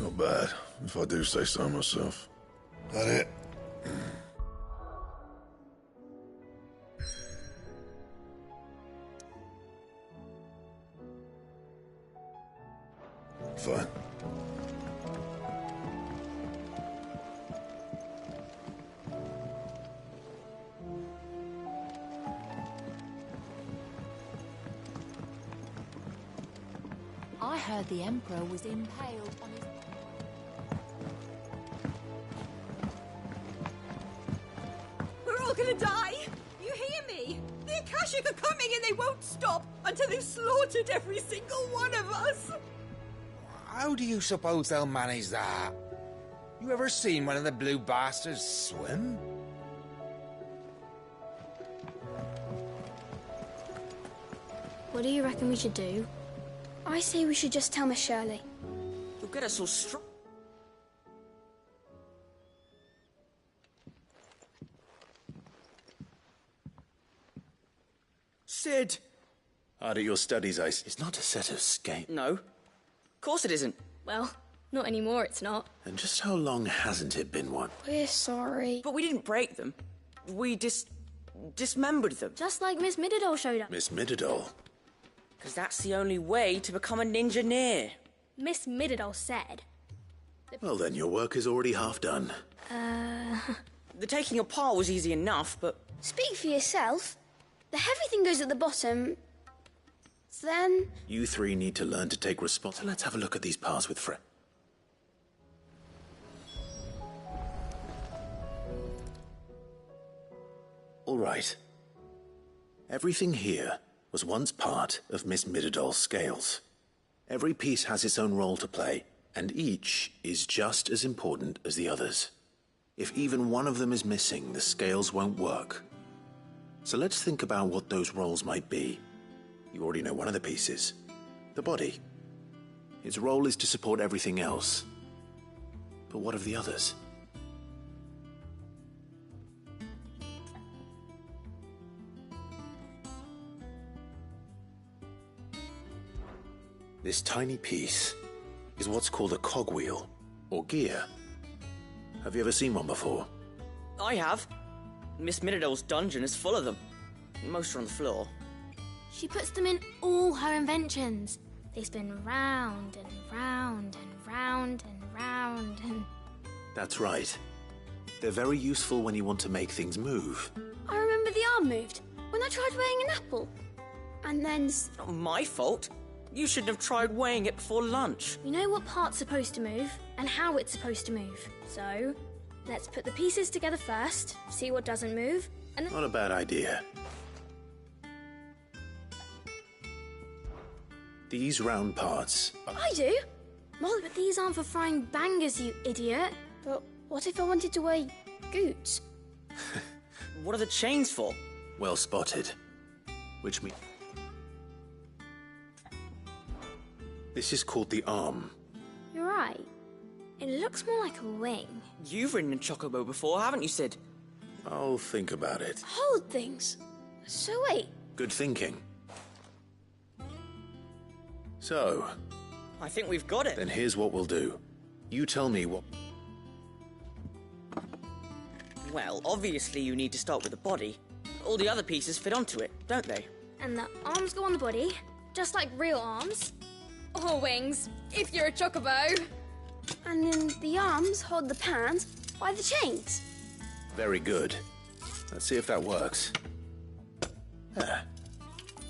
Not bad, if I do say so myself. That it? Fine. I heard the Emperor was impaled on his... We're all gonna die! You hear me? The Akashic are coming and they won't stop until they've slaughtered every single one of us! How do you suppose they'll manage that? You ever seen one of the blue bastards swim? What do you reckon we should do? I say we should just tell Miss Shirley. You'll get us all strong. Sid! Hard at your studies, Ice. It's not a set of scales. No. Of course it isn't. Well, not anymore, it's not. And just how long hasn't it been one? We're sorry. But we didn't break them. We dismembered them. Just like Miss Mididol showed up. Miss Mididol? Because that's the only way to become a ninja-neer. Miss Mididol said. Well then, your work is already half done. The taking apart was easy enough, but... Speak for yourself. The heavy thing goes at the bottom. Then... You three need to learn to take response. So let's have a look at these parts with Fred. All right. Everything here was once part of Miss Mididol's scales. Every piece has its own role to play, and each is just as important as the others. If even one of them is missing, the scales won't work. So let's think about what those roles might be. You already know one of the pieces. The body. Its role is to support everything else. But what of the others? This tiny piece is what's called a cogwheel, or gear. Have you ever seen one before? I have. Miss Mididol's dungeon is full of them. Most are on the floor. She puts them in all her inventions. They spin round and round and round and round and... That's right. They're very useful when you want to make things move. I remember the arm moved when I tried weighing an apple. And then... It's not my fault. You shouldn't have tried weighing it before lunch. You know what part's supposed to move and how it's supposed to move. So, let's put the pieces together first, see what doesn't move, and... Not a bad idea. These round parts... I do! Well, but these aren't for frying bangers, you idiot. But what if I wanted to weigh goots? What are the chains for? Well spotted. Which means... This is called the arm. You're right. It looks more like a wing. You've ridden a chocobo before, haven't you, Sid? I'll think about it. Hold things. So wait. Good thinking. So... I think we've got it. Then here's what we'll do. You tell me what... Well, obviously you need to start with the body. All the other pieces fit onto it, don't they? And the arms go on the body, just like real arms. Or wings, if you're a chocobo. And then the arms hold the pans by the chains. Very good. Let's see if that works. There.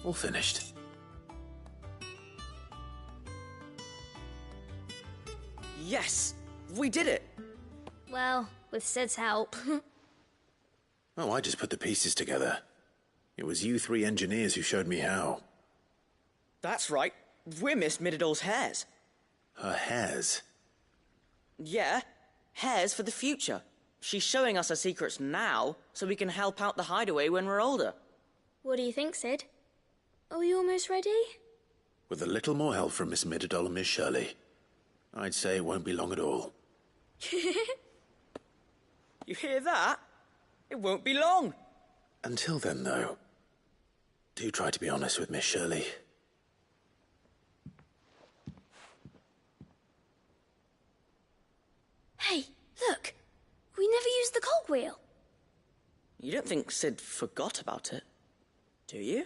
All finished. Yes! We did it! Well, with Sid's help. Oh, I just put the pieces together. It was you three engineers who showed me how. That's right. We're Miss Mididol's heirs. Her hairs? Yeah, hairs for the future. She's showing us her secrets now, so we can help out the hideaway when we're older. What do you think, Sid? Are we almost ready? With a little more help from Miss Middledol and Miss Shirley, I'd say it won't be long at all. You hear that? It won't be long. Until then, though, do try to be honest with Miss Shirley. Hey, look! We never used the cogwheel. You don't think Sid forgot about it, do you?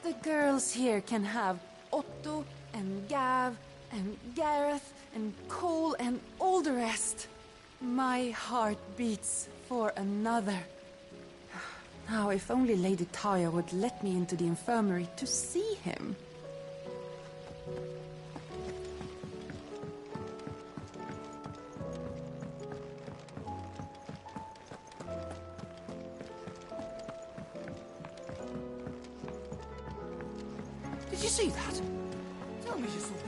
The girls here can have Otto and Gav and Gareth and Cole and all the rest. My heart beats for another. Now, if only Lady Taya would let me into the infirmary to see him. Did you see that? Tell me you saw that.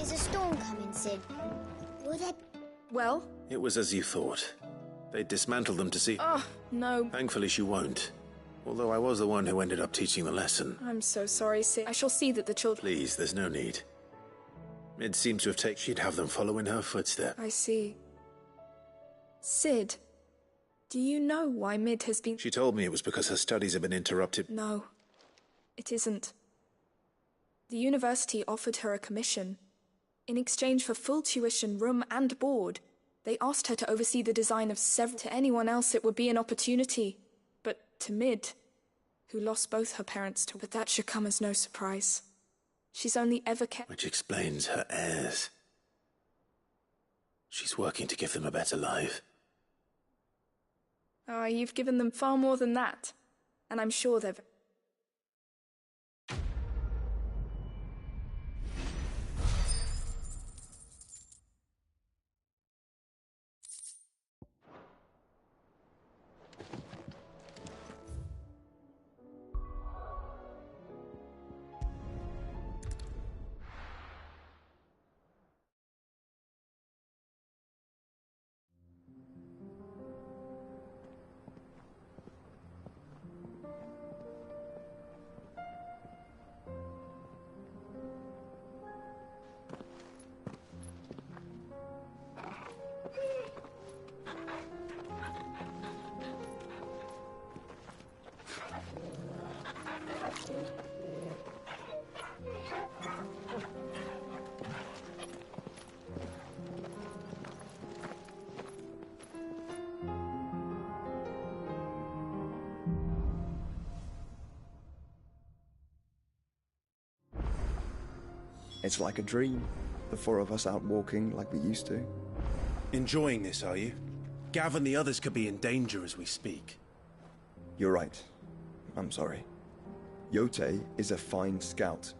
Is a storm coming, Sid? Will there... Well? It was as you thought. They dismantled them to see... Oh, no. Thankfully she won't. Although I was the one who ended up teaching the lesson. I'm so sorry, Sid. I shall see that the children... Please, there's no need. Mid seems to have taken... She'd have them follow in her footsteps. I see. Sid, do you know why Mid has been... She told me it was because her studies have been interrupted. No, it isn't. The university offered her a commission. In exchange for full tuition, room and board, they asked her to oversee the design of several... To anyone else it would be an opportunity. But to Mid, who lost both her parents to... But that should come as no surprise. She's only ever kept... Which explains her heirs. She's working to give them a better life. Ah, you've given them far more than that. And I'm sure they've... It's like a dream. The four of us out walking like we used to. Enjoying this, are you? Gav and the others could be in danger as we speak. You're right. I'm sorry. Yote is a fine scout.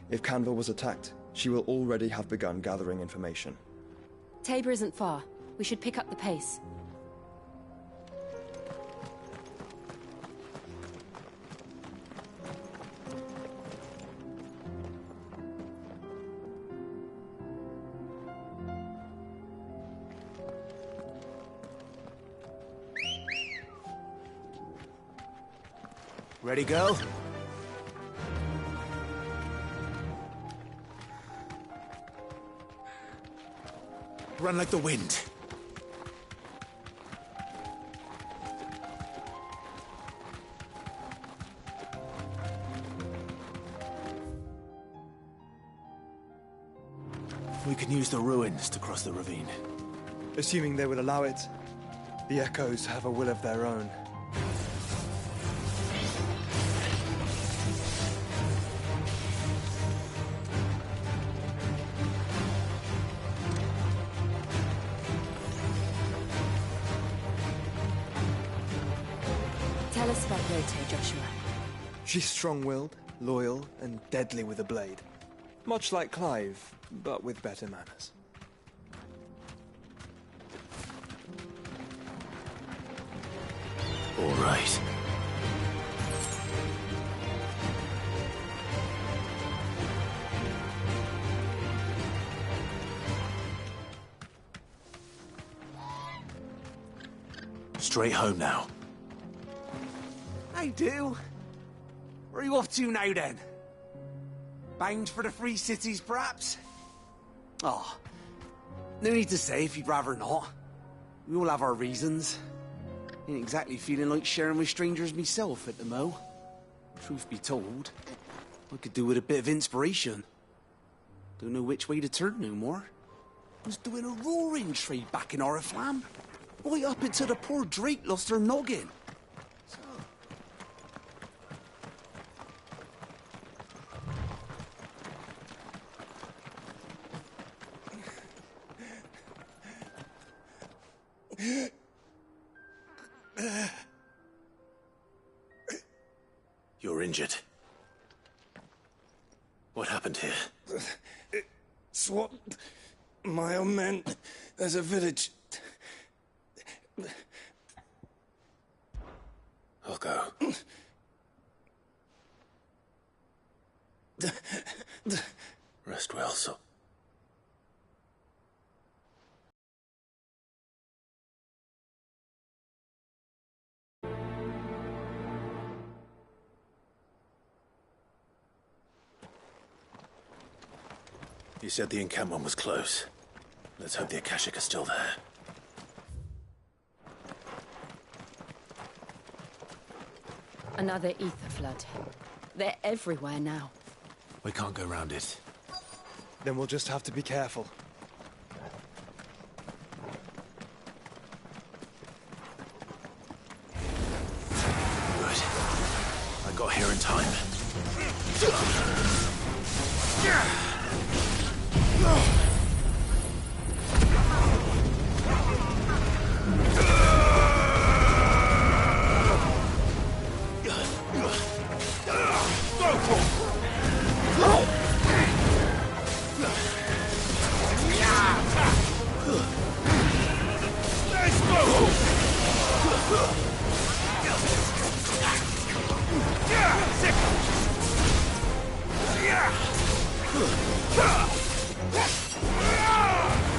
If Canva was attacked, she will already have begun gathering information. Tabor isn't far. We should pick up the pace. Ready, girl? Run like the wind. We can use the ruins to cross the ravine. Assuming they will allow it. The echoes have a will of their own. Tell us about Yote, Joshua. She's strong-willed, loyal, and deadly with a blade. Much like Clive, but with better manners. All right. Straight home now. I do. Where are you off to now, then? Bound for the Free Cities, perhaps? Oh, no need to say if you'd rather not. We all have our reasons. Ain't exactly feeling like sharing with strangers myself at the mo. Truth be told, I could do with a bit of inspiration. Don't know which way to turn no more. Was doing a roaring trade back in Oriflamme. Right up until the poor Drake lost her noggin. You're injured. What happened here? It's what my own men. There's a village. I'll go. Rest well, so. You said the encampment was close. Let's hope the Akashic are still there. Another ether flood. They're everywhere now. We can't go round it. Then we'll just have to be careful. Good. I got here in time.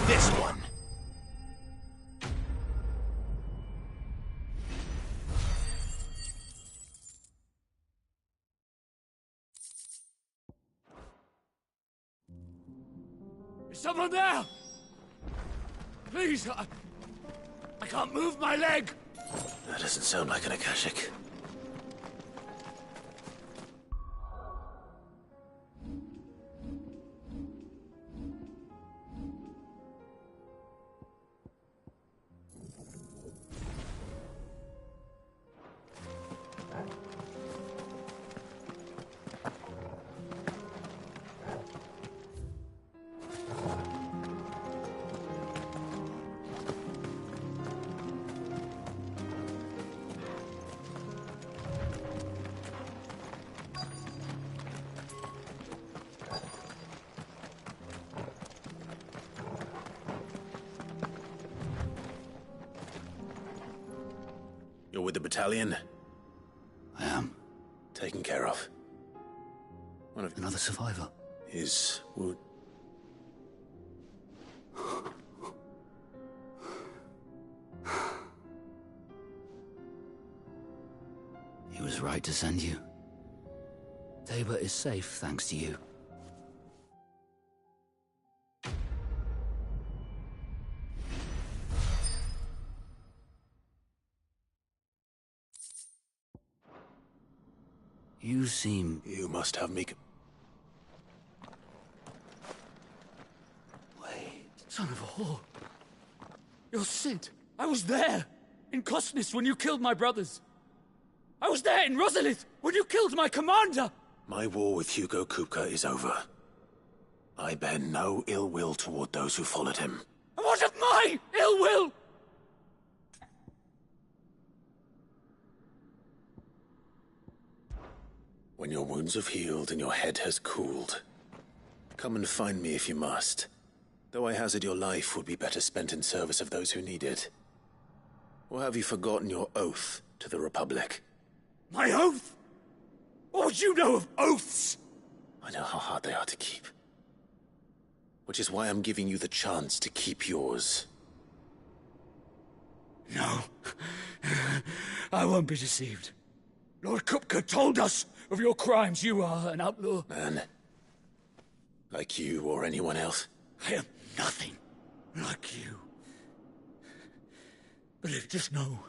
This one. Is someone there? Please, I can't move my leg. That doesn't sound like an Akashic. You're with the battalion? I am. Taken care of. One of Another survivor. His wound. He was right to send you. Tabor is safe thanks to you. You seem... You must have me... Wait, son of a whore. You're Sid. I was there. in Cosnis when you killed my brothers. I was there in Rosalith when you killed my commander. My war with Hugo Kupka is over. I bear no ill will toward those who followed him. And what of my ill will? When your wounds have healed and your head has cooled, come and find me if you must. Though I hazard your life would be better spent in service of those who need it. Or have you forgotten your oath to the Republic? My oath? What would you know of oaths? I know how hard they are to keep. Which is why I'm giving you the chance to keep yours. No. I won't be deceived. Lord Kupka told us of your crimes. You are an outlaw. Man. Like you or anyone else. I am nothing like you. But just know.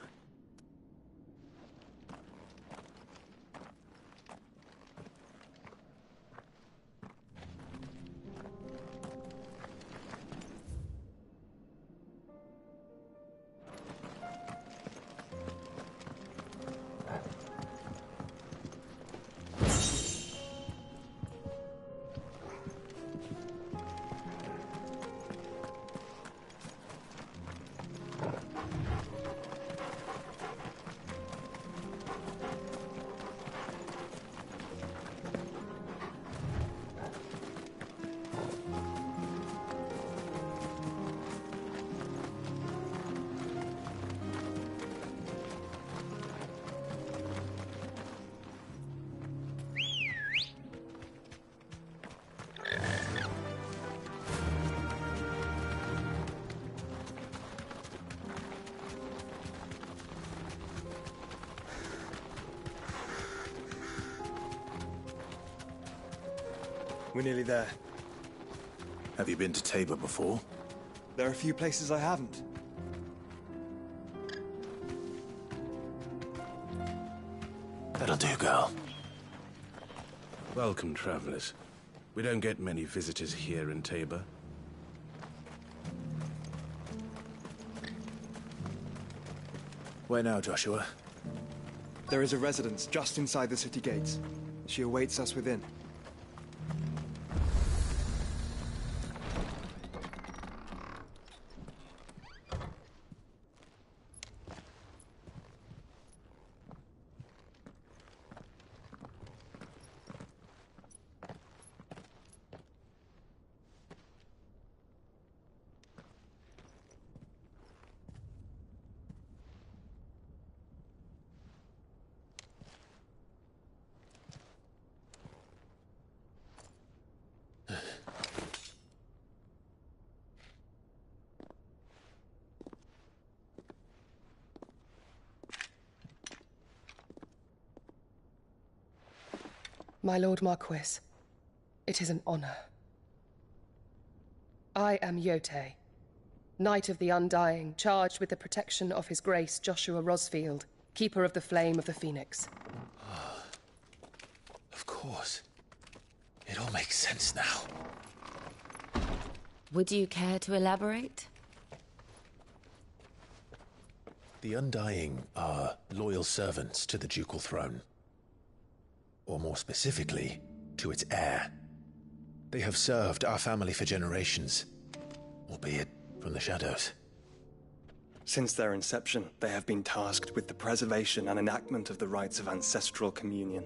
We're nearly there. Have you been to Tabor before? There are a few places I haven't. That'll do, girl. Welcome, travelers. We don't get many visitors here in Tabor. Where now, Joshua? There is a residence just inside the city gates. She awaits us within. My Lord Marquis, it is an honor. I am Yote, Knight of the Undying, charged with the protection of His Grace Joshua Rosfield, Keeper of the Flame of the Phoenix. Of course. It all makes sense now. Would you care to elaborate? The Undying are loyal servants to the ducal throne. Or more specifically, to its heir. They have served our family for generations, albeit from the shadows. Since their inception, they have been tasked with the preservation and enactment of the rites of ancestral communion.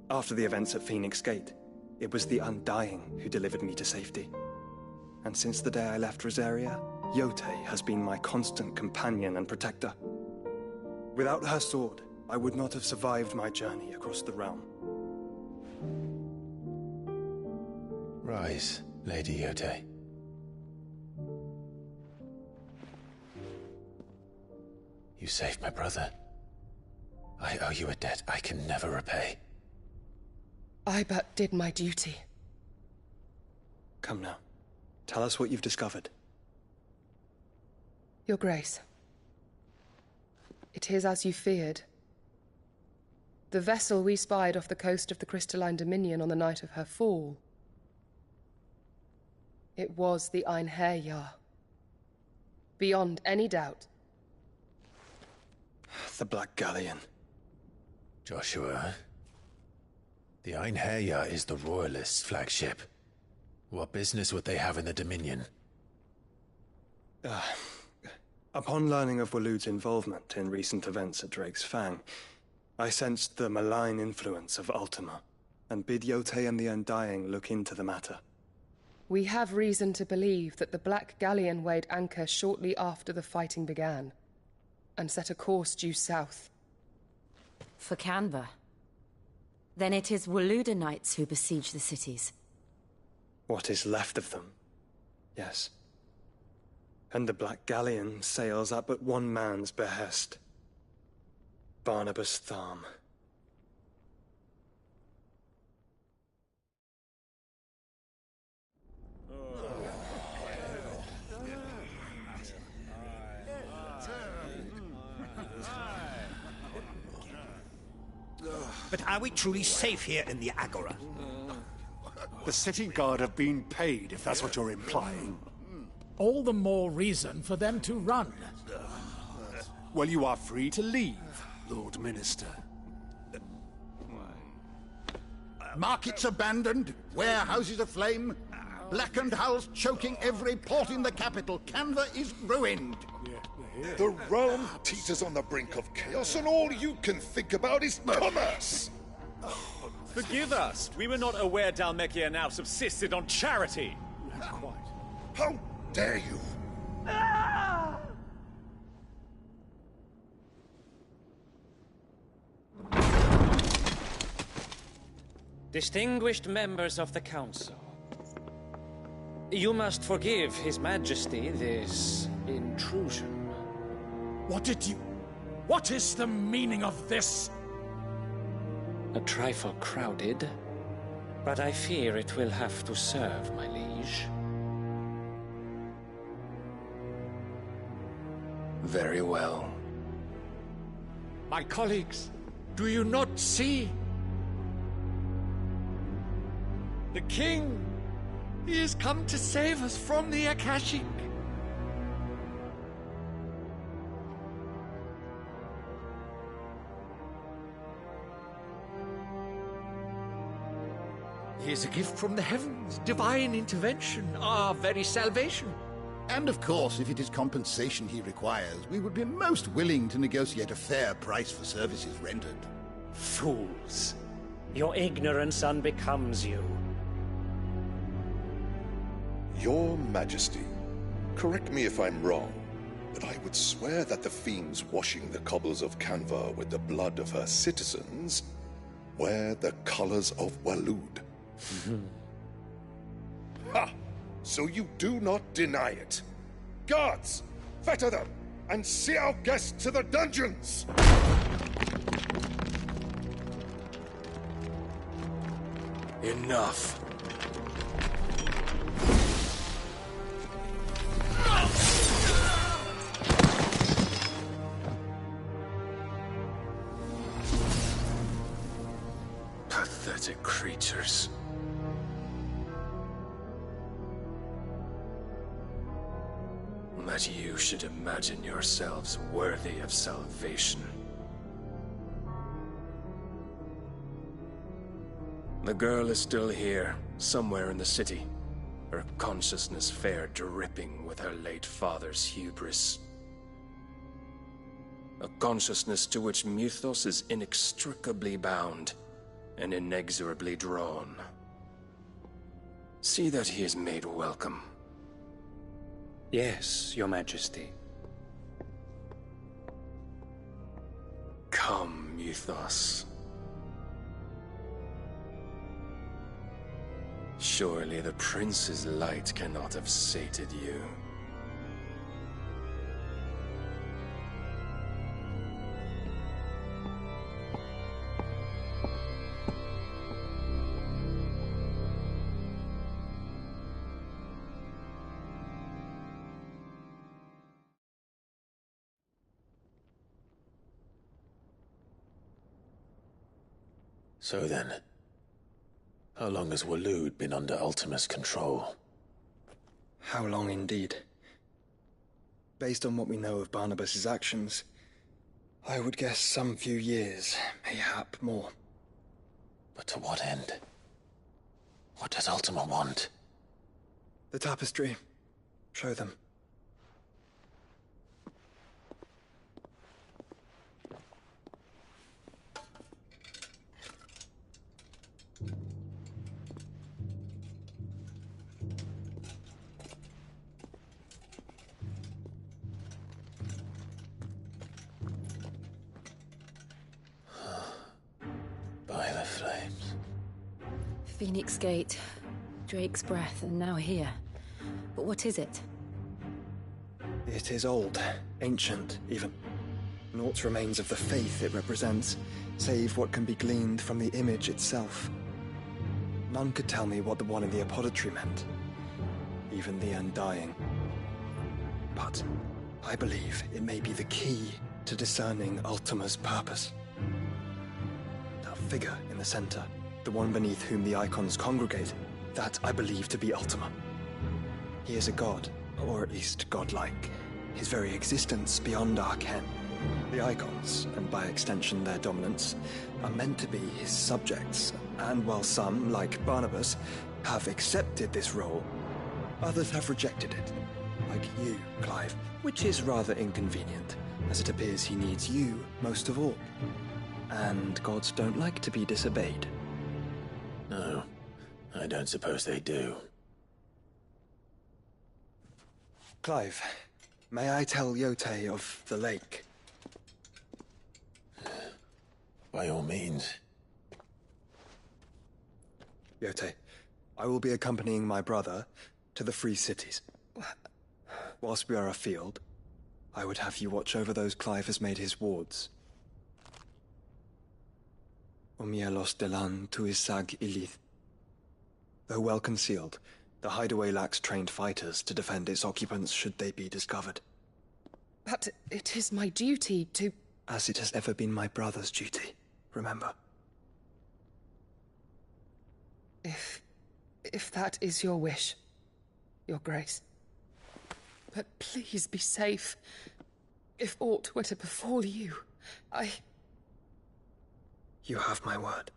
After the events at Phoenix Gate, it was the Undying who delivered me to safety. And since the day I left Rosaria, Yote has been my constant companion and protector. Without her sword, I would not have survived my journey across the realm. Rise, Lady Yote. You saved my brother. I owe you a debt I can never repay. I but did my duty. Come now. Tell us what you've discovered. Your Grace. It is as you feared. The vessel we spied off the coast of the Crystalline Dominion on the night of her fall. It was the Einherjar. Beyond any doubt. The Black Galleon. Joshua, the Einherja is the Royalists' flagship. What business would they have in the Dominion? Upon learning of Waloed's involvement in recent events at Drake's Fang, I sensed the malign influence of Ultima, and bid Yotei and the Undying look into the matter. We have reason to believe that the Black Galleon weighed anchor shortly after the fighting began, and set a course due south. For Canva. Then it is Waloeda Knights who besiege the cities. What is left of them, yes. And the Black Galleon sails at but one man's behest. Barnabas Tharm. But are we truly safe here in the Agora? The city guard have been paid, if that's what you're implying. All the more reason for them to run. Well, you are free to leave, Lord Minister. Markets abandoned, warehouses aflame, blackened hulls choking every port in the capital. Canva is ruined. The realm teeters on the brink of chaos, and all you can think about is commerce! Forgive us. We were not aware Dhalmekia now subsisted on charity. Quite. How dare you? Distinguished members of the Council, you must forgive His Majesty this intrusion. What is the meaning of this? A trifle crowded, but I fear it will have to serve, my liege. Very well. My colleagues, do you not see? The King! He has come to save us from the Akashic! He is a gift from the heavens, divine intervention, our very salvation. And of course, if it is compensation he requires, we would be most willing to negotiate a fair price for services rendered. Fools! Your ignorance unbecomes you. Your Majesty, correct me if I'm wrong, but I would swear that the fiends washing the cobbles of Canva with the blood of her citizens wear the colors of Waloed. Ha! So you do not deny it. Guards, fetter them, and see our guests to the dungeons! Enough. Pathetic creatures. That you should imagine yourselves worthy of salvation. The girl is still here, somewhere in the city, her consciousness fair dripping with her late father's hubris. A consciousness to which Mythos is inextricably bound and inexorably drawn. See that he is made welcome. Yes, Your Majesty. Come, Mythos. Surely the prince's light cannot have sated you. So then, how long has Waloed been under Ultima's control? How long indeed? Based on what we know of Barnabas's actions, I would guess some few years, mayhap more. But to what end? What does Ultima want? The tapestry. Show them. By the flames. Phoenix Gate, Drake's Breath, and now here. But what is it? It is old, ancient, even. Naught remains of the faith it represents, save what can be gleaned from the image itself. None could tell me what the one in the apothecary meant, even the Undying. But I believe it may be the key to discerning Ultima's purpose. That figure in the center, the one beneath whom the icons congregate, that I believe to be Ultima. He is a god, or at least godlike, his very existence beyond our ken. The icons, and by extension their dominance, are meant to be his subjects, and while some, like Barnabas, have accepted this role, others have rejected it, like you, Clive, which is rather inconvenient, as it appears he needs you most of all. And gods don't like to be disobeyed. No, I don't suppose they do. Clive, may I tell Yote of the lake? By all means. Yote, I will be accompanying my brother to the Free Cities. Whilst we are afield, I would have you watch over those Clive has made his wards. Omielos delan tuisag ilith. Though well concealed, the hideaway lacks trained fighters to defend its occupants should they be discovered. But it is my duty to... As it has ever been my brother's duty, remember. If that is your wish, Your Grace. But please be safe. If aught were to befall you, You have my word.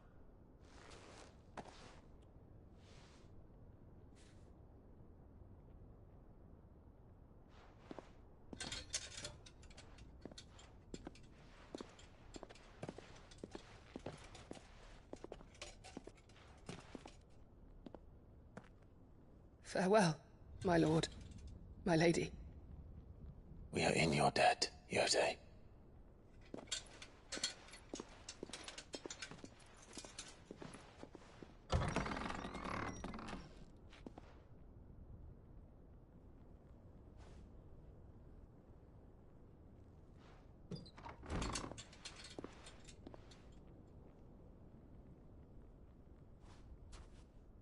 Farewell, my lord, my lady. We are in your debt, Yote.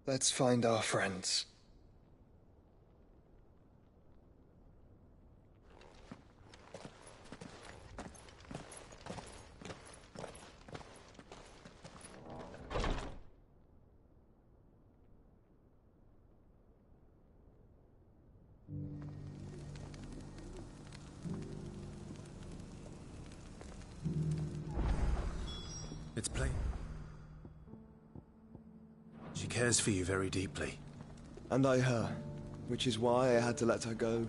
Let's find our friends. It's plain. She cares for you very deeply. And I her, which is why I had to let her go.